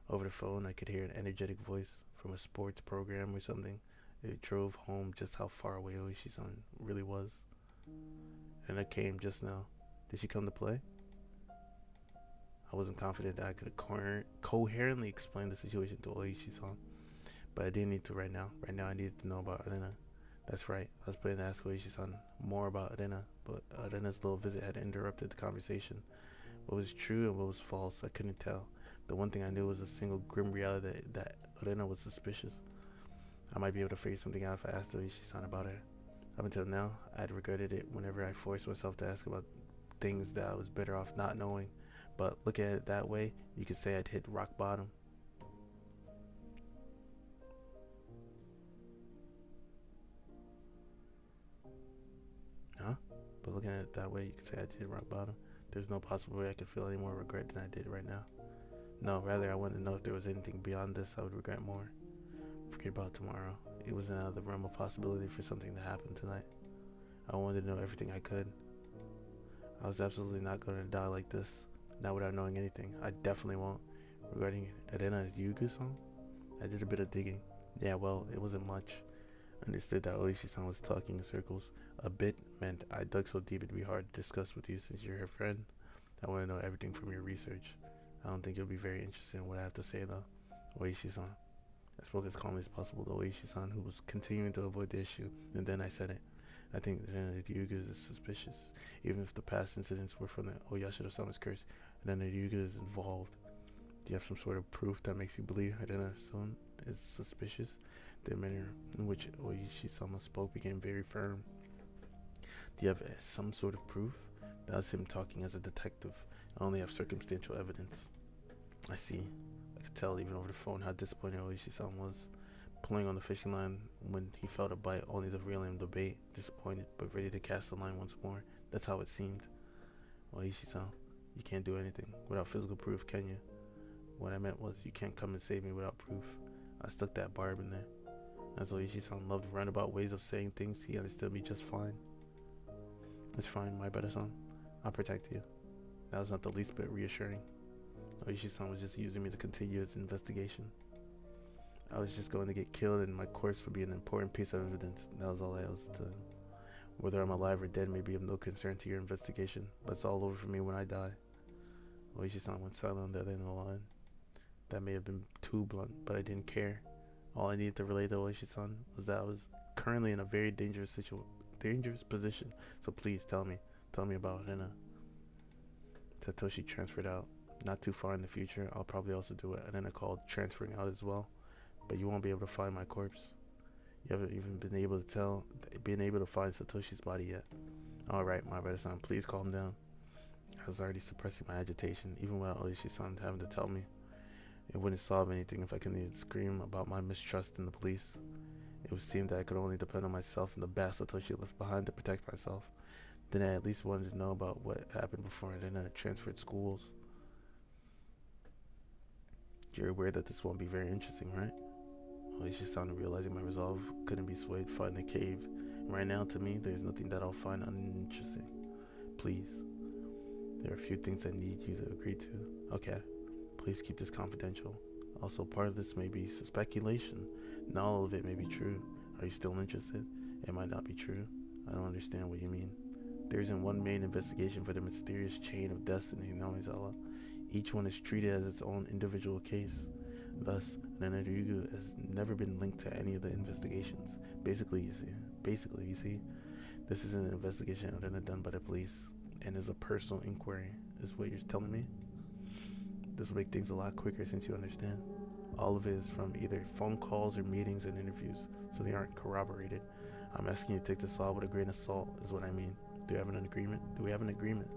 Over the phone, I could hear an energetic voice from a sports program or something. It drove home just how far away Oishi-san really was. And I came just now. Did she come to play? I wasn't confident that I could coherently explain the situation to Oishi-san, but I didn't need to right now. Right now, I needed to know about Arena. That's right. I was planning to ask Oishi-san more about Arena, but Arena's little visit had interrupted the conversation. What was true and what was false, I couldn't tell. The one thing I knew was a single grim reality that Arena was suspicious. I might be able to figure something out if I asked Oishi-san about her. Up until now, I had regretted it whenever I forced myself to ask about things that I was better off not knowing. But looking at it that way, you could say I'd hit rock bottom. Huh? But looking at it that way, you could say I'd hit rock bottom. There's no possible way I could feel any more regret than I did right now. No, rather I wanted to know if there was anything beyond this I would regret more. Forget about tomorrow. It was out of the realm of possibility for something to happen tonight. I wanted to know everything I could. I was absolutely not going to die like this. Not without knowing anything. I definitely won't. Regarding Arena Ryugu-san, I did a bit of digging. Yeah, well, it wasn't much. I understood that Oishi-san was talking in circles. A bit meant I dug so deep it'd be hard to discuss with you since you're her friend. I want to know everything from your research. I don't think you'll be very interested in what I have to say though. Oishi-san. I spoke as calmly as possible to Oishi-san, who was continuing to avoid the issue, and then I said it. I think that Ryugu is suspicious, even if the past incidents were from the Oyashiro-sama's curse, and then Ryugu is involved. Do you have some sort of proof that makes you believe Harada-san is suspicious? The manner in which Oishi-sama spoke became very firm. Do you have some sort of proof? That was him talking as a detective. I only have circumstantial evidence. I see. I could tell even over the phone how disappointed Oishi-san was. Pulling on the fishing line when he felt a bite only to reel in the bait, disappointed but ready to cast the line once more. That's how it seemed. Oishi-san, you can't do anything without physical proof, can you? What I meant was you can't come and save me without proof. I stuck that barb in there. As Oishi-san loved roundabout ways of saying things, he understood me just fine. It's fine, my better-san. I'll protect you. That was not the least bit reassuring. Oishi-san was just using me to continue his investigation. I was just going to get killed and my corpse would be an important piece of evidence. That was all I was to. Whether I'm alive or dead may be of no concern to your investigation, but it's all over for me when I die. Oishi-san went silent on the other end of the line. That may have been too blunt, but I didn't care. All I needed to relay to Oishi-san was that I was currently in a very dangerous position. So please tell me about Rena. Satoshi transferred out. Not too far in the future, I'll probably also do what Rena called transferring out as well. But you won't be able to find my corpse. You haven't even been able to find Satoshi's body yet. Alright, my brother-san, please calm down. I was already suppressing my agitation, even without Oishi-san having to tell me. It wouldn't solve anything if I continued to scream about my mistrust in the police. It would seem that I could only depend on myself and the bad Satoshi left behind to protect myself. Then I at least wanted to know about what happened before I then transferred schools. You're aware that this won't be very interesting, right? Oishi-san, realizing my resolve couldn't be swayed, finding a cave. And right now, to me, there's nothing that I'll find uninteresting. Please. There are a few things I need you to agree to. Okay. Please keep this confidential. Also, part of this may be speculation. Not all of it may be true. Are you still interested? It might not be true. I don't understand what you mean. There isn't one main investigation for the mysterious chain of destiny, Namizawa. Each one is treated as its own individual case. Thus, Nenaryugu has never been linked to any of the investigations. Basically, you see, this is an investigation done by the police, and is a personal inquiry, is what you're telling me? This will make things a lot quicker since you understand. All of it is from either phone calls or meetings and interviews, so they aren't corroborated. I'm asking you to take this all with a grain of salt, is what I mean. Do we have an agreement? Do we have an agreement?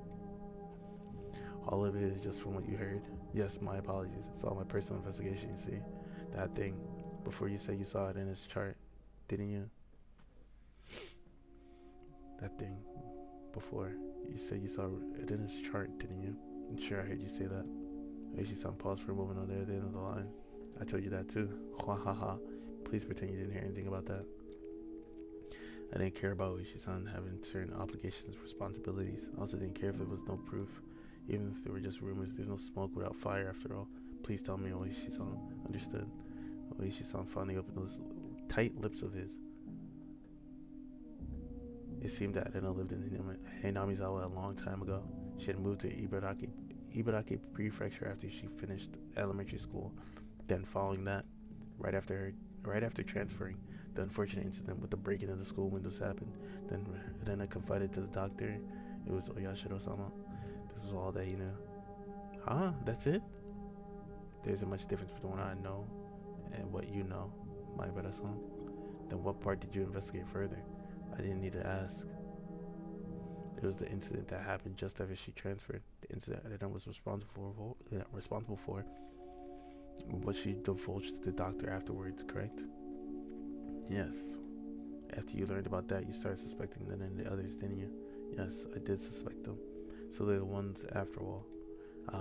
All of it is just from what you heard. Yes, my apologies. It's all my personal investigation, you see. That thing, before you said you saw it in his chart, didn't you? That thing, before you said you saw it in his chart, didn't you? I'm sure I heard you say that. Aishi-san paused for a moment on the other end of the line. I told you that too. Ha ha ha. Please pretend you didn't hear anything about that. I didn't care about Aishi-san having certain obligations, responsibilities. I also didn't care if there was no proof. Even if there were just rumors, there's no smoke without fire after all. Please tell me Oishi-san understood. Oishi-san finally opened those tight lips of his. It seemed that Rena lived in Hinamizawa a long time ago. She had moved to Ibaraki Prefecture after she finished elementary school. Then following that, right after transferring, the unfortunate incident with the breaking of the school windows happened. Then Rena confided to the doctor it was Oyashiro-sama. This was all that he knew. Huh? That's it? There isn't much difference between what I know and what you know, Maibara-san. Then what part did you investigate further? I didn't need to ask. It was the incident that happened just after she transferred. The incident that I was responsible for what she divulged to the doctor afterwards, correct? Yes. After you learned about that, you started suspecting them and the others, didn't you? Yes, I did suspect them. So they're the ones after all.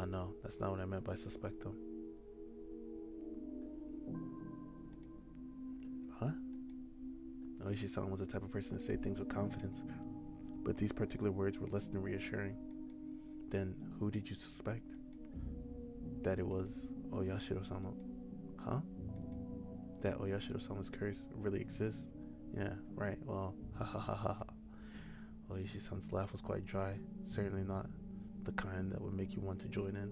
No, that's not what I meant by suspect them. Huh? Oishi-san was the type of person to say things with confidence, but these particular words were less than reassuring. Then, who did you suspect? That it was Oyashiro-sama. Huh? That Oyashiro-sama's curse really exists? Yeah, right, well, ha ha ha ha ha. Oishi-san's laugh was quite dry, certainly not the kind that would make you want to join in.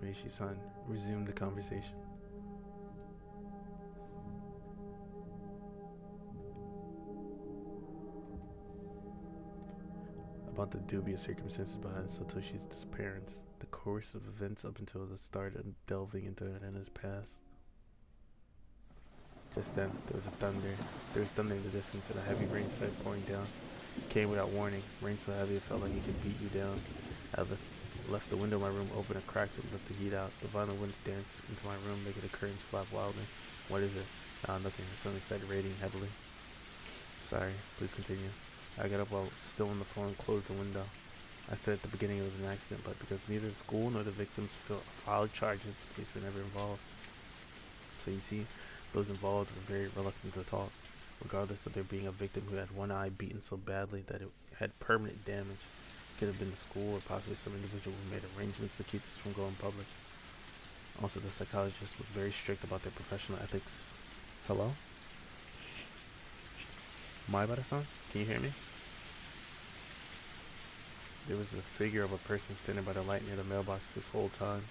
Oishi-san resumed the conversation. About the dubious circumstances behind Satoshi's disappearance, the course of events up until the start of delving into Rena's past. Just then, there was thunder in the distance and a heavy rain started pouring down. It came without warning, rain so heavy it felt like it could beat you down. I left the window of my room open and cracked to let the heat out. The violent wind danced into my room, making the curtains flap wildly. What is it? Nothing. It suddenly started raining heavily. Sorry, please continue. I got up while still on the floor and closed the window. I said at the beginning it was an accident, but because neither the school nor the victims filed charges, the police were never involved. So you see, those involved were very reluctant to talk, regardless of there being a victim who had one eye beaten so badly that it had permanent damage. It could have been the school or possibly some individual who made arrangements to keep this from going public. Also, the psychologist was very strict about their professional ethics. Hello? Maibara-san? Can you hear me? There was a figure of a person standing by the light near the mailbox this whole time.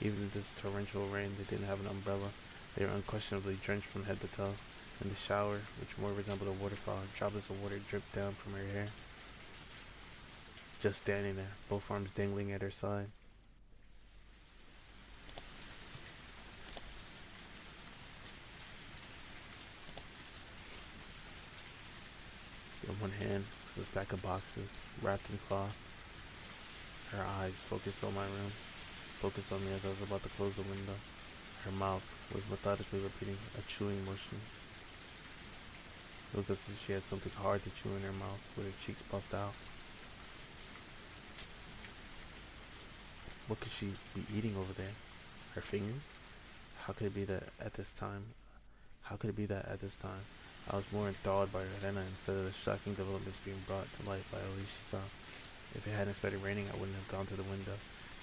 Even in this torrential rain, they didn't have an umbrella. They were unquestionably drenched from head to toe. In the shower, which more resembled a waterfall, droplets of water dripped down from her hair. Just standing there, both arms dangling at her side. In one hand was a stack of boxes, wrapped in cloth. Her eyes focused on my room, focused on me as I was about to close the window. Her mouth was methodically repeating a chewing motion. It was as if she had something hard to chew in her mouth, with her cheeks puffed out. What could she be eating over there? Her fingers? How could it be that at this time? I was more enthralled by Rena instead of the shocking developments being brought to light by Oishi-san. If it hadn't started raining, I wouldn't have gone to the window,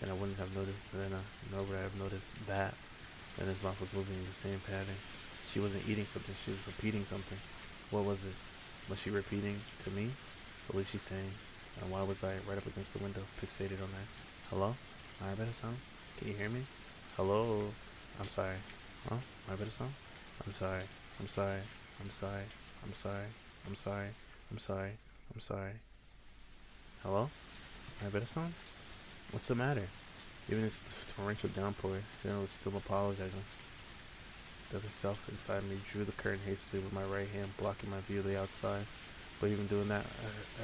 and I wouldn't have noticed Rena, nor would I have noticed that Rena's mouth was moving in the same pattern. She wasn't eating something, she was repeating something. What was it? Was she repeating to me? What was she saying? And why was I right up against the window, fixated on her? Hello? Maibara-san? Can you hear me? Hello? I'm sorry. Huh? Maibara-san? I'm sorry. I'm sorry. I'm sorry. I'm sorry. I'm sorry. I'm sorry. I'm sorry. Hello? Maibara-san? What's the matter? Even in a torrential downpour, Fiona was still apologizing. The self inside me drew the curtain hastily with my right hand, blocking my view of the outside. But even doing that,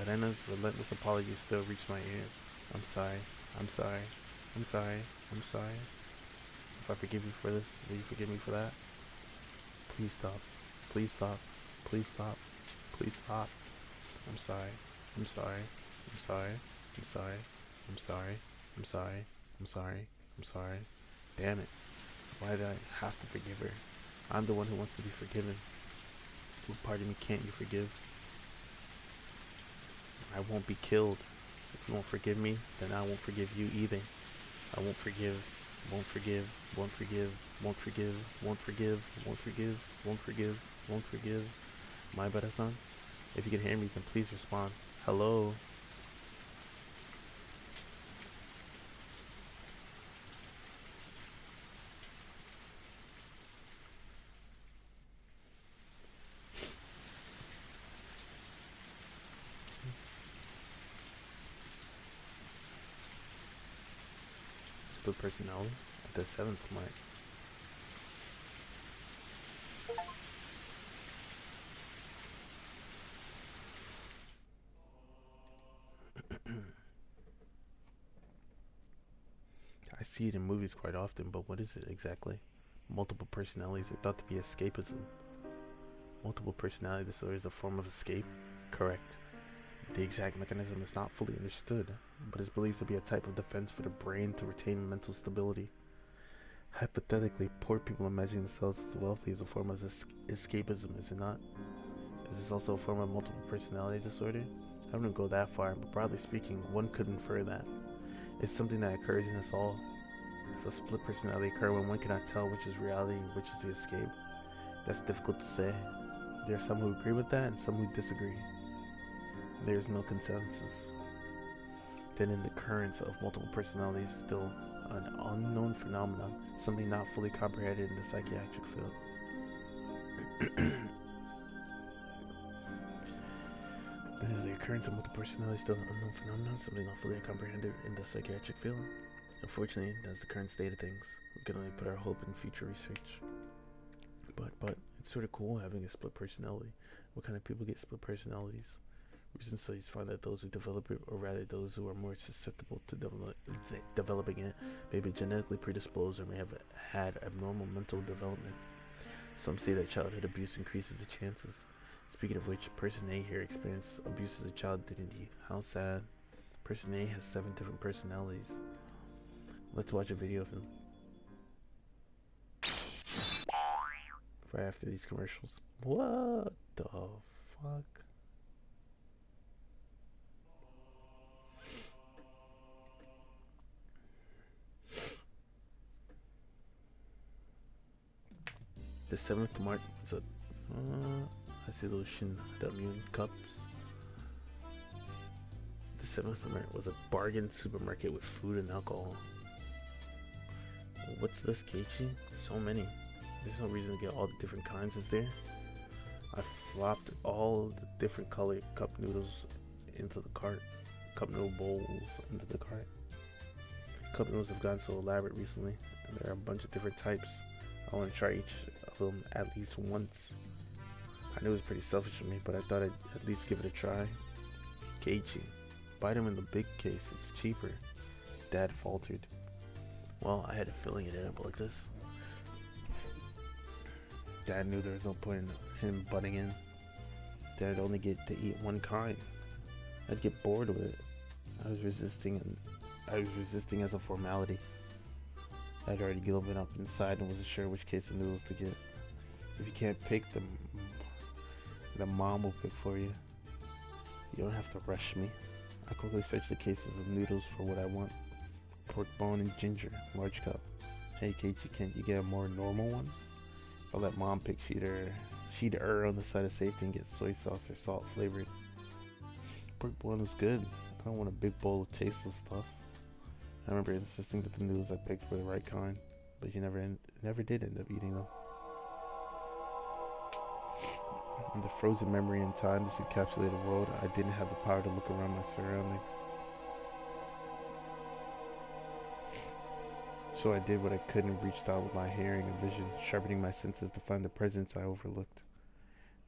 Arena's relentless apology still reached my ears. I'm sorry. I'm sorry. I'm sorry. I'm sorry. If I forgive you for this, will you forgive me for that? Please stop. Please stop. Please stop. Please stop. I'm sorry. I'm sorry. I'm sorry. I'm sorry. I'm sorry. I'm sorry. I'm sorry. I'm sorry. Damn it. Why did I have to forgive her? I'm the one who wants to be forgiven. What part of me can't you forgive? I won't be killed. If you won't forgive me, then I won't forgive you either. I won't forgive, won't forgive, won't forgive, won't forgive, won't forgive, won't forgive, won't forgive, won't forgive. My better son? If you can hear me, then please respond. Hello? Split personality at the 7th mark. I see it in movies quite often, but what is it exactly? Multiple personalities are thought to be escapism. Multiple personality disorder is a form of escape? Correct. The exact mechanism is not fully understood, but is believed to be a type of defense for the brain to retain mental stability. Hypothetically, poor people imagine themselves as wealthy is a form of escapism, is it not? Is this also a form of multiple personality disorder? I wouldn't go that far, but broadly speaking, one could infer that. It's something that occurs in us all. Does a split personality occur when one cannot tell which is reality and which is the escape? That's difficult to say. There are some who agree with that and some who disagree. There is no consensus. Then in the occurrence of multiple personalities is still an unknown phenomenon, something not fully comprehended in the psychiatric field. Then is the occurrence of multiple personalities still an unknown phenomenon, something not fully comprehended in the psychiatric field? Unfortunately, that's the current state of things. We can only put our hope in future research. But it's sort of cool having a split personality. What kind of people get split personalities? Recent studies find that those who develop it, or rather those who are more susceptible to developing it, may be genetically predisposed or may have had abnormal mental development. Some say that childhood abuse increases the chances. Speaking of which, person A here experienced abuse as a child, didn't he? How sad. Person A has 7 different personalities. Let's watch a video of him. Right after these commercials. What the fuck? The 7th mark is a I see those the immune cups. The 7th mark was a bargain supermarket with food and alcohol. What's this, Keiichi? So many. There's no reason to get all the different kinds, is there? I flopped all the different colored cup noodles into the cart. Cup noodle bowls into the cart. Cup noodles have gotten so elaborate recently, and there are a bunch of different types. I want to try each of them at least once. I knew it was pretty selfish of me, but I thought I'd at least give it a try. Keiichi, buy them in the big case, it's cheaper. Dad faltered. Well, I had a feeling it ended up like this. Dad knew there was no point in him butting in. Dad'd only get to eat one kind. I'd get bored with it. I was resisting as a formality. I'd already given up inside and wasn't sure which case of noodles to get. If you can't pick them, the mom will pick for you. You don't have to rush me. I quickly searched the cases of noodles for what I want. Pork bone and ginger, large cup. Hey Keiichi, can't you get a more normal one? I'll let mom pick. She'd err on the side of safety and get soy sauce or salt flavored. Pork bone was good. I don't want a big bowl of tasteless stuff. I remember insisting that the noodles I picked were the right kind, but you never did end up eating them. In the frozen memory and time, this encapsulated world, I didn't have the power to look around my surroundings. So I did what I could and reached out with my hearing and vision, sharpening my senses to find the presence I overlooked.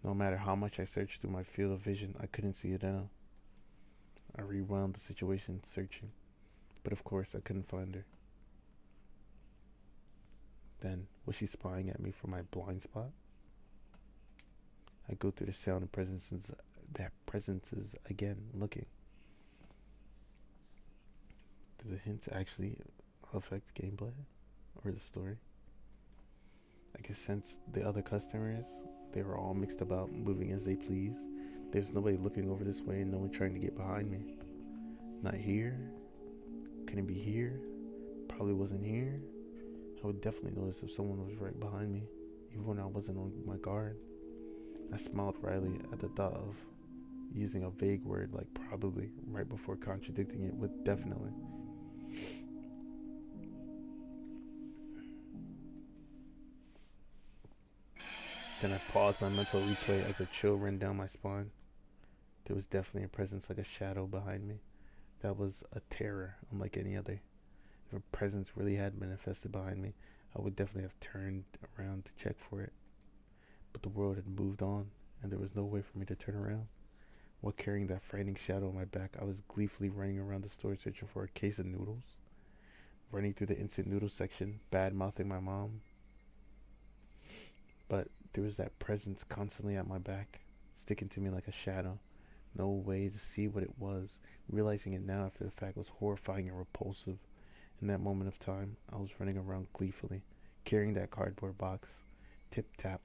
No matter how much I searched through my field of vision, I couldn't see it now. I rewound the situation, searching, but of course I couldn't find her. Then, was she spying at me from my blind spot? I go through the sound and presences again, looking. Do the hints actually affect gameplay or the story? I can sense the other customers. They were all mixed about, moving as they please. There's nobody looking over this way and no one trying to get behind me. Not here. Couldn't be here. Probably wasn't here. I would definitely notice if someone was right behind me, even when I wasn't on my guard. I smiled wryly at the thought of using a vague word like probably right before contradicting it with definitely. Then I paused my mental replay as a chill ran down my spine. There was definitely a presence like a shadow behind me. That was a terror unlike any other. If a presence really had manifested behind me, I would definitely have turned around to check for it. But the world had moved on, and there was no way for me to turn around. While carrying that frightening shadow on my back, I was gleefully running around the store searching for a case of noodles. Running through the instant noodle section, bad-mouthing my mom. But there was that presence constantly at my back, sticking to me like a shadow. No way to see what it was. Realizing it now after the fact was horrifying and repulsive. In that moment of time, I was running around gleefully, carrying that cardboard box. Tip-tap.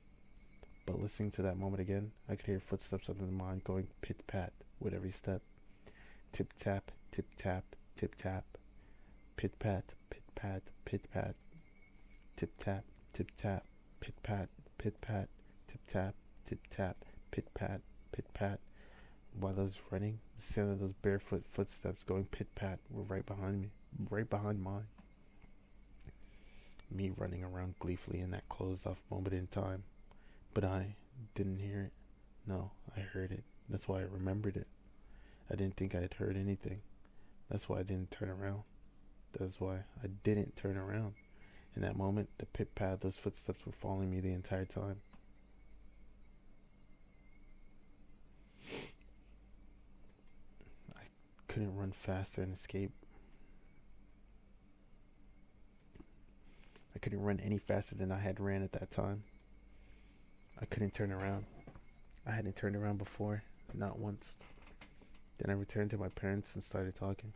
But listening to that moment again, I could hear footsteps under the mind going pit-pat with every step. Tip-tap, tip-tap, tip-tap. Pit-pat, pit-pat, pit-pat. Tip-tap, tip-tap, pit-pat, pit-pat. Tip-tap, tip-tap, pit-pat, pit-pat. While I was running, the sound of those barefoot footsteps going pit-pat were right behind me, right behind mine. Me running around gleefully in that closed-off moment in time. But I didn't hear it. No, I heard it. That's why I remembered it. I didn't think I had heard anything. That's why I didn't turn around. That's why I didn't turn around. In that moment, the pit pat, those footsteps were following me the entire time. I couldn't run faster and escape. I couldn't run any faster than I had ran at that time. I couldn't turn around. I hadn't turned around before, not once. Then I returned to my parents and started talking.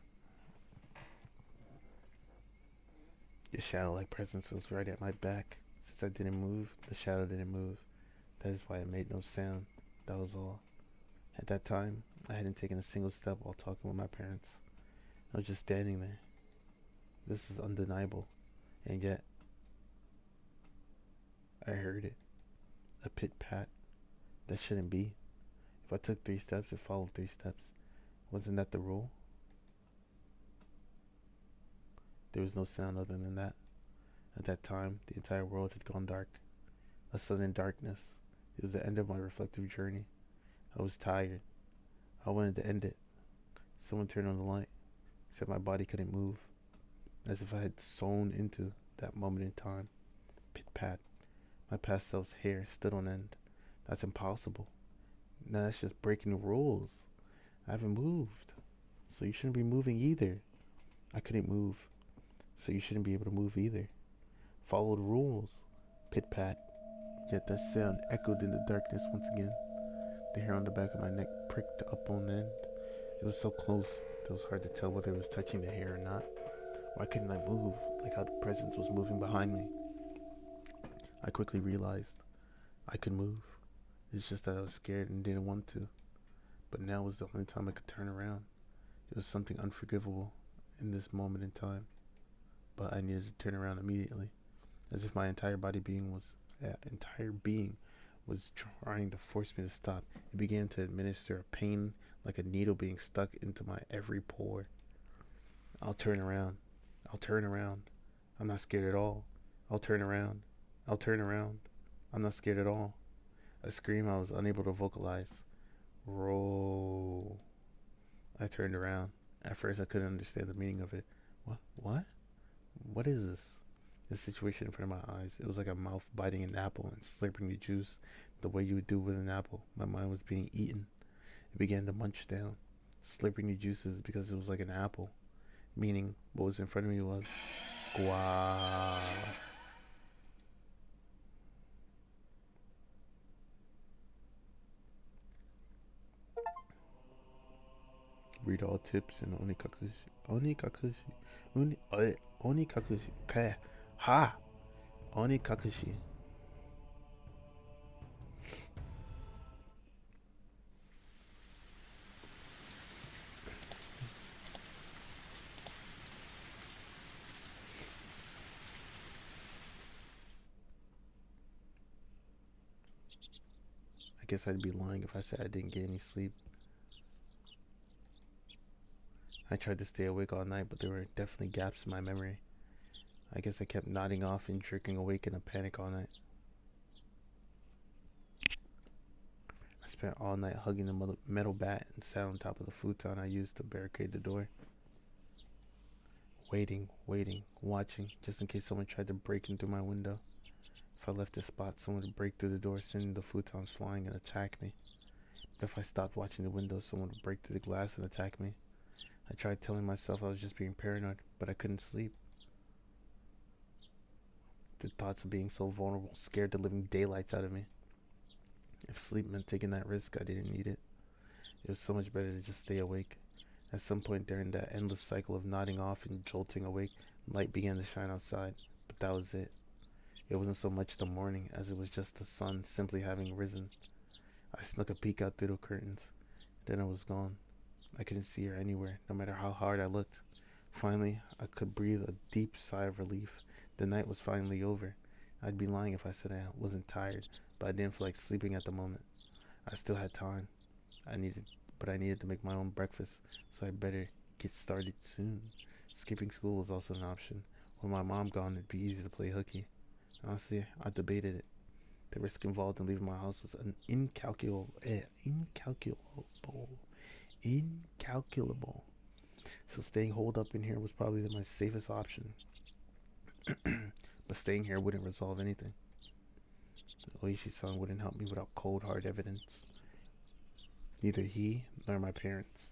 The shadow-like presence was right at my back. Since I didn't move, the shadow didn't move. That is why it made no sound. That was all. At that time, I hadn't taken a single step while talking with my parents. I was just standing there. This is undeniable. And yet, I heard it. A pit-pat. That shouldn't be. If I took 3 steps, it followed 3 steps. Wasn't that the rule? There was no sound other than that. At that time, the entire world had gone dark. A sudden darkness. It was the end of my reflective journey. I was tired. I wanted to end it. Someone turned on the light, except my body couldn't move, as if I had sewn into that moment in time. Pit-pat. My past self's hair stood on end. That's impossible. Now that's just breaking the rules. I haven't moved, so you shouldn't be moving either. I couldn't move, so you shouldn't be able to move either. Follow the rules. Pit-pat. Yet that sound echoed in the darkness once again. The hair on the back of my neck pricked up on end. It was so close that it was hard to tell whether it was touching the hair or not. Why couldn't I move, like how the presence was moving behind me? I quickly realized I could move. It's just that I was scared and didn't want to. But now was the only time I could turn around. It was something unforgivable in this moment in time. But I needed to turn around immediately, as if my entire being was trying to force me to stop. It began to administer a pain like a needle being stuck into my every pore. I'll turn around. I'll turn around. I'm not scared at all. I'll turn around. I'll turn around. I'm not scared at all. A scream I was unable to vocalize. Roll. I turned around. At first I couldn't understand the meaning of it. What? What is this? The situation in front of my eyes, it was like a mouth biting an apple and slurping the juice the way you would do with an apple. My mind was being eaten. It began to munch down, slurping the juices because it was like an apple, meaning what was in front of me was guau. Read all tips and onikakushi, ha, onikakushi. I guess I'd be lying if I said I didn't get any sleep. I tried to stay awake all night, but there were definitely gaps in my memory. I guess I kept nodding off and jerking awake in a panic all night. I spent all night hugging the metal bat and sat on top of the futon I used to barricade the door. Waiting, watching, just in case someone tried to break in through my window. If I left this spot, someone would break through the door, sending the futons flying and attack me. But if I stopped watching the window, someone would break through the glass and attack me. I tried telling myself I was just being paranoid, but I couldn't sleep. The thoughts of being so vulnerable scared the living daylights out of me. If sleep meant taking that risk, I didn't need it. It was so much better to just stay awake. At some point during that endless cycle of nodding off and jolting awake, light began to shine outside, but that was it. It wasn't so much the morning as it was just the sun simply having risen. I snuck a peek out through the curtains. Then it was gone. I couldn't see her anywhere, no matter how hard I looked. Finally, I could breathe a deep sigh of relief. The night was finally over. I'd be lying if I said I wasn't tired, but I didn't feel like sleeping at the moment. I still had time. I needed, but I needed to make my own breakfast, so I better get started soon. Skipping school was also an option. With my mom gone, it'd be easy to play hooky. Honestly, I debated it. The risk involved in leaving my house was incalculable. So staying holed up in here was probably my safest option. But staying here wouldn't resolve anything. Oishi-san wouldn't help me without cold, hard evidence. Neither he nor my parents.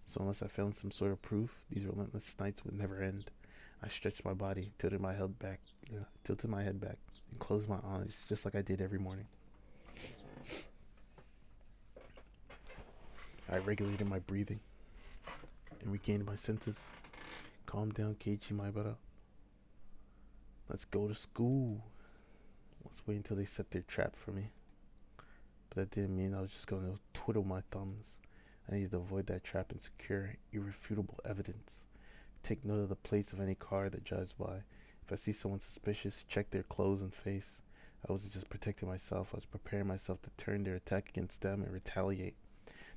So unless I found some sort of proof, these relentless nights would never end. I stretched my body, tilted my head back, and closed my eyes, just like I did every morning. I regulated my breathing and regained my senses. Calm down, Keiichi Maibara. Let's go to school. Let's wait until they set their trap for me. But that didn't mean I was just going to twiddle my thumbs. I needed to avoid that trap and secure irrefutable evidence. Take note of the plates of any car that drives by. If I see someone suspicious, check their clothes and face. I wasn't just protecting myself, I was preparing myself to turn their attack against them and retaliate.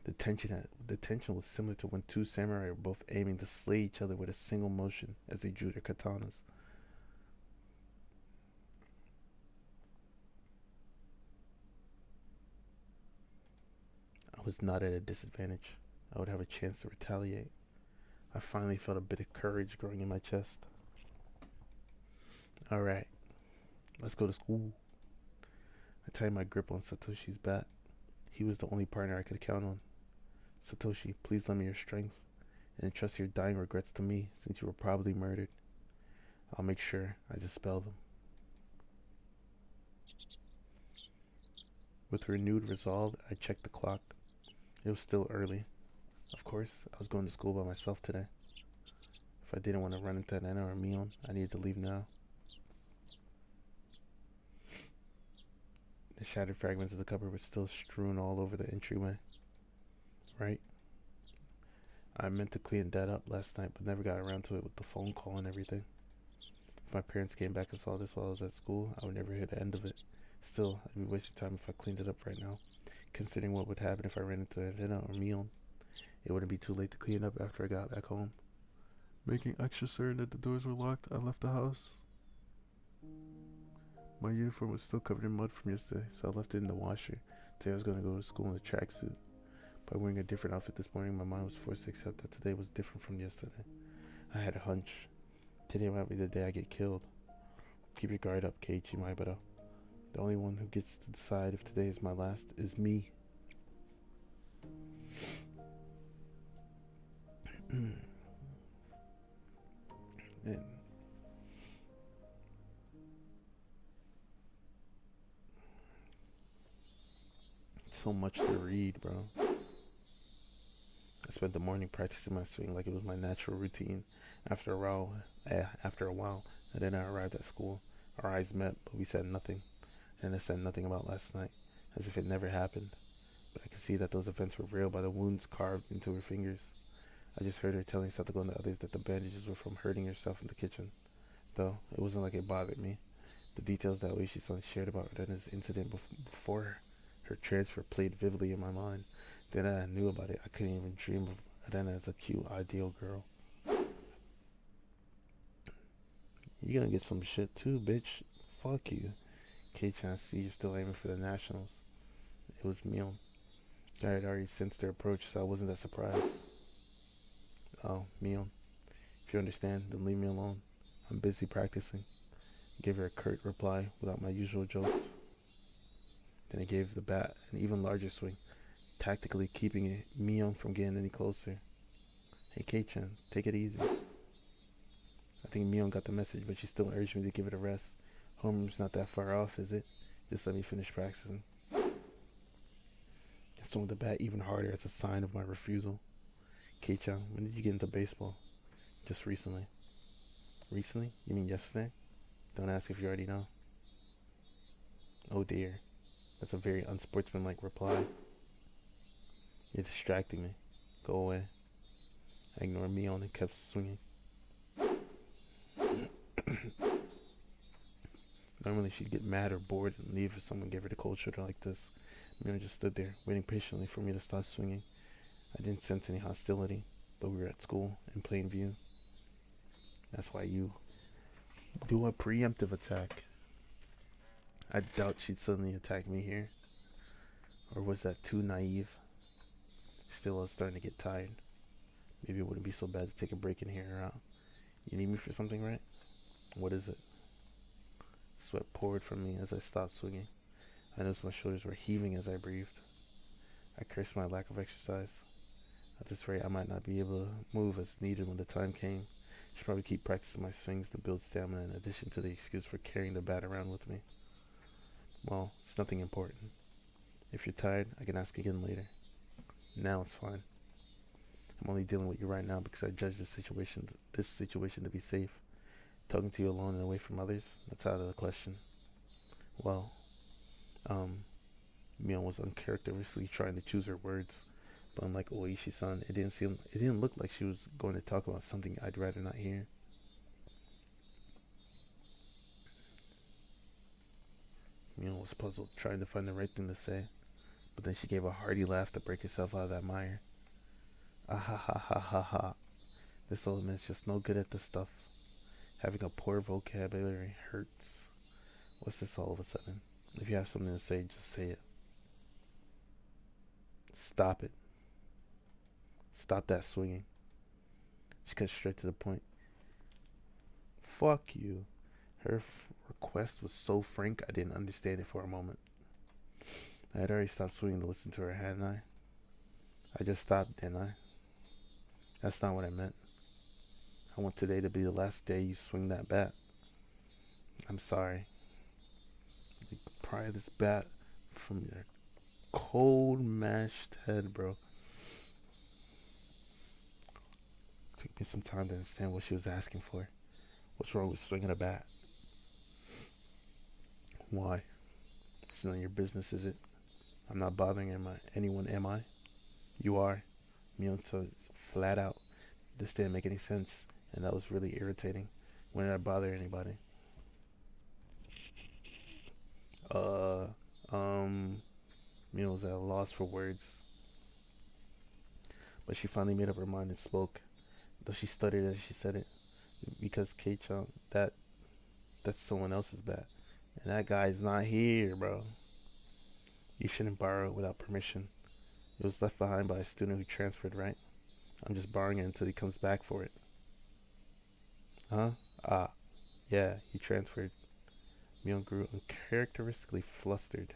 The tension was similar to when two samurai were both aiming to slay each other with a single motion as they drew their katanas. I was not at a disadvantage. I would have a chance to retaliate. I finally felt a bit of courage growing in my chest. Alright, let's go to school. I tightened my grip on Satoshi's bat. He was the only partner I could count on. Satoshi, please lend me your strength, and entrust your dying regrets to me, since you were probably murdered. I'll make sure I dispel them. With renewed resolve, I checked the clock. It was still early. Of course, I was going to school by myself today. If I didn't want to run into Nana or Mion, I needed to leave now. The shattered fragments of the cupboard were still strewn all over the entryway. Right? I meant to clean that up last night, but never got around to it with the phone call and everything. If my parents came back and saw this while I was at school, I would never hear the end of it. Still, I'd be wasting time if I cleaned it up right now, considering what would happen if I ran into Nana or Mion. It wouldn't be too late to clean up after I got back home. Making extra certain that the doors were locked, I left the house. My uniform was still covered in mud from yesterday, so I left it in the washer. Today I was going to go to school in a tracksuit. By wearing a different outfit this morning, my mind was forced to accept that today was different from yesterday. I had a hunch. Today might be the day I get killed. Keep your guard up, Keiichi Maibara. The only one who gets to decide if today is my last is me. And so much to read, bro. I spent the morning practicing my swing like it was my natural routine. After a while, and then I arrived at school. Our eyes met, but we said nothing. And I said nothing about last night, as if it never happened. But I could see that those events were real by the wounds carved into her fingers. I just heard her telling Satoko and the others that the bandages were from hurting herself in the kitchen. Though, it wasn't like it bothered me. The details that Oishi-san shared about Rena's incident before her transfer played vividly in my mind. Then I knew about it. I couldn't even dream of Rena as a cute, ideal girl. You're gonna get some shit too, bitch. Fuck you. Kei-chan, I see you're still aiming for the nationals. It was Mion. I had already sensed their approach, so I wasn't that surprised. Oh, Mion. If you understand, then leave me alone. I'm busy practicing. I gave her a curt reply without my usual jokes. Then I gave the bat an even larger swing, tactically keeping Mion from getting any closer. Hey Kei-chan, take it easy. I think Mion got the message, but she still urged me to give it a rest. Homeroom's not that far off, is it? Just let me finish practicing. I swung the bat even harder as a sign of my refusal. Kei-chan, when did you get into baseball? Just recently. Recently? You mean yesterday? Don't ask if you already know. Oh dear. That's a very unsportsmanlike reply. You're distracting me. Go away. I ignored Mion and kept swinging. Normally she'd get mad or bored and leave if someone gave her the cold shoulder like this. Mion just stood there, waiting patiently for me to stop swinging. I didn't sense any hostility, but we were at school, in plain view. That's why you do a preemptive attack. I doubt she'd suddenly attack me here. Or was that too naive? Still, I was starting to get tired. Maybe it wouldn't be so bad to take a break and hear her out. You need me for something, right? What is it? Sweat poured from me as I stopped swinging. I noticed my shoulders were heaving as I breathed. I cursed my lack of exercise. At this rate, I might not be able to move as needed when the time came. I should probably keep practicing my swings to build stamina in addition to the excuse for carrying the bat around with me. Well, it's nothing important. If you're tired, I can ask again later. Now it's fine. I'm only dealing with you right now because I judge this situation to be safe. Talking to you alone and away from others, that's out of the question. Well, Mion was uncharacteristically trying to choose her words, but unlike Oishi-san, it didn't look like she was going to talk about something I'd rather not hear. Mion was puzzled, trying to find the right thing to say, but then she gave a hearty laugh to break herself out of that mire. Ah ha ha ha ha ha. This old man's just no good at this stuff. Having a poor vocabulary hurts. What's this all of a sudden? If you have something to say, just say it. Stop it. Stop that swinging. She cut straight to the point. Fuck you. Her request was so frank, I didn't understand it for a moment. I had already stopped swinging to listen to her, hadn't I? I just stopped, didn't I? That's not what I meant. I want today to be the last day you swing that bat. I'm sorry. You pry this bat from your cold, mashed head, bro. Took me some time to understand what she was asking for. What's wrong with swinging a bat? Why? It's none of your business, is it? I'm not bothering anyone, am I? You are. Mion said flat out. This didn't make any sense, and that was really irritating. When did I bother anybody? Mion was at a loss for words. But she finally made up her mind and spoke, though she stuttered as she said it. Because Kei-chan, that's someone else's bat. And that guy's not here, bro. You shouldn't borrow it without permission. It was left behind by a student who transferred, right? I'm just borrowing it until he comes back for it. Huh? Ah, yeah, he transferred. Mion grew uncharacteristically flustered.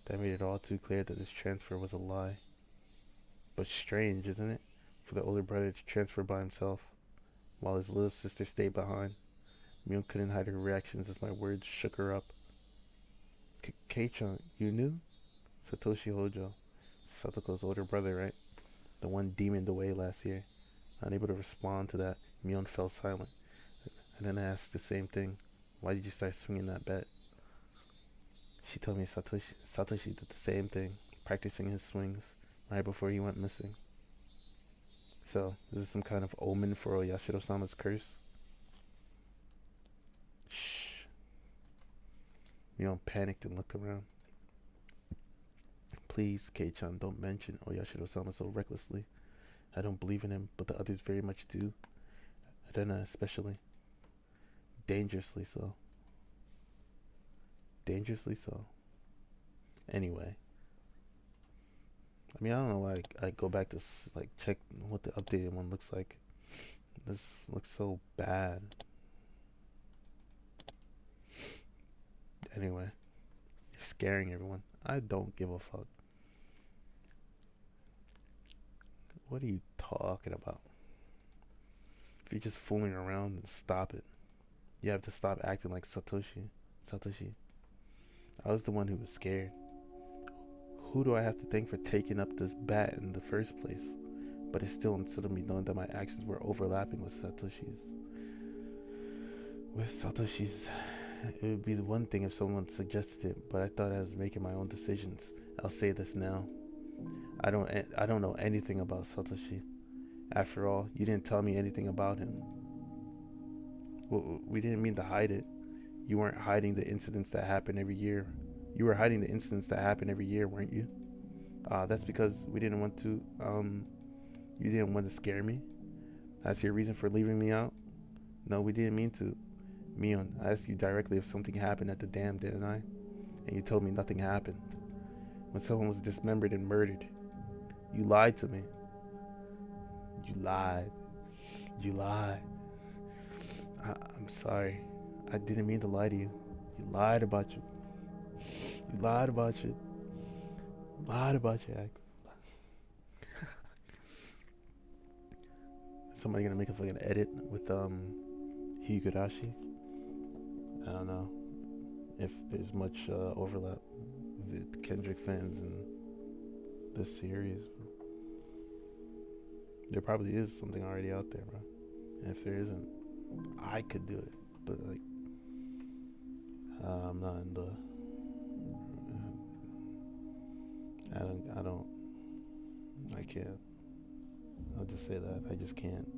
That made it all too clear that this transfer was a lie. But strange, isn't it? For the older brother to transfer by himself, while his little sister stayed behind. Mion couldn't hide her reactions as my words shook her up. Kei-chan, you knew? Satoshi Hojo, Satoko's older brother, right? The one demoned away last year. Unable to respond to that, Mion fell silent. And then I asked the same thing. Why did you start swinging that bet? She told me Satoshi did the same thing, practicing his swings right before he went missing. So, is this some kind of omen for Oyashiro-sama's curse? Shh. Mion panicked and looked around. Please, Kei-chan, don't mention Oyashiro-sama so recklessly. I don't believe in him, but the others very much do. Arena especially. Dangerously so. Dangerously so. Anyway. I mean, I don't know why I go back to like check what the updated one looks like. This looks so bad. Anyway. You're scaring everyone. I don't give a fuck. What are you talking about? If you're just fooling around, then stop it. You have to stop acting like Satoshi. I was the one who was scared. Who do I have to thank for taking up this bat in the first place? But it still instilled in me knowing that my actions were overlapping with Satoshi's. It would be the one thing if someone suggested it, but I thought I was making my own decisions. I'll say this now. I don't know anything about Satoshi. After all, you didn't tell me anything about him. Well, we didn't mean to hide it. You weren't hiding the incidents that happen every year. You were hiding the incidents that happen every year, weren't you? That's because we didn't want to, you didn't want to scare me? That's your reason for leaving me out? No, we didn't mean to. Mion, I asked you directly if something happened at the dam, didn't I? And you told me nothing happened. When someone was dismembered and murdered. You lied to me. You lied. You lied. I'm sorry. I didn't mean to lie to you. You lied about you. You lied about you. Lied about your act. Somebody gonna make a fucking edit with higurashi? I don't know if there's much overlap with Kendrick fans in this series. There probably is something already out there, bro. And if there isn't, I could do it, but like, I'm not in the. I can't. I'll just say that. I just can't.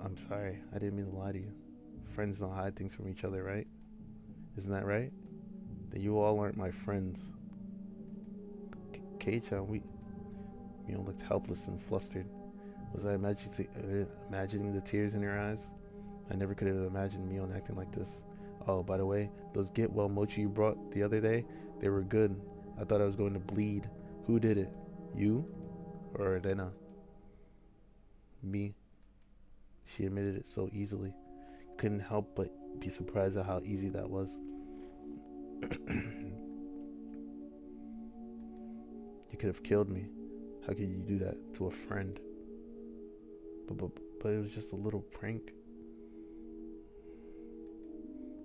I'm sorry. I didn't mean to lie to you. Friends don't hide things from each other, right? Isn't that right? Then you all aren't my friends. Kei-chan, looked helpless and flustered. Was I imagining the tears in her eyes? I never could have imagined Mion acting like this. Oh, by the way, those get well mochi you brought the other day, they were good. I thought I was going to bleed. Who did it? You? Or Arena? Me. She admitted it so easily. Couldn't help but be surprised at how easy that was. You could have killed me. How could you do that to a friend? But it was just a little prank.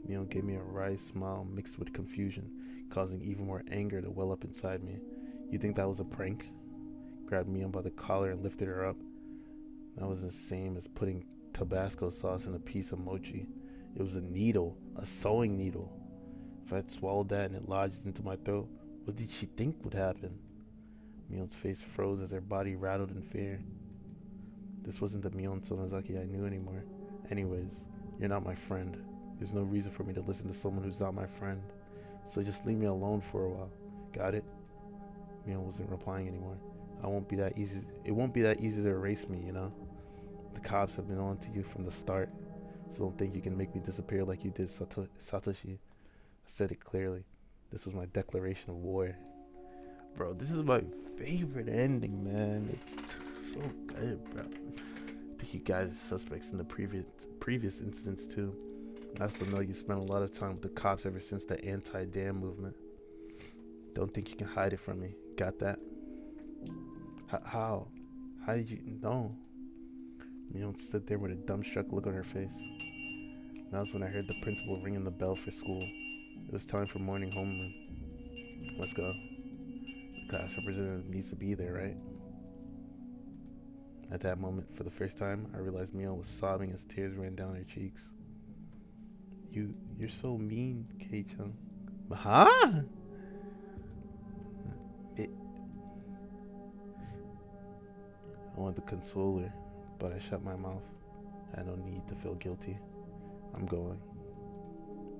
Mion gave me a wry smile mixed with confusion, causing even more anger to well up inside me. You think that was a prank? Grabbed Mion by the collar and lifted her up. That was the same as putting Tabasco sauce in a piece of mochi. It was a needle, a sewing needle. If I had swallowed that and it lodged into my throat, what did she think would happen? Mion's face froze as her body rattled in fear. This wasn't the Mion Sonozaki I knew anymore. Anyways, you're not my friend. There's no reason for me to listen to someone who's not my friend. So just leave me alone for a while. Got it? Mion wasn't replying anymore. It won't be that easy to erase me, you know? The cops have been on to you from the start. So don't think you can make me disappear like you did Satoshi. I said it clearly. This was my declaration of war. Bro, this is my favorite ending, man. It's so good, bro. think you guys are suspects in the previous incidents too. I also know you spent a lot of time with the cops ever since the anti-dam movement. Don't think you can hide it from me. Got that? How? How did you know? Mion stood there with a dumbstruck look on her face. That was when I heard the principal ringing the bell for school. It was time for morning homeroom. Let's go. The class representative needs to be there, right? At that moment, for the first time, I realized Mion was sobbing as tears ran down her cheeks. You're so mean, Kei-chan. Huh? It, I wanted to console her, but I shut my mouth. I had no need to feel guilty. I'm going.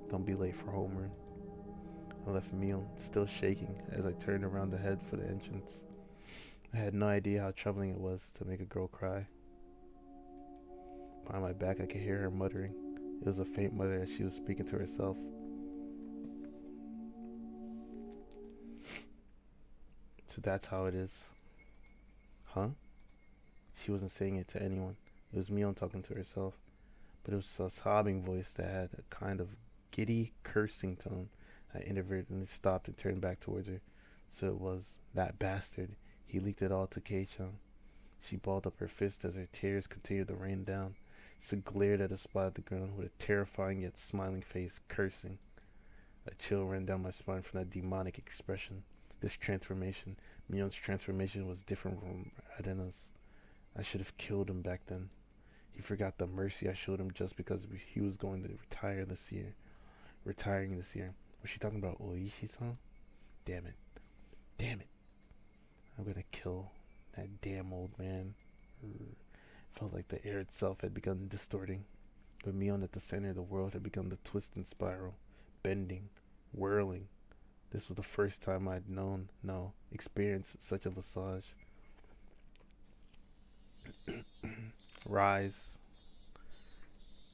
Don't be late for homeroom. I left Mion, still shaking, as I turned around to head for the entrance. I had no idea how troubling it was to make a girl cry. Behind my back, I could hear her muttering. It was a faint mutter as she was speaking to herself. So that's how it is. Huh? She wasn't saying it to anyone. It was Mion talking to herself. But it was a sobbing voice that had a kind of giddy, cursing tone. I inadvertently stopped and turned back towards her. So it was that bastard. He leaked it all to Kei-chan. She balled up her fist as her tears continued to rain down. She glared at a spot at the ground with a terrifying yet smiling face, cursing. A chill ran down my spine from that demonic expression. This transformation, Mion's transformation, was different from Arena's. I should have killed him back then. He forgot the mercy I showed him just because he was going to retire this year. Retiring this year. Was she talking about Oishi-san? Damn it. Damn it. I'm gonna kill that damn old man. Felt like the air itself had begun distorting. With Mion at the center of the world had begun to twist and spiral, bending, whirling. This was the first time I'd experienced such a massage. Rise.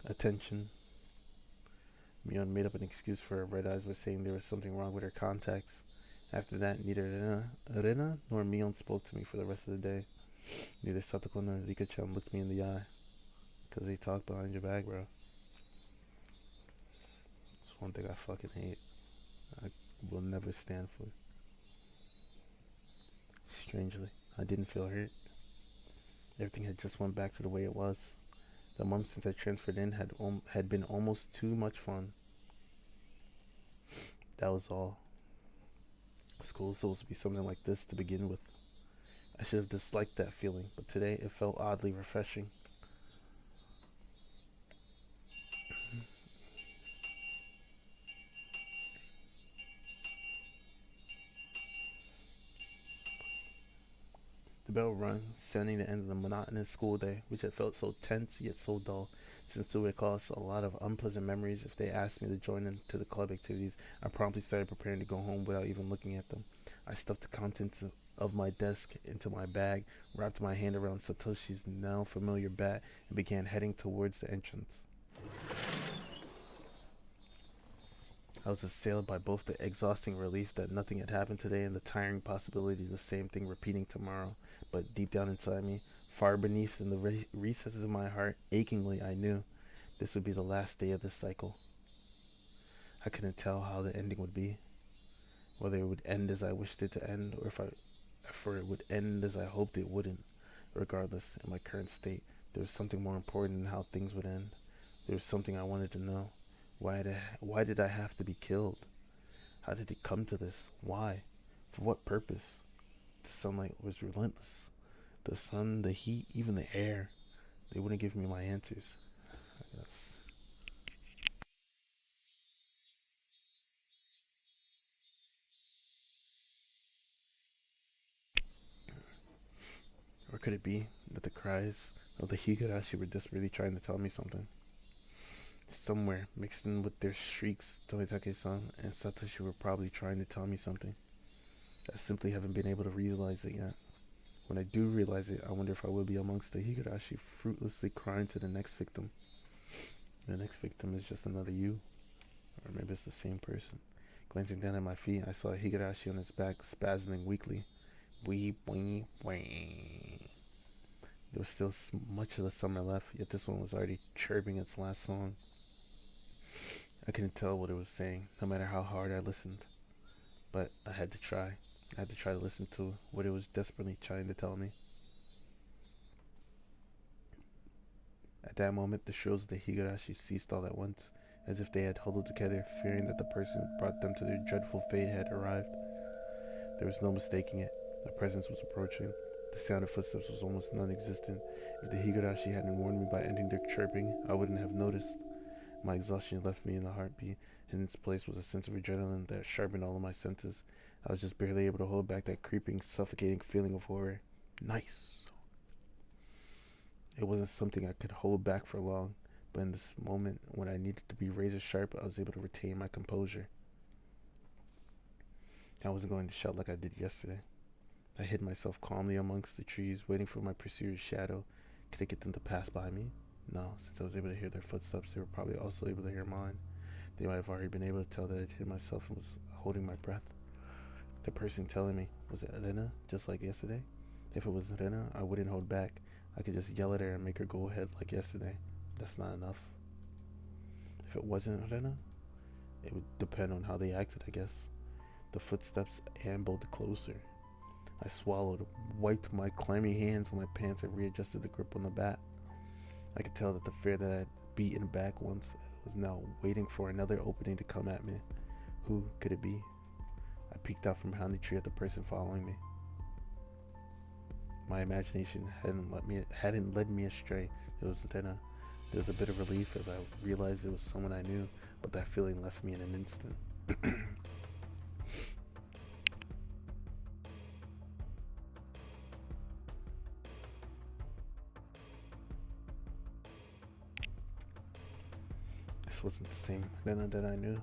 Attention. Mion made up an excuse for her red eyes by saying there was something wrong with her contacts. After that, neither Arena nor Mion spoke to me for the rest of the day. Neither Satoko nor Rika-chan looked me in the eye. Because they talk behind your back, bro. It's one thing I fucking hate. I will never stand for. Strangely, I didn't feel hurt. Everything had just went back to the way it was. The month since I transferred in had been almost too much fun. That was all. School was supposed to be something like this to begin with. I should have disliked that feeling, but today it felt oddly refreshing. The bell rang, sounding the end of the monotonous school day, which had felt so tense yet so dull, since it would cause a lot of unpleasant memories if they asked me to join into the club activities. I promptly started preparing to go home without even looking at them. I stuffed the contents of my desk into my bag, wrapped my hand around Satoshi's now familiar bat, and began heading towards the entrance. I was assailed by both the exhausting relief that nothing had happened today and the tiring possibility of the same thing repeating tomorrow. But deep down inside me, far beneath in the recesses of my heart, achingly I knew this would be the last day of this cycle. I couldn't tell how the ending would be, whether it would end as I wished it to end, or if it would end as I hoped it wouldn't. Regardless, in my current state, there was something more important than how things would end. There was something I wanted to know. Why did I have to be killed? How did it come to this? Why? For what purpose? The sunlight was relentless. The sun, the heat, even the air. They wouldn't give me my answers. I guess. Or could it be that the cries of the higurashi were desperately trying to tell me something? Somewhere, mixed in with their shrieks, Tomitake-san and Satoshi were probably trying to tell me something. I simply haven't been able to realize it yet. When I do realize it, I wonder if I will be amongst the higurashi fruitlessly crying to the next victim. The next victim is just another you. Or maybe it's the same person. Glancing down at my feet, I saw a higurashi on his back, spasming weakly. Wee, wee, wee. There was still much of the summer left, yet this one was already chirping its last song. I couldn't tell what it was saying, no matter how hard I listened. But I had to try. I had to try to listen to what it was desperately trying to tell me. At that moment, the shrills of the higurashi ceased all at once, as if they had huddled together, fearing that the person who brought them to their dreadful fate had arrived. There was no mistaking it. A presence was approaching. The sound of footsteps was almost non-existent. If the higurashi hadn't warned me by ending their chirping, I wouldn't have noticed. My exhaustion left me in a heartbeat. In its place was a sense of adrenaline that sharpened all of my senses. I was just barely able to hold back that creeping, suffocating feeling of horror. Nice. It wasn't something I could hold back for long, but in this moment, when I needed to be razor sharp, I was able to retain my composure. I wasn't going to shout like I did yesterday. I hid myself calmly amongst the trees, waiting for my pursuer's shadow. Could I get them to pass by me? No, since I was able to hear their footsteps, they were probably also able to hear mine. They might have already been able to tell that I'd hid myself and was holding my breath. The person telling me, was it Rena, just like yesterday? If it was Rena, I wouldn't hold back. I could just yell at her and make her go ahead like yesterday. That's not enough. If it wasn't Rena, it would depend on how they acted, I guess. The footsteps ambled closer. I swallowed, wiped my clammy hands on my pants, and readjusted the grip on the bat. I could tell that the fear that I'd beaten back once was now waiting for another opening to come at me. Who could it be? I peeked out from behind the tree at the person following me. My imagination hadn't led me astray. It was Rena. There was a bit of relief as I realized it was someone I knew, but that feeling left me in an instant. This wasn't the same Rena that I knew.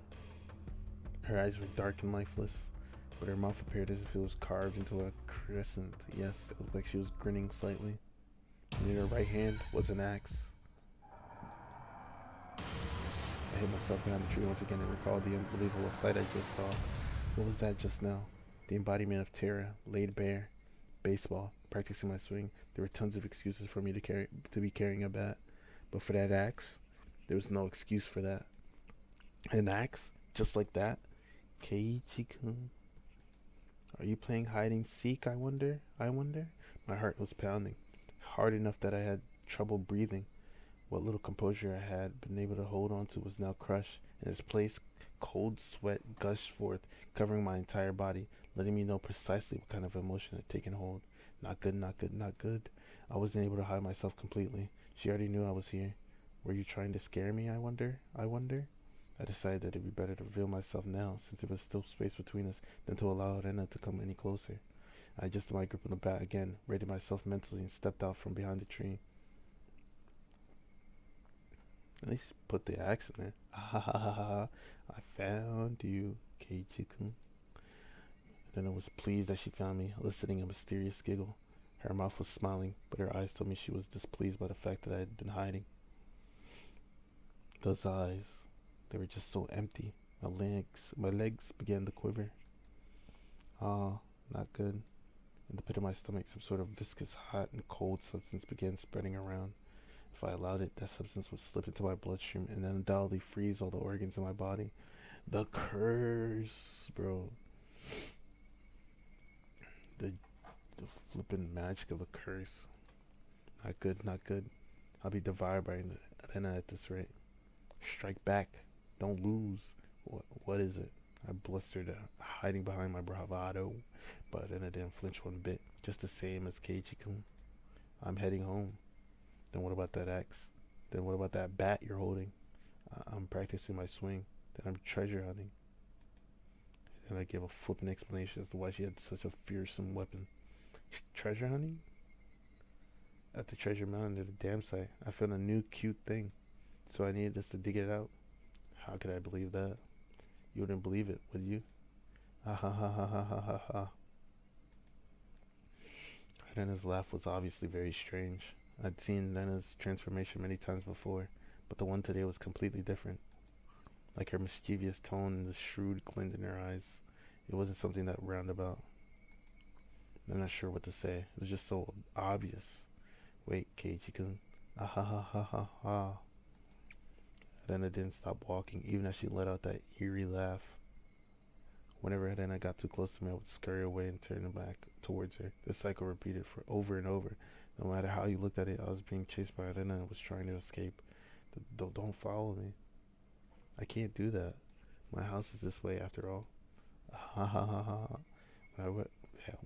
Her eyes were dark and lifeless, but her mouth appeared as if it was carved into a crescent. Yes, it looked like she was grinning slightly. And in her right hand was an axe. I hit myself behind the tree once again and recalled the unbelievable sight I just saw. What was that just now? The embodiment of terror, laid bare. Baseball, practicing my swing. There were tons of excuses for me to be carrying a bat, but for that axe, there was no excuse for that. An axe, just like that. Keiichi-kun, are you playing hide and seek? I wonder. My heart was pounding, hard enough that I had trouble breathing. What little composure I had been able to hold on to was now crushed. In its place, cold sweat gushed forth, covering my entire body, letting me know precisely what kind of emotion had taken hold. Not good, not good, not good. I wasn't able to hide myself completely. She already knew I was here. Were you trying to scare me, I wonder? I decided that it'd be better to reveal myself now, since there was still space between us, than to allow Rena to come any closer. I adjusted my grip on the bat again, readied myself mentally, and stepped out from behind the tree. At least put the axe in there. Ah ha ha ha ha. I found you, Keiichi-kun. Then I was pleased that she found me, eliciting a mysterious giggle. Her mouth was smiling, but her eyes told me she was displeased by the fact that I had been hiding. Those eyes, they were just so empty. My legs began to quiver. Ah, not good. In the pit of my stomach, some sort of viscous, hot, and cold substance began spreading around. If I allowed it, that substance would slip into my bloodstream and undoubtedly freeze all the organs in my body. The curse, bro. The, the flippin' magic of a curse. Not good, not good. I'll be devoured by Rena at this rate. Strike back. Don't lose. What is it? I blustered, hiding behind my bravado, but Rena didn't flinch one bit. Just the same as Keiichi-kun. I'm heading home. Then what about that axe? Then what about that bat you're holding? I'm practicing my swing. Then I'm treasure hunting. And I gave a flippant explanation as to why she had such a fearsome weapon. Treasure hunting? At the treasure mountain near the dam site, I found a new cute thing. So I needed us to dig it out. How could I believe that? You wouldn't believe it, would you? Ha ha ha ha ha ha ha ha. Rena's laugh was obviously very strange. I'd seen Rena's transformation many times before, but the one today was completely different. Like her mischievous tone and the shrewd glint in her eyes. It wasn't something that roundabout. I'm not sure what to say. It was just so obvious. Wait, Keiichi-kun. Ah ha ha ha ha ha. Then I didn't stop walking, even as she let out that eerie laugh. Whenever Helena got too close to me, I would scurry away and turn back towards her. This cycle repeated for over and over. No matter how you looked at it, I was being chased by Helena and was trying to escape. Don't follow me. I can't do that. My house is this way after all. Ha ha ha ha. When I, went,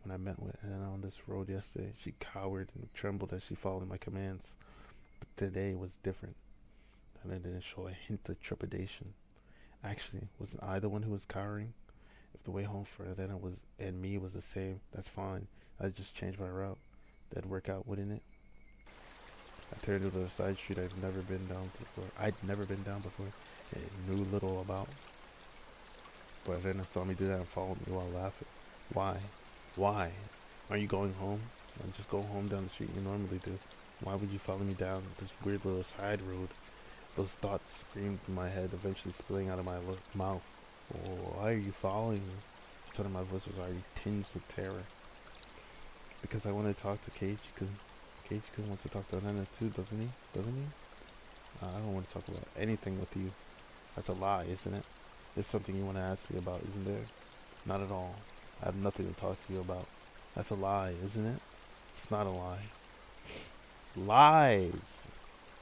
when I met with Helena on this road yesterday, she cowered and trembled as she followed my commands. But today was different. Helena didn't show a hint of trepidation. Actually, wasn't I the one who was cowering? If the way home for Elena was and me was the same, that's fine. I'd just change my route. That'd work out, wouldn't it? I turned into a side street I'd never been down before and knew little about. But Elena saw me do that and followed me while laughing. Why? Why? Aren't you going home? I'll just go home down the street you normally do. Why would you follow me down this weird little side road? Those thoughts screamed in my head, eventually spilling out of my mouth. Oh, why are you following me? I told her my voice was already tinged with terror. Because I want to talk to Keiichi-kun. Keiichi-kun wants to talk to Anana too, doesn't he? Doesn't he? I don't want to talk about anything with you. That's a lie, isn't it? There's something you want to ask me about, isn't there? Not at all. I have nothing to talk to you about. That's a lie, isn't it? It's not a lie. Lies!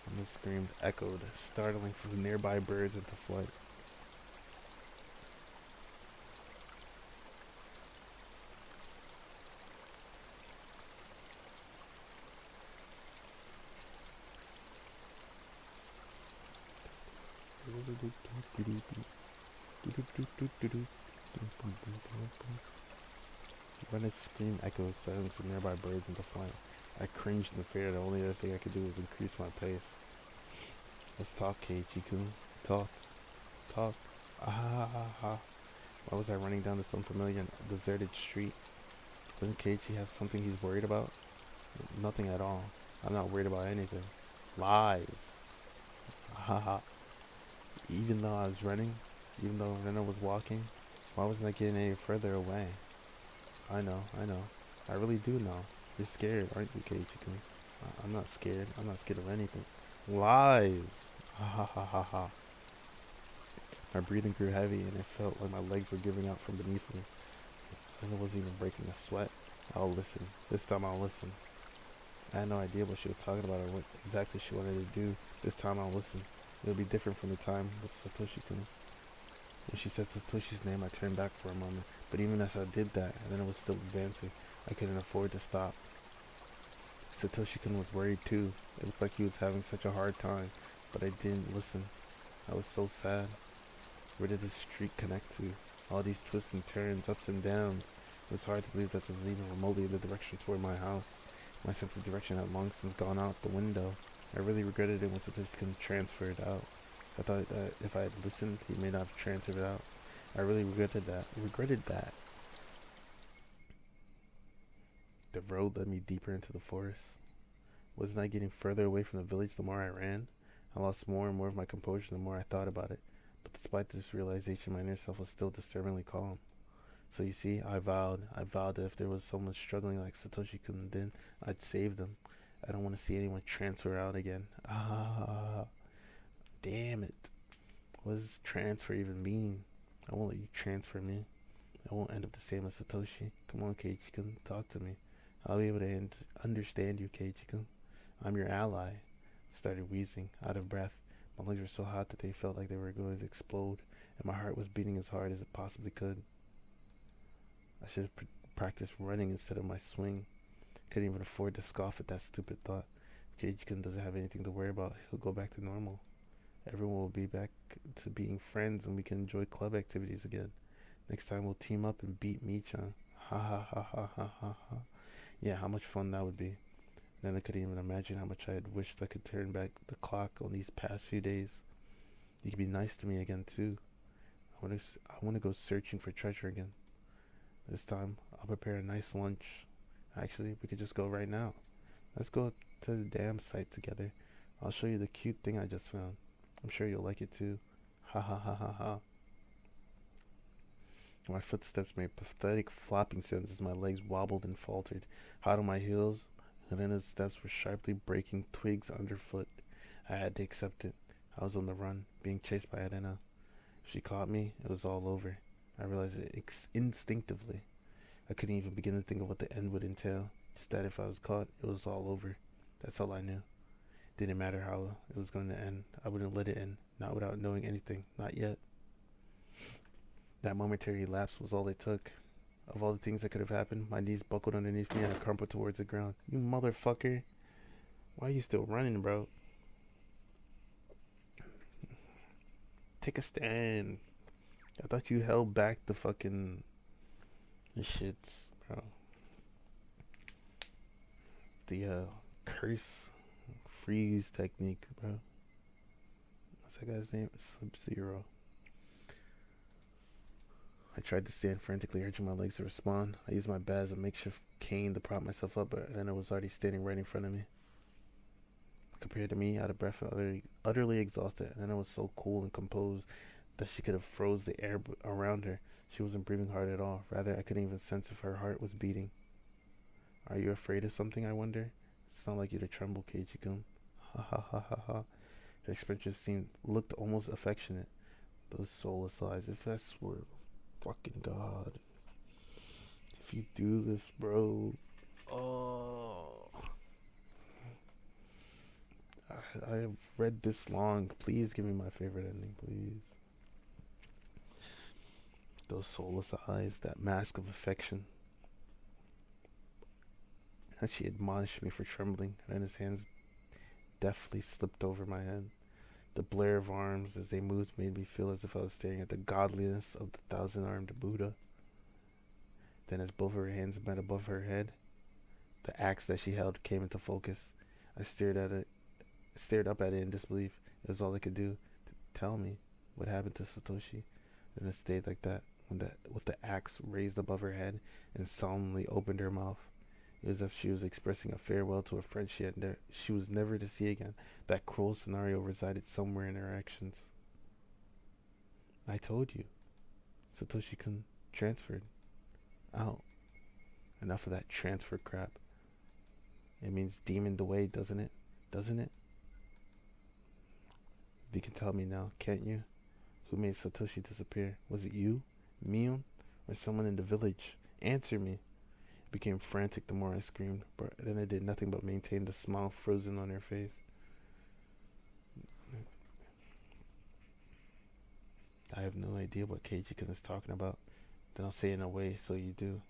And the scream echoed, startling from nearby birds into flight. When a scream echoed, silencing nearby birds into flight. I cringed in fear. The only other thing I could do was increase my pace. Let's talk, Keiichi-kun. Talk. Talk. Ah ha ha ha. Why was I running down this unfamiliar, deserted street? Doesn't Keiichi have something he's worried about? Nothing at all. I'm not worried about anything. Lies. Ha ha. Even though I was running, even though Rena was walking, why wasn't I getting any further away? I know, I know. I really do know. You're scared, aren't you, Keiichi-kun? I'm not scared. I'm not scared of anything. Lies! Ha ha ha ha ha. My breathing grew heavy and it felt like my legs were giving out from beneath me. And I wasn't even breaking a sweat. I'll listen. This time I'll listen. I had no idea what she was talking about or what exactly she wanted to do. This time I'll listen. It'll be different from the time with Satoshi-kun. When she said Satoshi's name, I turned back for a moment. But even as I did that, and then it was still advancing, I couldn't afford to stop. Satoshi-kun was worried too. It looked like he was having such a hard time. But I didn't listen. I was so sad. Where did this street connect to? All these twists and turns, ups and downs. It was hard to believe that this was even remotely the direction toward my house. My sense of direction had long since gone out the window. I really regretted it when Satoshi-kun transferred out. I thought that if I had listened, he may not have transferred out. I really regretted that. The road led me deeper into the forest. Wasn't I getting further away from the village the more I ran? I lost more and more of my composure the more I thought about it. But despite this realization, my inner self was still disturbingly calm. So you see, I vowed that if there was someone struggling like Satoshi-kun, then I'd save them. I don't want to see anyone transfer out again. Ah, damn it. What does transfer even mean? I won't let you transfer me. I won't end up the same as Satoshi. Come on, Keiichi-kun, talk to me. I'll be able to understand you, Keiichi-kun. I'm your ally. I started wheezing, out of breath. My legs were so hot that they felt like they were going to explode, and my heart was beating as hard as it possibly could. I should have practiced running instead of my swing. Couldn't even afford to scoff at that stupid thought. If Keiichi-kun doesn't have anything to worry about, he'll go back to normal. Everyone will be back to being friends and we can enjoy club activities again. Next time we'll team up and beat Michan. Ha ha ha ha ha ha ha. Yeah, how much fun that would be. Then I couldn't even imagine how much I had wished I could turn back the clock on these past few days. You could be nice to me again too. I want to go searching for treasure again. This time I'll prepare a nice lunch. Actually, we could just go right now. Let's go to the dam site together. I'll show you the cute thing I just found. I'm sure you'll like it too. Ha ha ha ha ha. My footsteps made pathetic flopping sounds as my legs wobbled and faltered. Hot on my heels, Elena's steps were sharply breaking twigs underfoot. I had to accept it. I was on the run, being chased by Elena. If she caught me, it was all over. I realized it instinctively. I couldn't even begin to think of what the end would entail. Just that if I was caught, it was all over. That's all I knew. Didn't matter how it was going to end. I wouldn't let it end. Not without knowing anything. Not yet. That momentary lapse was all it took. Of all the things that could have happened, my knees buckled underneath me and I crumpled towards the ground. You motherfucker. Why are you still running, bro? Take a stand. I thought you held back the fucking... the shits, bro. The, curse freeze technique, bro. What's that guy's name? Sub-Zero. I tried to stand frantically, urging my legs to respond. I used my bat as a makeshift cane to prop myself up, but then I was already standing right in front of me. Compared to me, out of breath and utterly exhausted, and I was so cool and composed that she could have froze the air around her. She wasn't breathing hard at all. Rather, I couldn't even sense if her heart was beating. Are you afraid of something, I wonder? It's not like you to tremble, Keiichi-kun. Ha ha ha ha ha. Her expression looked almost affectionate. Those soulless eyes. If I swear to fucking God. If you do this, bro. Oh. I have read this long. Please give me my favorite ending, please. Those soulless eyes, that mask of affection. And she admonished me for trembling, and his hands deftly slipped over my head. The blare of arms as they moved made me feel as if I was staring at the godliness of the thousand-armed Buddha. Then as both her hands met above her head, the axe that she held came into focus. I stared up at it in disbelief. It was all I could do to tell me what happened to Satoshi. And it stayed like that, with the axe raised above her head and solemnly opened her mouth. It was as if she was expressing a farewell to a friend she was never to see again. That cruel scenario resided somewhere in her actions. I told you. Satoshi-kun transferred. Out. Enough of that transfer crap. It means demoned away, doesn't it? Doesn't it? You can tell me now, can't you? Who made Satoshi disappear? Was it you, Mion, or someone in the village? Answer me. I became frantic the more I screamed, but then I did nothing but maintain the smile frozen on her face. I have no idea what Keiichi-kun is talking about. Then I'll say it in a way so you do.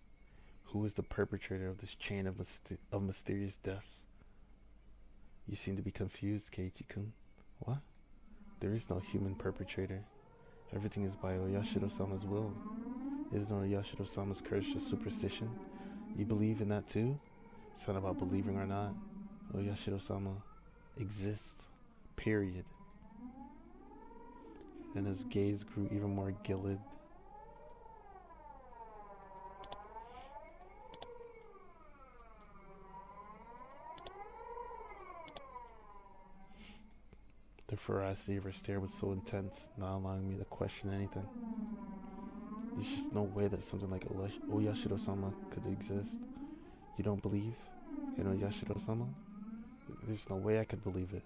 Who is the perpetrator of this chain of mysterious deaths? You seem to be confused, Keiichi-kun. What? There is no human perpetrator. Everything is by Oyashiro-sama's will. Isn't Oyashiro-sama's curse just superstition? You believe in that too? It's not about believing or not. Oyashiro-sama exists. Period. And his gaze grew even more gilded. The ferocity of her stare was so intense, not allowing me to question anything. There's just no way that something like Oyashiro-sama could exist. You don't believe in Oyashiro-sama? There's no way I could believe it.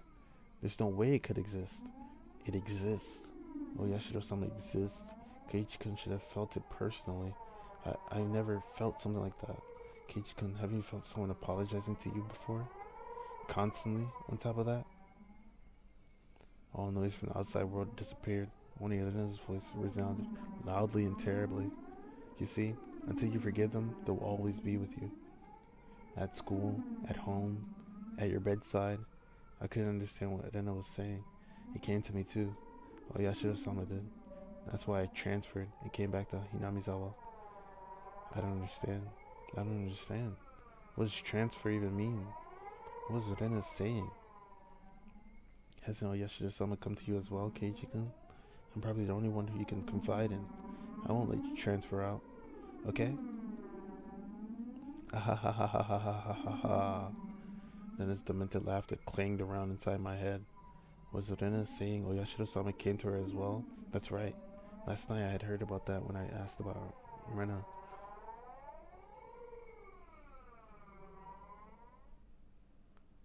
There's no way it could exist. It exists. Oyashiro-sama exists. Keiichi-kun should have felt it personally. I never felt something like that. Keiichi-kun, have you felt someone apologizing to you before? Constantly, on top of that? All noise from the outside world disappeared. Only Elena's voice resounded, loudly and terribly. You see, until you forgive them, they'll always be with you. At school, at home, at your bedside. I couldn't understand what Elena was saying. It came to me too. Oyashiro-sama did. That's why I transferred and came back to Hinamizawa. I don't understand. I don't understand. What does transfer even mean? What was Elena saying? Hasn't Oyashiro-sama come to you as well, Keiichi-kun? I'm probably the only one who you can confide in. I won't let you transfer out. Okay? Ah ha ha ha ha ha ha ha ha. Then his demented laughter clanged around inside my head. Was Rena saying Oyashiro-sama came to her as well? That's right. Last night I had heard about that when I asked about Rena.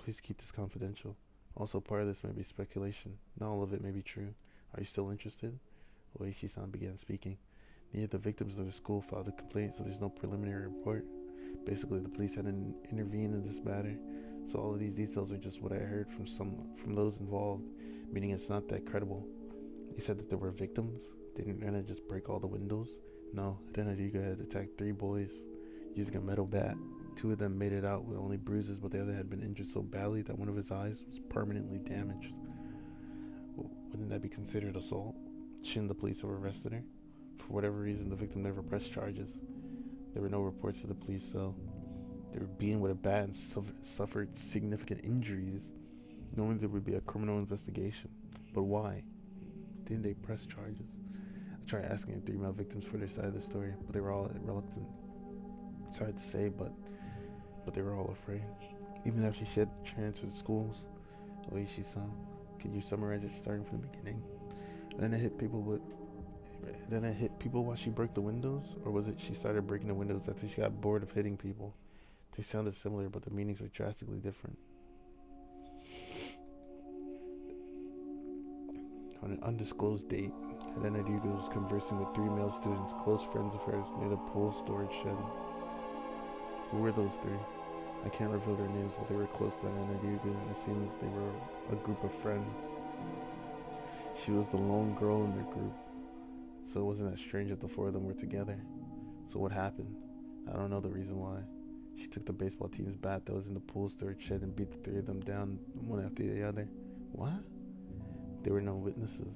Please keep this confidential. Also, part of this may be speculation. Not all of it may be true. Are you still interested? Oishi-san began speaking. Neither the victims nor the school filed a complaint, so there's no preliminary report. Basically, the police hadn't intervened in this matter, so all of these details are just what I heard from those involved, meaning it's not that credible. He said that there were victims. Didn't Rena just break all the windows? No, Renariga had attacked 3 boys using a metal bat. 2 of them made it out with only bruises, but the other had been injured so badly that one of his eyes was permanently damaged. Wouldn't that be considered assault? Shouldn't the police have arrested her? For whatever reason, the victim never pressed charges. There were no reports to the police, so they were beaten with a bat and suffered significant injuries. Normally there would be a criminal investigation. But why? Didn't they press charges? I tried asking the 3 male victims for their side of the story, but they were all reluctant. It's hard to say, but they were all afraid. Even after she had transferred schools. Oishi-san, can you summarize it starting from the beginning? Then I hit people while she broke the windows? Or was it she started breaking the windows after she got bored of hitting people? They sounded similar, but the meanings were drastically different. On an undisclosed date, Helena Ryuga was conversing with 3 male students, close friends of hers, near the pool storage shed. Who were those 3? I can't reveal their names, but they were close to Helena Ryuga, and it seems they were a group of friends. She was the lone girl in their group, so it wasn't that strange that the 4 of them were together. So what happened? I don't know the reason why. She took the baseball team's bat that was in the pool storage shed and beat the 3 of them down one after the other. What? There were no witnesses.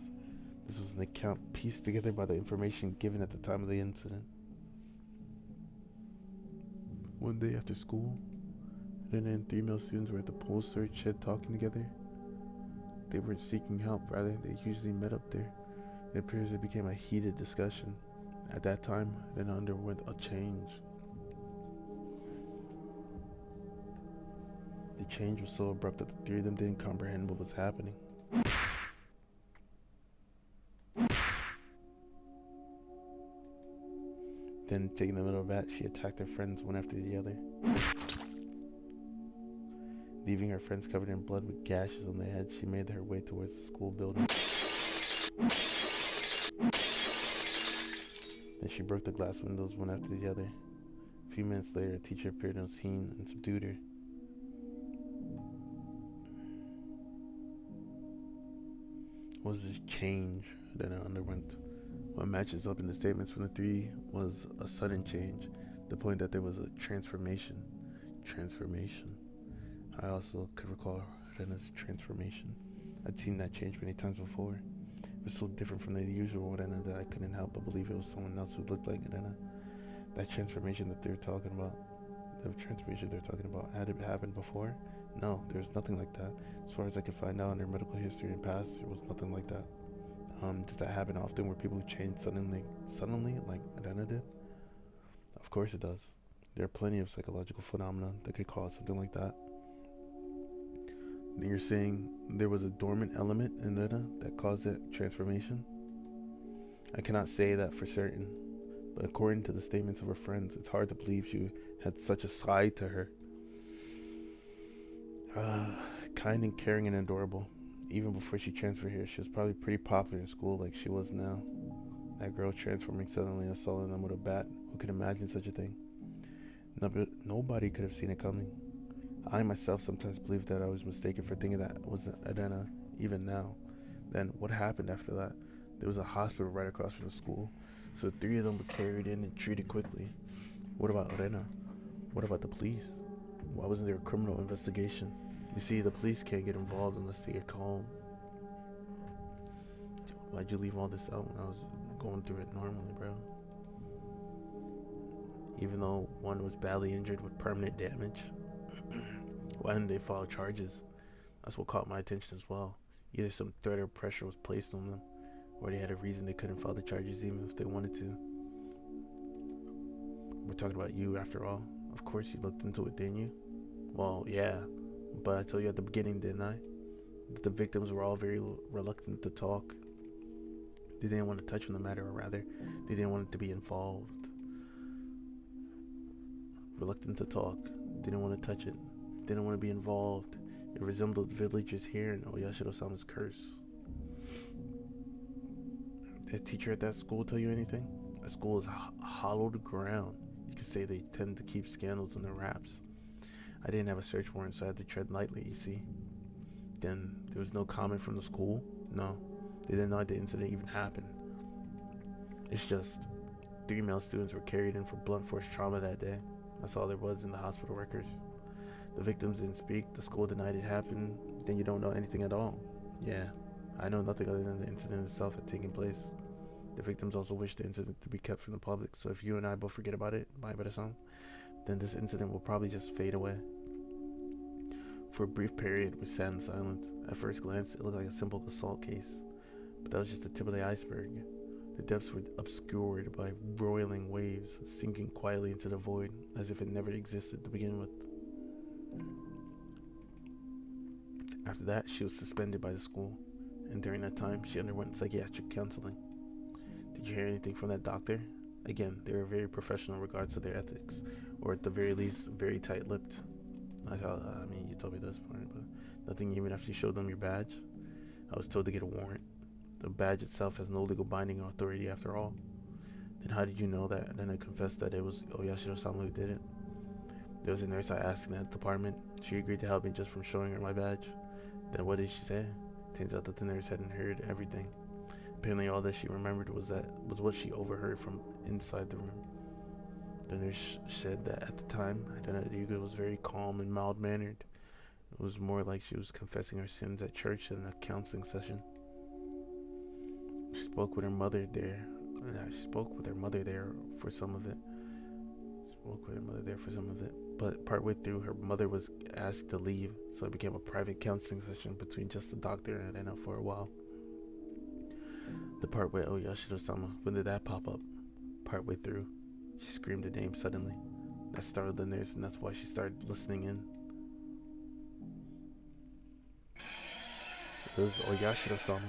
This was an account pieced together by the information given at the time of the incident. One day after school, Rena and 3 male students were at the pool storage shed talking together. They weren't seeking help, rather they usually met up there. It appears it became a heated discussion. At that time, Rena underwent a change. The change was so abrupt that the 3 of them didn't comprehend what was happening. Then, taking the middle bat, she attacked her friends one after the other, leaving her friends covered in blood with gashes on their heads. She made her way towards the school building. Then she broke the glass windows one after the other. A few minutes later, a teacher appeared on the scene and subdued her. What was this change that I underwent? What matches up in the statements from the 3 was a sudden change, the point that there was a transformation. I also could recall Rena's transformation. I'd seen that change many times before. It was so different from the usual Rena that I couldn't help but believe it was someone else who looked like Rena. That transformation that they're talking about, had it happened before? No, there was nothing like that. As far as I could find out in their medical history and past, there was nothing like that. Does that happen often where people change suddenly like Rena did? Of course it does. There are plenty of psychological phenomena that could cause something like that. You're saying there was a dormant element in Rena that caused that transformation? I cannot say that for certain, but according to the statements of her friends, it's hard to believe she had such a side to her. Kind and caring and adorable. Even before she transferred here, she was probably pretty popular in school like she was now. That girl transforming suddenly and assaulting them with a bat. Who could imagine such a thing? Nobody could have seen it coming. I myself sometimes believe that I was mistaken for thinking that it was Adena, even now. Then what happened after that? There was a hospital right across from the school, so 3 of them were carried in and treated quickly. What about Arena? What about the police? Why wasn't there a criminal investigation? You see, the police can't get involved unless they get called. Why'd you leave all this out when I was going through it normally, bro? Even though one was badly injured with permanent damage, why didn't they file charges? That's what caught my attention as well. Either some threat or pressure was placed on them, or they had a reason they couldn't file the charges even if they wanted to. We're talking about you after all. Of course you looked into it, didn't you? Well, yeah, but I told you at the beginning, didn't I? That the victims were all very reluctant to talk. They didn't want to touch on the matter, or rather, they didn't want it to be involved. Reluctant to talk, didn't want to touch it, didn't want to be involved. It resembled villagers here in Oyashiro-sama's curse. Did a teacher at that school tell you anything? A school is hollowed ground. You could say they tend to keep scandals in their wraps. I didn't have a search warrant, so I had to tread lightly, you see. Then there was no comment from the school? No. They didn't know the incident even happened. It's just 3 male students were carried in for blunt force trauma that day. That's all there was in the hospital records. The victims didn't speak, the school denied it happened, then you don't know anything at all. Yeah, I know nothing other than the incident itself had taken place. The victims also wished the incident to be kept from the public, so if you and I both forget about it, then this incident will probably just fade away. For a brief period, we sat in silence. At first glance, it looked like a simple assault case, but that was just the tip of the iceberg. The depths were obscured by roiling waves, sinking quietly into the void, as if it never existed to begin with. After that, she was suspended by the school, and during that time, she underwent psychiatric counseling. Did you hear anything from that doctor? Again, they were very professional in regards to their ethics, or at the very least, very tight-lipped. I mean, you told me this part, but nothing even after you showed them your badge? I was told to get a warrant. The badge itself has no legal binding authority after all. Then how did you know that? And then I confessed that it was Oyashiro-sama who did it. There was a nurse I asked in that department. She agreed to help me just from showing her my badge. Then what did she say? Turns out that the nurse hadn't heard everything. Apparently all that she remembered was what she overheard from inside the room. The nurse said that at the time, Ryuga was very calm and mild-mannered. It was more like she was confessing her sins at church than a counseling session. She spoke with her mother there. For some of it. But partway through, her mother was asked to leave, so it became a private counseling session between just the doctor and Arena for a while. The part where Oyashiro-sama, when did that pop up? Partway through, she screamed the name suddenly. That startled the nurse, and that's why she started listening in. It was Oyashiro-sama.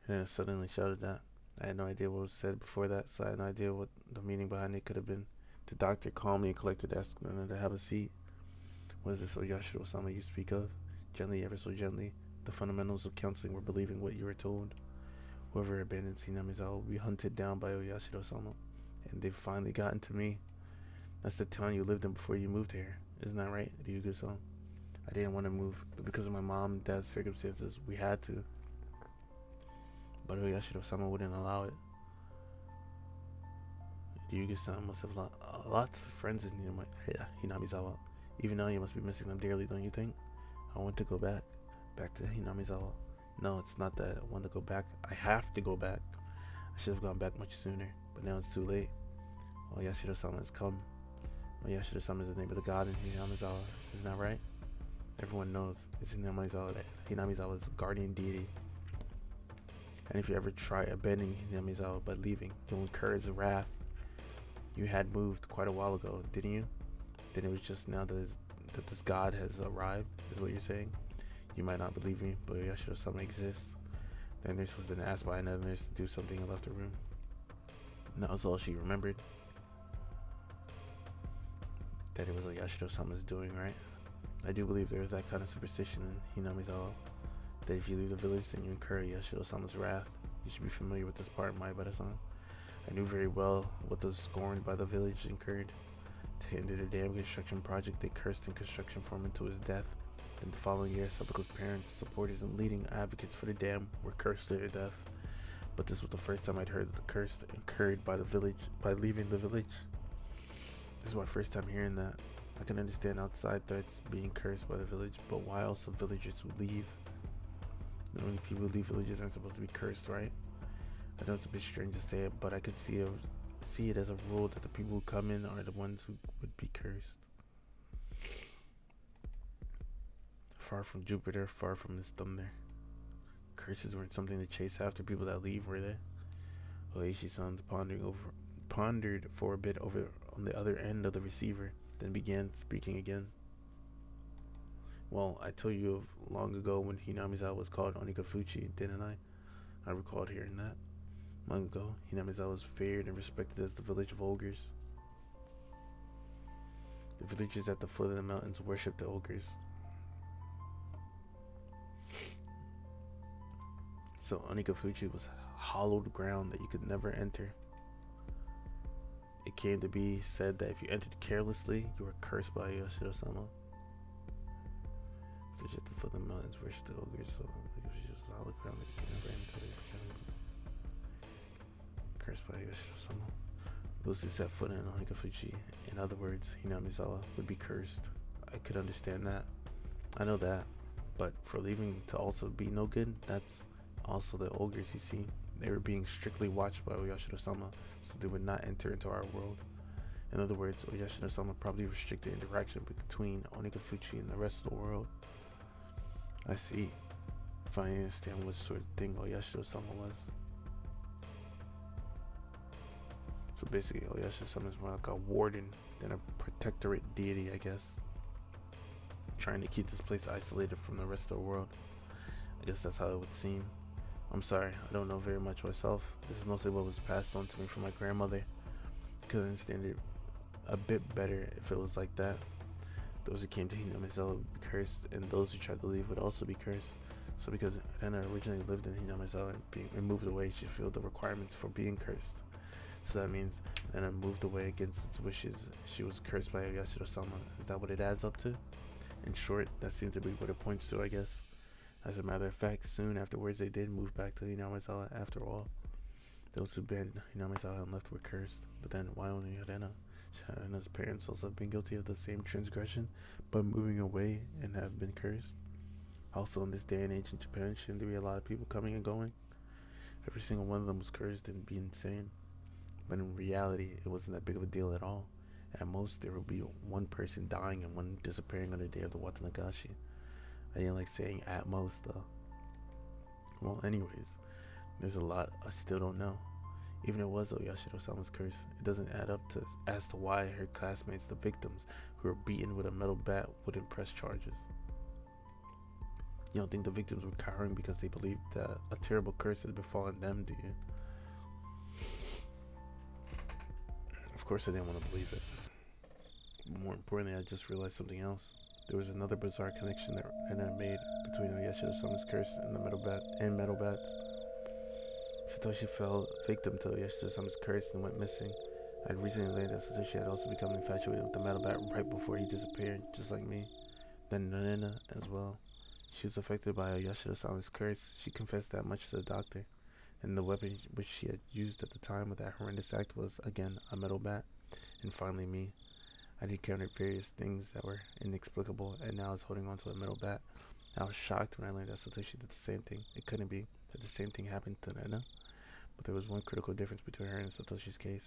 And I suddenly shouted that. I had no idea what was said before that, so I had no idea what the meaning behind it could have been. The doctor calmly and collected asked her to have a seat. What is this Oyashiro-sama you speak of? Gently, ever so gently. The fundamentals of counseling were believing what you were told. Whoever abandoned Hinamizawa will be hunted down by Oyashiro-sama. And they've finally gotten to me. That's the town you lived in before you moved here. Isn't that right, Ryuga-san? I didn't want to move, but because of my mom and dad's circumstances, we had to. But Oyashiro-sama wouldn't allow it. Ryuga-san must have lots of friends in Hinamizawa. Even now you must be missing them dearly, don't you think? I want to go back to Hinamizawa. No, it's not that I want to go back. I have to go back. I should have gone back much sooner, but now it's too late. Oyashiro-sama has come. Oyashiro-sama is the name of the god in Hinamizawa, isn't that right? Everyone knows it's Hinamizawa that Hinamizawa's guardian deity. And if you ever try abandoning Hinamizawa by leaving, you'll incur his wrath. You had moved quite a while ago, didn't you? Then it was just now that this god has arrived, is what you're saying? You might not believe me, but Oyashiro-sama exists. The nurse was then asked by another nurse to do something and left the room. And that was all she remembered. That it was Oyashiro-sama's doing, right? I do believe there is that kind of superstition in Hinamizawa, that if you leave the village, then you incur Oyashiro-sama's wrath. You should be familiar with this part, Maibara-san. I knew very well what those scorned by the village incurred. To hinder the dam construction project, they cursed the construction foreman to his death. Then the following year, Seppuku's parents, supporters, and leading advocates for the dam were cursed to their death. But this was the first time I'd heard of the curse incurred by the village by leaving the village. This is my first time hearing that. I can understand outside threats being cursed by the village, but why also villagers who leave? Normally people who leave villages aren't supposed to be cursed, right? I know it's a bit strange to say it, but I could see it as a rule that the people who come in are the ones who would be cursed. Far from Jupiter, far from his thunder. Curses weren't something to chase after people that leave, were they? Oishi-san pondered for a bit over on the other end of the receiver, then began speaking again. Well, I told you of long ago when Hinamizawa was called Onikafuchi, didn't I? I recalled hearing that. Long ago, Hinamizawa was feared and respected as the village of ogres. The villagers at the foot of the mountains worshipped the ogres. So Onikafuchi was hollowed ground that you could never enter. It came to be said that if you entered carelessly, you were cursed by Yashiro-sama. Villagers at the foot of the mountains worshipped the ogres, so Onikafuchi was hollowed ground that you could never enter. Cursed by Yashiro-sama. Those who set foot in Onikafuchi, in other words, Hinamizawa, would be cursed. I could understand that. I know that. But for leaving to also be no good, that's also the ogres, you see. They were being strictly watched by Oyashiro-sama, so they would not enter into our world. In other words, Oyashiro-sama probably restricted interaction between Onikafuchi and the rest of the world. I see. If I understand what sort of thing Oyashiro-sama was. So basically, Oyashiro-sama is more like a warden than a protectorate deity, I guess. Trying to keep this place isolated from the rest of the world. I guess that's how it would seem. I'm sorry, I don't know very much myself. This is mostly what was passed on to me from my grandmother. I could understand it a bit better if it was like that. Those who came to Hinamizawa would be cursed, and those who tried to leave would also be cursed. So because Rena originally lived in Hinamizawa and moved away, she fulfilled the requirements for being cursed. So that means Rena moved away against its wishes. She was cursed by Oyashiro-sama. Is that what it adds up to? In short, that seems to be what it points to, I guess. As a matter of fact, soon afterwards they did move back to Hinamizawa after all. Those who been Hinamizawa and left were cursed. But then why only Rena? Should Rena's parents also have been guilty of the same transgression by moving away and have been cursed? Also in this day and age in Japan, shouldn't there be a lot of people coming and going? Every single one of them was cursed and be insane. But in reality, it wasn't that big of a deal at all. At most, there would be one person dying and one disappearing on the day of the Watanagashi. I didn't like saying at most, though. Well, anyways, there's a lot I still don't know. Even if it was Oyashiro-sama's curse, it doesn't add up to as to why her classmates, the victims, who were beaten with a metal bat, wouldn't press charges. You don't think the victims were cowering because they believed that a terrible curse had befallen them, do you? Of course I didn't want to believe it. But more importantly, I just realized something else. There was another bizarre connection that Rena made between Oyashiro-sama's curse and the metal bats. Satoshi fell victim to Oyashiro-sama's curse and went missing. I had recently learned that Satoshi had also become infatuated with the metal bat right before he disappeared, just like me. Then Rena as well. She was affected by Oyashiro-sama's curse. She confessed that much to the doctor. And the weapon which she had used at the time of that horrendous act was, again, a metal bat. And finally me. I'd encountered various things that were inexplicable, and now I was holding on to a metal bat. I was shocked when I learned that Satoshi did the same thing. It couldn't be that the same thing happened to Rena. But there was one critical difference between her and Satoshi's case.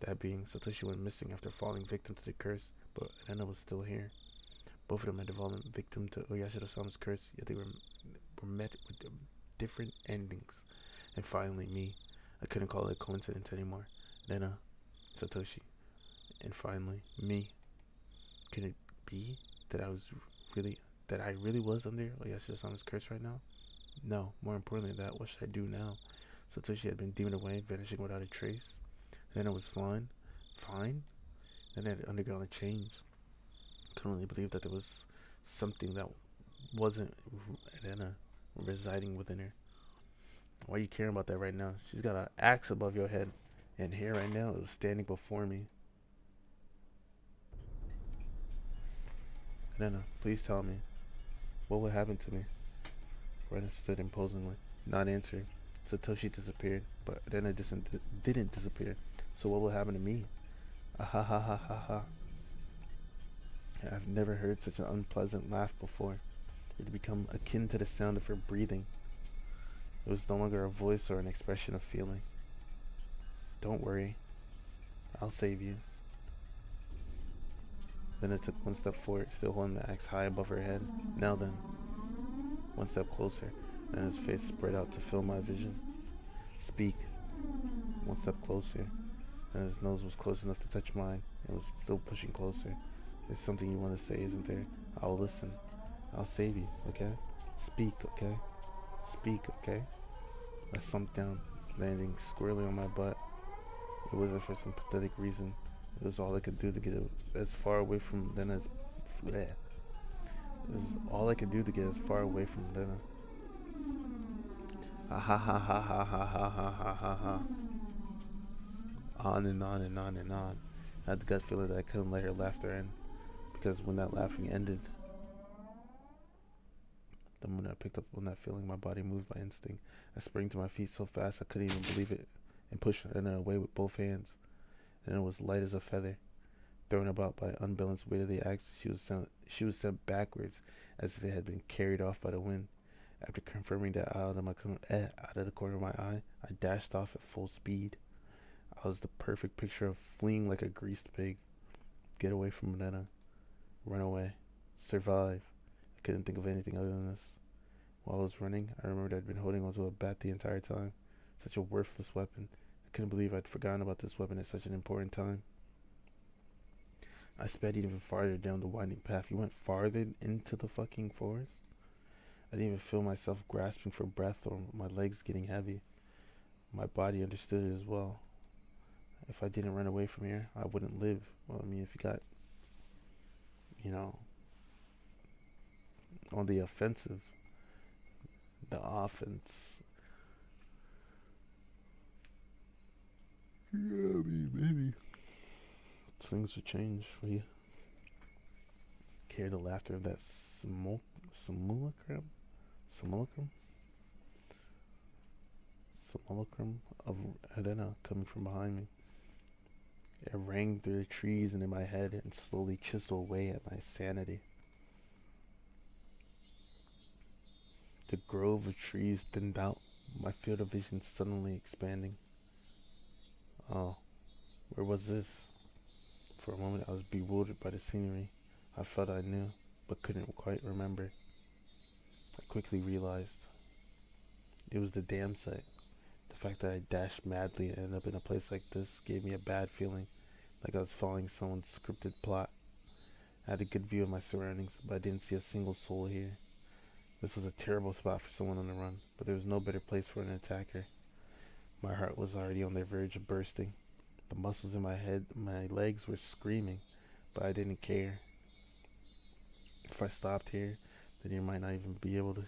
That being, Satoshi went missing after falling victim to the curse, but Rena was still here. Both of them had fallen victim to Oyashiro-sama's curse, yet they were met with different endings. And finally me. I couldn't call it a coincidence anymore. Rena, Satoshi. And finally, me. Can it be that I really was under Oyashiro-sama's curse right now? No, more importantly than that, what should I do now? Satoshi had been demoned away, vanishing without a trace. Then I was fine. Then I had undergone a change. Couldn't really believe that there was something that wasn't Rena residing within her. Why are you caring about that right now? She's got an axe above your head, and here right now is standing before me. Rena, please tell me, what would happen to me? Rena stood imposingly, not answering. Satoshi disappeared, but Rena didn't disappear. So what will happen to me? Ah ha ha ha ha ha. I've never heard such an unpleasant laugh before. It had become akin to the sound of her breathing. It was no longer a voice or an expression of feeling. Don't worry. I'll save you. Then it took one step forward, still holding the axe high above her head. Now then. One step closer, and his face spread out to fill my vision. Speak. One step closer, and his nose was close enough to touch mine. It was still pushing closer. There's something you want to say, isn't there? I'll listen. I'll save you, okay? Speak, okay? Speak, okay? I slumped down, landing squarely on my butt. It wasn't for some pathetic reason. It was all I could do to get as far away from then as bleh. It was all I could do to get as far away from then. Ha ha ha ha ha ha ha ha ha ha ha. On and on and on and on. I had the gut feeling that I couldn't let her laughter end, because when that laughing ended, the moment I picked up on that feeling, my body moved by instinct. I sprang to my feet so fast I couldn't even believe it, and pushed her away with both hands. And it was light as a feather. Thrown about by unbalanced weight of the axe, she was sent backwards as if it had been carried off by the wind. After confirming that out of the corner of my eye, I dashed off at full speed. I was the perfect picture of fleeing like a greased pig. Get away from Manetta. Run away. Survive. I couldn't think of anything other than this. While I was running, I remembered I'd been holding onto a bat the entire time. Such a worthless weapon. I couldn't believe I'd forgotten about this weapon at such an important time. I sped even farther down the winding path. You went farther into the fucking forest? I didn't even feel myself grasping for breath or my legs getting heavy. My body understood it as well. If I didn't run away from here, I wouldn't live. Well, I mean, if you got, you know, on the offensive, the offense. Yeah, I mean, maybe things would change for you. Hear the laughter of that simulacrum? Simulacrum? Simulacrum of Helena coming from behind me. It rang through the trees and in my head and slowly chiseled away at my sanity. The grove of trees thinned out, my field of vision suddenly expanding. Oh, where was this? For a moment I was bewildered by the scenery. I felt I knew, but couldn't quite remember. I quickly realized it was the dam site. The fact that I dashed madly and ended up in a place like this gave me a bad feeling, like I was following someone's scripted plot. I had a good view of my surroundings, but I didn't see a single soul here. This was a terrible spot for someone on the run, but there was no better place for an attacker. My heart was already on the verge of bursting. The muscles in my head, my legs were screaming, but I didn't care. If I stopped here, then they might not even be able to.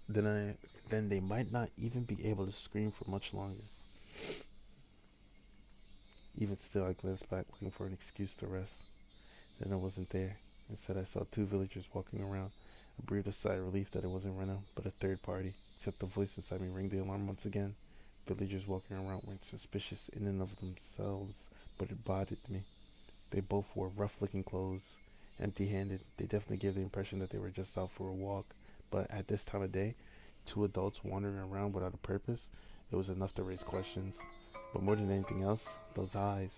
Then they might not even be able to scream for much longer. Even still, I glanced back, looking for an excuse to rest. Then it wasn't there. Instead, I saw two villagers walking around. I breathed a sigh of relief that it wasn't Rena, but a third party. Except the voice inside me rang the alarm once again. Villagers walking around weren't suspicious in and of themselves, but it bothered me. They both wore rough-looking clothes, empty-handed. They definitely gave the impression that they were just out for a walk. But at this time of day, two adults wandering around without a purpose, it was enough to raise questions. But more than anything else, those eyes.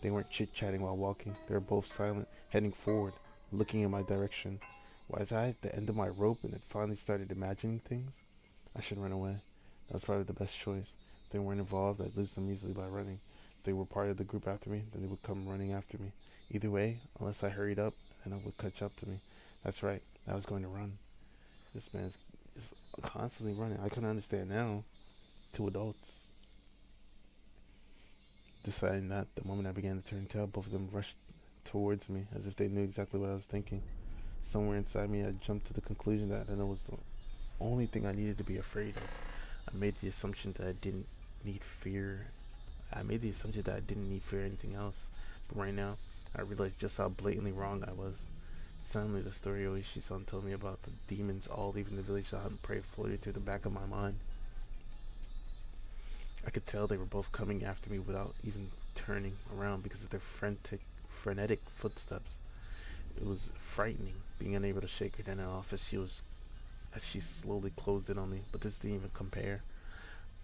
They weren't chit-chatting while walking. They were both silent, heading forward, looking in my direction. Was I at the end of my rope and had finally started imagining things? I should run away. That was probably the best choice. If they weren't involved, I'd lose them easily by running. If they were part of the group after me, then they would come running after me. Either way, unless I hurried up, then I would catch up to me. That's right, I was going to run. This man's just constantly running. I couldn't understand now. Two adults. Deciding that, the moment I began to turn tail, both of them rushed towards me as if they knew exactly what I was thinking. Somewhere inside me, I jumped to the conclusion that it was the only thing I needed to be afraid of. I made the assumption that I didn't need fear. I made the assumption that I didn't need fear or anything else. But right now, I realized just how blatantly wrong I was. Suddenly, the story Oishi-san told me about the demons all leaving the village to hunt and prey floated through the back of my mind. I could tell they were both coming after me without even turning around because of their frenetic footsteps. It was frightening, being unable to shake her down off as she slowly closed in on me, but this didn't even compare.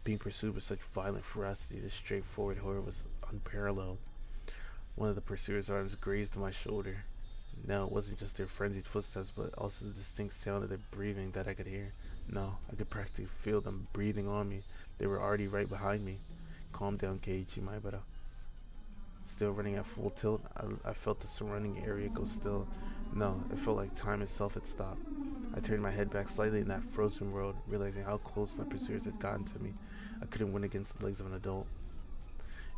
Being pursued with such violent ferocity, this straightforward horror was unparalleled. One of the pursuers' arms grazed my shoulder. Now it wasn't just their frenzied footsteps, but also the distinct sound of their breathing that I could hear. No, I could practically feel them breathing on me. They were already right behind me. Calm down, Keiichi Maibara. Still running at full tilt, I felt the surrounding area go still. No, it felt like time itself had stopped. I turned my head back slightly in that frozen world, realizing how close my pursuers had gotten to me. I couldn't win against the legs of an adult.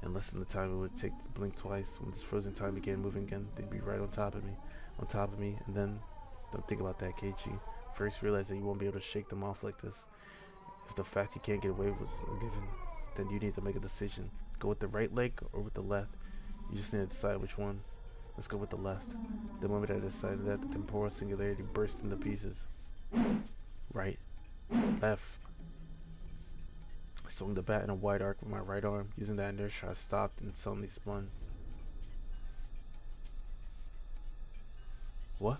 In less than the time it would take to blink twice. When this frozen time began moving again, they'd be right on top of me, and then, don't think about that, Keiichi. First realize that you won't be able to shake them off like this. If the fact you can't get away was a given, then you need to make a decision. Go with the right leg or with the left. You just need to decide which one. Let's go with the left. The moment I decided that, the temporal singularity burst into pieces. Right. Left. I swung the bat in a wide arc with my right arm. Using that inertia, I stopped and suddenly spun. What?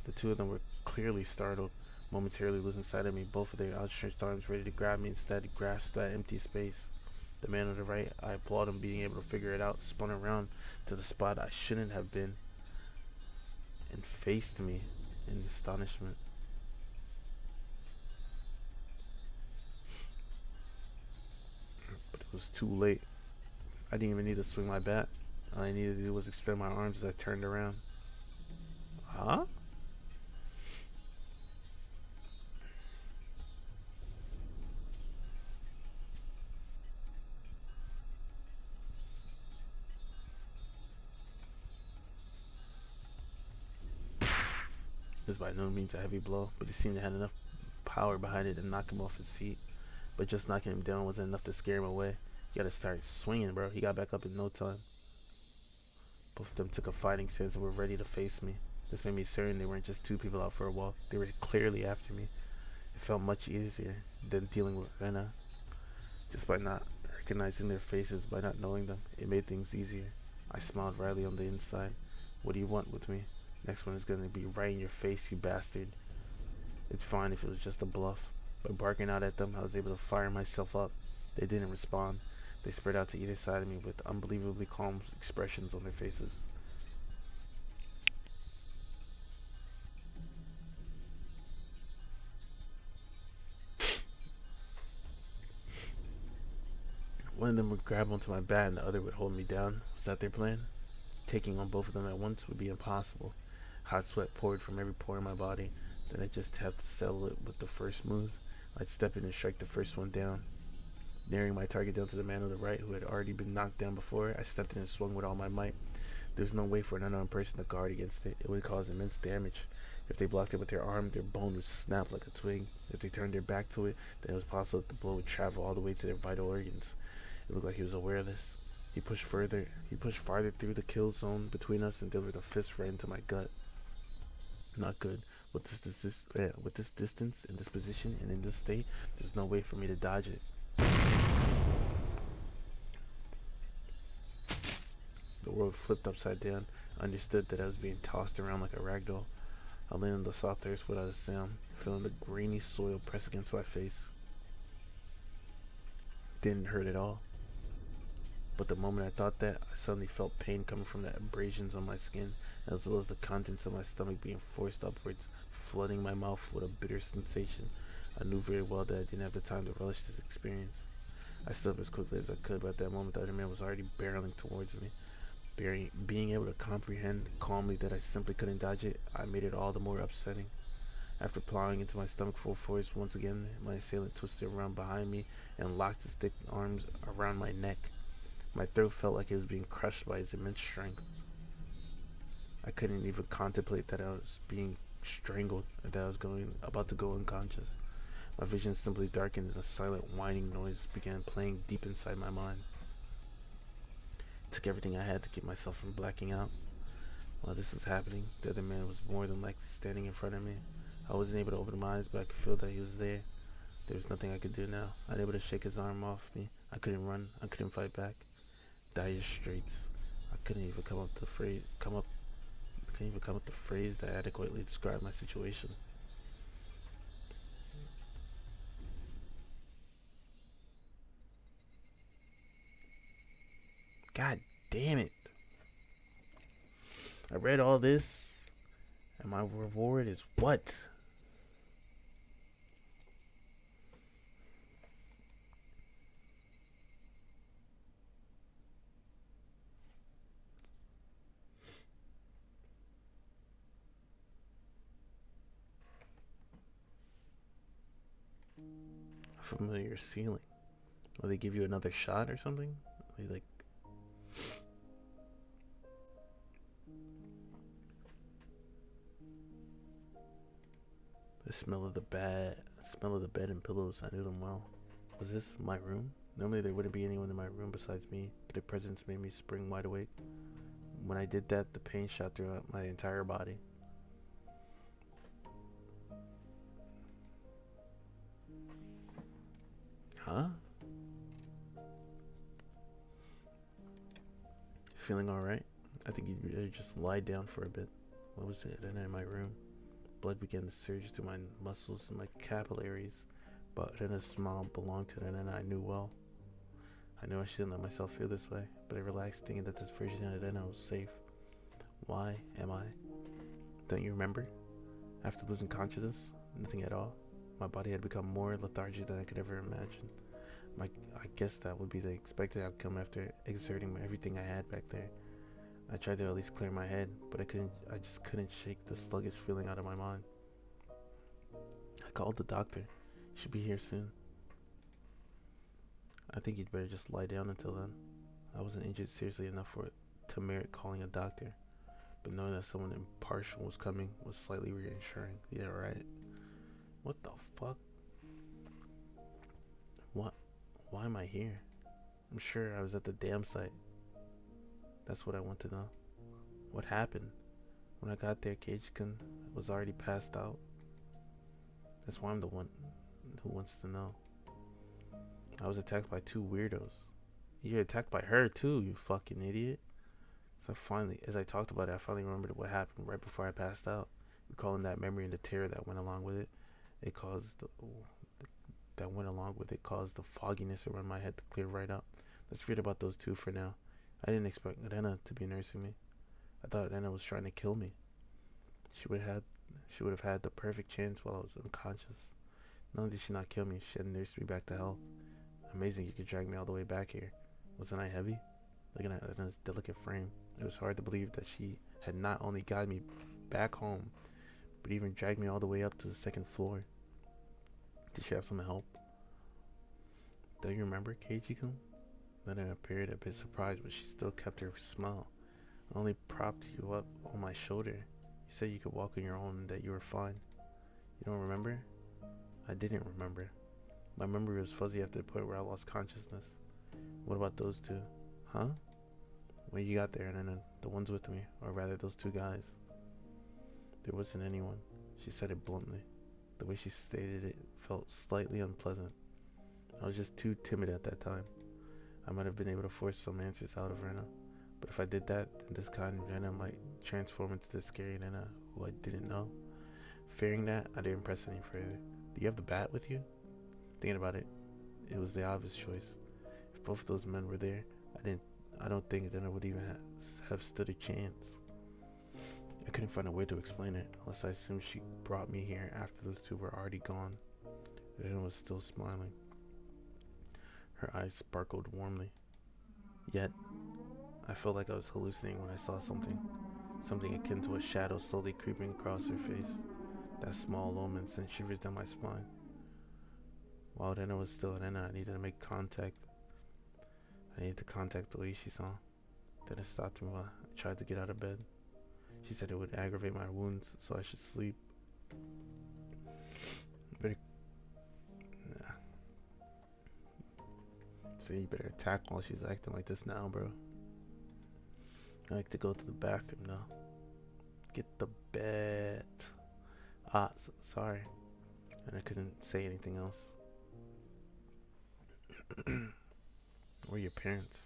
The two of them were clearly startled, momentarily losing sight of me, both of their outstretched arms ready to grab me. Instead, he grasped that empty space. The man on the right, I applaud him being able to figure it out, spun around to the spot I shouldn't have been and faced me in astonishment. But it was too late. I didn't even need to swing my bat. All I needed to do was extend my arms as I turned around. Huh? This was by no means a heavy blow, but it seemed to have enough power behind it to knock him off his feet. But just knocking him down wasn't enough to scare him away. You gotta start swinging, bro. He got back up in no time. Both of them took a fighting stance and were ready to face me. This made me certain they weren't just two people out for a walk. They were clearly after me. It felt much easier than dealing with Rena. Just by not recognizing their faces, by not knowing them, it made things easier. I smiled wryly on the inside. What do you want with me? Next one is gonna be right in your face, you bastard. It's fine if it was just a bluff. By barking out at them, I was able to fire myself up. They didn't respond. They spread out to either side of me with unbelievably calm expressions on their faces. One of them would grab onto my bat and the other would hold me down. Was that their plan? Taking on both of them at once would be impossible. Hot sweat poured from every pore in my body. Then I just had to settle it with the first move. I'd step in and strike the first one down. Narrowing my target down to the man on the right, who had already been knocked down before, I stepped in and swung with all my might. There's no way for an unarmed person to guard against it. It would cause immense damage. If they blocked it with their arm, their bone would snap like a twig. If they turned their back to it, then it was possible that the blow would travel all the way to their vital organs. It looked like he was aware of this. He pushed farther through the kill zone between us and delivered a fist right into my gut. Not good. With this distance, in this position, and in this state, there's no way for me to dodge it. The world flipped upside down. I understood that I was being tossed around like a rag doll. I landed on the soft earth without a sound, feeling the grainy soil press against my face. Didn't hurt at all. But the moment I thought that, I suddenly felt pain coming from the abrasions on my skin, as well as the contents of my stomach being forced upwards, flooding my mouth with a bitter sensation. I knew very well that I didn't have the time to relish this experience. I stood up as quickly as I could, but at that moment the other man was already barreling towards me. Being able to comprehend calmly that I simply couldn't dodge it, I made it all the more upsetting. After plowing into my stomach full force once again, my assailant twisted around behind me and locked his thick arms around my neck. My throat felt like it was being crushed by his immense strength. I couldn't even contemplate that I was being strangled and that I was about to go unconscious. My vision simply darkened and a silent whining noise began playing deep inside my mind. It took everything I had to keep myself from blacking out. While this was happening, the other man was more than likely standing in front of me. I wasn't able to open my eyes, but I could feel that he was there. There was nothing I could do now. Unable to shake his arm off me. I couldn't run. I couldn't fight back. Dire straits. I couldn't even come up with the phrase that adequately described my situation. God damn it. I read all this, and my reward is what? A familiar ceiling. Will they give you another shot or something? They The smell of the bed and pillows, I knew them well. Was this my room? Normally there wouldn't be anyone in my room besides me, but their presence made me spring wide awake. When I did that, the pain shot throughout my entire body. Huh? Feeling alright? I think you'd better just lie down for a bit. What was it in my room? Blood began to surge through my muscles and my capillaries, but Rena's smile belonged to Rena I knew well. I knew I shouldn't let myself feel this way, but I relaxed thinking that this version of Rena was safe. Why am I? Don't you remember? After losing consciousness, nothing at all. My body had become more lethargic than I could ever imagine. I guess that would be the expected outcome after exerting everything I had back there. I tried to at least clear my head, but I just couldn't shake the sluggish feeling out of my mind. I called the doctor. He should be here soon. I think you'd better just lie down until then. I wasn't injured seriously enough for it to merit calling a doctor, but knowing that someone impartial was coming was slightly reassuring. Yeah, right. What the fuck? What? Why am I here? I'm sure I was at the damn site. That's what I want to know. What happened? When I got there, Cage-kun was already passed out. That's why I'm the one who wants to know. I was attacked by two weirdos. You're attacked by her too, you fucking idiot. So as I talked about it, I finally remembered what happened right before I passed out. Recalling that memory and the terror that went along with it, caused the fogginess around my head to clear right up. Let's forget about those two for now. I didn't expect Rena to be nursing me. I thought Rena was trying to kill me. She would have had the perfect chance while I was unconscious. Not only did she not kill me, she had nursed me back to health. Amazing you could drag me all the way back here. Wasn't I heavy? Looking at Rena's delicate frame, it was hard to believe that she had not only guided me back home, but even dragged me all the way up to the second floor. Did she have some help? Don't you remember, Keiji-kun? Rena appeared a bit surprised, but she still kept her smile. I only propped you up on my shoulder. You said you could walk on your own and that you were fine. You don't remember? I didn't remember. My memory was fuzzy after the point where I lost consciousness. What about those two? Huh? When you got there and then the ones with me, or rather those two guys. There wasn't anyone. She said it bluntly. The way she stated it felt slightly unpleasant. I was just too timid at that time. I might have been able to force some answers out of Rena, but if I did that, then this kind Rena might transform into the scary Rena who I didn't know. Fearing that, I didn't press any further. Do you have the bat with you? Thinking about it, it was the obvious choice. If both of those men were there, I don't think Rena would even have stood a chance. I couldn't find a way to explain it, unless I assumed she brought me here after those two were already gone. Rena was still smiling. Her eyes sparkled warmly. Yet, I felt like I was hallucinating when I saw something akin to a shadow slowly creeping across her face. That small moment sent shivers down my spine. While Rena was still Rena, I needed to make contact. I needed to contact Oishi-san. Then it stopped me while I tried to get out of bed. She said it would aggravate my wounds, so I should sleep. So you better attack while she's acting like this now, bro. I like to go to the bathroom now. Get the bed. Sorry. And I couldn't say anything else. Where are your parents?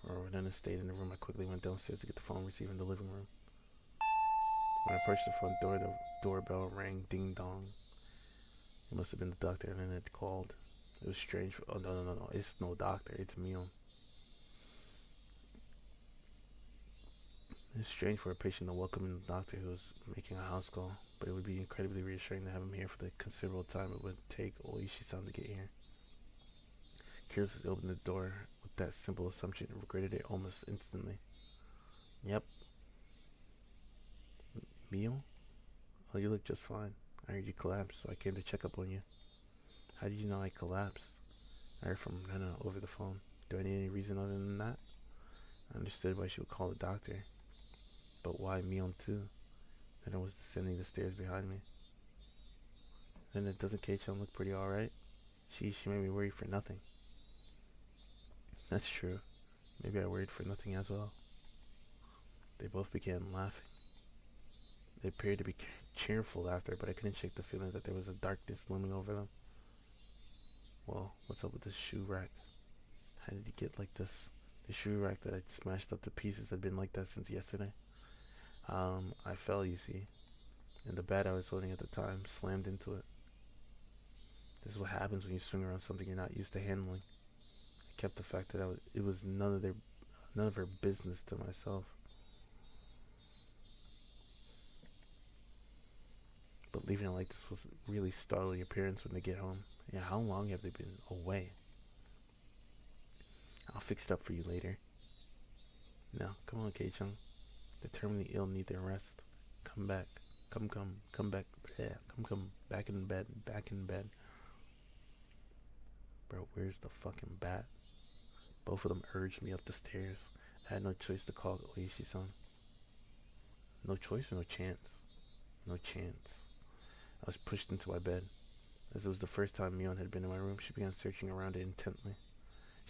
Or when Nana stayed in the room, I quickly went downstairs to get the phone receiver in the living room. When I approached the front door, the doorbell rang ding dong. It must have been the doctor, and then it called. It was strange. Oh, no. It's no doctor. It's Mion. It's strange for a patient to welcome in a doctor who was making a house call, but it would be incredibly reassuring to have him here for the considerable time it would take Oishi-san to get here. Curiously opened the door with that simple assumption and regretted it almost instantly. Yep. Mion? Oh, you look just fine. I heard you collapsed, so I came to check up on you. How did you know I collapsed? I heard from Rena over the phone. Do I need any reason other than that? I understood why she would call the doctor, but why Mion too? Then I was descending the stairs behind me. Then it doesn't Kei-chan look pretty alright? She made me worry for nothing. That's true. Maybe I worried for nothing as well. They both began laughing. They appeared to be cheerful laughter, but I couldn't shake the feeling that there was a darkness looming over them. Well, what's up with this shoe rack? How did he get like this? The shoe rack that I'd smashed up to pieces had been like that since yesterday. I fell, you see, and the bat I was holding at the time slammed into it. This is what happens when you swing around something you're not used to handling. I kept the fact that it was none of her business to myself. But leaving it like this was really startling appearance when they get home. Yeah, how long have they been away? I'll fix it up for you later. No, come on, Kei-chan. The terminally ill need their rest. Come back. Come back. Yeah, come. Back in bed. Bro, where's the fucking bat? Both of them urged me up the stairs. I had no choice to call Oishi-san. No choice or no chance? No chance. I was pushed into my bed. As it was the first time Mion had been in my room, she began searching around it intently.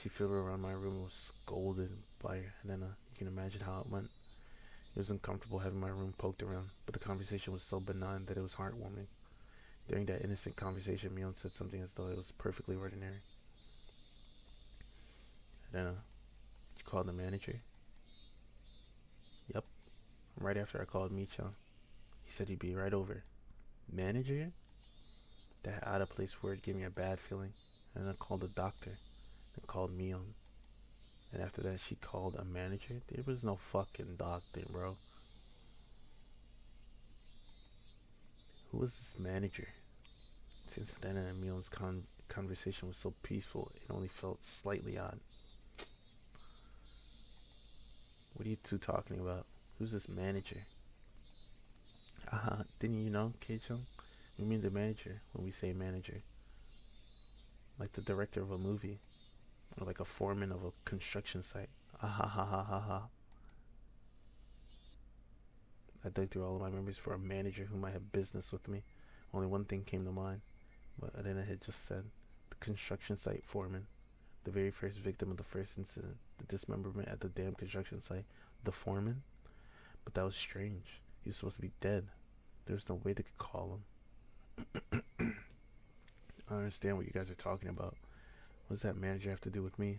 She fiddled around my room and was scolded by Helena. You can imagine how it went. It was uncomfortable having my room poked around, but the conversation was so benign that it was heartwarming. During that innocent conversation, Mion said something as though it was perfectly ordinary. Helena, you called the manager? Yep. Right after I called Michan. He said he'd be right over. Manager? That out of place word gave me a bad feeling. And then I called the doctor. And called Mion. And after that she called a manager? There was no fucking doctor, bro. Who was this manager? Since Helena and Mion's conversation was so peaceful, it only felt slightly odd. What are you two talking about? Who's this manager? Didn't you know, Kei-chan? We mean the manager when we say manager. Like the director of a movie. Or like a foreman of a construction site. Ha. I dug through all of my memories for a manager who might have business with me. Only one thing came to mind. What Elena had just said. The construction site foreman. The very first victim of the first incident. The dismemberment at the damn construction site. The foreman? But that was strange. He was supposed to be dead. There was no way they could call him. I don't understand what you guys are talking about. What does that manager have to do with me?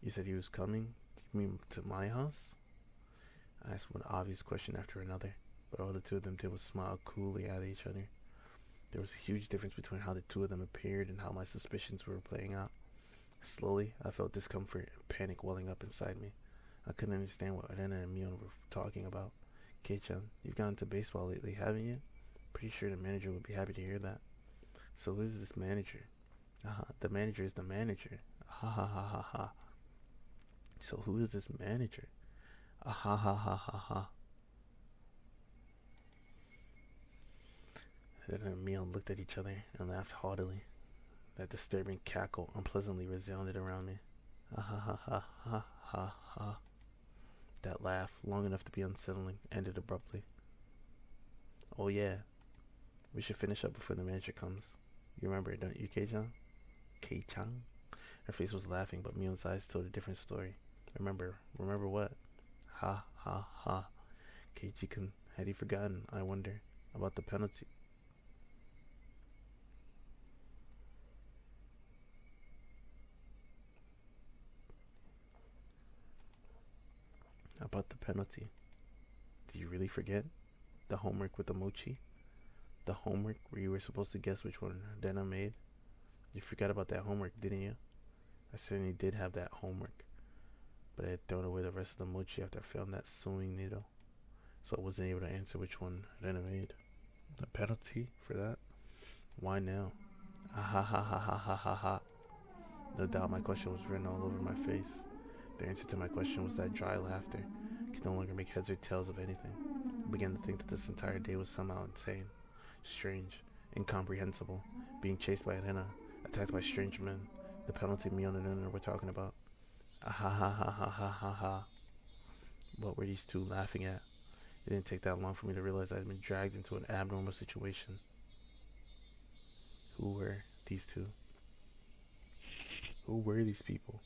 You said he was coming? You mean to my house? I asked one obvious question after another, but all the two of them did was smile coolly at each other. There was a huge difference between how the two of them appeared and how my suspicions were playing out. Slowly, I felt discomfort and panic welling up inside me. I couldn't understand what Arena and Mion were talking about. Kei-chan, you've gone to baseball lately, haven't you? Pretty sure the manager would be happy to hear that. So who is this manager? The manager is the manager. Ha. So who is this manager? Ha. Then Mion looked at each other and laughed haughtily. That disturbing cackle unpleasantly resounded around me. Ha. That laugh, long enough to be unsettling, ended abruptly. Oh yeah, we should finish up before the manager comes. You remember, don't you, Kei-chan? Kei-chan? Her face was laughing, but Mion's eyes told a different story. Remember what? Ha. Keiichi-kun, had he forgotten, I wonder, about the penalty? About the penalty. Did you really forget? The homework with the mochi? The homework where you were supposed to guess which one Dena made? You forgot about that homework, didn't you? I certainly did have that homework, but I had thrown away the rest of the mochi after I found that sewing needle, so I wasn't able to answer which one Dena made. The penalty for that? Why now? Ha. No doubt my question was written all over my face. The answer to my question was that dry laughter. I could no longer make heads or tails of anything. I began to think that this entire day was somehow insane, strange, incomprehensible, being chased by Elena, attacked by strange men, the penalty Mion and Elena were talking about. Ha. What were these two laughing at? It didn't take that long for me to realize I had been dragged into an abnormal situation. Who were these two? Who were these people?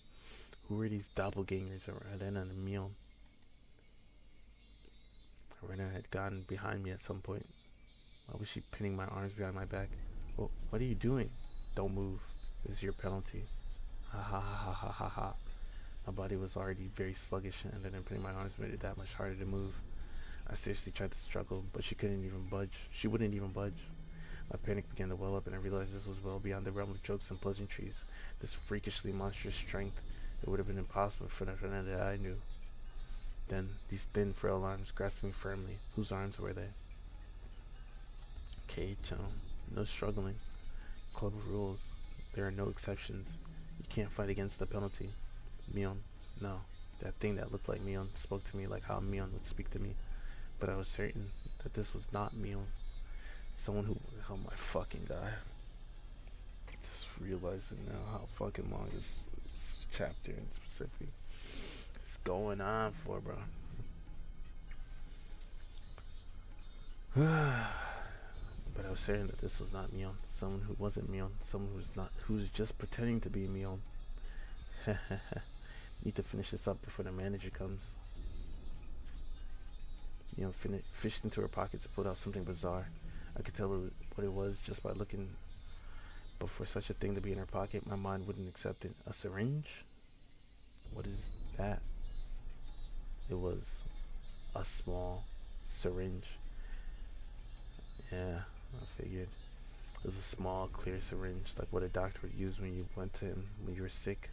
Who were these doppelgangers of Elena and Mion? Elena had gotten behind me at some point. Why was she pinning my arms behind my back? Well, what are you doing? Don't move. This is your penalty. Ha ha ha ha ha ha. My body was already very sluggish, and then putting my arms made it that much harder to move. I seriously tried to struggle, but she couldn't even budge. She wouldn't even budge. My panic began to well up, and I realized this was well beyond the realm of jokes and pleasantries. This freakishly monstrous strength, it would have been impossible for the Fernanda that I knew. Then, these thin, frail arms grasped me firmly. Whose arms were they? Okay, chum. No struggling. Club rules. There are no exceptions. You can't fight against the penalty. Mion. No. That thing that looked like Mion spoke to me like how Mion would speak to me. But I was certain that this was not Mion. Someone who... Oh my fucking god. Just realizing now how fucking long this chapter in specific is going on for, bro. But I was certain that this was not Mion. Someone who wasn't Mion. Someone who's just pretending to be Mion. Need to finish this up before the manager comes. Fished into her pockets and pulled out something bizarre. I could tell what it was just by looking. But for such a thing to be in her pocket, my mind wouldn't accept it. A syringe? What is that? It was a small syringe. Yeah, I figured. It was a small, clear syringe, like what a doctor would use when you went to him when you were sick.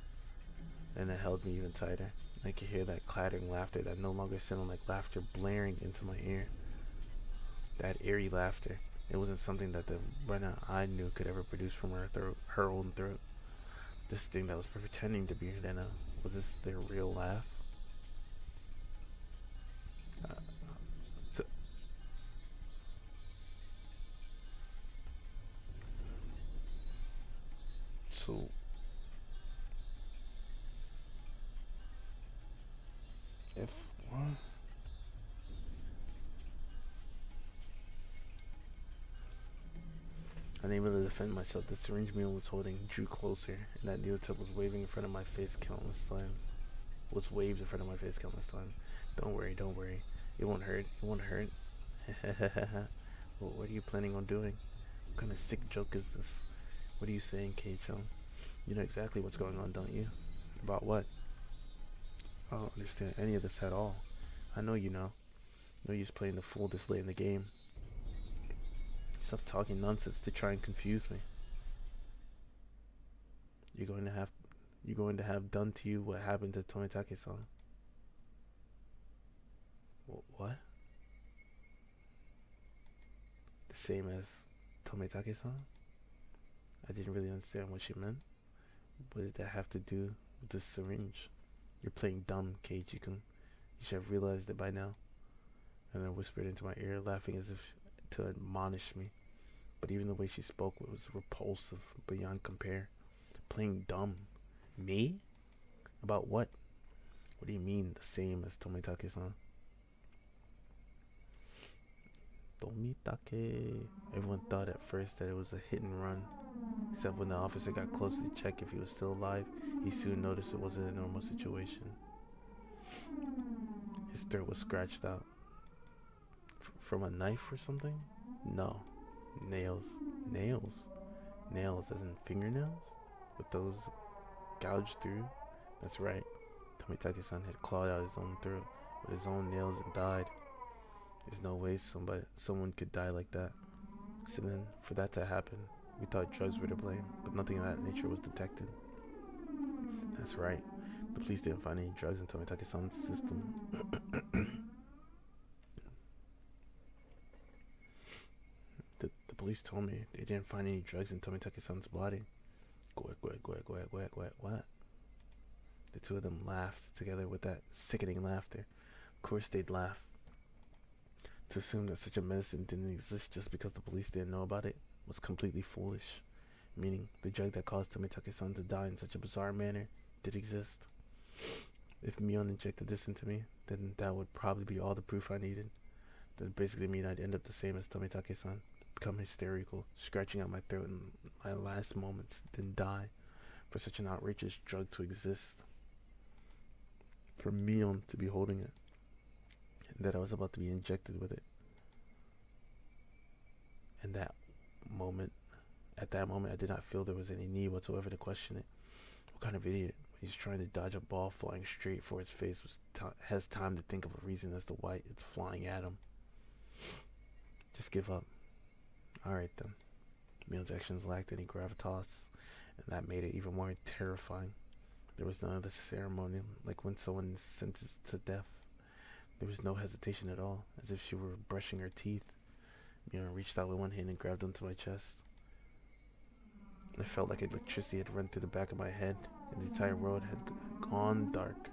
And it held me even tighter. I could hear that clattering laughter that no longer sounded like laughter blaring into my ear. That eerie laughter. It wasn't something that the Brenna I knew could ever produce from her own throat. This thing that was pretending to be Helena, was this their real laugh? Uh, so, so if what? Unable to defend myself, the syringe Mule was holding drew closer, and that needle tip was waving in front of my face countless times. Was waved in front of my face countless times. Don't worry, don't worry. It won't hurt. It won't hurt. Well, what are you planning on doing? What kind of sick joke is this? What are you saying, Keicho? You know exactly what's going on, don't you? About what? I don't understand any of this at all. I know you know. No use playing the fool this late in the game. Stop talking nonsense to try and confuse me. You're going to have done to you what happened to Tomitake-san. What? The same as Tomitake-san? I didn't really understand what she meant. What did that have to do with the syringe? You're playing dumb, Keiichi-kun. You should have realized it by now. And I whispered into my ear, laughing as if to admonish me. But even the way she spoke was repulsive beyond compare. Playing dumb. Me? About what? What do you mean, the same as Tomitake-san? Tomitake. Everyone thought at first that it was a hit and run. Except when the officer got close to check if he was still alive, he soon noticed it wasn't a normal situation. His throat was scratched out. From a knife or something? No. Nails. Nails? Nails as in fingernails? With those gouged through? That's right. Tomitake-san had clawed out his own throat with his own nails and died. There's no way someone could die like that. So then, for that to happen, we thought drugs were to blame, but nothing of that nature was detected. That's right. The police didn't find any drugs in Tomitake-san's system. The police told me they didn't find any drugs in Tomitake-san's body. What? The two of them laughed together with that sickening laughter. Of course they'd laugh. To assume that such a medicine didn't exist just because the police didn't know about it was completely foolish. Meaning, the drug that caused Tomitake-san to die in such a bizarre manner did exist. If Mion injected this into me, then that would probably be all the proof I needed. That would basically mean I'd end up the same as Tomitake-san, become hysterical, scratching at my throat in my last moments, then die for such an outrageous drug to exist. For Mion to be holding it, and that I was about to be injected with it. And moment, at that moment, I did not feel there was any need whatsoever to question it. What kind of idiot, when he's trying to dodge a ball flying straight for his face, has time to think of a reason as to why it's flying at him? Just give up. Alright then. Mion's actions lacked any gravitas, and that made it even more terrifying. There was none of the ceremony, like when someone is sentenced to death. There was no hesitation at all, as if she were brushing her teeth. Mion reached out with one hand and grabbed onto my chest. I felt like electricity had run through the back of my head, and the entire world had gone dark.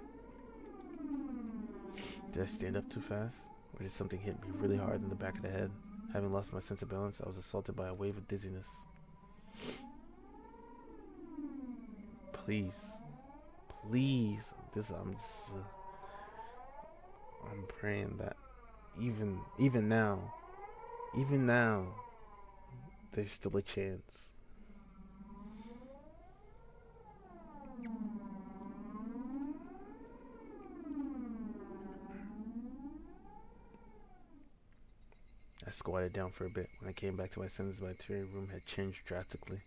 Did I stand up too fast, or did something hit me really hard in the back of the head? Having lost my sense of balance, I was assaulted by a wave of dizziness. Please, I'm praying that even now, there's still a chance. I squatted down for a bit. When I came back to my senses, my interior room had changed drastically.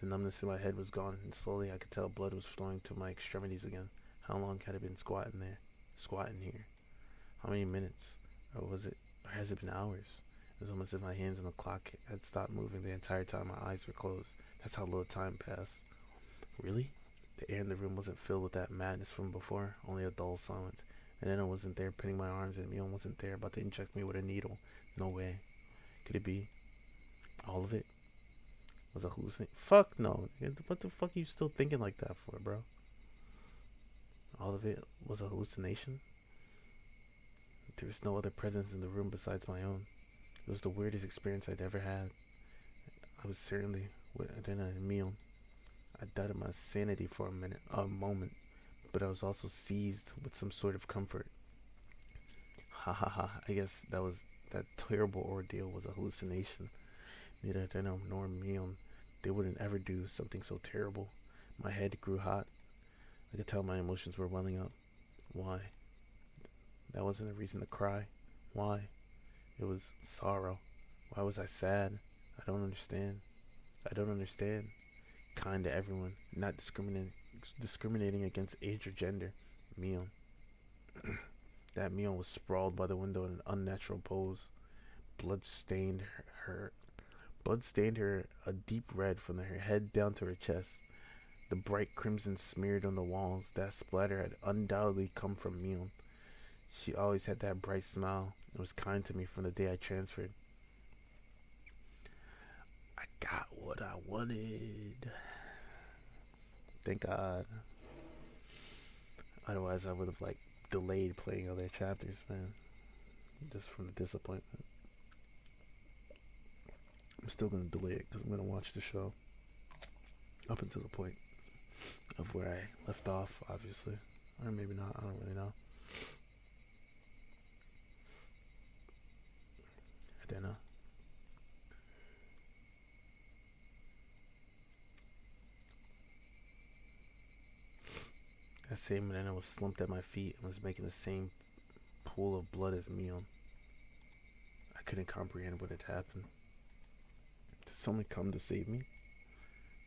The numbness in my head was gone, and slowly I could tell blood was flowing to my extremities again. How long had I been squatting here? How many minutes? Or has it been hours? It was almost as if my hands on the clock had stopped moving the entire time my eyes were closed. That's how little time passed. Really? The air in the room wasn't filled with that madness from before, only a dull silence. And then I wasn't there pinning my arms, and Mion wasn't there about to inject me with a needle. No way. Could it be all of it was a hallucination? Fuck no. What the fuck are you still thinking like that for, bro? All of it was a hallucination? There was no other presence in the room besides my own. It was the weirdest experience I'd ever had. I was certainly with Adena and Mion. I doubted my sanity for a moment, but I was also seized with some sort of comfort. Ha ha ha, I guess that terrible ordeal was a hallucination. Neither Adena nor Mion, they wouldn't ever do something so terrible. My head grew hot. I could tell my emotions were welling up. Why? That wasn't a reason to cry. Why? It was sorrow. Why was I sad? I don't understand. Kind to everyone, not discriminating against age or gender. Mion. That Mion was sprawled by the window in an unnatural pose. Blood stained her a deep red from her head down to her chest. The bright crimson smeared on the walls. That splatter had undoubtedly come from Mion. She always had that bright smile and was kind to me from the day I transferred. I got what I wanted. Thank God. Otherwise, I would have delayed playing other chapters, man. Just from the disappointment. I'm still gonna delay it because I'm gonna watch the show up until the point of where I left off, obviously, or maybe not. I don't really know. I don't know. That same banana was slumped at my feet and was making the same pool of blood as Mion. I couldn't comprehend what had happened. Did someone come to save me?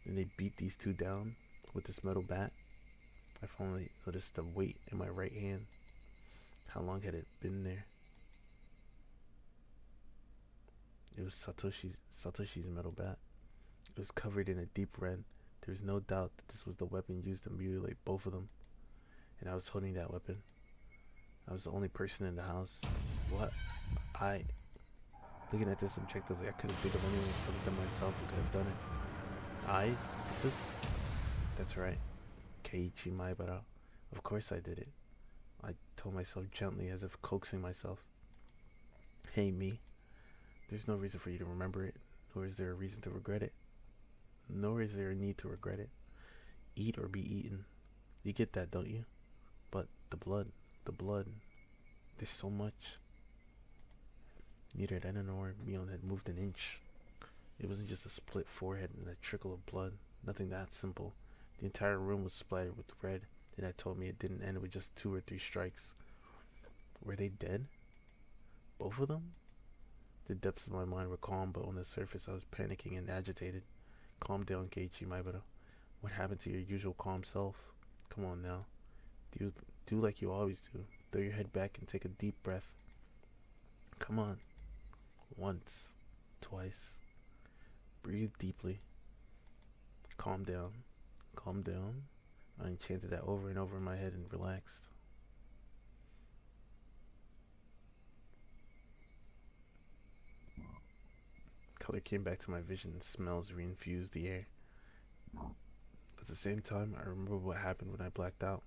Then they beat these two down with this metal bat. I finally noticed the weight in my right hand. How long had it been there? It was Satoshi's metal bat. It was covered in a deep red. There was no doubt that this was the weapon used to mutilate both of them. And I was holding that weapon. I was the only person in the house. What? Looking at this objectively, I couldn't think of anyone other than myself who could have done it. I did this? That's right. Keiichi Maibara. Of course I did it. I told myself gently, as if coaxing myself. Hey, me. There's no reason for you to remember it, nor is there a reason to regret it. Nor is there a need to regret it. Eat or be eaten. You get that, don't you? But the blood, there's so much. Neither Eden nor Mion had moved an inch. It wasn't just a split forehead and a trickle of blood. Nothing that simple. The entire room was splattered with red, and that told me it didn't end with just 2 or 3 strikes. Were they dead? Both of them? The depths of my mind were calm, but on the surface I was panicking and agitated. Calm down, Keiichi Maibara. What happened to your usual calm self? Come on now. Do like you always do. Throw your head back and take a deep breath. Come on. Once. Twice. Breathe deeply. Calm down. Calm down. I chanted that over and over in my head and relaxed. Color came back to my vision and smells reinfused the air. At the same time, I remember what happened when I blacked out.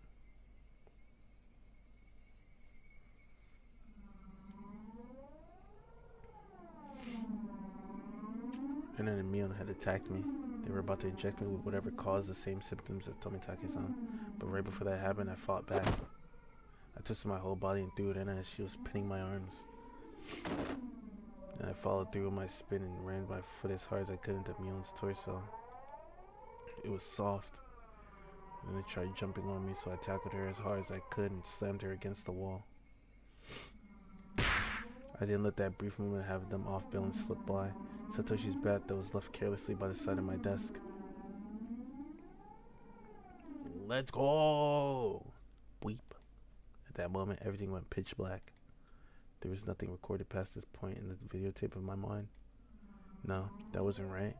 Renan and Mion had attacked me. They were about to inject me with whatever caused the same symptoms as Tomitake-san. But right before that happened, I fought back. I twisted my whole body and threw it in as she was pinning my arms. And I followed through with my spin and ran my foot as hard as I could into Mion's torso. It was soft. And they tried jumping on me, so I tackled her as hard as I could and slammed her against the wall. I didn't let that brief moment have them off balance slip by. Satoshi's bat that was left carelessly by the side of my desk. Let's go! Weep. At that moment, everything went pitch black. There was nothing recorded past this point in the videotape of my mind. No, that wasn't right.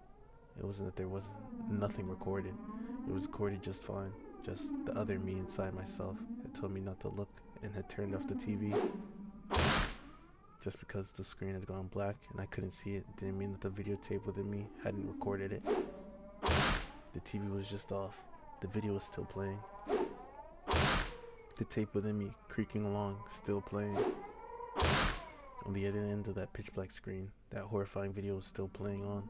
It wasn't that there wasn't nothing recorded. It was recorded just fine. Just the other me inside myself had told me not to look and had turned off the TV. Just because the screen had gone black and I couldn't see it didn't mean that the videotape within me hadn't recorded it. The TV was just off. The video was still playing. The tape within me, creaking along, still playing. On the other end of that pitch black screen, that horrifying video was still playing on.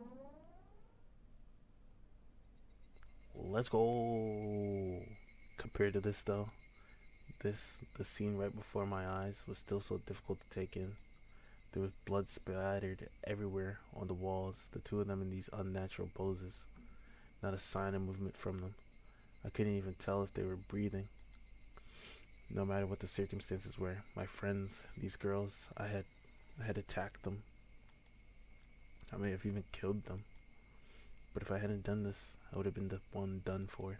Let's go! Compared to this though, the scene right before my eyes was still so difficult to take in. There was blood splattered everywhere on the walls, the two of them in these unnatural poses. Not a sign of movement from them. I couldn't even tell if they were breathing. No matter what the circumstances were, my friends, these girls, I had attacked them. I may have even killed them. But if I hadn't done this, I would have been the one done for.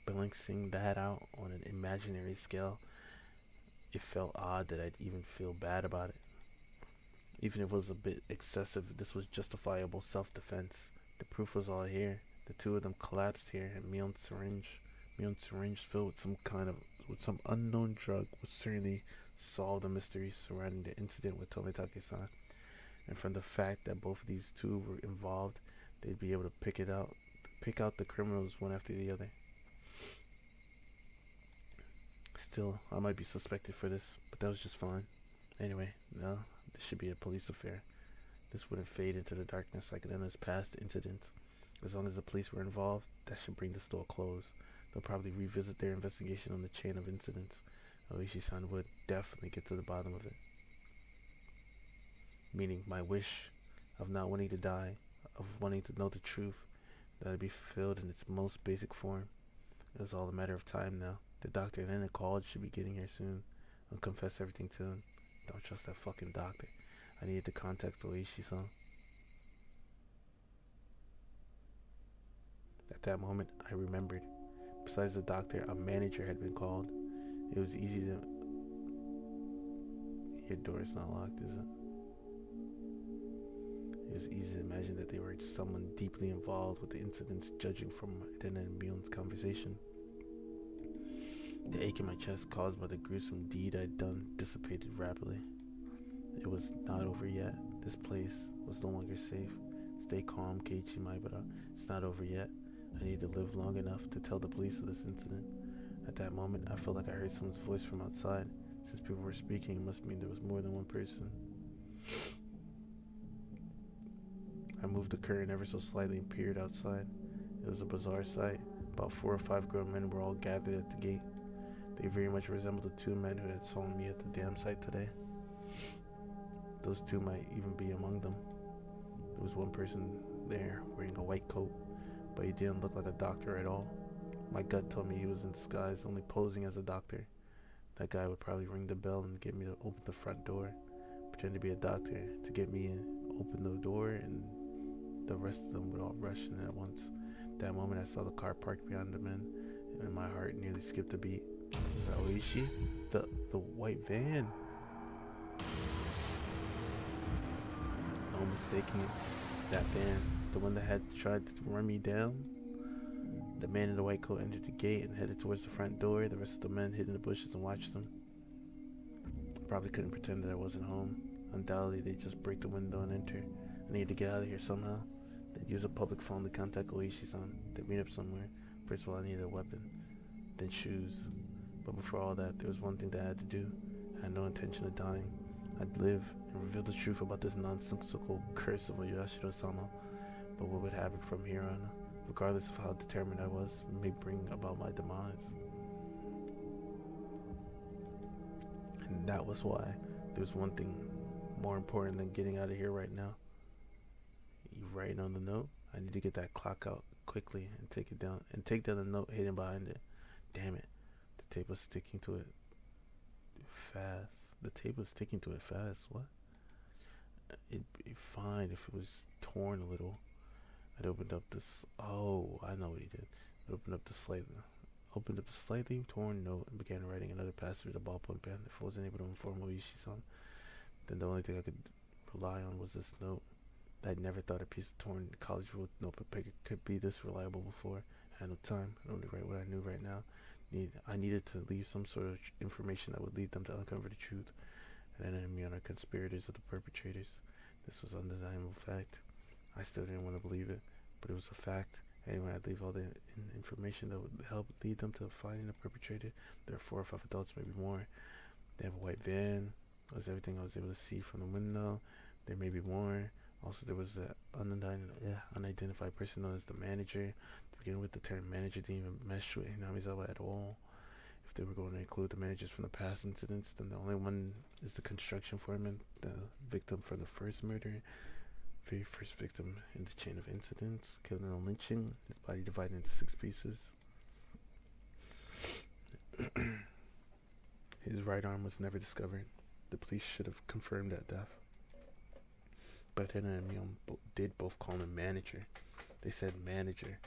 Balancing that out on an imaginary scale, it felt odd that I'd even feel bad about it. Even if it was a bit excessive, this was justifiable self-defense. The proof was all here. The two of them collapsed here, and Mion's syringe filled with some unknown drug would certainly solve the mystery surrounding the incident with Tomitake-san. And from the fact that both of these two were involved, they'd be able to pick out the criminals one after the other. Still, I might be suspected for this, but that was just fine. Anyway, no, this should be a police affair. This wouldn't fade into the darkness like Lena's past incidents. As long as the police were involved, that should bring this to a close. They'll probably revisit their investigation on the chain of incidents. Oishi-san would definitely get to the bottom of it. Meaning my wish of not wanting to die, of wanting to know the truth, that would be fulfilled in its most basic form. It was all a matter of time now. The doctor Lena called should be getting here soon. I'll confess everything to him. Don't trust that fucking doctor. I needed to contact Oishi-san. At that moment, I remembered. Besides the doctor, a manager had been called. It was easy to... Your door is not locked, is it? It was easy to imagine that they were someone deeply involved with the incidents, judging from Ren and Mion's conversation. The ache in my chest caused by the gruesome deed I'd done dissipated rapidly. It was not over yet. This place was no longer safe. Stay calm, Keiichi Maibara. It's not over yet. I need to live long enough to tell the police of this incident. At that moment, I felt like I heard someone's voice from outside. Since people were speaking, it must mean there was more than one person. I moved the curtain ever so slightly and peered outside. It was a bizarre sight. About 4 or 5 grown men were all gathered at the gate. They very much resembled the 2 men who had sawn me at the dam site today. Those 2 might even be among them. There was one person there wearing a white coat, but he didn't look like a doctor at all. My gut told me he was in disguise, only posing as a doctor. That guy would probably ring the bell and get me to open the front door, pretend to be a doctor to get me in, open the door, and the rest of them would all rush in at once. That moment I saw the car parked behind the men, and my heart nearly skipped a beat. Oishi? The white van. No mistaking it. That van, the one that had tried to run me down. The man in the white coat entered the gate and headed towards the front door. The rest of the men hid in the bushes and watched them. Probably couldn't pretend that I wasn't home. Undoubtedly, they'd just break the window and enter. I needed to get out of here somehow. They'd use a public phone to contact Oishi-san. They'd meet up somewhere. First of all, I needed a weapon. Then shoes. But before all that, there was one thing that I had to do. I had no intention of dying. I'd live and reveal the truth about this nonsensical curse of Yashiro-sama. But what would happen from here on, regardless of how determined I was, may bring about my demise. And that was why there was one thing more important than getting out of here right now. You writing on the note? I need to get that clock out quickly and take it down, and take down the note hidden behind it. Damn it. The tape was sticking to it fast. The tape was sticking to it fast. What? It'd be fine if it was torn a little. I'd opened up this. Oh, I know what he did. I opened up the slightly torn note and began writing another passage with a ballpoint pen. If I wasn't able to inform Oishi-san, then the only thing I could rely on was this note. I'd never thought a piece of torn college notebook paper could be this reliable before. I had no time. I only write what I knew right now. I needed to leave some sort of information that would lead them to uncover the truth and enemy on our conspirators of the perpetrators. This was undeniable fact. I still didn't want to believe it, but it was a fact. Anyway, I'd leave all the information that would help lead them to finding the perpetrator. There are 4 or 5 adults, maybe more. They have a white van. That was everything I was able to see from the window. There may be more. Also, there was the unidentified person known as the manager. To begin with, the term manager didn't even mesh with Hinamizawa at all. If they were going to include the managers from the past incidents, then the only one is the construction foreman, the victim from the first murder, very first victim in the chain of incidents, killing and lynching, his body divided into 6 pieces. His right arm was never discovered. The police should have confirmed that death. But Hina and Mion did both call him manager. They said manager.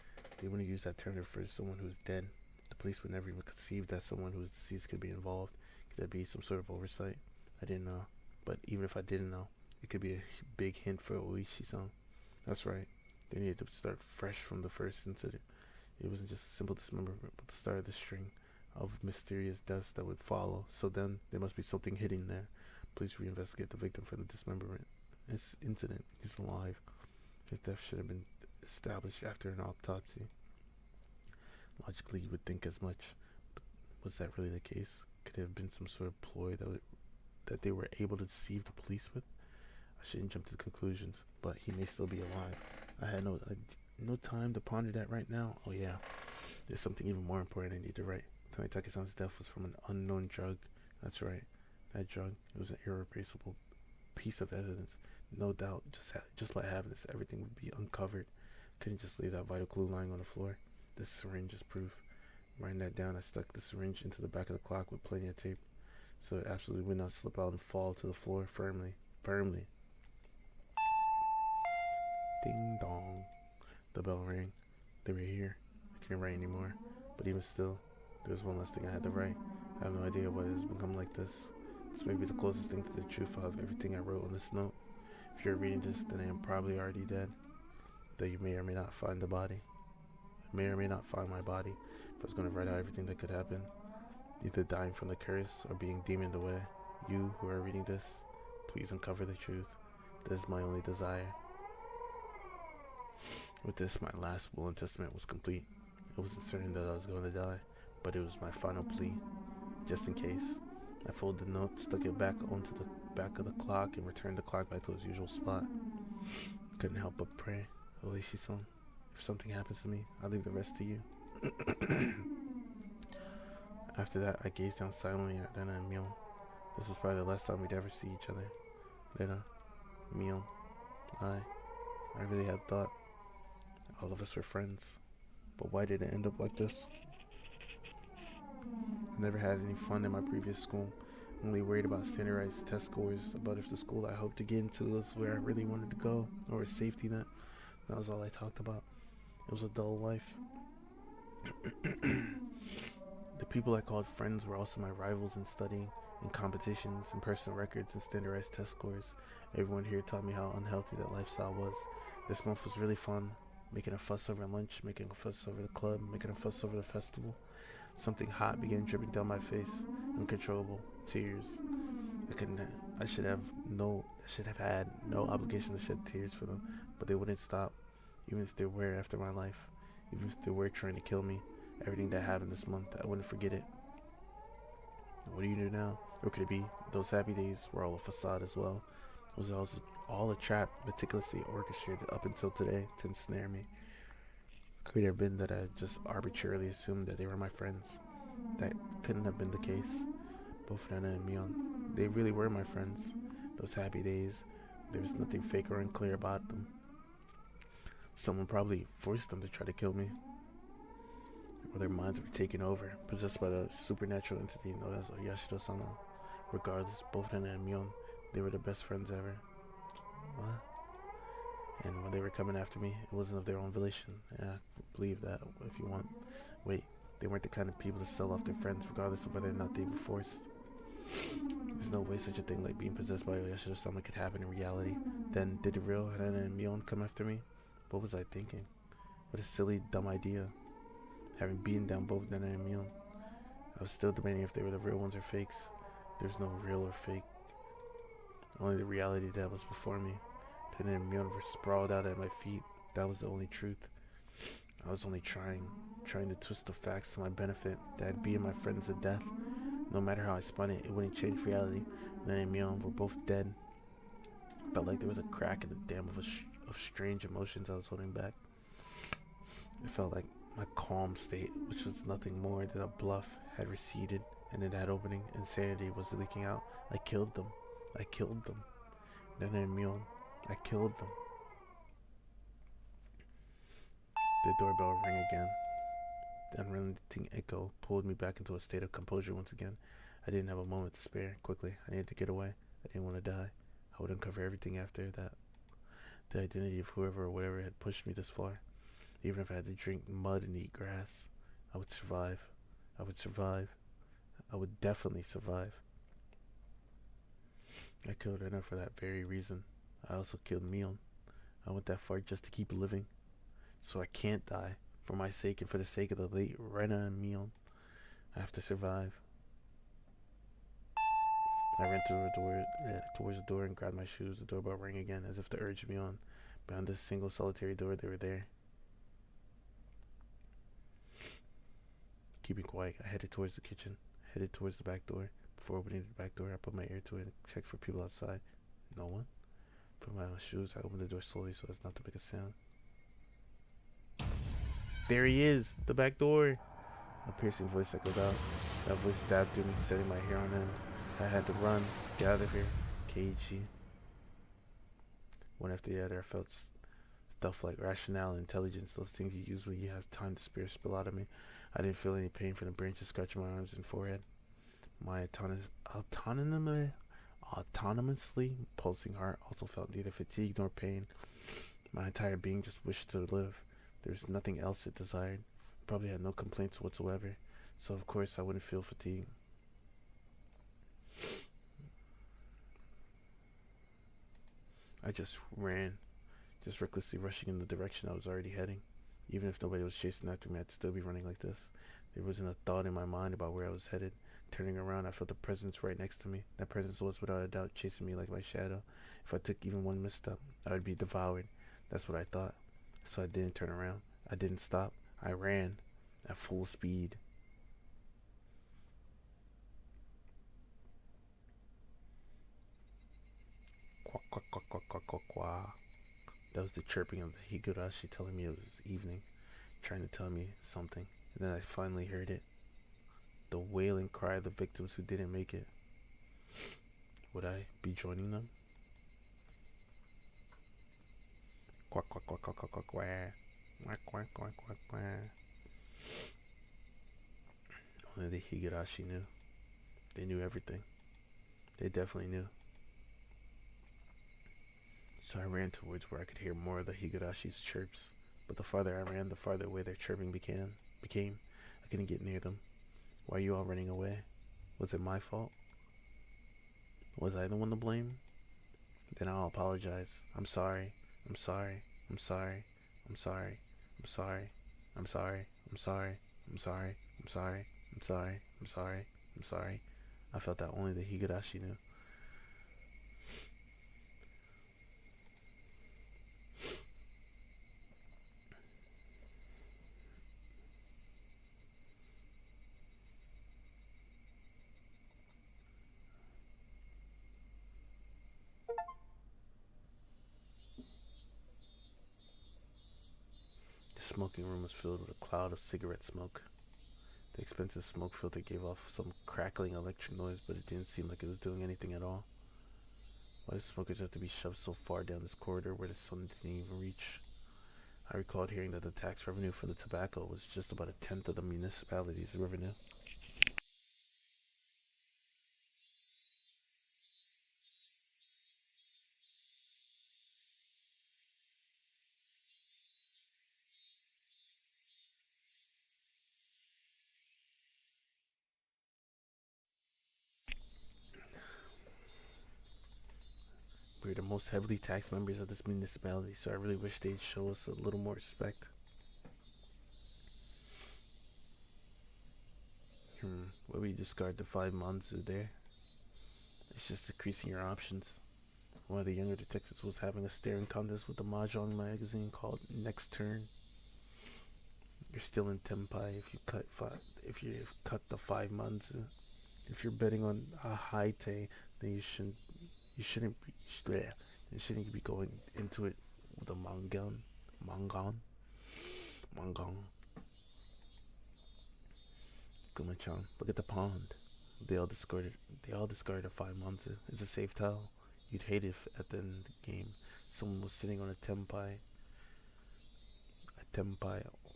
They wouldn't use that term to refer to someone who's dead. The police would never even conceive that someone who was deceased could be involved. Could that be some sort of oversight? I didn't know. But even if I didn't know, it could be a big hint for Oishi-san. That's right. They needed to start fresh from the first incident. It wasn't just a simple dismemberment, but the start of the string of mysterious deaths that would follow. So then, there must be something hidden there. Please reinvestigate the victim for the dismemberment. This incident is alive. His death should have been established after an autopsy. Logically, you would think as much, but was that really the case? Could it have been some sort of ploy that they were able to deceive the police with? I shouldn't jump to conclusions, but he may still be alive. I had no time to ponder that right now. Oh yeah, there's something even more important I need to write. Tamitake-san's death was from an unknown drug. That's right, that drug. It was an irreplaceable piece of evidence. No doubt, just by having this, everything would be uncovered. Couldn't just leave that vital clue lying on the floor. This syringe is proof. Writing that down, I stuck the syringe into the back of the clock with plenty of tape, so it absolutely would not slip out and fall to the floor firmly. Ding dong. The bell rang. They were here. I couldn't write anymore. But even still, there was one last thing I had to write. I have no idea why it has become like this. This may be the closest thing to the truth of everything I wrote on this note. If you're reading this, then I am probably already dead. Though you may or may not find the body. I may or may not find my body. If I was going to write out everything that could happen, either dying from the curse or being demoned away. You who are reading this, please uncover the truth. This is my only desire. With this, my last will and testament was complete. It wasn't certain that I was going to die, but it was my final plea, just in case. I folded the note, stuck it back onto the back of the clock, and returned the clock back to its usual spot. Couldn't help but pray, Oishi-san, if something happens to me, I'll leave the rest to you. After that, I gazed down silently at Lena and Mion. This was probably the last time we'd ever see each other. Lena, Mion, I really had thought all of us were friends. But why did it end up like this? I never had any fun in my previous school. Only worried about standardized test scores, about if the school I hoped to get into was where I really wanted to go, or a safety net. That was all I talked about. It was a dull life. The people I called friends were also my rivals in studying, in competitions, in personal records, and standardized test scores. Everyone here taught me how unhealthy that lifestyle was. This month was really fun. Making a fuss over lunch, making a fuss over the club, making a fuss over the festival. Something hot began dripping down my face. Uncontrollable. Tears. I couldn't. I should have no. I should have had no obligation to shed tears for them, but they wouldn't stop, even if they were after my life, even if they were trying to kill me. Everything that happened this month, I wouldn't forget it. What do you do now? Or could it be those happy days were all a facade as well? Was it also all a trap, meticulously orchestrated up until today to ensnare me? Could it have been that I just arbitrarily assumed that they were my friends? That couldn't have been the case. Both Nana and Mion, they really were my friends. Those happy days, there was nothing fake or unclear about them. Someone probably forced them to try to kill me, or their minds were taken over, possessed by the supernatural entity known as Yashido-sama. Regardless, both Nana and Mion, they were the best friends ever. What? And when they were coming after me, it wasn't of their own volition. Yeah, believe that if you want. Wait, they weren't the kind of people to sell off their friends regardless of whether or not they were forced. There's no way such a thing like being possessed by Yashido-sama could happen in reality. Then, did the real Nana and Mion come after me? What was I thinking? What a silly, dumb idea. Having beaten down both Nana and Mion, I was still debating if they were the real ones or fakes. There's no real or fake. Only the reality that was before me. Nana and Mion were sprawled out at my feet. That was the only truth. I was only trying to twist the facts to my benefit, that I'd be in my friends to death. No matter how I spun it, it wouldn't change reality. Nana and Mion were both dead. Felt like there was a crack in the dam of strange emotions I was holding back. It felt like my calm state, which was nothing more than a bluff, had receded, and in that opening, insanity was leaking out. I killed them. I killed them. Nana and Mion, I killed them. The doorbell rang again. The unrelenting echo pulled me back into a state of composure once again. I didn't have a moment to spare. Quickly, I needed to get away. I didn't want to die. I would uncover everything after that. The identity of whoever or whatever had pushed me this far. Even if I had to drink mud and eat grass, I would survive. I would survive. I would definitely survive. I killed Rena for that very reason. I also killed Mion. I went that far just to keep living. So I can't die. For my sake and for the sake of the late Rena and Mion. I have to survive. I ran towards the door and grabbed my shoes. The doorbell rang again, as if to urge me on. Behind this single solitary door, they were there. Keeping quiet, I headed towards the kitchen, headed towards the back door. Before opening the back door, I put my ear to it and checked for people outside. No one. Put my own shoes, I opened the door slowly so as not to make a sound. There he is, the back door. A piercing voice echoed out. That voice stabbed through me, setting my hair on end. I had to run, get out of here. Keiichi. One after the other, I felt stuff like rationale and intelligence, those things you use when you have time to spare, spill out of me. I didn't feel any pain from the branches scratching my arms and forehead. My autonomously pulsing heart also felt neither fatigue nor pain. My entire being just wished to live. There was nothing else it desired. Probably had no complaints whatsoever, so of course I wouldn't feel fatigue. I just ran, just recklessly rushing in the direction I was already heading. Even if nobody was chasing after me, I'd still be running like this. There wasn't a thought in my mind about where I was headed. Turning around, I felt a presence right next to me. That presence was without a doubt chasing me like my shadow. If I took even one misstep, I would be devoured. That's what I thought. So I didn't turn around. I didn't stop. I ran at full speed. Quack, quack, quack, quack, quack, quack, quack. That was the chirping of the higurashi telling me it was evening, trying to tell me something. And then I finally heard it. The wailing cry of the victims who didn't make it. Would I be joining them? Quack, quack, quack, quack, quack, quack, quack. Quack, quack, quack, quack, quack. Only the higurashi knew. They knew everything. They definitely knew. So I ran towards where I could hear more of the higurashi's chirps. But the farther I ran, the farther away their chirping became. I couldn't get near them. Why are you all running away? Was it my fault? Was I the one to blame? Then I'll apologize. I'm sorry. I'm sorry. I'm sorry. I'm sorry. I'm sorry. I'm sorry. I'm sorry. I'm sorry. I'm sorry. I'm sorry. I'm sorry. I'm sorry. I felt that only the higurashi knew. The smoking room was filled with a cloud of cigarette smoke. The expensive smoke filter gave off some crackling electric noise, but it didn't seem like it was doing anything at all. Why do smokers have to be shoved so far down this corridor where the sun didn't even reach? I recalled hearing that the tax revenue from the tobacco was just about a tenth of the municipality's revenue. We're the most heavily taxed members of this municipality, so I really wish they'd show us a little more respect. Why would you discard the 5 months there? It's just decreasing your options. One of the younger detectives was having a staring contest with the mahjong magazine called Next Turn. You're still in Tempai if you cut the 5 months. If you're betting on a high tay, then you shouldn't be going into it with a mangan, mangang. Gumachan, look at the pond. They all discarded. They all discarded 5 months. It's a safe tell. You'd hate if at the end of the game someone was sitting on a tempai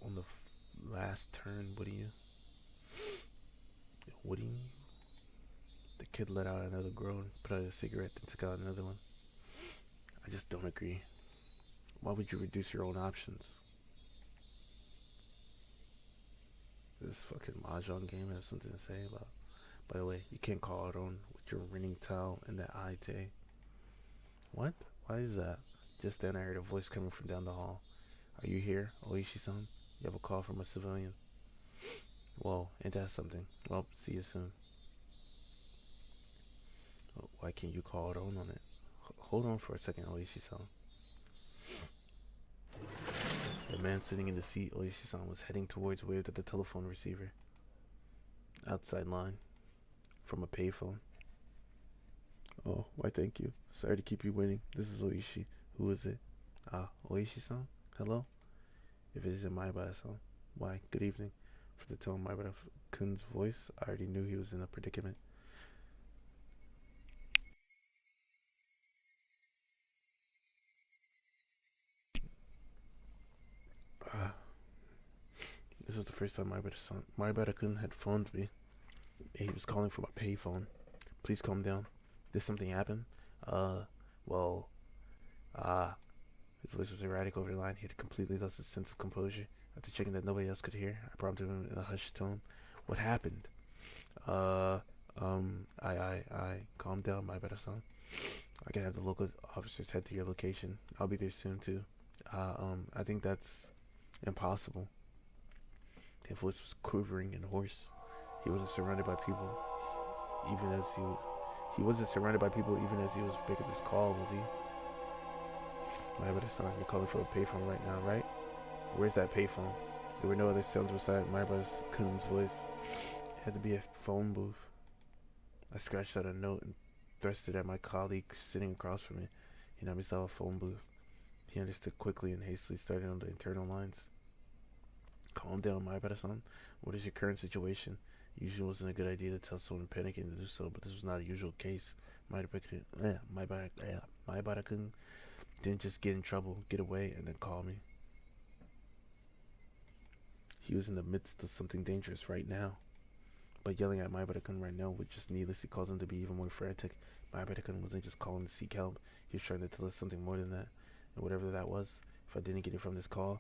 on the last turn. What do you? What do you? The kid let out another groan, put out a cigarette, then took out another one. I just don't agree. Why would you reduce your own options? This fucking mahjong game has something to say about. By the way, you can't call it on with your winning towel and that ite. What? Why is that? Just then I heard a voice coming from down the hall. Are you here, Oishi-san? You have a call from a civilian. Whoa, ain't that something? Well, see you soon. Why can't you call it on it? Hold on for a second, Oishi-san. The man sitting in the seat Oishi-san was heading towards waved at the telephone receiver. Outside line. From a payphone. Oh, why thank you. Sorry to keep you waiting. This is Oishi. Who is it? Oishi-san? Hello? If it isn't Maibara-san. Why, good evening. From the tone of Maibara-kun's voice, I already knew he was in a predicament. Uh, this was the first time Maibara-kun had phoned me. He was calling from a payphone. Please calm down. Did something happen? Uh, well, his voice was erratic over the line. He had completely lost his sense of composure. After checking that nobody else could hear, I prompted him in a hushed tone. What happened? Uh, calm down, my better son. I can have the local officers head to your location. I'll be there soon too. I think that's impossible. His voice was quivering and hoarse. He wasn't surrounded by people, even as he wasn't surrounded by people even as he was making this call, was he? My better son, you're calling for a payphone right now, right? Where's that payphone? There were no other sounds beside Maibara's Kun's voice. It had to be a phone booth. I scratched out a note and thrust it at my colleague sitting across from me. He now saw a phone booth. He understood quickly and hastily started on the internal lines. Calm down, Maibara-san. What is your current situation? Usually wasn't a good idea to tell someone panicking to do so, but this was not a usual case. Maibara-kun didn't just get in trouble, get away, and then call me. He was in the midst of something dangerous right now. But yelling at Maibara-kun right now would just needlessly cause him to be even more frantic. Maibara-kun wasn't just calling to seek help. He was trying to tell us something more than that. And whatever that was, if I didn't get it from this call,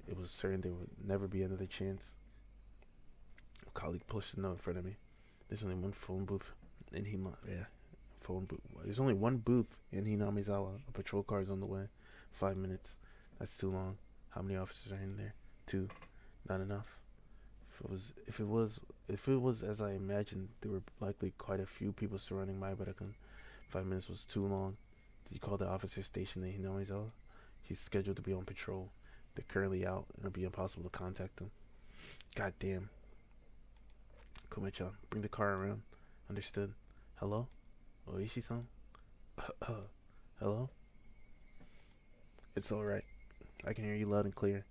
it was certain there would never be another chance. A colleague pushed a note in front of me. There's only one phone booth in phone booth. There's only one booth in Hinamizawa. A patrol car is on the way. 5 minutes. That's too long. How many officers are in there? 2. Not enough. If it was as I imagined, there were likely quite a few people surrounding Maibara-kun. 5 minutes was too long. Did you call the officer stationed in Hinamizawa? He's scheduled to be on patrol. They're currently out, and it'll be impossible to contact them. God damn. Komecha, bring the car around. Understood. Hello? Oishi-san? Hello? It's alright. I can hear you loud and clear.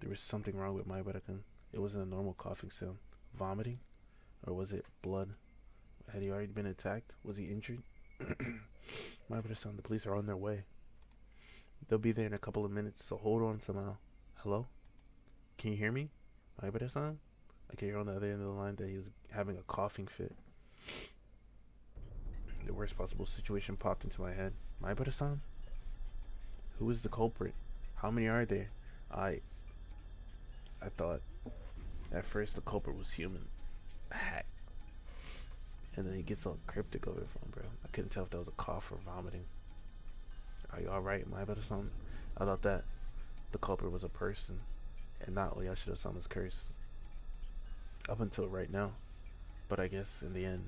There was something wrong with Maibara-kun. It wasn't a normal coughing sound. Vomiting? Or was it blood? Had he already been attacked? Was he injured? Maibara-san, the police are on their way. They'll be there in a couple of minutes, so hold on somehow. Hello? Can you hear me? Maibara-san? I can hear on the other end of the line that he was having a coughing fit. The worst possible situation popped into my head. Maibara-san? Who is the culprit? How many are there? I thought at first the culprit was human. And then he gets all cryptic over the phone, bro. I couldn't tell if that was a cough or vomiting. Are you alright, Maibara-san? I thought that the culprit was a person and not Oyashiro-sama's curse. Up until right now. But I guess in the end,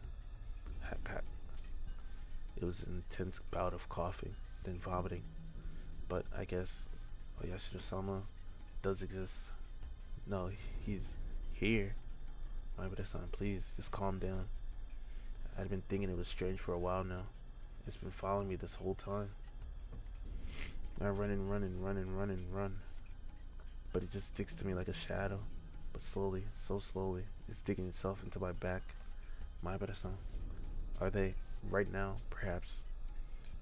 it was an intense bout of coughing, then vomiting. But I guess Oyashiro-sama does exist. No, he's here. Maibara-san, please, just calm down. I'd been thinking it was strange for a while now. It's been following me this whole time. I run and run and run and run and run. But it just sticks to me like a shadow. But slowly, so slowly, it's digging itself into my back. Maibara-san, are they right now, perhaps,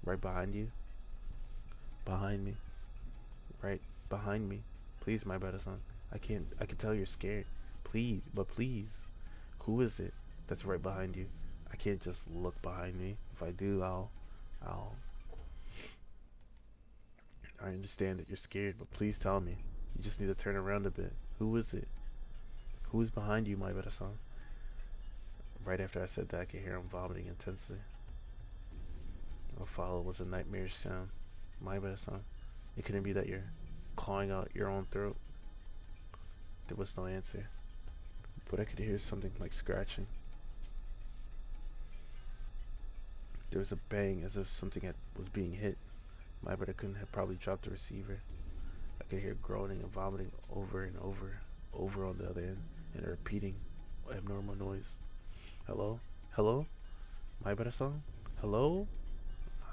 right behind you? Behind me. Right behind me. Please, Maibara-san. I can tell you're scared. Please, but please. Who is it that's right behind you? I can't just look behind me. If I do, I understand that you're scared, but please tell me. You just need to turn around a bit. Who is it? Who is behind you, Maibara-san? Right after I said that, I could hear him vomiting intensely. What followed was a nightmarish sound. Maibara-san, it couldn't be that you're clawing out your own throat. There was no answer, but I could hear something like scratching. There was a bang as if something was being hit. Maibara-kun had probably dropped the receiver. I could hear groaning and vomiting over and over on the other end, and a repeating abnormal noise. Hello? Hello? Maibara-san? Hello?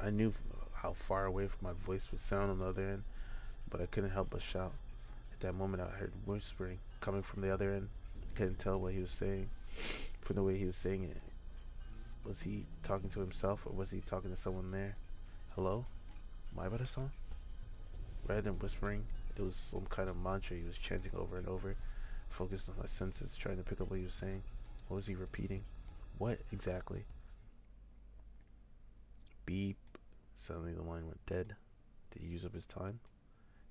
I knew how far away my voice would sound on the other end, but I couldn't help but shout. At that moment, I heard whispering coming from the other end. I couldn't tell what he was saying from the way he was saying it. Was he talking to himself, or was he talking to someone there? Hello? Maibara-san? Rather than whispering, it was some kind of mantra he was chanting over and over. Focused on my senses, trying to pick up what he was saying. What was he repeating? What exactly? Beep. Suddenly the line went dead. Did he use up his time?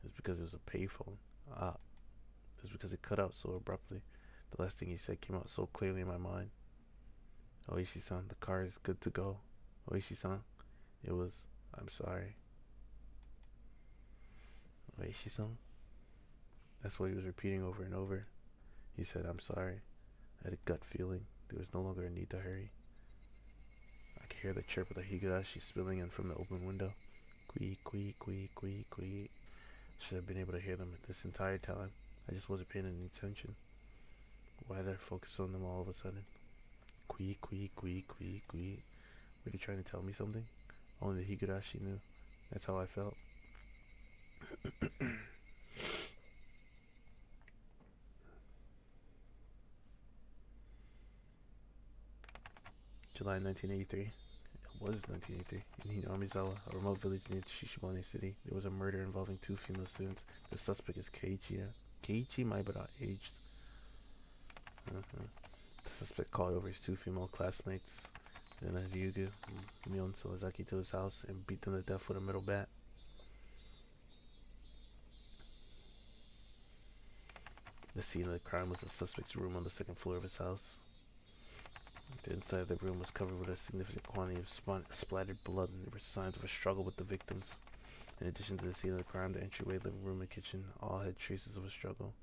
It was because it was a payphone. It was because it cut out so abruptly. The last thing he said came out so clearly in my mind. Oishi-san, the car is good to go. Oishi-san. It was, I'm sorry. Oishi-san? That's what he was repeating over and over. He said, I'm sorry. I had a gut feeling. There was no longer a need to hurry. I could hear the chirp of the higurashi spilling in from the open window. Quee, quee, quee, quee, quee. Should have been able to hear them this entire time. I just wasn't paying any attention. Why did I focus on them all of a sudden? Quee, quee, quee, quee, quee. Were you trying to tell me something? Only the higurashi knew. That's how I felt. July 1983. It was 1983. In Hinamizawa, a remote village near Shishibane City, there was a murder involving two female students. The suspect is Keiichi Maibara, aged. The suspect called over his two female classmates, then Ryugu Mion Sawazaki, to his house and beat them to death with a metal bat. The scene of the crime was the suspect's room on the second floor of his house. The inside of the room was covered with a significant quantity of splattered blood, and there were signs of a struggle with the victims. In addition to the scene of the crime, the entryway, living room, and kitchen all had traces of a struggle.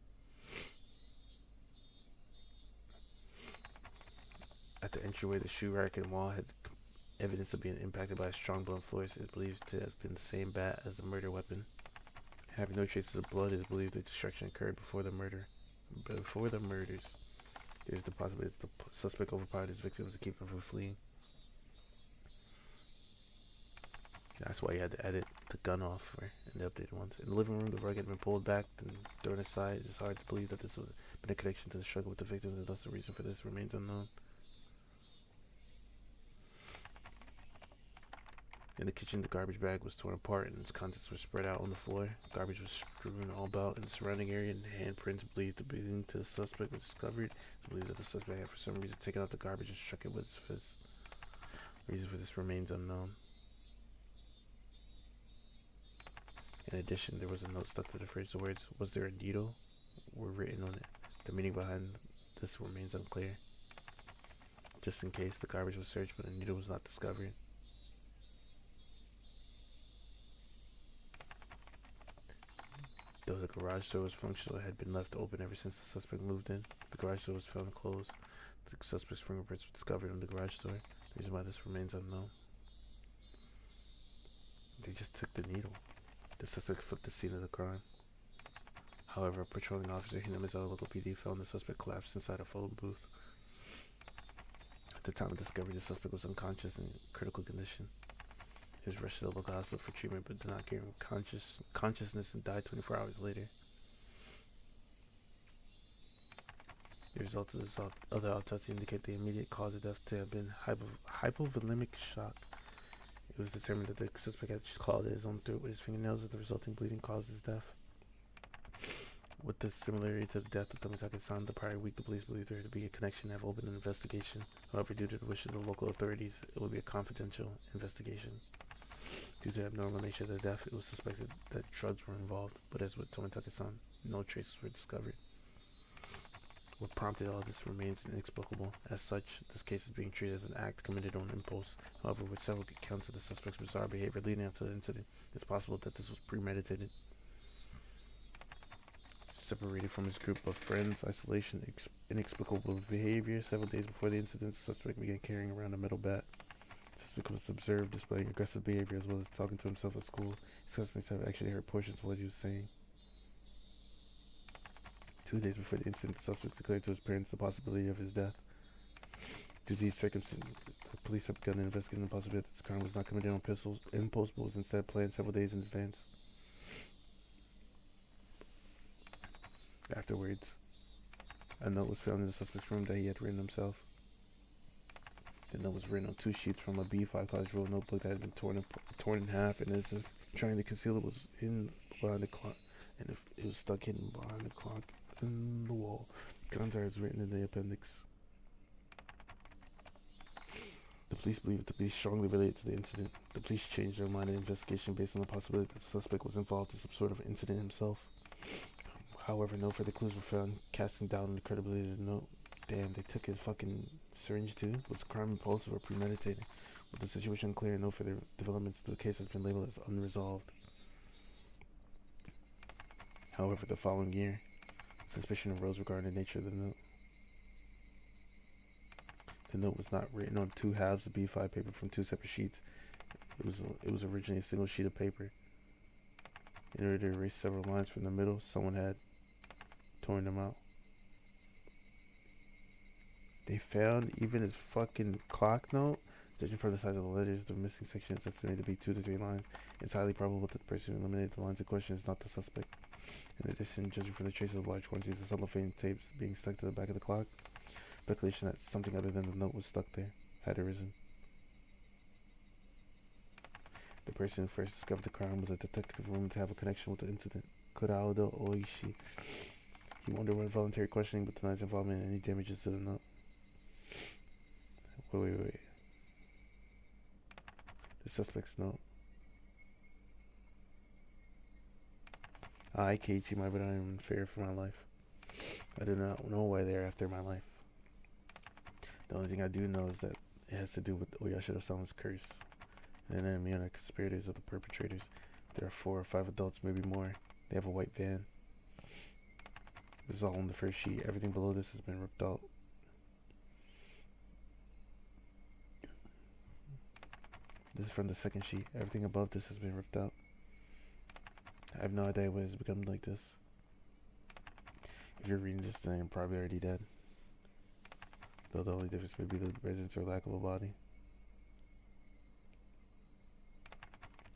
At the entryway, the shoe rack and wall had evidence of being impacted by a strong blow on floors. It is believed to have been the same bat as the murder weapon. Having no traces of blood, it is believed the destruction occurred before the murders. There is the possibility that the suspect overpowered his victims to keep them from fleeing. That's why he had to edit the gun off in the updated ones. In the living room, the rug had been pulled back and thrown aside. It is hard to believe that this would have been a connection to the struggle with the victims, and thus the reason for this remains unknown. In the kitchen, the garbage bag was torn apart and its contents were spread out on the floor. Garbage was strewn all about in the surrounding area, and handprints belonging to the suspect were discovered. It's believed that the suspect had for some reason taken out the garbage and struck it with his fist. The reason for this remains unknown. In addition, there was a note stuck to the fridge. The words, "Was there a needle?" were written on it. The meaning behind this remains unclear. Just in case, the garbage was searched, but a needle was not discovered. Though the garage door was functional, it had been left open ever since the suspect moved in. The garage door was found closed. The suspect's fingerprints were discovered on the garage door. The reason why this remains unknown. They just took the needle. The suspect flipped the scene of the crime. However, a patrolling officer, Hinamizawa local PD, found the suspect collapsed inside a phone booth. At the time of discovery, the suspect was unconscious and in critical condition. He was rushed to the local hospital for treatment, but did not gain consciousness and died 24 hours later. The results of the autopsy indicate the immediate cause of death to have been hypovolemic shock. It was determined that the suspect had clawed at his own throat with his fingernails, and the resulting bleeding caused his death. With this similarity to the death of Tomitake-san, the prior week the police believed there to be a connection and have opened an investigation. However, due to the wishes of the local authorities, it will be a confidential investigation. Due to the abnormal nature of the death, it was suspected that drugs were involved, but as with Tomitake-san, no traces were discovered. What prompted all this remains inexplicable. As such, this case is being treated as an act committed on impulse. However, with several accounts of the suspect's bizarre behavior leading up to the incident, it's possible that this was premeditated. Separated from his group of friends, isolation, inexplicable behavior. Several days before the incident, the suspect began carrying around a metal bat. The suspect was observed displaying aggressive behavior as well as talking to himself at school. His classmates have actually heard portions of what he was saying. 2 days before the incident, the suspect declared to his parents the possibility of his death. Due to these circumstances, the police have begun investigating the possibility that this crime was not committed on impulse, but was instead planned several days in advance. Afterwards, a note was found in the suspect's room that he had written himself. The note was written on 2 sheets from a B5 college roll notebook that had been torn in half, and as if trying to conceal it was hidden behind the clock, and if it was stuck hidden behind the clock in the wall. Contact is written in the appendix. The police believe it to be strongly related to the incident. The police changed their mind in the investigation based on the possibility that the suspect was involved in some sort of incident himself. However, no further clues were found, casting doubt on the credibility of the note. Damn, they took his fucking syringe too? Was the crime impulsive or premeditated? With the situation unclear, no further developments, the case has been labeled as unresolved. However, the following year, suspicion arose regarding the nature of the note. The note was not written on 2 halves of B5 paper from 2 separate sheets. It was originally a single sheet of paper. In order to erase several lines from the middle, someone had torn them out. They found even his fucking clock note. Judging from the size of the letters, the missing section is estimated to be 2 to 3 lines. It's highly probable that the person who eliminated the lines in question is not the suspect. In addition, judging from the traces of large quantities of cellophane tapes being stuck to the back of the clock, speculation that something other than the note was stuck there. had arisen. The person who first discovered the crime was a detective rumored to have a connection with the incident, Kurado Oishi. He wondered what voluntary questioning but denies involvement in any damages to the note. Wait. The suspect's note. I, Keiichi Maibara, am in fear for my life. I do not know why they are after my life. The only thing I do know is that it has to do with Oyashiro-sama's curse. And enemy and are conspirators of the perpetrators. There are 4 or 5 adults, maybe more. They have a white van. This is all on the first sheet. Everything below this has been ripped out. This is from the second sheet. Everything above this has been ripped out. I have no idea what has become like this. If you're reading this, then I'm probably already dead. Though the only difference may be the presence or lack of a body.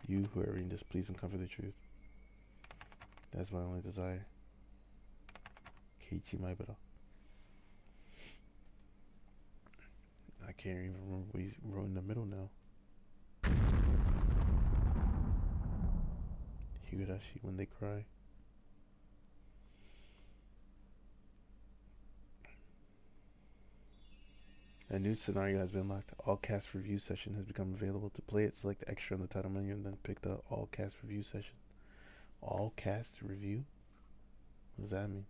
You who are reading this, please uncover the truth. That's my only desire. Keiichi Maibara. I can't even remember what he wrote in the middle now. Higurashi, when they cry. A new scenario has been locked. All cast review session has become available. To play it, select extra on the title menu and then pick the all cast review session. All cast review? What does that mean?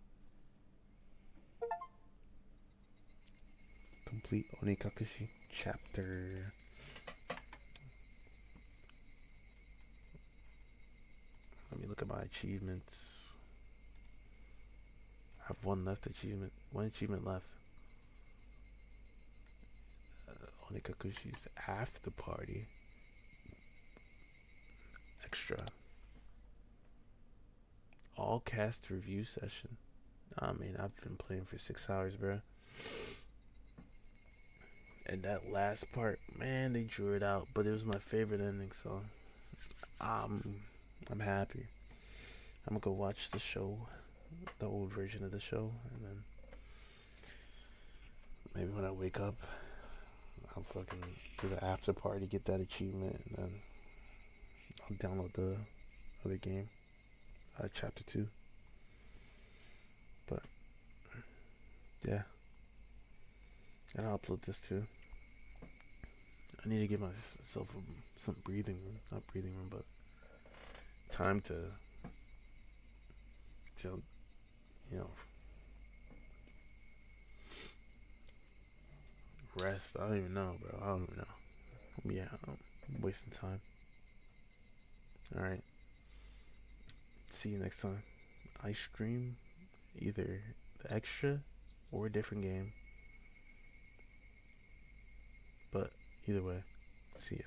Complete Onikakushi chapter. Let me look at my achievements. I have one achievement left. Onikakushi's after party. Extra. All cast review session. I mean, I've been playing for 6 hours, bro. And that last part, man, they drew it out, but it was my favorite ending, so I'm happy. I'm gonna go watch the show, the old version of the show, and then maybe when I wake up, I'll fucking do the after party, get that achievement, and then I'll download the other game, chapter 2. But yeah, and I'll upload this too. I need to give myself some breathing room, not breathing room, but time to you know, rest. I don't even know, bro. I don't even know. Yeah, I'm wasting time. Alright. See you next time. Ice cream, either the extra or a different game. But either way, see ya.